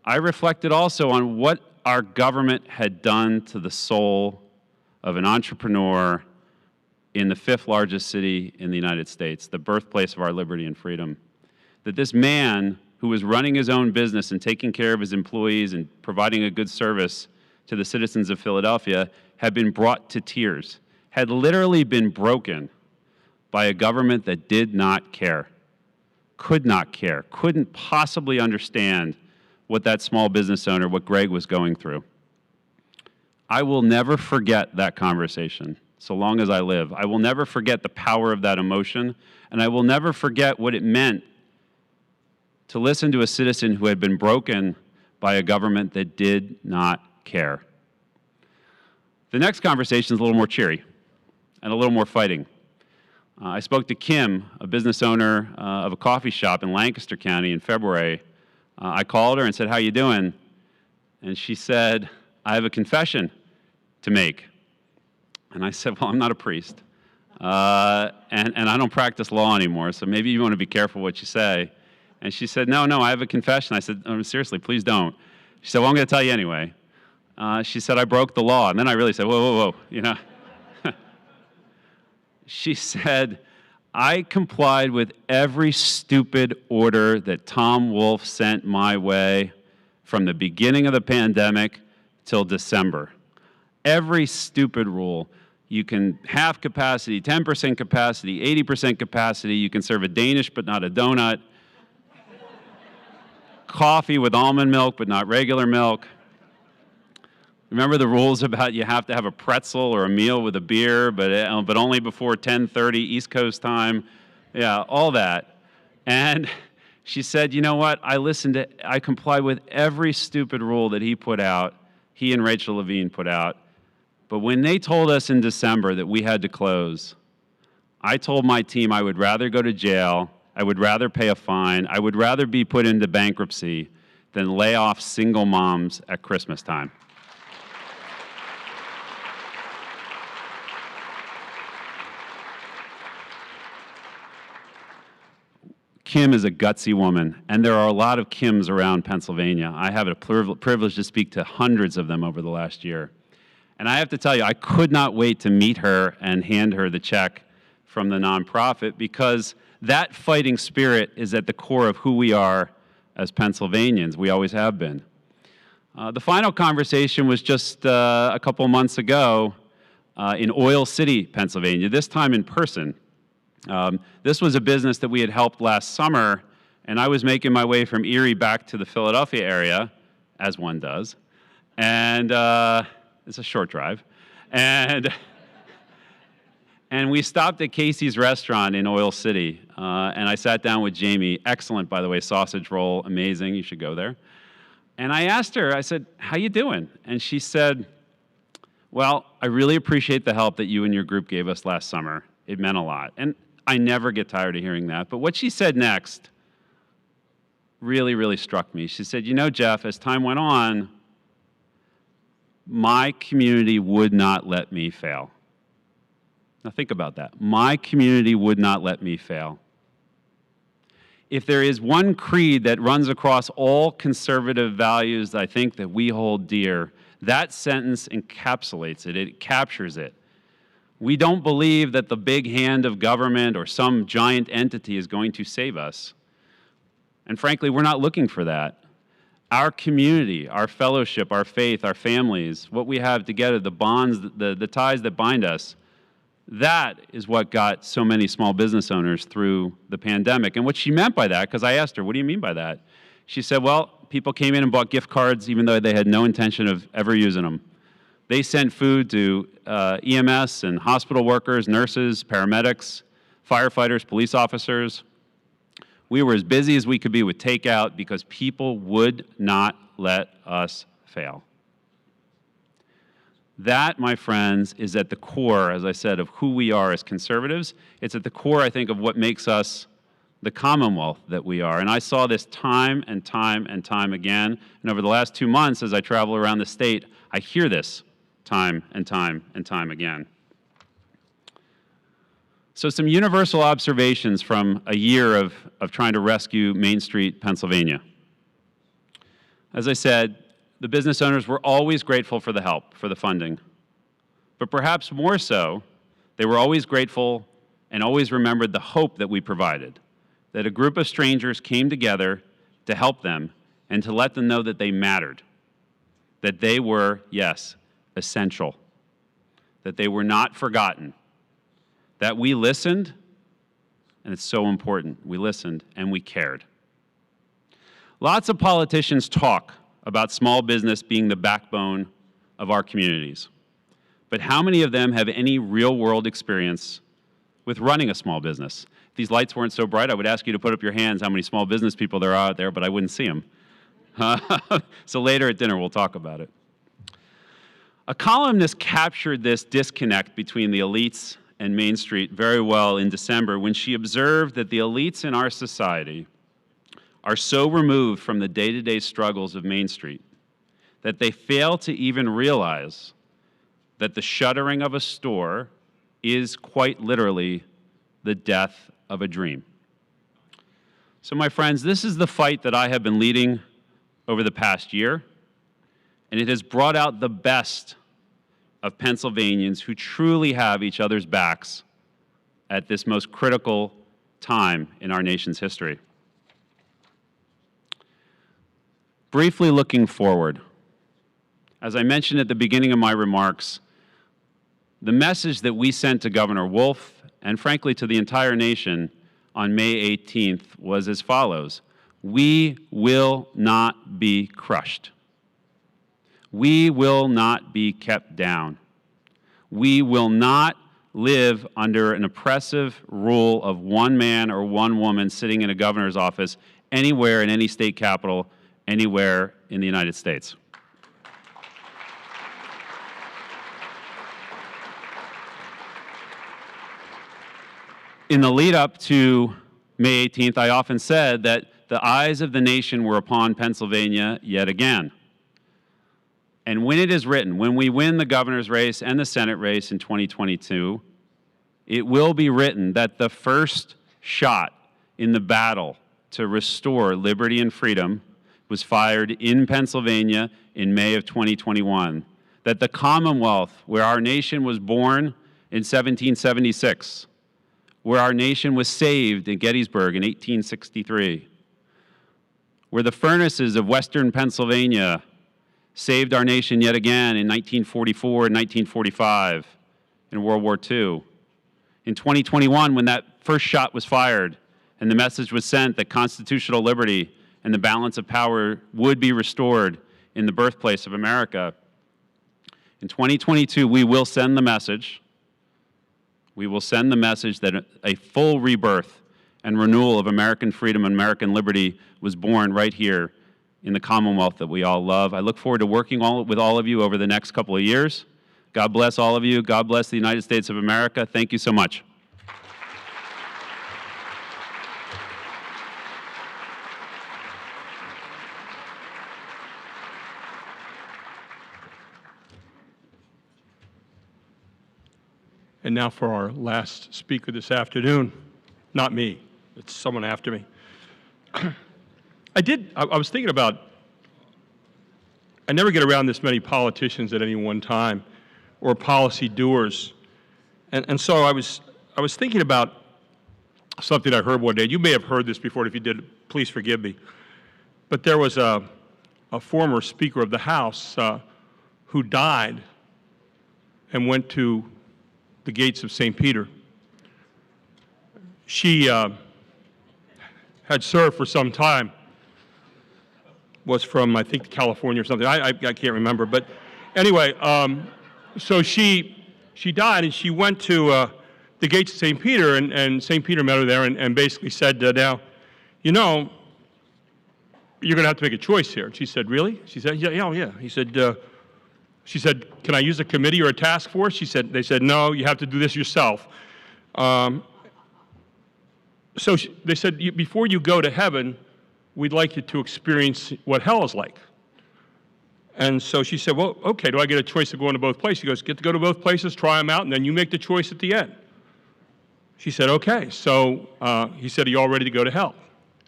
[SPEAKER 10] I reflected also on what our government had done to the soul of an entrepreneur in the 5th largest city in the United States, the birthplace of our liberty and freedom. That this man who was running his own business and taking care of his employees and providing a good service to the citizens of Philadelphia had been brought to tears, had literally been broken by a government that did not care, couldn't possibly understand what that small business owner, what Greg was going through. I will never forget that conversation, so long as I live. I will never forget the power of that emotion, and I will never forget what it meant to listen to a citizen who had been broken by a government that did not care. The next conversation is a little more cheery and a little more fighting. I spoke to Kim, a business owner of a coffee shop in Lancaster County in February. I called her and said, "How you doing?" And she said, "I have a confession to make." And I said, "Well, I'm not a priest, and I don't practice law anymore, so maybe you want to be careful what you say." And she said, no, I have a confession. I said, "Oh, seriously, please don't." She said, "Well, I'm going to tell you anyway." She said, "I broke the law." And then I really said, whoa, you know. She said, "I complied with every stupid order that Tom Wolf sent my way from the beginning of the pandemic till December. Every stupid rule. You can half capacity, 10% capacity, 80% capacity. You can serve a Danish but not a donut. Coffee with almond milk but not regular milk. Remember the rules about you have to have a pretzel or a meal with a beer, but only before 10:30 East Coast time." Yeah, all that. And she said, "You know what? I complied with every stupid rule that he and Rachel Levine put out. But when they told us in December that we had to close, I told my team I would rather go to jail, I would rather pay a fine, I would rather be put into bankruptcy than lay off single moms at Christmas time." Kim is a gutsy woman, and there are a lot of Kims around Pennsylvania. I have a privilege to speak to hundreds of them over the last year. And I have to tell you, I could not wait to meet her and hand her the check from the nonprofit, because that fighting spirit is at the core of who we are as Pennsylvanians. We always have been. The final conversation was just a couple months ago in Oil City, Pennsylvania, this time in person. This was a business that we had helped last summer, and I was making my way from Erie back to the Philadelphia area, as one does, and it's a short drive, and we stopped at Casey's Restaurant in Oil City, and I sat down with Jamie. Excellent, by the way, sausage roll, amazing, you should go there. And I asked her, I said, "How you doing?" And she said, "Well, I really appreciate the help that you and your group gave us last summer. It meant a lot." And I never get tired of hearing that. But what she said next really, really struck me. She said, "You know, Jeff, as time went on, my community would not let me fail." Now think about that. My community would not let me fail. If there is one creed that runs across all conservative values I think that we hold dear, that sentence encapsulates it. It captures it. We don't believe that the big hand of government or some giant entity is going to save us. And frankly, we're not looking for that. Our community, our fellowship, our faith, our families, what we have together, the bonds, the ties that bind us, That is what got so many small business owners through the pandemic. And what she meant by that, because I asked her, what do you mean by that? She said, well, people came in and bought gift cards even though they had no intention of ever using them. They sent food to EMS and hospital workers, nurses, paramedics, firefighters, police officers. We were as busy as we could be with takeout because people would not let us fail. That, my friends, is at the core, as I said, of who we are as conservatives. It's at the core, I think, of what makes us the Commonwealth that we are. And I saw this time and time and time again. And over the last 2 months, as I travel around the state, I hear this time and time and time again. So some universal observations from a year of trying to rescue Main Street, Pennsylvania. As I said, the business owners were always grateful for the help, for the funding. But perhaps more so, they were always grateful and always remembered the hope that we provided, that a group of strangers came together to help them and to let them know that they mattered, that they were, yes, essential, that they were not forgotten, that we listened, and it's so important, we listened and we cared. Lots of politicians talk about small business being the backbone of our communities, but how many of them have any real-world experience with running a small business? If these lights weren't so bright, I would ask you to put up your hands how many small business people there are out there, but I wouldn't see them. So later at dinner, we'll talk about it. A columnist captured this disconnect between the elites and Main Street very well in December when she observed that the elites in our society are so removed from the day-to-day struggles of Main Street that they fail to even realize that the shuttering of a store is quite literally the death of a dream. So my friends, this is the fight that I have been leading over the past year, and it has brought out the best of Pennsylvanians who truly have each other's backs at this most critical time in our nation's history. Briefly looking forward, as I mentioned at the beginning of my remarks, the message that we sent to Governor Wolf and frankly to the entire nation on May 18th was as follows: we will not be crushed. We will not be kept down. We will not live under an oppressive rule of one man or one woman sitting in a governor's office anywhere in any state capital, anywhere in the United States. In the lead up to May 18th, I often said that the eyes of the nation were upon Pennsylvania yet again. And when it is written, when we win the governor's race and the Senate race in 2022, it will be written that the first shot in the battle to restore liberty and freedom was fired in Pennsylvania in May of 2021. That the Commonwealth, where our nation was born in 1776, where our nation was saved in Gettysburg in 1863, where the furnaces of Western Pennsylvania saved our nation yet again in 1944 and 1945 in World War II. In 2021, when that first shot was fired and the message was sent that constitutional liberty and the balance of power would be restored in the birthplace of America, in 2022, we will send the message. We will send the message that a full rebirth and renewal of American freedom and American liberty was born right here in the Commonwealth that we all love. I look forward to working with all of you over the next couple of years. God bless all of you. God bless the United States of America. Thank you so much.
[SPEAKER 3] And now for our last speaker this afternoon. Not me, it's someone after me. I was thinking about, I never get around this many politicians at any one time, or policy doers. And so I was thinking about something I heard one day. You may have heard this before, and if you did, please forgive me. But there was a former Speaker of the House who died and went to the gates of St. Peter. She had served for some time, was from, I think, California or something. I can't remember. But anyway, so she died, and she went to the gates of St. Peter, and St. Peter met her there and basically said, now, you know, you're going to have to make a choice here. And she said, really? She said, yeah. She said, can I use a committee or a task force? They said, no, you have to do this yourself. So they said, before you go to heaven, we'd like you to experience what hell is like. And so she said, well, okay, do I get a choice of going to both places? He goes, get to go to both places, try them out, and then you make the choice at the end. She said, okay. So he said, are you all ready to go to hell?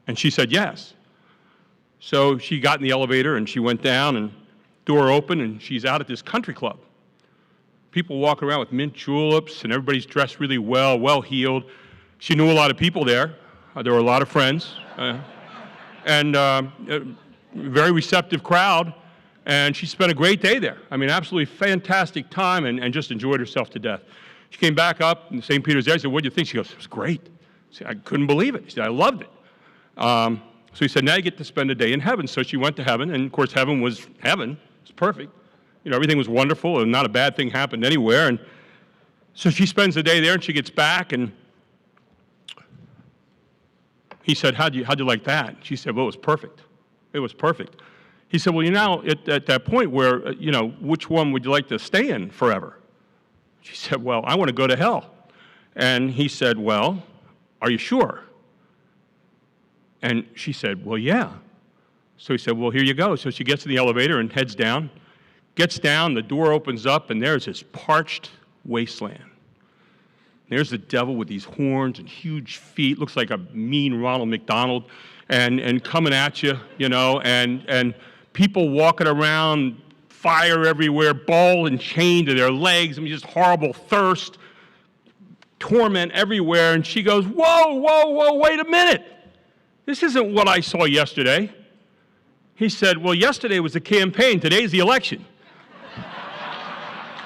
[SPEAKER 3] And she said, yes. So she got in the elevator, and she went down, and door opened, and she's out at this country club. People walk around with mint juleps, and everybody's dressed really well-heeled. She knew a lot of people there. There were a lot of friends. And a very receptive crowd. And she spent a great day there. I mean, absolutely fantastic time, and just enjoyed herself to death. She came back up in St. Peter's there. I said, what do you think? She goes, it was great. Said, I couldn't believe it. She said, I loved it. So he said, now you get to spend a day in heaven. So she went to heaven, and of course heaven was heaven. It was perfect. You know, everything was wonderful, and not a bad thing happened anywhere. And so she spends the day there, and she gets back, and he said, how'd you like that? She said, well, it was perfect. It was perfect. He said, well, you're now at that point where, you know, which one would you like to stay in forever? She said, well, I want to go to hell. And he said, well, are you sure? And she said, well, yeah. So he said, well, here you go. So she gets in the elevator and heads down. Gets down, the door opens up, and there's this parched wasteland. There's the devil with these horns and huge feet, looks like a mean Ronald McDonald, and coming at you, you know, and people walking around, fire everywhere, ball and chained to their legs, I mean, just horrible thirst, torment everywhere. And she goes, whoa, wait a minute. This isn't what I saw yesterday. He said, well, yesterday was the campaign, today's the election.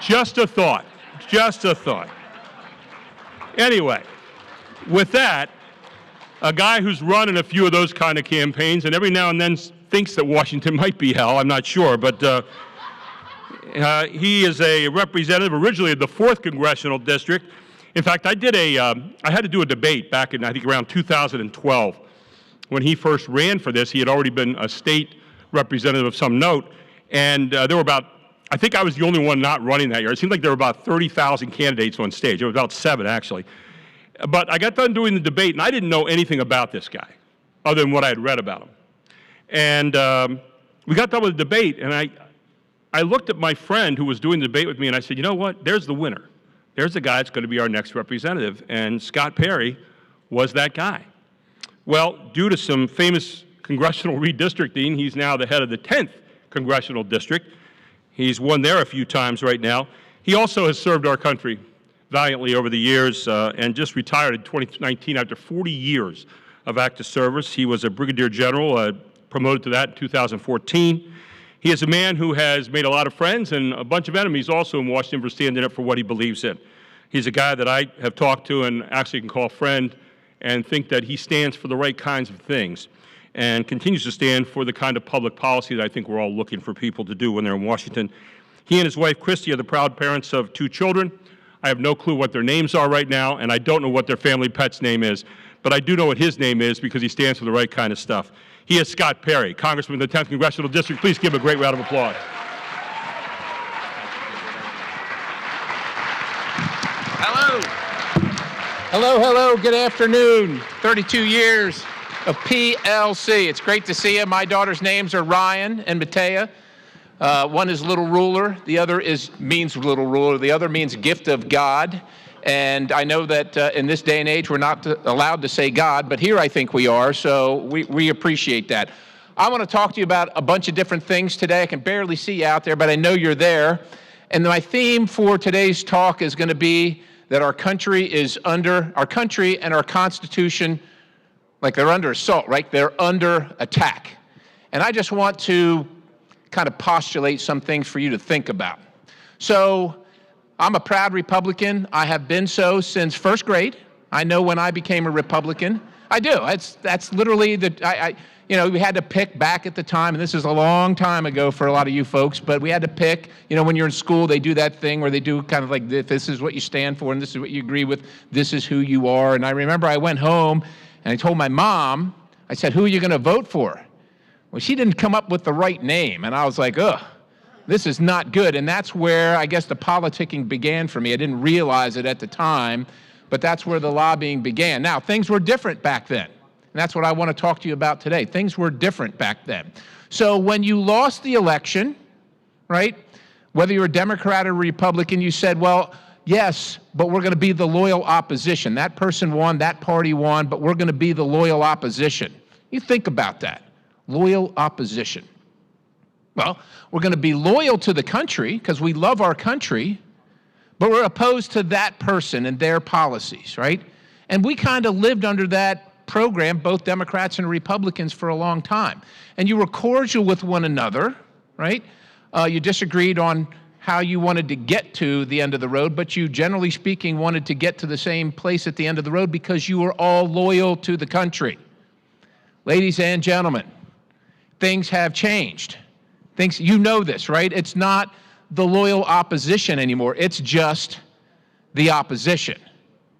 [SPEAKER 3] Just a thought, just a thought. Anyway, with that, a guy who's run in a few of those kind of campaigns and every now and then thinks that Washington might be hell, I'm not sure, but he is a representative originally of the 4th Congressional District. In fact, I had to do a debate back in, I think, around 2012. When he first ran for this, he had already been a state representative of some note, and there were about, I think I was the only one not running that year. It seemed like there were about 30,000 candidates on stage. There were about 7, actually. But I got done doing the debate, and I didn't know anything about this guy, other than what I had read about him. And we got done with the debate, and I looked at my friend who was doing the debate with me, and I said, you know what? There's the winner. There's the guy that's going to be our next representative. And Scott Perry was that guy. Well, due to some famous congressional redistricting, he's now the head of the 10th Congressional District. He's won there a few times right now. He also has served our country valiantly over the years and just retired in 2019 after 40 years of active service. He was a brigadier general, promoted to that in 2014. He is a man who has made a lot of friends and a bunch of enemies also in Washington for standing up for what he believes in. He's a guy that I have talked to and actually can call a friend and think that he stands for the right kinds of things and continues to stand for the kind of public policy that I think we're all looking for people to do when they're in Washington. He and his wife, Christy, are the proud parents of 2 children. I have no clue what their names are right now, and I don't know what their family pet's name is, but I do know what his name is because he stands for the right kind of stuff. He is Scott Perry, Congressman of the 10th Congressional District. Please give him a great round of applause.
[SPEAKER 8] Hello, good afternoon. 32 years of PLC. It's great to see you. My daughter's names are Ryan and Matea. One is Little Ruler, the other means Little Ruler, the other means Gift of God. And I know that in this day and age we're not allowed to say God, but here I think we are, so we appreciate that. I want to talk to you about a bunch of different things today. I can barely see you out there, but I know you're there. And my theme for today's talk is going to be that our country and our Constitution, like they're under assault, right? They're under attack. And I just want to kind of postulate some things for you to think about. So I'm a proud Republican. I have been so since first grade. I know when I became a Republican. I do. That's literally we had to pick back at the time, and this is a long time ago for a lot of you folks, but we had to pick, when you're in school, they do that thing where they do kind of like, this is what you stand for, and this is what you agree with, this is who you are. And I remember I went home, and I told my mom, I said, who are you going to vote for? Well, she didn't come up with the right name, and I was like, ugh, this is not good. And that's where, I guess, the politicking began for me. I didn't realize it at the time, but that's where the lobbying began. Now, things were different back then. And that's what I want to talk to you about today. Things were different back then. So when you lost the election, right, whether you're a Democrat or Republican, you said, well, yes, but we're going to be the loyal opposition. That person won, that party won, but we're going to be the loyal opposition. You think about that. Loyal opposition. Well, we're going to be loyal to the country because we love our country, but we're opposed to that person and their policies, right? And we kind of lived under that program, both Democrats and Republicans, for a long time. And you were cordial with one another, right? You disagreed on how you wanted to get to the end of the road, but you, generally speaking, wanted to get to the same place at the end of the road because you were all loyal to the country. Ladies and gentlemen, things have changed. You know this, right? It's not the loyal opposition anymore. It's just the opposition.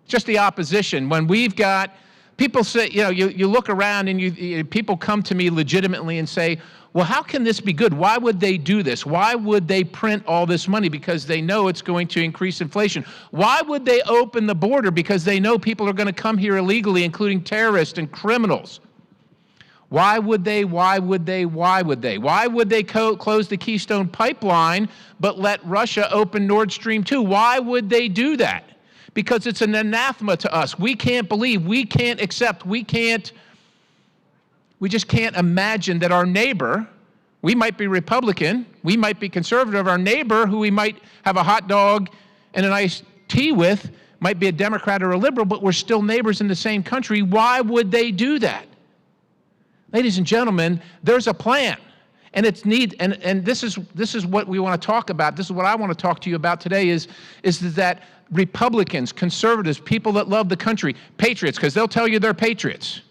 [SPEAKER 8] Just the opposition. When we've got people say, you look around and people come to me legitimately and say, well, how can this be good? Why would they do this? Why would they print all this money? Because they know it's going to increase inflation. Why would they open the border? Because they know people are going to come here illegally, including terrorists and criminals. Why would they? Why would they? Why would they? Why would they close the Keystone Pipeline but let Russia open Nord Stream 2? Why would they do that? Because it's an anathema to us. We can't believe, we can't accept, we just can't imagine that our neighbor, we might be Republican, we might be conservative, our neighbor who we might have a hot dog and an iced tea with might be a Democrat or a liberal, but we're still neighbors in the same country. Why would they do that? Ladies and gentlemen, there's a plan, and this is what we want to talk about. This is what I want to talk to you about today is that Republicans, conservatives, people that love the country, patriots, because they'll tell you they're patriots.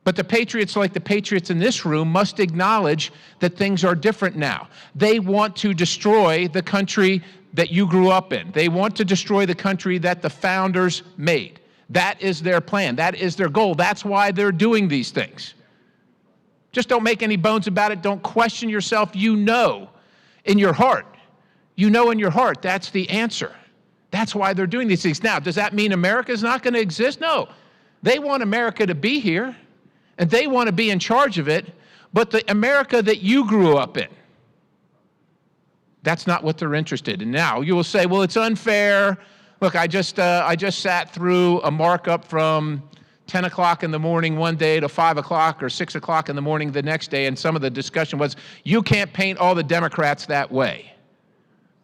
[SPEAKER 8] But the patriots, like the patriots in this room, must acknowledge that things are different now. They want to destroy the country that you grew up in. They want to destroy the country that the founders made. That is their plan. That is their goal. That's why they're doing these things. Just don't make any bones about it. Don't question yourself. You know in your heart. You know in your heart that's the answer. That's why they're doing these things. Now, does that mean America is not going to exist? No. They want America to be here, and they want to be in charge of it, but the America that you grew up in, that's not what they're interested in. Now, you will say, well, it's unfair. Look, I just sat through a markup from 10 o'clock in the morning one day to 5 o'clock or 6 o'clock in the morning the next day, and some of the discussion was, you can't paint all the Democrats that way.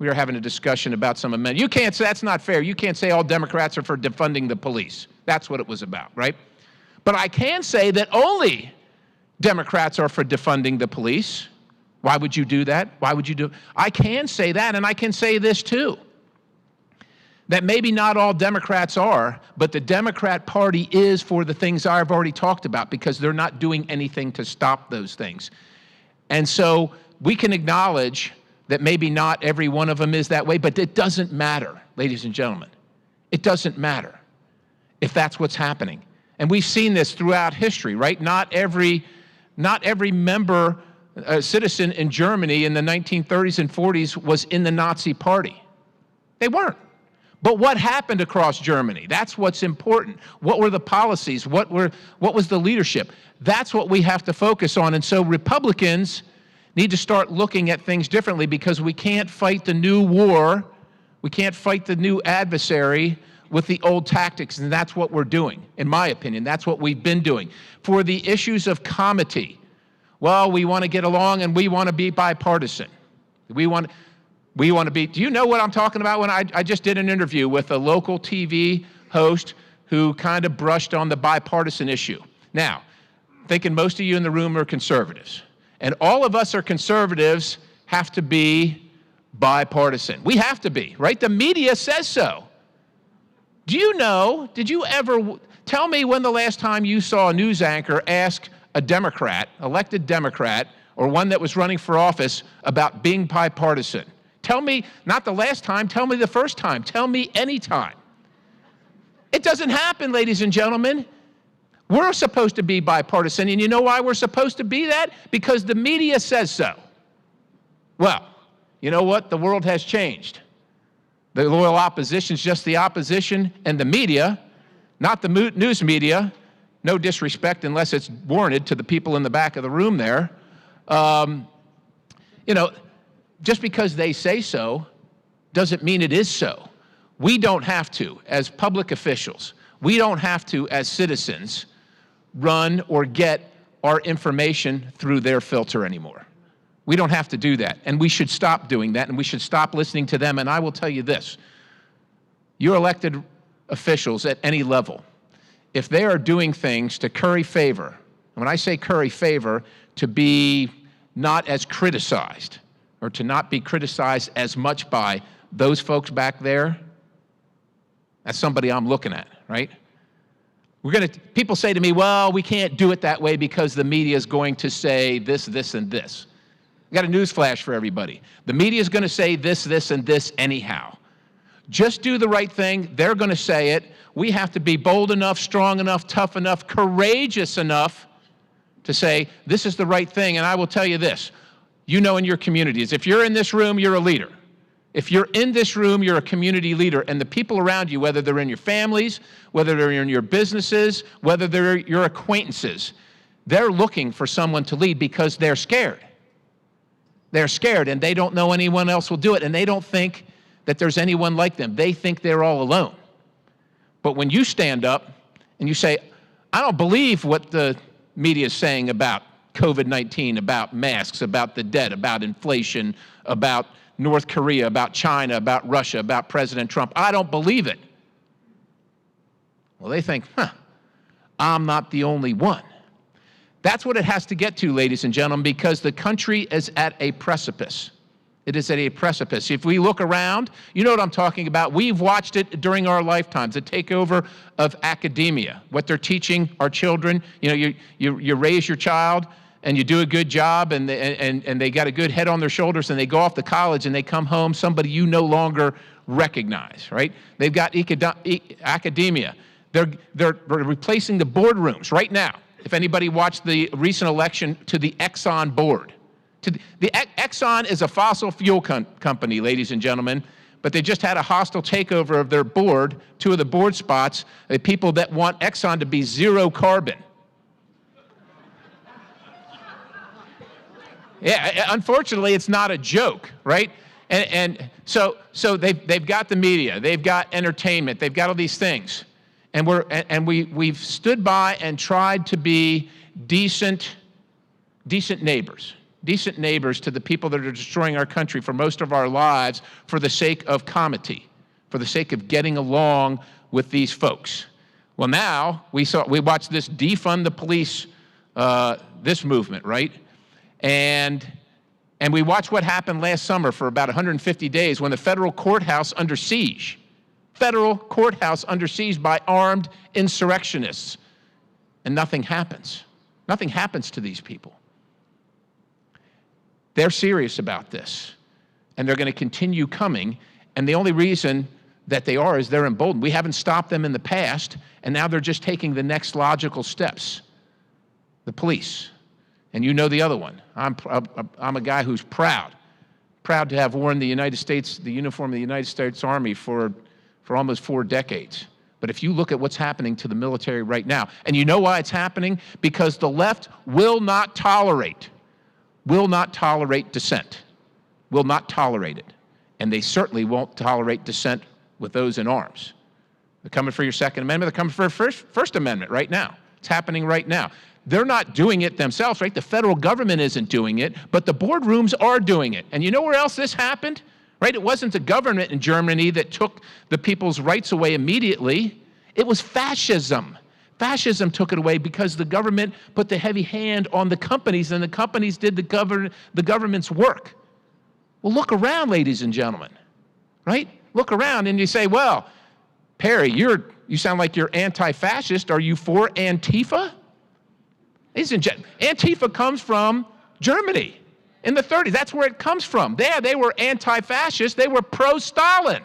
[SPEAKER 8] We were having a discussion about some amendment. You can't say, that's not fair. You can't say all Democrats are for defunding the police. That's what it was about, right? But I can say that only Democrats are for defunding the police. Why would you do that? Why would you do? I can say that, and I can say this too. That maybe not all Democrats are, but the Democrat Party is for the things I've already talked about because they're not doing anything to stop those things. And so we can acknowledge that maybe not every one of them is that way, but it doesn't matter, ladies and gentlemen. It doesn't matter if that's what's happening. And we've seen this throughout history, right? Not every member, citizen in Germany in the 1930s and 40s was in the Nazi Party. They weren't. But what happened across Germany? That's what's important. What were the policies? What was the leadership? That's what we have to focus on. And so Republicans need to start looking at things differently because we can't fight the new war. We can't fight the new adversary with the old tactics, and that's what we're doing, in my opinion. That's what we've been doing. For the issues of comity, well, we want to get along and we want to be bipartisan. We want to be, do you know what I'm talking about? When I just did an interview with a local TV host who kind of brushed on the bipartisan issue. Now, thinking most of you in the room are conservatives. And all of us are conservatives have to be bipartisan. We have to be, right? The media says so. Do you know, did you ever, tell me when the last time you saw a news anchor ask a Democrat, elected Democrat, or one that was running for office about being bipartisan? Tell me, not the last time, tell me the first time, tell me any time. It doesn't happen, ladies and gentlemen. We're supposed to be bipartisan, and you know why we're supposed to be that? Because the media says so. Well, you know what? The world has changed. The loyal opposition is just the opposition and the media, not the news media. No disrespect unless it's warranted to the people in the back of the room there. You know, just because they say so doesn't mean it is so. We don't have to, as public officials, we don't have to, as citizens, run or get our information through their filter anymore. We don't have to do that, and we should stop doing that, and we should stop listening to them. And I will tell you this, your elected officials at any level, if they are doing things to curry favor, and when I say curry favor, to be not as criticized, or to not be criticized as much by those folks back there, that's somebody I'm looking at, right? People say to me, well, we can't do it that way because the media is going to say this, this, and this. I got a news flash for everybody. The media is going to say this, this, and this anyhow. Just do the right thing. They're going to say it. We have to be bold enough, strong enough, tough enough, courageous enough to say this is the right thing. And I will tell you this, you know in your communities, if you're in this room, you're a leader. If you're in this room, you're a community leader. And the people around you, whether they're in your families, whether they're in your businesses, whether they're your acquaintances, they're looking for someone to lead because they're scared. They're scared and they don't know anyone else will do it, and they don't think that there's anyone like them. They think they're all alone. But when you stand up and you say, I don't believe what the media is saying about COVID-19, about masks, about the debt, about inflation, about North Korea, about China, about Russia, about President Trump, I don't believe it. Well, they think, I'm not the only one. That's what it has to get to, ladies and gentlemen, because the country is at a precipice. It is at a precipice. If we look around, you know what I'm talking about. We've watched it during our lifetimes, the takeover of academia, what they're teaching our children. You know, you raise your child and you do a good job and they got a good head on their shoulders and they go off to college and they come home somebody you no longer recognize, right? They've got academia. They're replacing the boardrooms right now. If anybody watched the recent election, to the Exxon board. Exxon is a fossil fuel company, ladies and gentlemen, but they just had a hostile takeover of their board, 2 of the board spots, people that want Exxon to be zero carbon. Yeah, unfortunately, it's not a joke, right? And so they've got the media, they've got entertainment, they've got all these things. And we've stood by and tried to be decent neighbors to the people that are destroying our country for most of our lives for the sake of comity, for the sake of getting along with these folks. Well, now we watched this defund the police, this movement, right? And we watched what happened last summer for about 150 days when the federal courthouse under siege. Federal courthouse under siege by armed insurrectionists. And nothing happens. Nothing happens to these people. They're serious about this. And they're going to continue coming. And the only reason that they are is they're emboldened. We haven't stopped them in the past. And now they're just taking the next logical steps. The police. And you know the other one. I'm a guy who's proud to have worn the uniform of the United States Army for almost 4 decades. But if you look at what's happening to the military right now, and you know why it's happening? Because the left will not tolerate dissent, will not tolerate it. And they certainly won't tolerate dissent with those in arms. They're coming for your Second Amendment, they're coming for First Amendment right now. It's happening right now. They're not doing it themselves, right? The federal government isn't doing it, but the boardrooms are doing it. And you know where else this happened? Right? It wasn't the government in Germany that took the people's rights away immediately. It was fascism. Fascism took it away because the government put the heavy hand on the companies, and the companies did the government's work. Well, look around, ladies and gentlemen, right? Look around and you say, well, Perry, you sound like you're anti-fascist. Are you for Antifa? Ladies and gentlemen, Antifa comes from Germany in the 30s. That's where it comes from. They were anti-fascist. They were pro-Stalin.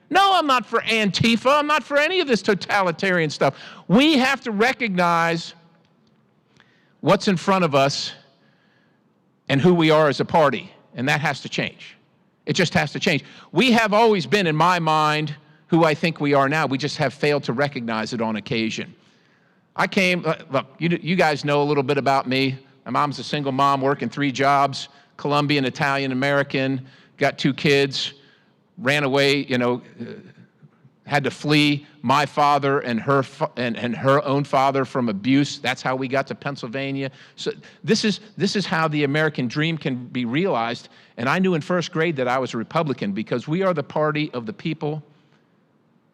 [SPEAKER 8] No, I'm not for Antifa. I'm not for any of this totalitarian stuff. We have to recognize what's in front of us and who we are as a party, and that has to change. It just has to change. We have always been, in my mind, who I think we are now. We just have failed to recognize it on occasion. Look, you guys know a little bit about me. My mom's a single mom working 3 jobs, Colombian, Italian, American, got 2 kids, ran away, had to flee my father and her own father from abuse. That's how we got to Pennsylvania. So this is how the American dream can be realized. And I knew in first grade that I was a Republican because we are the party of the people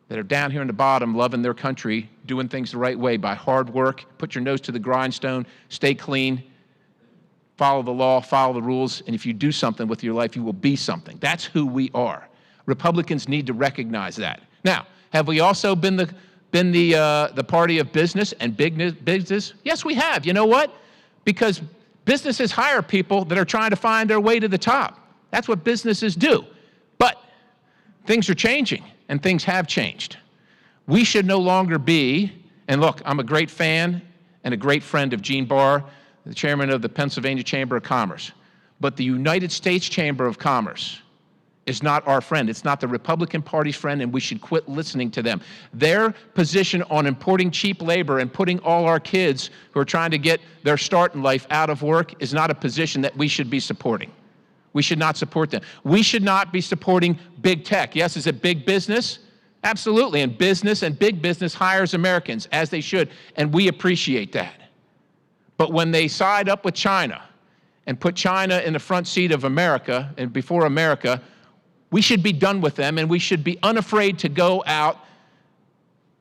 [SPEAKER 8] that are down here in the bottom, loving their country, doing things the right way by hard work, put your nose to the grindstone, stay clean, follow the law, follow the rules, and if you do something with your life, you will be something. That's who we are. Republicans need to recognize that. Now, have we also been the party of business and big business? Yes, we have. You know what? Because businesses hire people that are trying to find their way to the top. That's what businesses do. But things are changing, and things have changed. We should no longer be, and look, I'm a great fan and a great friend of Gene Barr, the chairman of the Pennsylvania Chamber of Commerce. But the United States Chamber of Commerce is not our friend. It's not the Republican Party's friend, and we should quit listening to them. Their position on importing cheap labor and putting all our kids who are trying to get their start in life out of work is not a position that we should be supporting. We should not support them. We should not be supporting big tech. Yes, is it big business? Absolutely, and business and big business hires Americans, as they should, and we appreciate that. But when they side up with China and put China in the front seat of America and before America, we should be done with them, and we should be unafraid to go out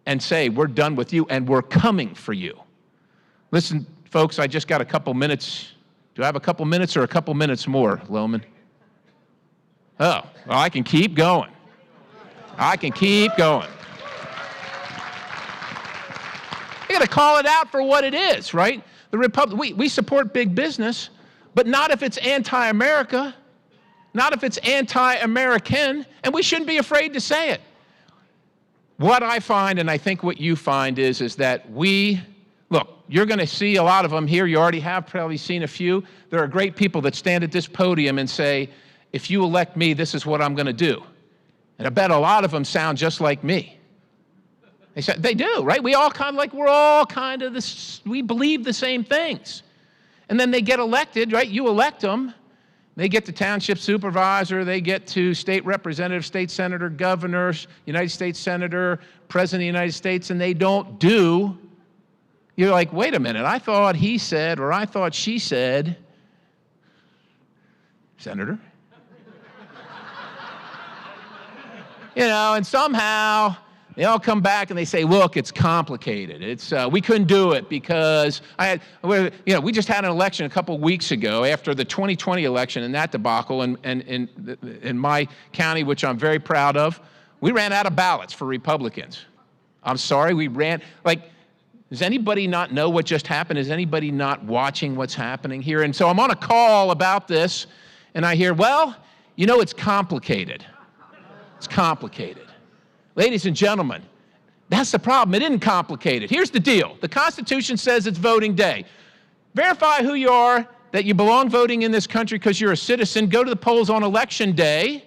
[SPEAKER 8] and say, we're done with you, and we're coming for you. Listen, folks, I just got a couple minutes. Do I have a couple minutes or a couple minutes more, Loman? Oh, well, I can keep going. I can keep going. You got to call it out for what it is, right? We support big business, but not if it's anti-America. Not if it's anti-American, and we shouldn't be afraid to say it. What I find, and I think what you find, is that look, you're going to see a lot of them here. You already have probably seen a few. There are great people that stand at this podium and say, if you elect me, this is what I'm going to do. And I bet a lot of them sound just like me. They do, right? We're all kind of this, we believe the same things. And then they get elected, right? You elect them. They get to township supervisor, they get to state representative, state senator, governor, United States senator, president of the United States, and they don't do. You're like, wait a minute, I thought he said, or I thought she said, Senator. And somehow they all come back and they say, look, it's complicated. We couldn't do it because we just had an election a couple weeks ago after the 2020 election and that debacle in my county, which I'm very proud of. We ran out of ballots for Republicans. I'm sorry, does anybody not know what just happened? Is anybody not watching what's happening here? And so I'm on a call about this and I hear, it's complicated. It's complicated. Ladies and gentlemen, that's the problem. It isn't complicated. Here's the deal. The Constitution says it's voting day. Verify who you are, that you belong voting in this country because you're a citizen. Go to the polls on election day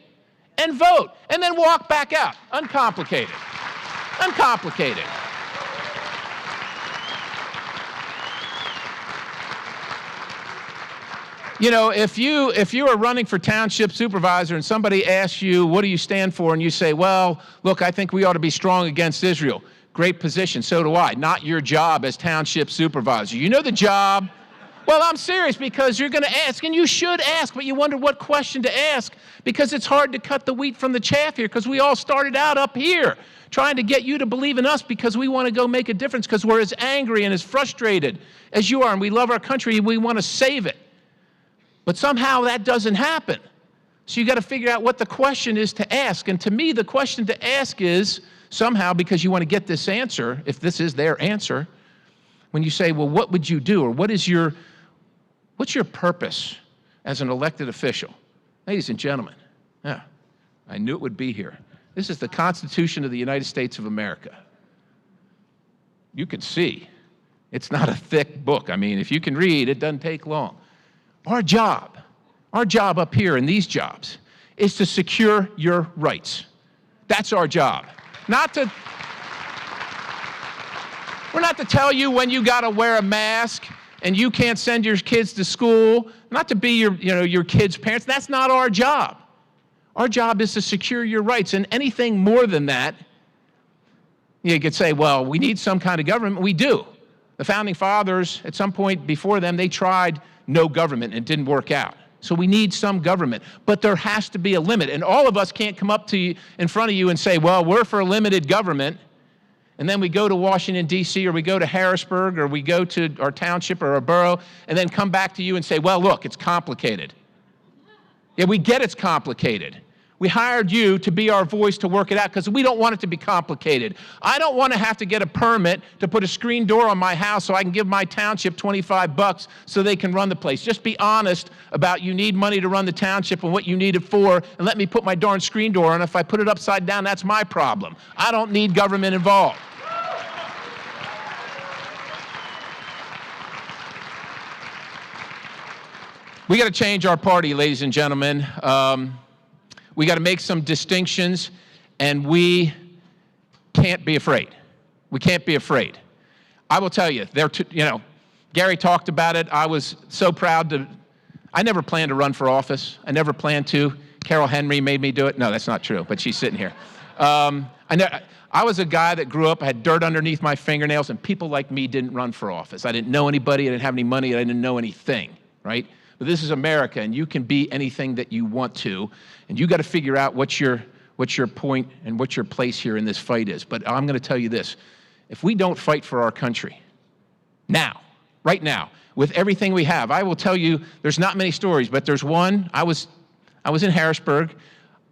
[SPEAKER 8] and vote, and then walk back out. Uncomplicated. Uncomplicated. If you are running for township supervisor and somebody asks you, what do you stand for? And you say, well, look, I think we ought to be strong against Israel. Great position, so do I. Not your job as township supervisor. You know the job. Well, I'm serious because you're going to ask, and you should ask, but you wonder what question to ask because it's hard to cut the wheat from the chaff here because we all started out up here trying to get you to believe in us because we want to go make a difference because we're as angry and as frustrated as you are, and we love our country and we want to save it. But somehow that doesn't happen. So you got to figure out what the question is to ask. And to me, the question to ask is somehow, because you want to get this answer, if this is their answer, when you say, well, what would you do? Or what's your purpose as an elected official? Ladies and gentlemen, yeah, I knew it would be here. This is the Constitution of the United States of America. You can see it's not a thick book. I mean, if you can read, it doesn't take long. Our job up here in these jobs is to secure your rights. That's our job. We're not to tell you when you got to wear a mask and you can't send your kids to school, not to be your kids' parents. That's not our job. Our job is to secure your rights, and anything more than that, you could say, well, we need some kind of government. We do. The Founding Fathers, at some point before them, they tried no government and it didn't work out. So we need some government, but there has to be a limit. And all of us can't come up to you in front of you and say, well, we're for limited government. And then we go to Washington, D.C., or we go to Harrisburg, or we go to our township or our borough, and then come back to you and say, well, look, it's complicated. Yeah, we get it's complicated. We hired you to be our voice to work it out because we don't want it to be complicated. I don't want to have to get a permit to put a screen door on my house so I can give my township $25 so they can run the place. Just be honest about you need money to run the township and what you need it for, and let me put my darn screen door on. If I put it upside down, that's my problem. I don't need government involved. We got to change our party, ladies and gentlemen. We got to make some distinctions, and we can't be afraid. We can't be afraid. I will tell you, Gary talked about it. I was so proud I never planned to run for office. I never planned to. Carol Henry made me do it. No, that's not true, but she's sitting here. I was a guy that grew up, I had dirt underneath my fingernails, and people like me didn't run for office. I didn't know anybody, I didn't have any money, I didn't know anything, right? But this is America, and you can be anything that you want to, and you got to figure out what your point and what your place here in this fight is. But I'm going to tell you this: if we don't fight for our country now, right now, with everything we have, I will tell you, there's not many stories, but there's one. I was in Harrisburg.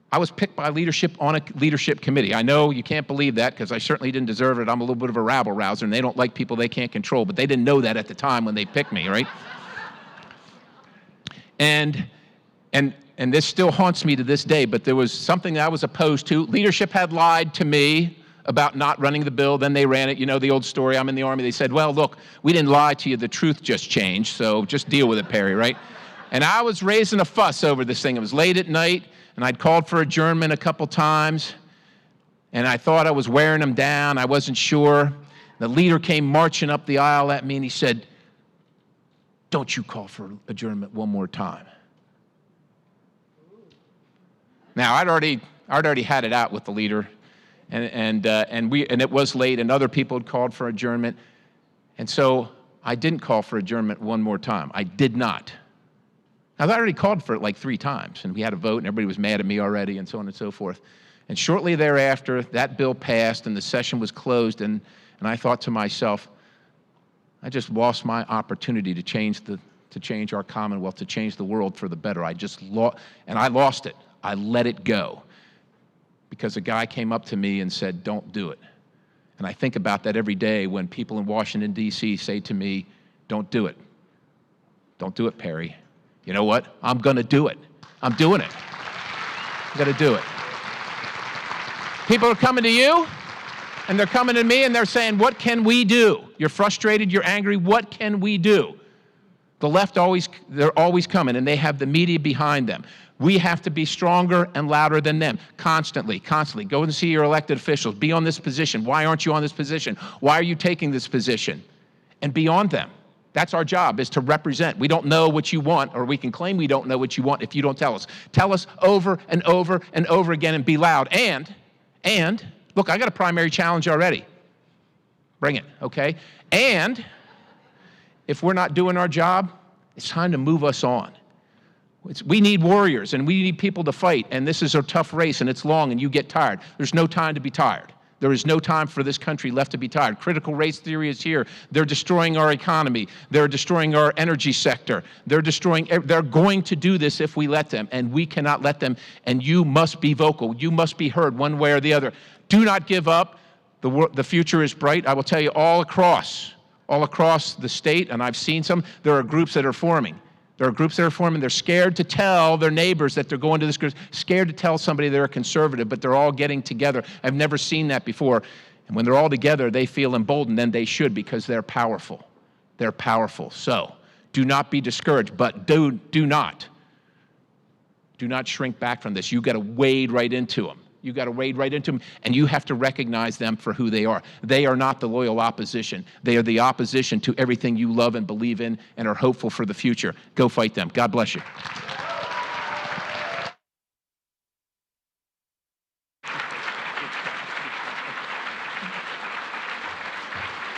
[SPEAKER 8] I was picked by leadership on a leadership committee. I know you can't believe that because I certainly didn't deserve it. I'm a little bit of a rabble rouser, and they don't like people they can't control, but they didn't know that at the time when they picked me, right? And this still haunts me to this day, but there was something I was opposed to. Leadership had lied to me about not running the bill. Then they ran it. You know the old story. I'm in the Army. They said, well, look, we didn't lie to you. The truth just changed, so just deal with it, Perry, right? And I was raising a fuss over this thing. It was late at night, and I'd called for adjournment a couple times, and I thought I was wearing them down. I wasn't sure. The leader came marching up the aisle at me, and he said, don't you call for adjournment one more time. Now, I'd already had it out with the leader, and it was late, and other people had called for adjournment, and so I didn't call for adjournment one more time. I did not. Now, I already called for it like 3 times, and we had a vote, and everybody was mad at me already, and so on and so forth. And shortly thereafter, that bill passed, and the session was closed, and I thought to myself, I just lost my opportunity to change our Commonwealth, to change the world for the better. I lost it. I let it go because a guy came up to me and said, don't do it. And I think about that every day when people in Washington, D.C. say to me, don't do it. Don't do it, Perry. You know what? I'm going to do it. I'm doing it. I'm going to do it. People are coming to you, and they're coming to me, and they're saying, what can we do? You're frustrated, you're angry, what can we do? The left they're always coming, and they have the media behind them. We have to be stronger and louder than them, constantly. Go and see your elected officials. Be on this position. Why aren't you on this position? Why are you taking this position? And be on them. That's our job, is to represent. We don't know what you want, or we can claim we don't know what you want if you don't tell us. Tell us over and over and over again, and be loud. And look, I got a primary challenge already. Bring it, okay? And if we're not doing our job, it's time to move us on. We need warriors, and we need people to fight, and this is a tough race, and it's long, and you get tired. There's no time to be tired. There is no time for this country left to be tired. Critical race theory is here. They're destroying our economy. They're destroying our energy sector. They're going to do this if we let them, and we cannot let them, and you must be vocal. You must be heard one way or the other. Do not give up. The future is bright. I will tell you all across the state, and I've seen some, there are groups that are forming. They're scared to tell their neighbors that they're going to this group, scared to tell somebody they're a conservative, but they're all getting together. I've never seen that before. And when they're all together, they feel emboldened, and they should, because they're powerful. They're powerful. So do not be discouraged, but do not shrink back from this. You've got to wade right into them. You've got to wade right into them, and you have to recognize them for who they are. They are not the loyal opposition. They are the opposition to everything you love and believe in and are hopeful for the future. Go fight them. God bless you.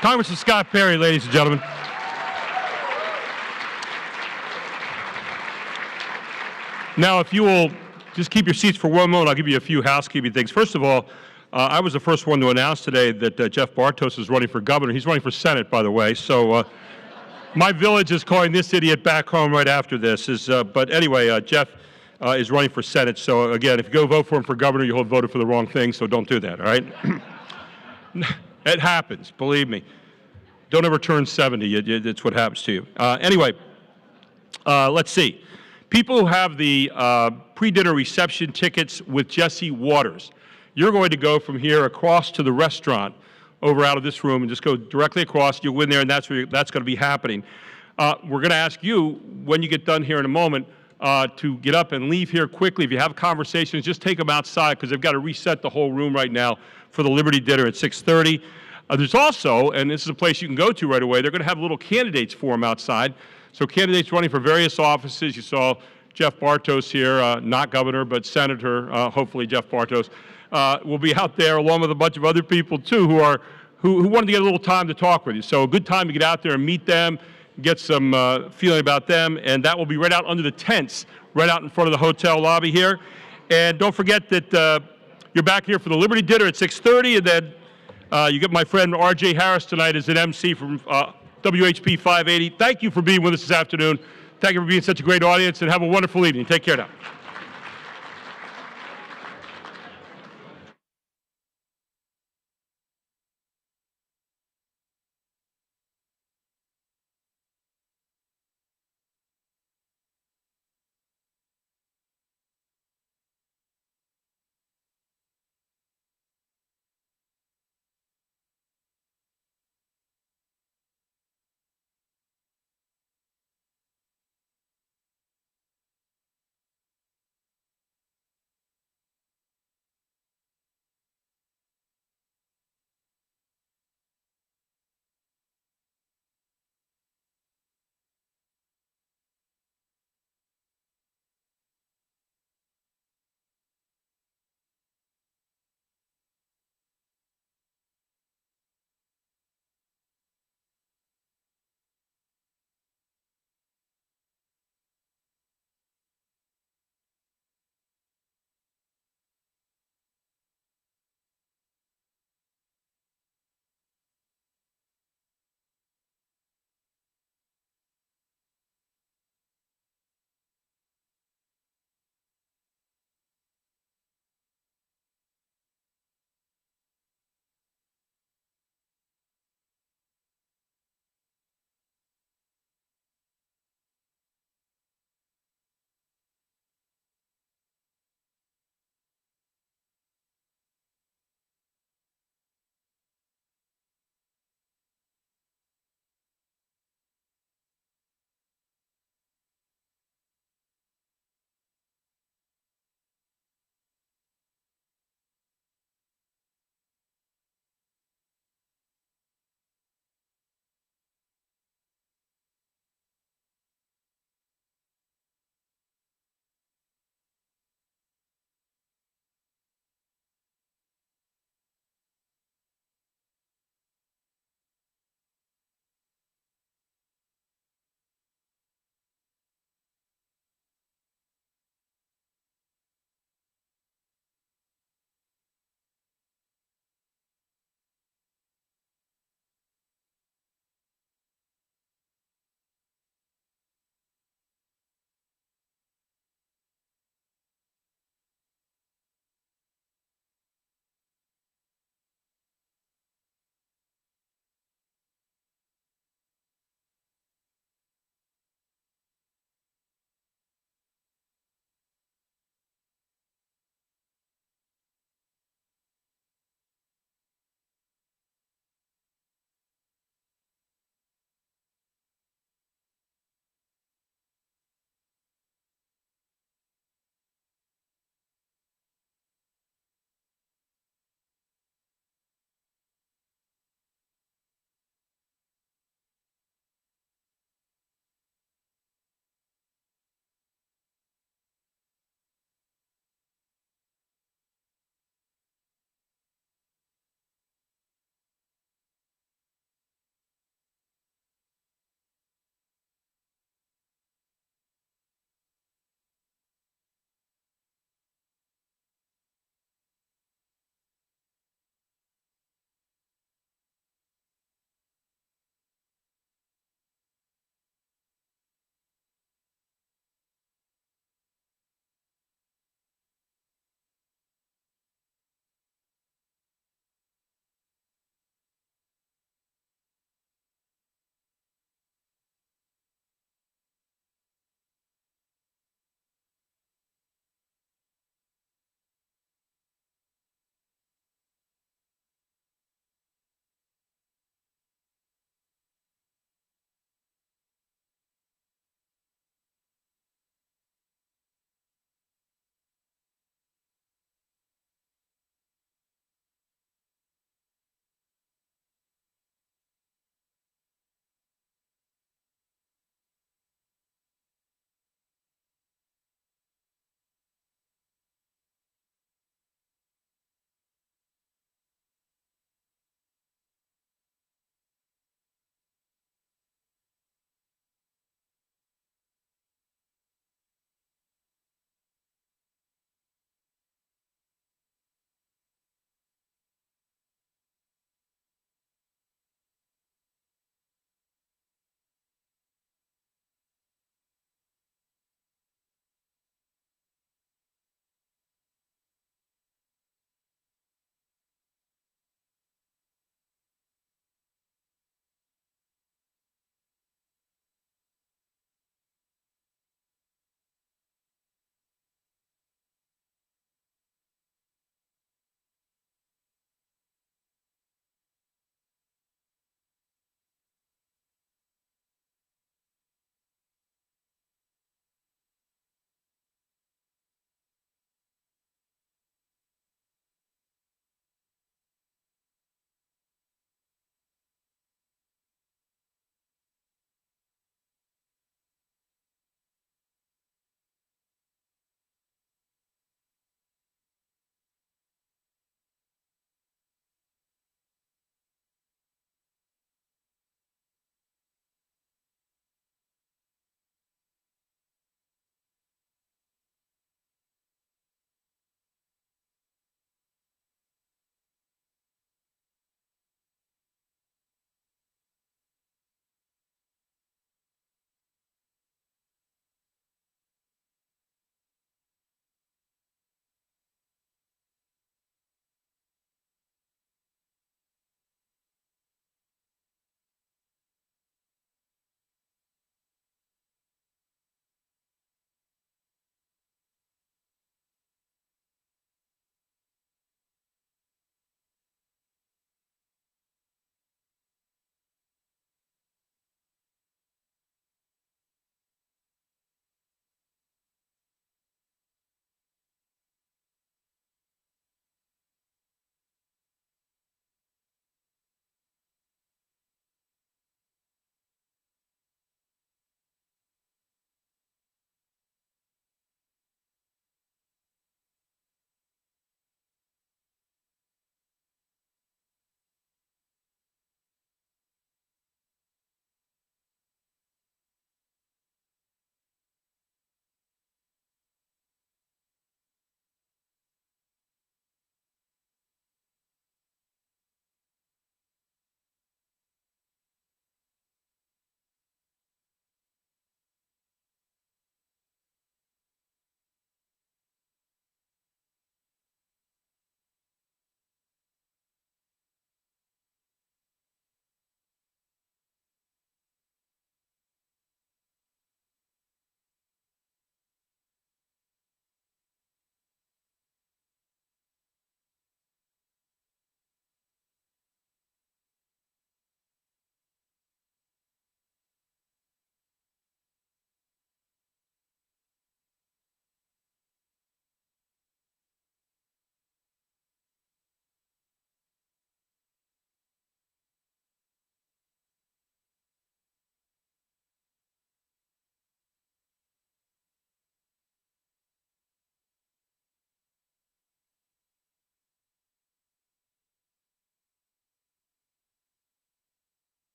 [SPEAKER 3] Congressman Scott Perry, ladies and gentlemen. Now, if you will just keep your seats for one moment, I'll give you a few housekeeping things. First of all, I was the first one to announce today that Jeff Bartos is running for governor. He's running for Senate, by the way. So my village is calling this idiot back home right after this. But anyway, Jeff is running for Senate. So again, if you go vote for him for governor, you'll have voted for the wrong thing. So don't do that, all right? It happens, believe me. Don't ever turn 70. It's what happens to you. Anyway, let's see. People who have the pre-dinner reception tickets with Jesse Waters, you're going to go from here across to the restaurant over out of this room and just go directly across. You'll win there, and that's going to be happening. We're going to ask you, when you get done here in a moment, to get up and leave here quickly. If you have conversations, just take them outside, because they've got to reset the whole room right now for the Liberty Dinner at 6:30. There's also, and this is a place you can go to right away, they're going to have a little candidates forum outside. So candidates running for various offices. You saw Jeff Bartos here, not governor, but senator, hopefully Jeff Bartos, will be out there along with a bunch of other people too who wanted to get a little time to talk with you. So a good time to get out there and meet them, get some feeling about them, and that will be right out under the tents, right out in front of the hotel lobby here. And don't forget that you're back here for the Liberty Dinner at 6:30, and then you get my friend R.J. Harris tonight as an MC from WHP 580. Thank you for being with us this afternoon. Thank you for being such a great audience, and have a wonderful evening. Take care now.